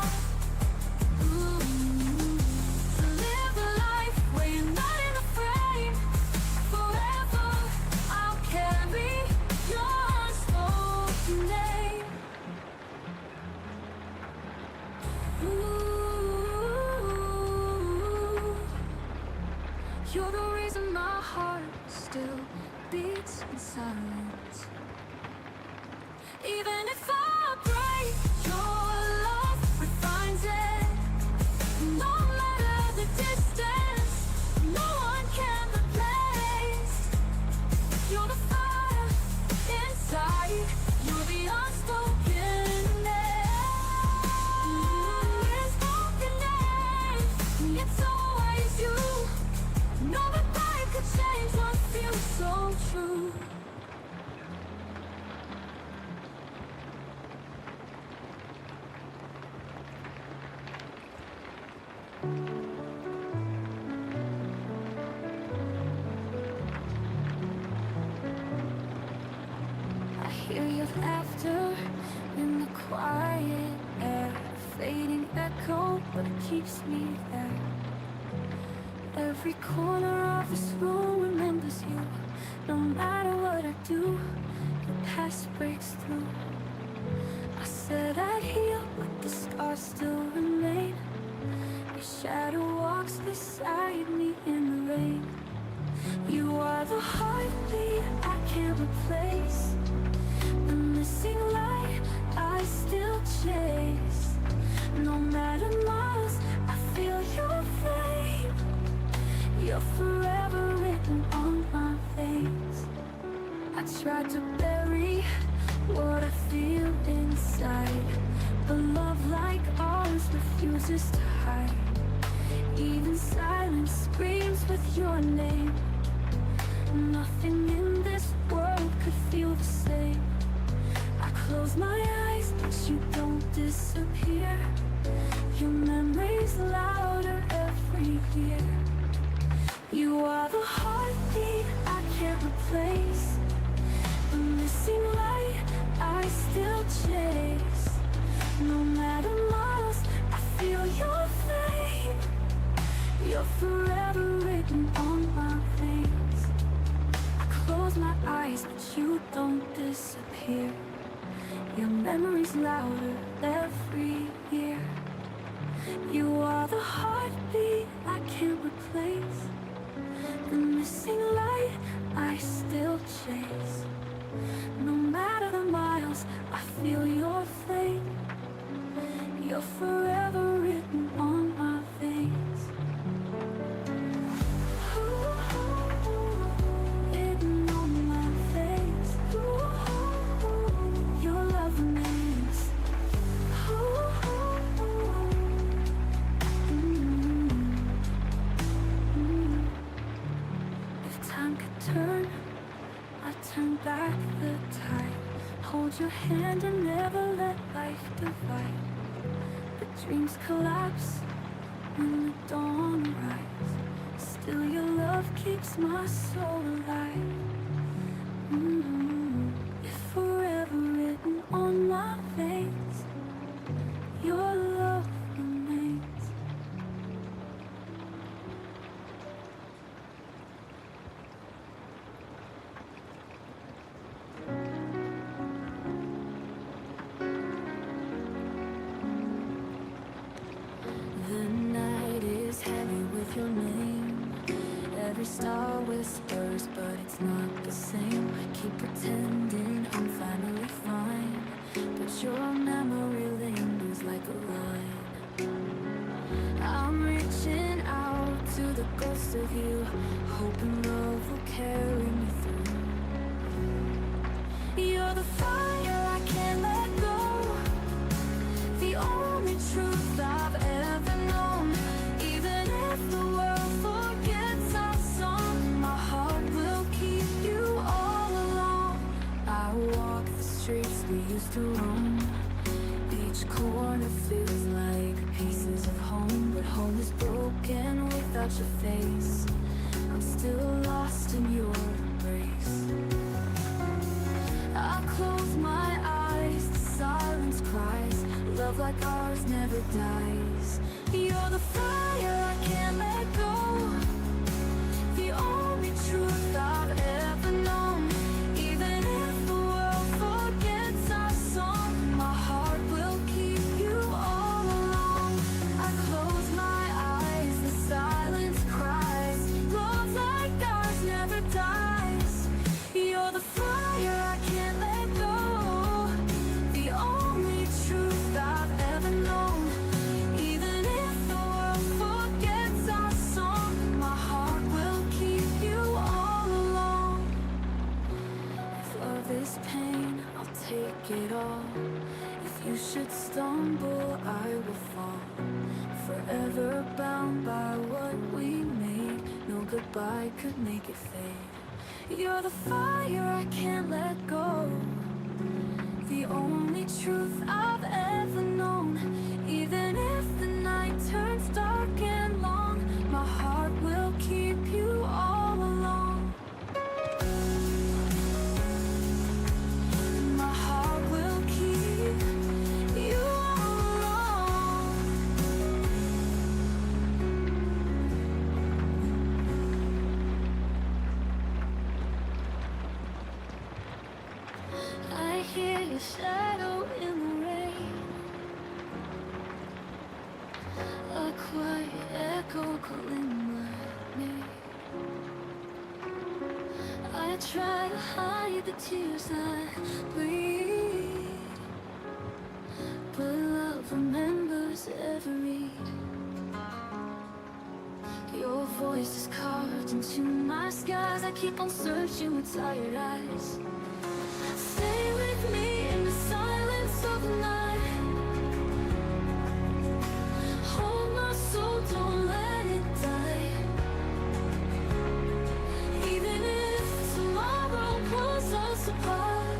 to live a life where you're not in the frame. Forever, I'll carry your unspoken name. You're the reason my heart still beats in silence. Even if I break, your love refines it. No matter the distance, no one can replace. You're the fire inside. You're the unspoken name. Unspoken name. It's always you. No goodbye could change what feels so true. I hear your laughter in the quiet air, fading echo, but it keeps me there. Every corner of this room remembers you. No matter what I do, the past breaks through. I said I'd heal, but the scars still remain. Your shadow walks beside me in the rain. You are the heartbeat I can't replace, the missing light I still chase. No matter miles, I feel your flame. You're forever written on my veins. I tried to bury what I feel inside, but love like ours refuses to hide. Even silence screams with your name. Nothing in this world could feel the same. I close my eyes, but you don't disappear. Your memory's louder every year. You are the heartbeat I can't replace, the missing light I still chase. No matter miles, I feel your flame. You're forever written on my veins. I close my eyes, but you don't disappear. Your memory's louder every year. You are the heartbeat I can't replace, the missing light I still chase. No matter the miles, I feel your flame. You're forever written on my veins. Written on my veins. Your love remains. If time could turn, I'd turn back the tide. Hold your hand and never let life divide. But dreams collapse when the dawn arrives. Still your love keeps my soul alive. If forever written on my veins, your love remains. The night is heavy with your name. Every star whispers, but it's not the same. I keep pretending I'm finally fine, but your memory lingers like a line. I'm reaching out to the ghost of you, hoping love will carry me through. You're the fire I can't let go, the only truth I've ever known. Even if the world forgets our song, my heart will keep you all along. I walk the streets we used to roam. Each corner feels like pieces of home, but home is broken without your face. I'm still lost in your embrace. I close my eyes, the silence cries. Love like ours never dies. You're the fire I can't let go, the only truth I've ever known. Even if the world forgets our song, my heart will keep you all along. I close my eyes, the silence cries. Love like ours never dies. You're the fire I can't let go, the only truth I've ever known. Even if the world forgets our song, my heart will keep you all along. If love is pain, I'll take it all. If you should stumble, I will fall. Forever bound by what we made, no goodbye could make it fade. You're the fire I can't let go, the only truth I've ever known. Even if the night turns dark and long, my heart will keep you all along. My heart will keep you all along. I hear your shadow in the rain. try to hide the tears I bleed, but love remembers every. Your voice is carved into my skies. I keep on searching with tired eyes. Stay with me in the silence of the night. Hold my soul, don't let it die. Even if tomorrow pulls us apart,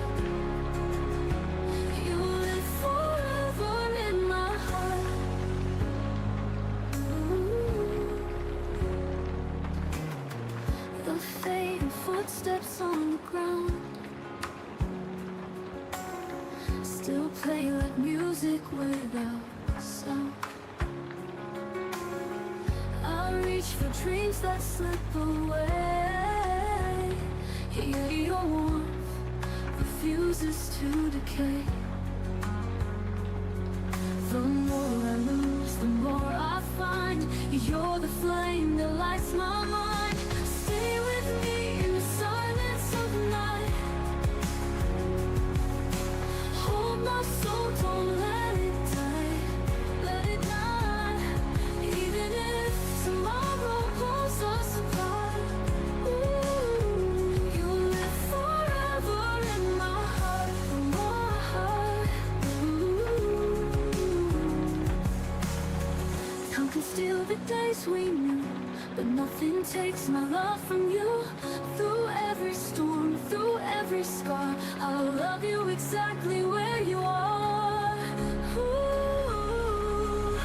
you live forever in my heart. The fading footsteps on the ground still play like music without sound. I reach for dreams that slip away. Here your warmth refuses to decay. The more I lose, the more I find. You're the flame that lights my mind. Stay with me in the silence of the night. Hold my soul, don't let it die. Let it die. Even if tomorrow pulls us apart, you live forever in my heart, my heart. Time can steal the days we knew, but nothing takes my love from you. Through every storm, through every scar, I'll love you exactly where you are. Ooh,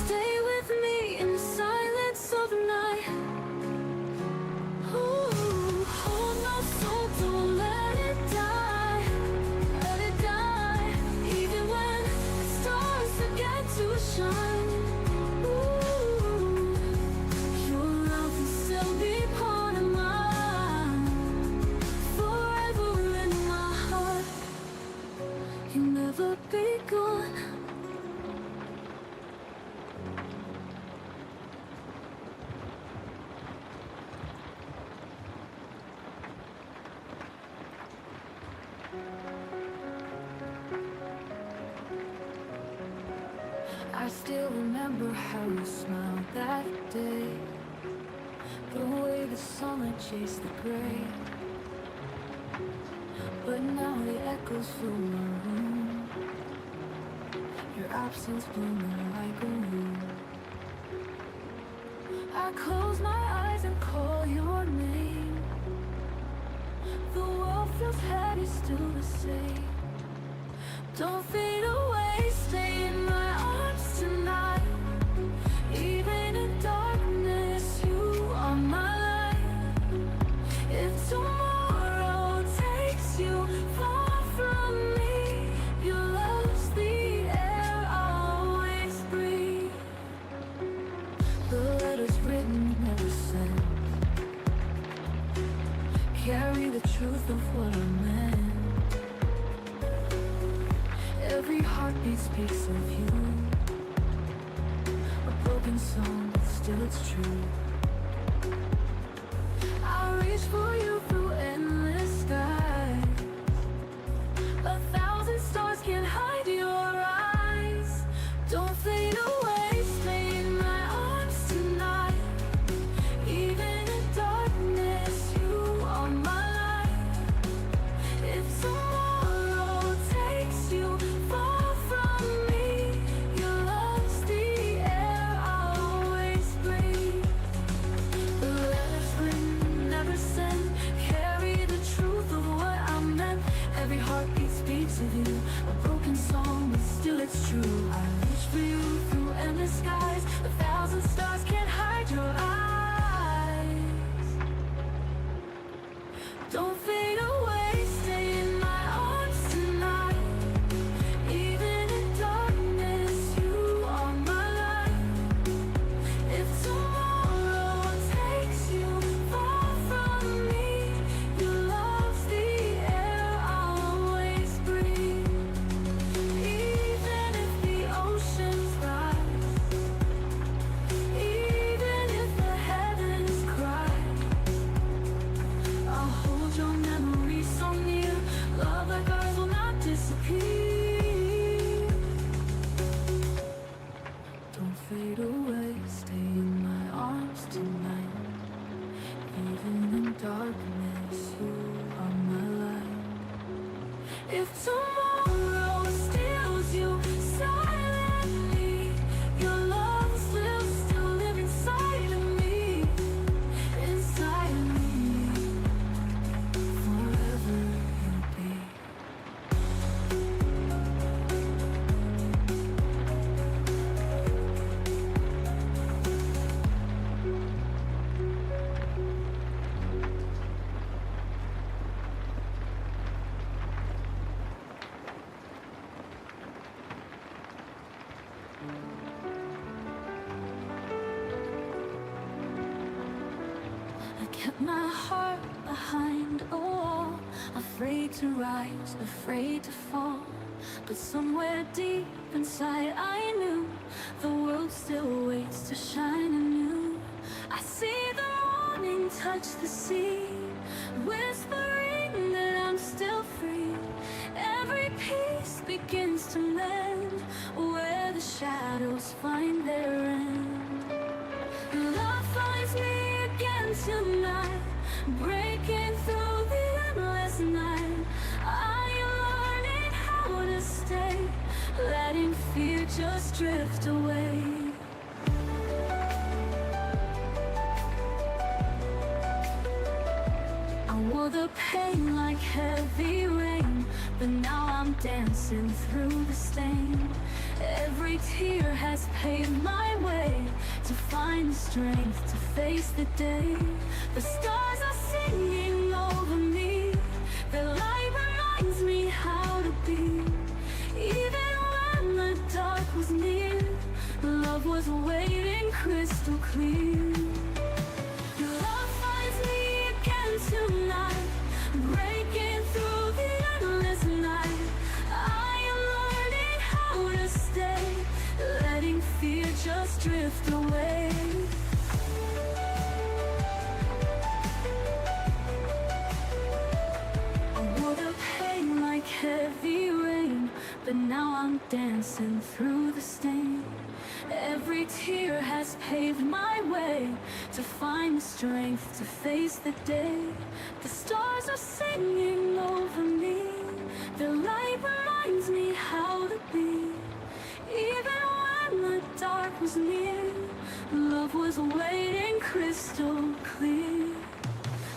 stay with me in the silence of the night. Ooh, hold my soul, don't let it die. Let it die. Even when the stars forget to shine, never be gone. I still remember how you smiled that day, the way the sunlight chased the gray. But now the echoes fill my room, your absence blooming like a wound. I close my eyes and call your name. The world feels heavy, still the same. Don't fade away, stay in my arms tonight. Even in darkness, you are my light. If tomorrow takes you far from me, your love's the air I always breathe. The letters written, never sent, carry the truth of what I meant. Every heartbeat speaks of you, a broken song, but still it's true. I reach for you through endless skies. 1,000 stars can't hide your eyes. Don't fade away, stay in my arms tonight. Even in darkness, you are my light. If tomorrow takes you far from me, your love's the air I always breathe. The letters written, never sent, carry the truth of what I meant. Every heartbeat speaks of you, a broken song, but still it's true. I reach for you through endless skies. 1,000 stars can't hide your eyes. Don't fade away, stay in my arms tonight. Even in darkness, you are my light. If tomorrow takes you far from me, your love's the air I always breathe. Even if the oceans rise, darkness, you are my light. If tomorrow steals you silently, your love will still live inside of me, inside of me. Forever you'll be. I kept my heart behind a wall, afraid to rise, afraid to fall. But somewhere deep inside I knew the world still waits to shine anew. I see the morning touch the sea, whispering that I'm still free. Every piece begins to mend where the shadows find their end. Love finds me again tonight, breaking through the endless night. I am learning how to stay, letting fear just drift away. I wore the pain like heavy rain, but now I'm dancing through the stain. Every tear has paved my way to find the strength to face the day. The stars are singing over me, the light reminds me how to be. Even when the dark was near, love was waiting crystal clear. Love finds me again tonight, breaking through the endless night. I am learning how to stay, letting fear just drift away. I wore the pain like heavy rain, but now I'm dancing through the stain. Every tear has paved my way to find the strength to face the day. The stars are singing over me, the light reminds me how to be. Even when the dark was near, love was waiting crystal clear.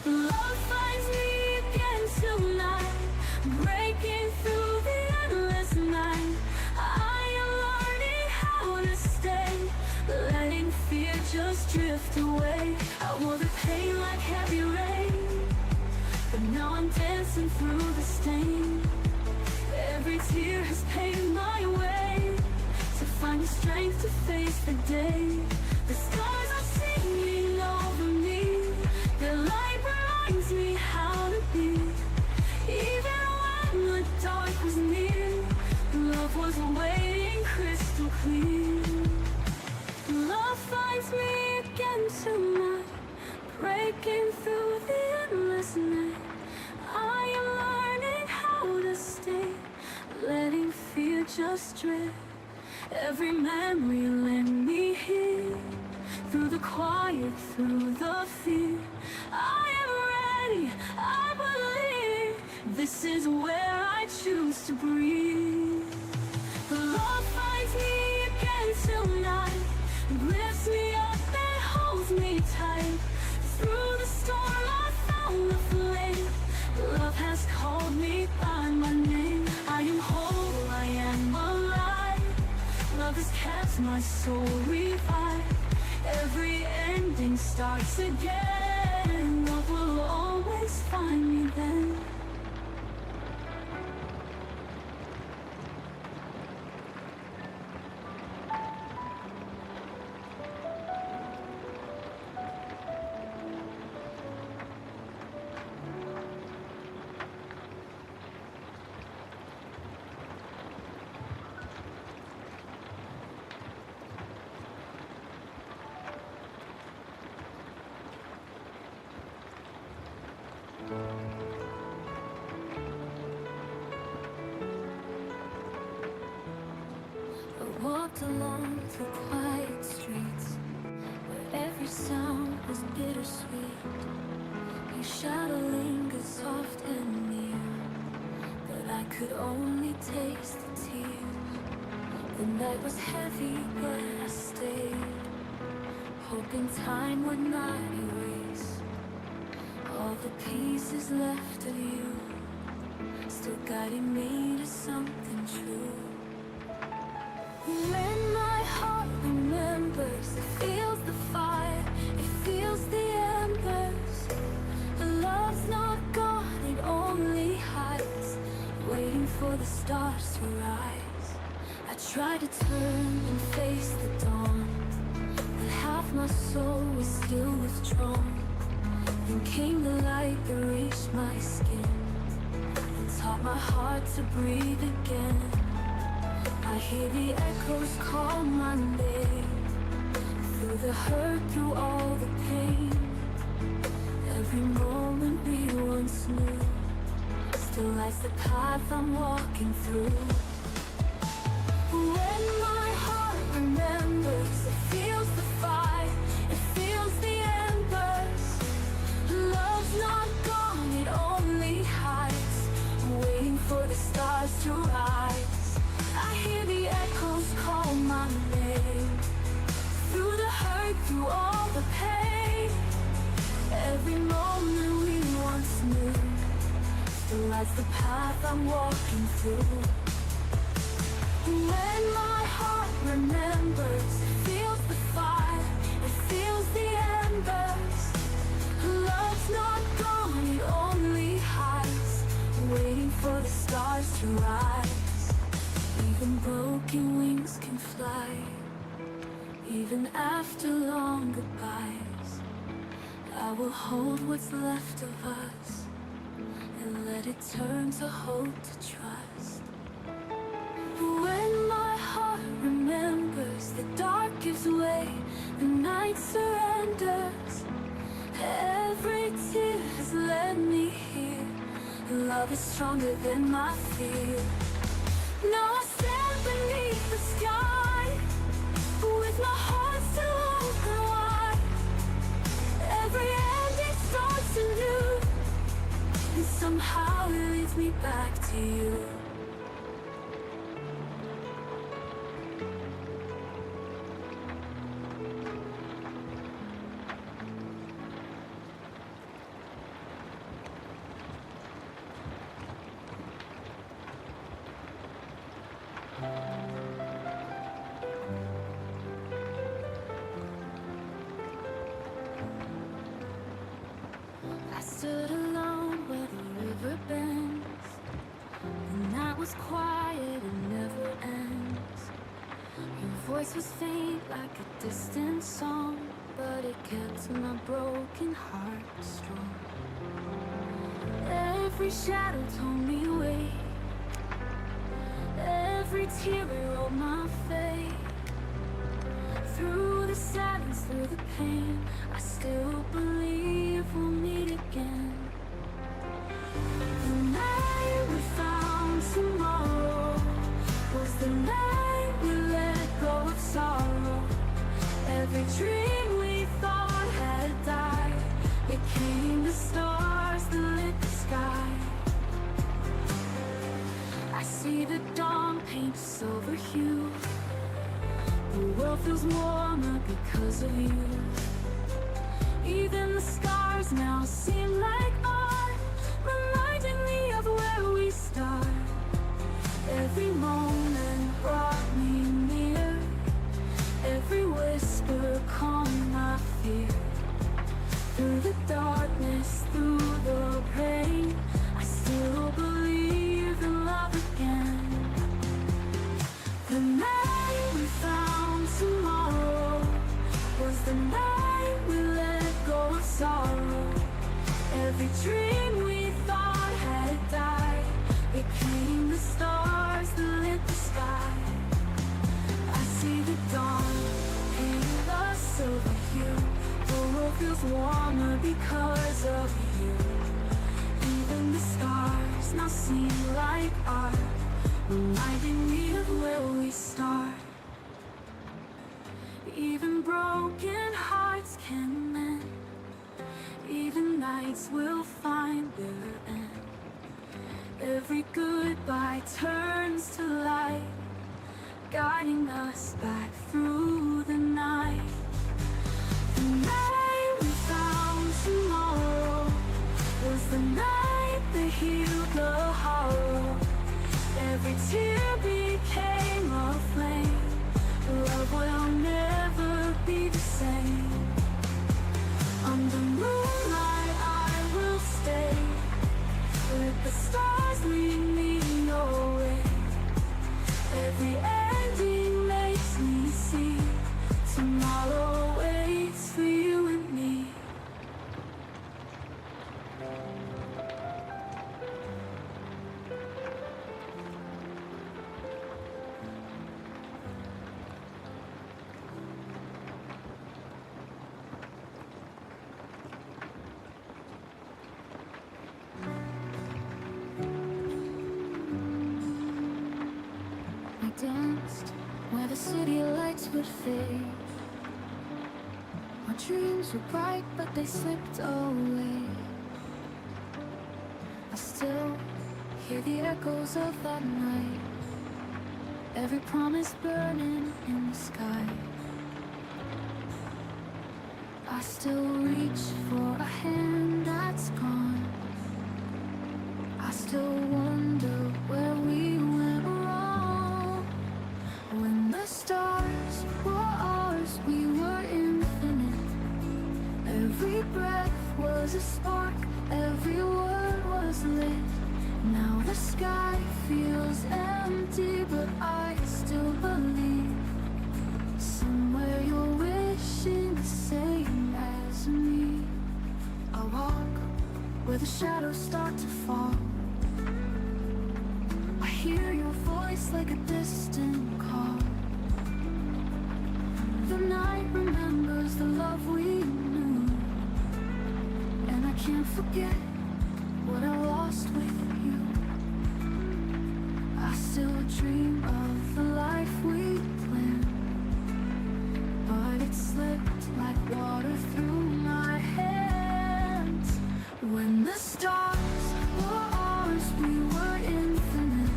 Love finds me again tonight, breaking through the endless night. I am learning how to stay, letting fear just drift away. I wore the pain like heavy rain, but now I'm dancing through the stain. Every tear has paved my way to find the strength to face the day. The stars are singing over me, the light reminds me how to be. Even when the dark was near, love was waiting crystal clear. Love finds me again tonight, breaking through the endless night. I am learning how to stay, letting fear just drift. Every memory led me here, through the quiet, through the fear. I am ready, I believe, this is where I choose to breathe. Love finds me again tonight, lifts me up and holds me tight. Through the storm I found the flame, love has called me by my name. I am whole, I am alive, love has kept my soul revived. Every ending starts again, love will always find me then. I walked along through quiet streets where every sound was bittersweet. You shadow lingered soft and near, but I could only taste the tears. The night was heavy, but I stayed, hoping time would not erase all the pieces left of you, still guiding me to something true. When my heart remembers, it feels the fire, it feels the embers. The love's not gone, it only hides, waiting for the stars to rise. I tried to turn and face the dawn, but half my soul was still withdrawn. Then came the light that reached my skin and taught my heart to breathe again. I hear the echoes call my name, through the hurt, through all the pain. Every moment we once knew still lights the path I'm walking through. When my heart remembers, it feels the fire, it feels the embers. Love's not gone, it only hides, waiting for the stars to rise. I hear the echoes call my name, through the hurt, through all the pain. Every moment we once knew still lights the path I'm walking through. When my heart remembers, it feels the fire, it feels the embers. Love's not gone, it only hides, waiting for the stars to rise. Even broken wings can fly, even after long goodbyes. I will hold what's left of us and let it turn to hope, to trust. When my heart remembers, the dark gives way, the night surrenders. Every tear has led me here, love is stronger than my fear. Now I stand beneath the sky, with my heart still open wide. Every ending starts anew, and somehow it leads me back to you. I stood alone where the river bends. The night was quiet, it never ends. Your voice was faint like a distant song, but it kept my broken heart strong. Every shadow told me wait, every tear rewrote my fate. Through the sadness, through the pain, I still believe we'll meet again. The night we found tomorrow was the night we let go of sorrow. Every dream we thought had died became the stars that lit the sky. I see the dawn paint silver hue, the world feels warmer because of you. Even the scars now seem like art, reminding me of where we start. Every moment brought me near, every whisper calmed my fear. Through the darkness, through the pain, I still believe in love again. The night we found tomorrow was the night we let go of sorrow. Every dream we thought had died became the stars that lit the sky. I see the dawn paint a silver hue, the world feels warmer because of you. Even the scars now seem like art, reminding me of where we start. Even broken hearts can mend, even night nights will find their end. Every goodbye turns to light, guiding us back through the night. The night we found tomorrow was the night that healed the hollow. Every tear became a flame. Love will never be the same. Under moonlight I will stay. Let the stars lead me your way. Every ending makes me see tomorrow waits for you and me. Danced where the city lights would fade. Our dreams were bright but they slipped away. I still hear the echoes of that night, every promise burning in the sky. I still reach for a hand that's gone. I still wonder where we went wrong. When the stars were ours, we were infinite. Every breath was a spark, every word was lit. Now the sky feels empty, but I still believe somewhere you're wishing the same as me. I walk where the shadows start to fall. I hear your voice like a distant call. The night remembers the love we knew, and I can't forget what I lost with you. I still dream of the life we planned, but it slipped like water through my hands. When the stars were ours, we were infinite.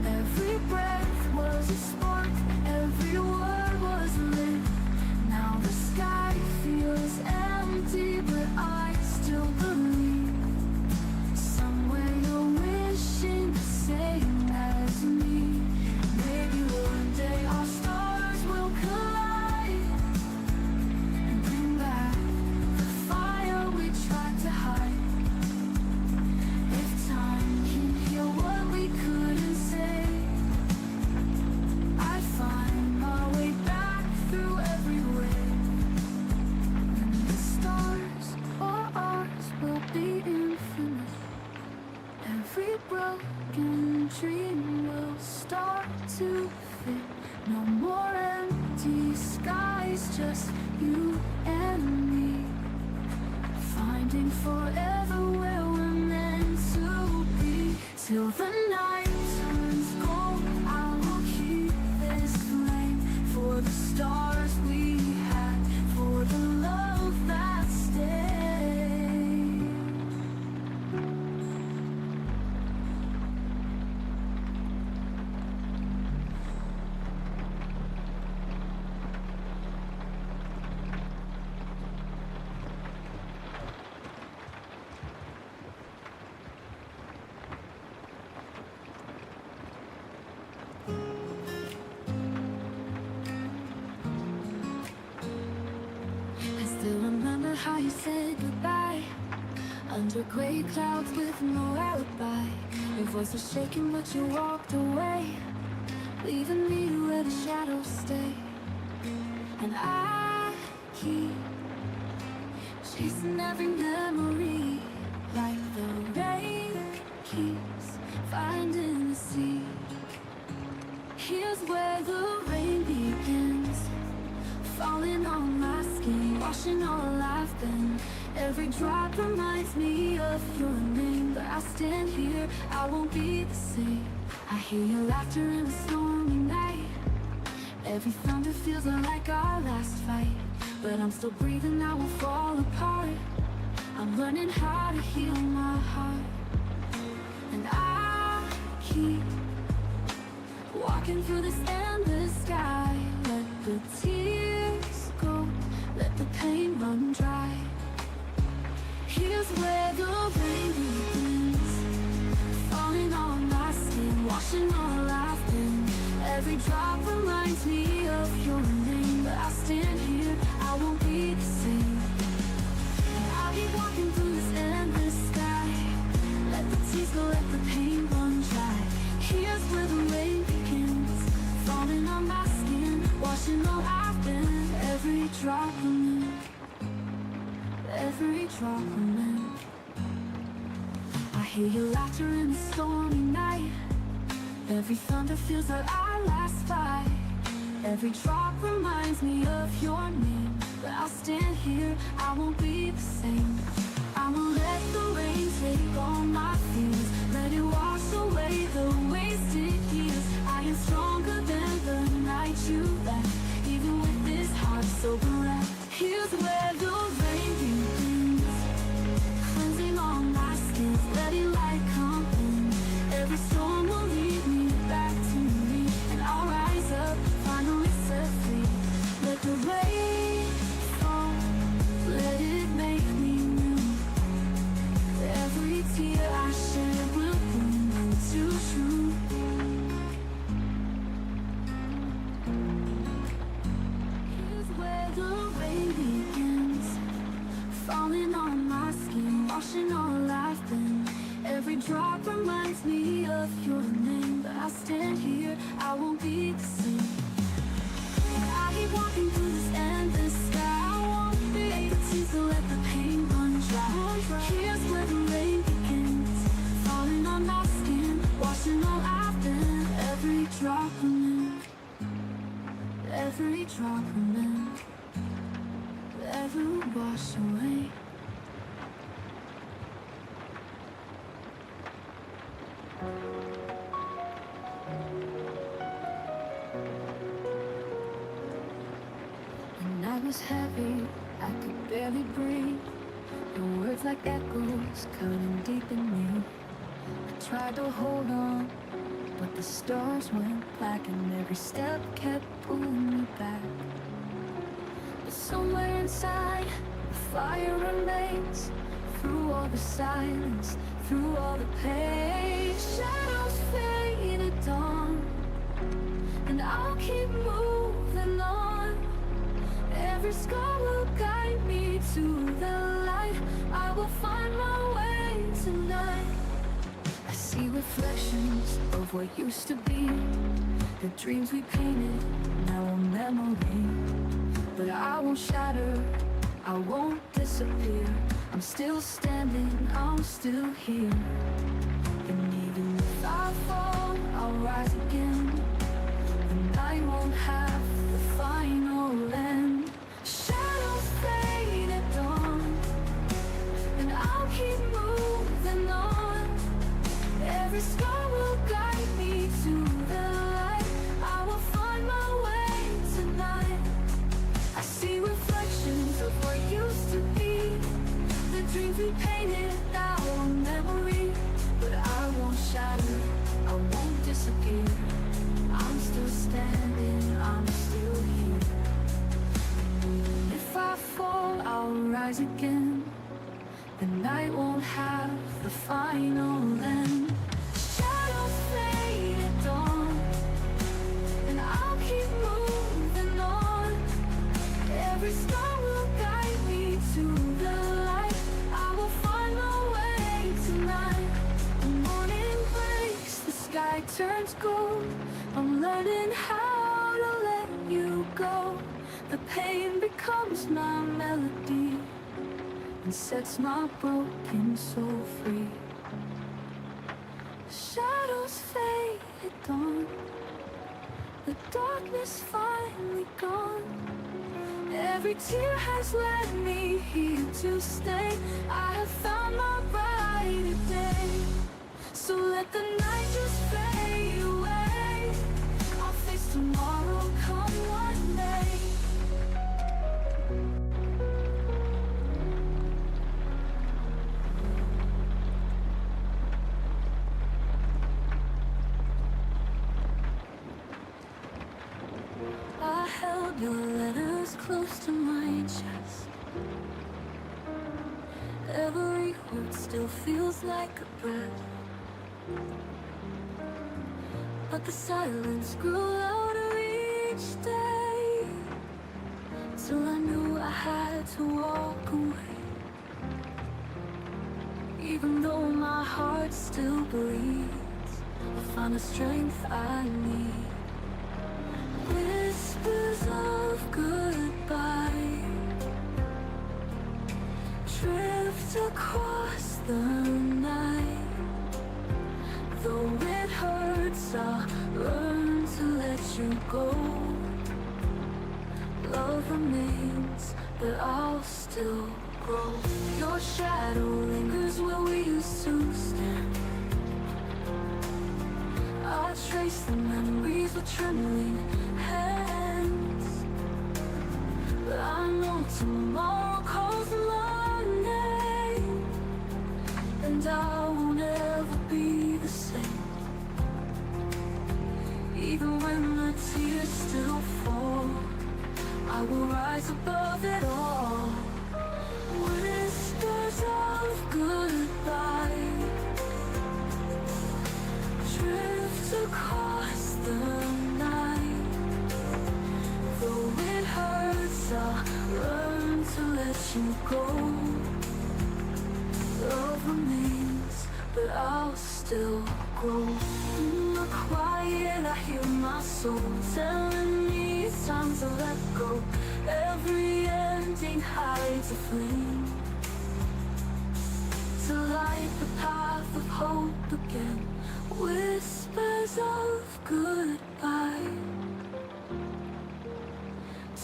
Every breath was a spark, every word was lit. Now the sky feels empty, but I still believe somewhere you're wishing the same as me. Maybe one day our stars will collide and bring back the fire we tried to hide. If time can heal what we couldn't say, I'd find my way back through every way. And the stars are ours, will be infinite. Every broken dream will start to fit. No more empty skies, just you and me. Finding forever where we're meant to be. Till the night turns gold, I will keep this flame. For the stars we had, for the love that stayed. I still remember how you said goodbye under gray clouds with no alibi. Your voice was shaking but you walked away, leaving me where the shadows stay. And I keep chasing every memory, like the rain keeps finding the sea. Here's where the rain begins, falling on my skin, washing all I've been. Every drop reminds me of your name, but I stand here, I won't be the same. I hear your laughter in the stormy night. Every thunder feels like our last fight, but I'm still breathing, I won't fall apart. I'm learning how to heal my heart, and I keep walking through this endless sky. Let the tears go, let the pain run dry. Here's where the rain begins, falling on my skin, washing all I've been. Every drop reminds me of your name, but I stand here, I won't be the same. And I'll keep walking through this endless sky. Let the tears go, let the pain run dry. Here's where the rain begins, falling on my skin, washing all I've been. Every drop reminds, every drop reminds. I hear your laughter in the stormy night. Every thunder feels like our last fight. Every drop reminds me of your name, but I'll stand here, I won't be the same. I'ma let the rain take all my fears, let it wash away the wasted years. I am stronger than the night you left, even with this heart so bereft. Here's where the rain begins, cleansing all my sins, letting light come in. Every storm will lead me back to me, and I'll rise up, finally set free. Let the rain fall, let it make me new. Every tear I shed will bloom into truth. Here's where the rain begins, falling on my skin, washing all I've been. Every drop reminds me of your name, but I'll stand here, I won't be the same. And I keep walking through this endless sky. I won't be the tears to let the pain run dry. Here's where the rain begins, falling on my skin, washing all I've been. Every drop reminds, every drop reminds, ever wash away. The night was heavy, I could barely breathe. Your words like echoes cutting deep in me. I tried to hold on, but the stars went black, and every step kept pulling me back. But somewhere inside, the fire remains. Through all the silence, through all the pain, shadows fade at dawn, and I'll keep moving on. Every scar will guide me to the light. I will find my way tonight. I see reflections of what used to be, the dreams we painted, now a memory. But I won't shatter, I won't disappear. I'm still standing, I'm still here. And even if I fall, I'll rise again. The night won't have the final end. Shadows fade at dawn, and I'll keep moving on. Every scar will guide me to the light. I will find my way tonight. I see reflections of what used to be, the dreams we painted, now a memory. But I won't shatter, I won't disappear. I'm still standing, I'm still here. If I fall, I'll rise again. The night won't have the final end. Shadows fade at dawn, and I'll keep moving on. Every star will guide me to the light. I will find my way tonight. The morning breaks, the sky turns gold. I'm learning how to let you go. The pain becomes my melody and sets my broken soul free. Shadows fade at dawn, the darkness finally gone. Every tear has led me here to stay. I have found my brighter day. So let the night just fade away. I'll face tomorrow, come one day. your letters close to my chest. Every word still feels like a breath, but the silence grew louder each day, till I knew I had to walk away. Even though my heart still bleeds, I found the strength I need. Whispers of goodbye drift across the night. Though it hurts, I'll learn to let you go. Love remains, but I'll still grow. Your shadow lingers where we used to stand. I trace the memories with trembling hands, but I know tomorrow calls my name, and I won't ever be the same. Even when the tears still fall, I will rise above it all. Whispers of goodbye drift across the night. Though it hurts, I'll learn to let you go. Love remains, but I'll still grow. In the quiet, I hear my soul telling me it's time to let go. Every ending hides a flame to light the path of hope again. Whispers of goodbye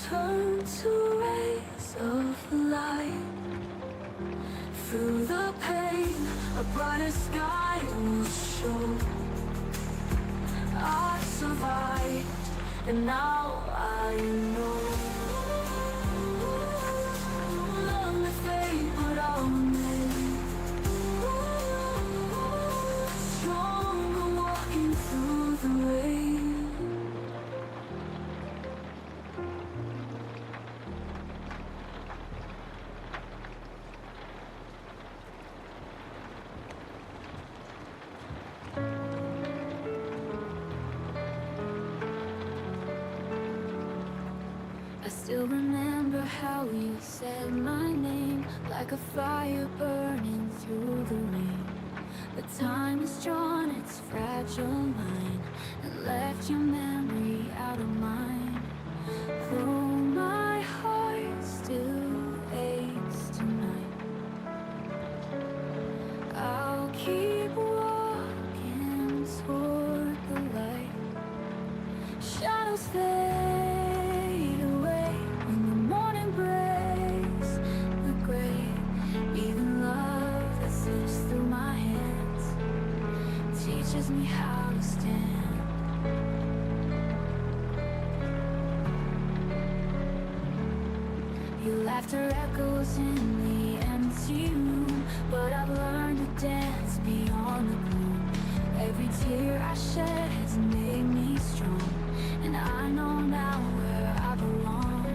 turn to rays of light. Through the pain, a brighter sky will show. I survived, and now I know. Love may fade, but I'll remain stronger, walking through the rain. I still remember how you said my name, like a fire burning through the rain. The time has drawn its fragile line and left your memory out of mine. Though my heart still aches tonight, I'll keep walking toward the light. Shadows fade away when the morning breaks the gray. Even love that slips through my hands teaches me how to stand. Your laughter echoes in the empty room, but I've learned to dance beyond the gloom. Every tear I shed has made me strong, and I know now where I belong.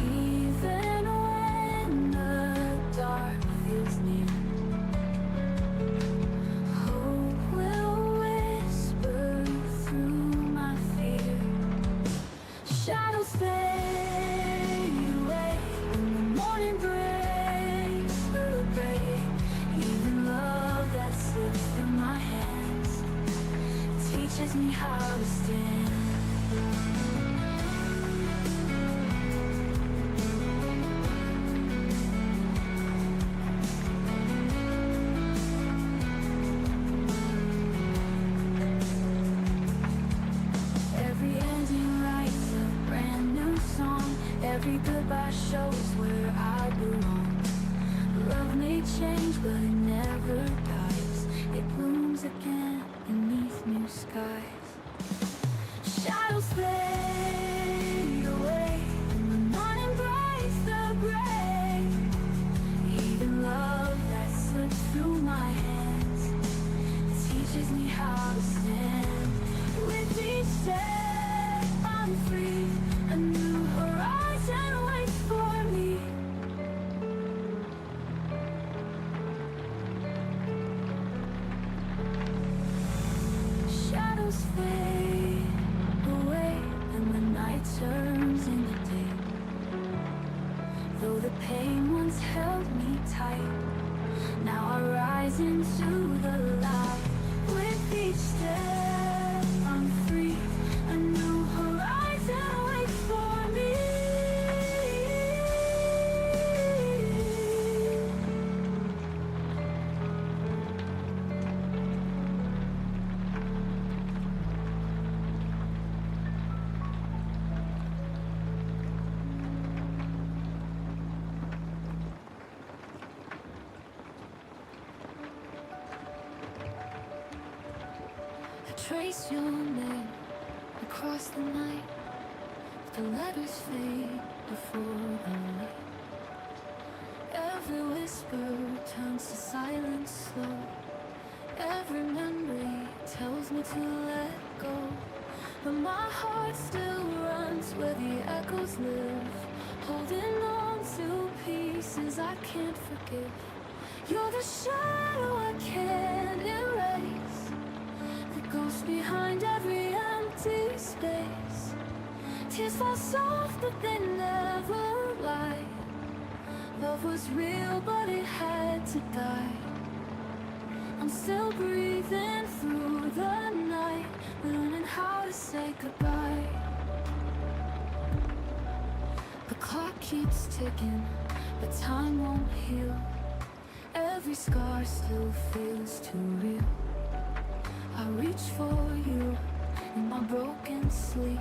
Even when the dark feels near, hope will whisper through my fear. Shadows fade away when the morning breaks the gray. Even love that slips through my hands teaches me how to stand. Every ending writes a brand new song. Every goodbye shows where I belong. Love may change, but it never dies. It blooms again beneath new skies. Shadows fade away when the morning breaks the gray. Even love that slips through my hands teaches me how to stand. With each step I'm free, a new colors fade away and the night turns into day. Though the pain once held me tight, now I rise into the light. With each step I'm free, a new horizon waits for me. Trace your name across the night. The letters fade before the light. Every whisper turns to silence slow. Every memory tells me to let go, but my heart still runs where the echoes live, holding on to pieces I can't forgive. You're the shadow I can't erase, the ghost behind every empty space. Tears fall soft but they never lie. Love was real but it had to die. I'm still breathing through the night, learning how to say goodbye. The clock keeps ticking, but time won't heal. Every scar still feels too real. I reach for you in my broken sleep,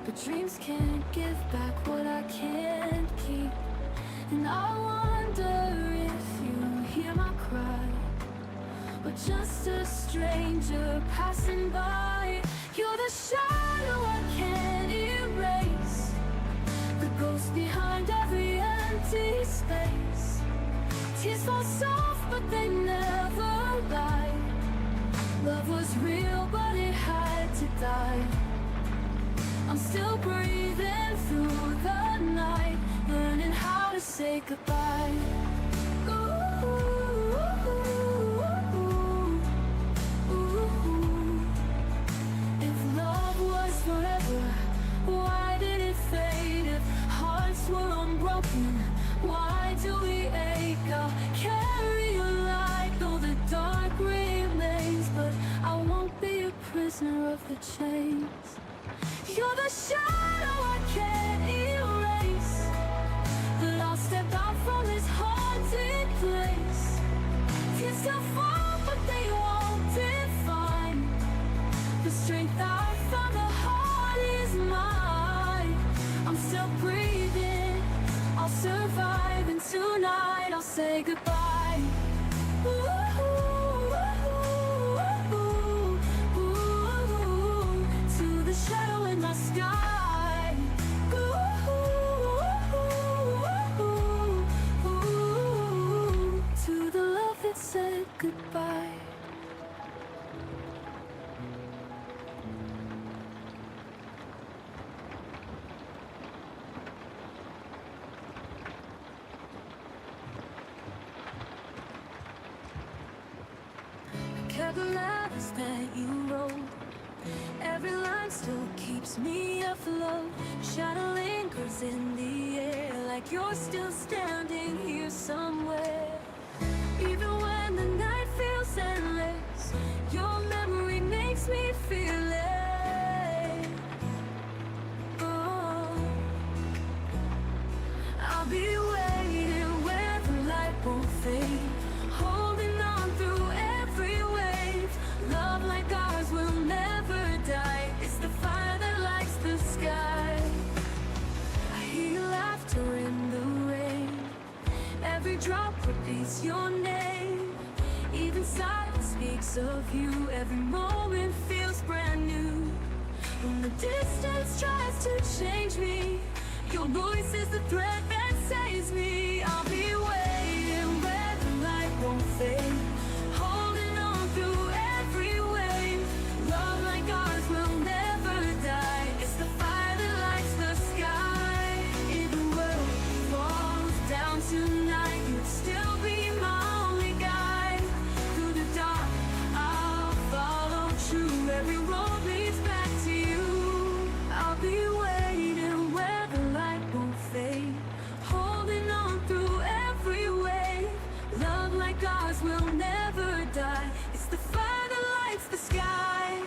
but dreams can't give back what I can't keep. And I wonder if you hear my cry, or just a stranger passing by. You're the shadow I can't erase, the ghost behind every empty space. Tears fall soft but they never lie. Love was real but it had to die. I'm still breathing through the night, learning how to say goodbye. Ooh, ooh, ooh. If love was forever, why did it fade? If hearts were unbroken, why do we ache? I'll carry a light though the dark remains, but I won't be a prisoner of the chains. You're the shadow I can't erase, the last step out from this haunted place. Tears still fall but they won't define the strength I found. The heart is mine. I'm still breathing, I'll survive, and tonight I'll say goodbye. Ooh. Shadow in my sky. Ooh, to the love that said goodbye. I kept the letters that you wrote. Every line still keeps me afloat. Shadow lingers in the air, like you're still standing here somewhere. Even when the night feels endless, your memory makes me feel it. Oh, I'll be waiting where the light won't fade, holding on through every wave. Love like ours will never die. It's the fire that lights the sky. I hear your laughter in the rain. Every drop repeats your name. Even silence speaks of you. Every moment feels brand new. When the distance tries to change me, your voice is the thread that saves me. I'll be waiting where the light won't fade, holding on through every wave. Love like ours will never die. It's the fire that lights the sky. If the world falls down tonight, you'd still be my only guide. Through the dark, I'll follow true. Every road like ours will never die. It's the fire that lights the sky.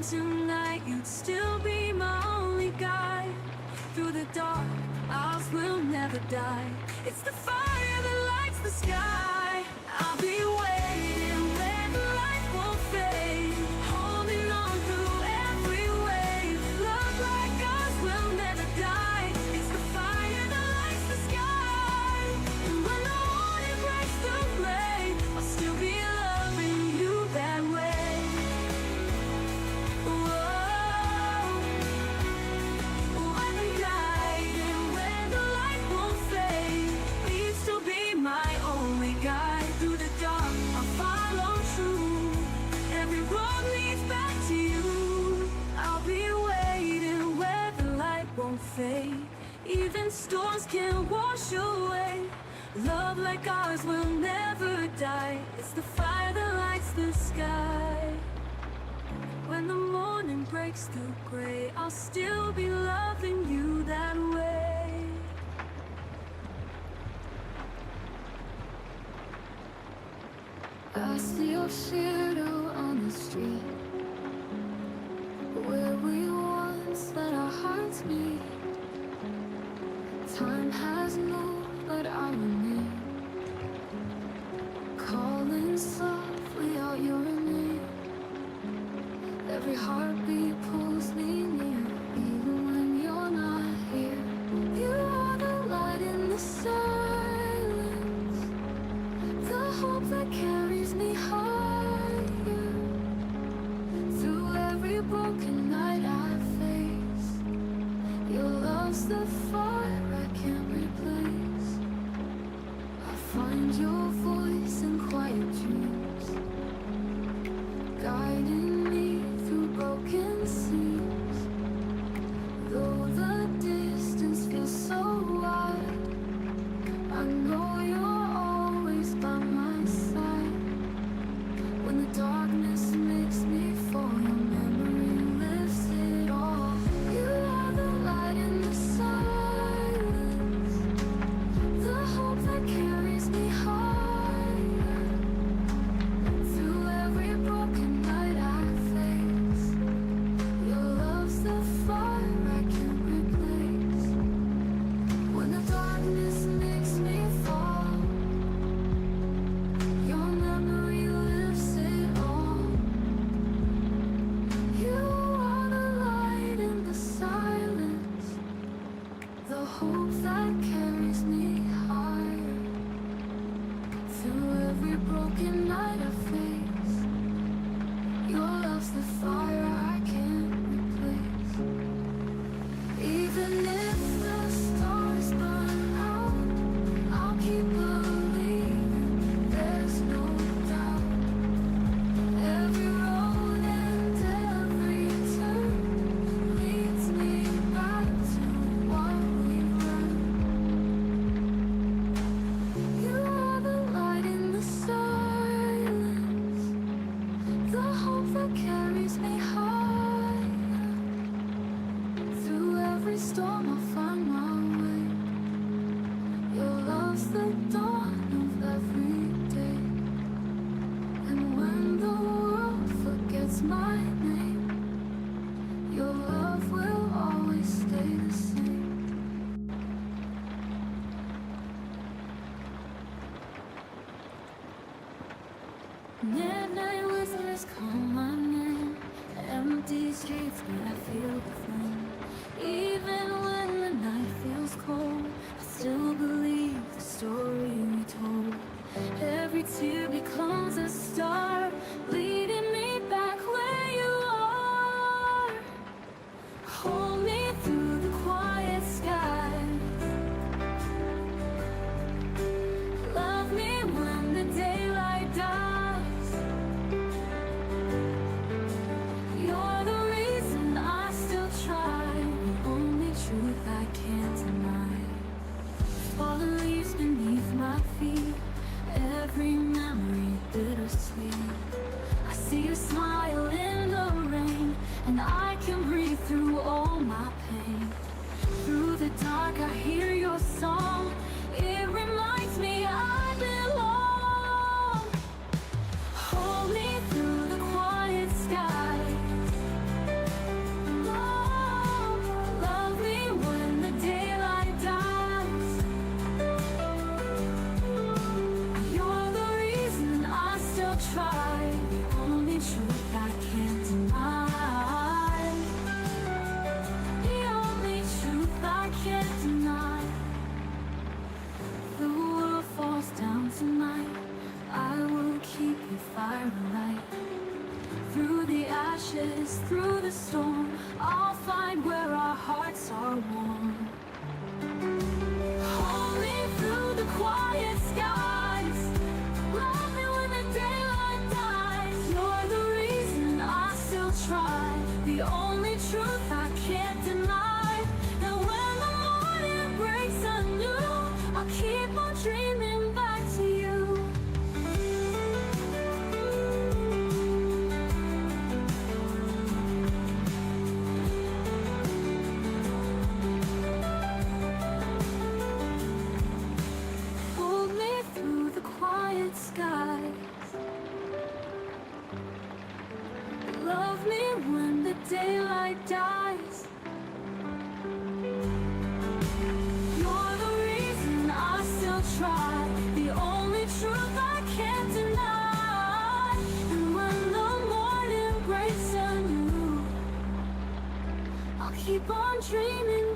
Tonight you'd still be my only guide. Through the dark, ours will never die. It's the fire that lights the sky. I'll be waiting where the light won't fade, holding on through every wave. Love like ours will never die. It's the fire that lights the sky. And when the morning breaks through gray, I'll still be loving you that way. Fade. Even storms can wash away. Love like ours will never die. It's the fire that lights the sky. When the morning breaks through gray, I'll still be loving you that way. I see your shadow on the street, where we once let our hearts meet. Time has moved, but I remain, calling softly out your name. Every heartbeat pulls me near, even when you're not here. You are the light in the silence, the hope that carries me higher. Through every broken night I face, your love's the fire I can't replace. I find your voice in quiet dreams, guiding me through broken seas. Though the distance feels so wide, I know you're always by my side. When the darkness makes me fall, your memory lifts it all. You are the light in the silence, the hope that carries me higher. Through every broken night I face, your love's the fire I can't replace. When the darkness makes me fall, your memory lifts it all. You are the light in the silence, the hope that carries me higher. Through every broken night I face, your love's the fire I can't replace. Even if the stars burn out, I'll keep believing, there's no doubt. Every road and every turn leads me back to what we were. You are the light in the silence, the hope that carries me higher. Through every storm I'll find my way. Your love's the dawn of every day. And when the world forgets my name, your love will always stay the same. Midnight whispers call my name, empty streets but I feel the flame. Even when the night feels cold, I still believe the story we told. Every tear becomes a star, leading me back where you are. Hold me through the quiet skies, the storm, I'll find where our hearts are warm. Hold me through the quiet skies. Love me when the daylight dies. You're the reason I still try. The only truth I can't deny. Now when the morning breaks anew, I'll keep on dreaming back to you. Hold me through the quiet skies. Love me when the daylight dies. You're the reason I still try. The only truth I can't deny. And when the morning breaks anew, I'll keep on dreaming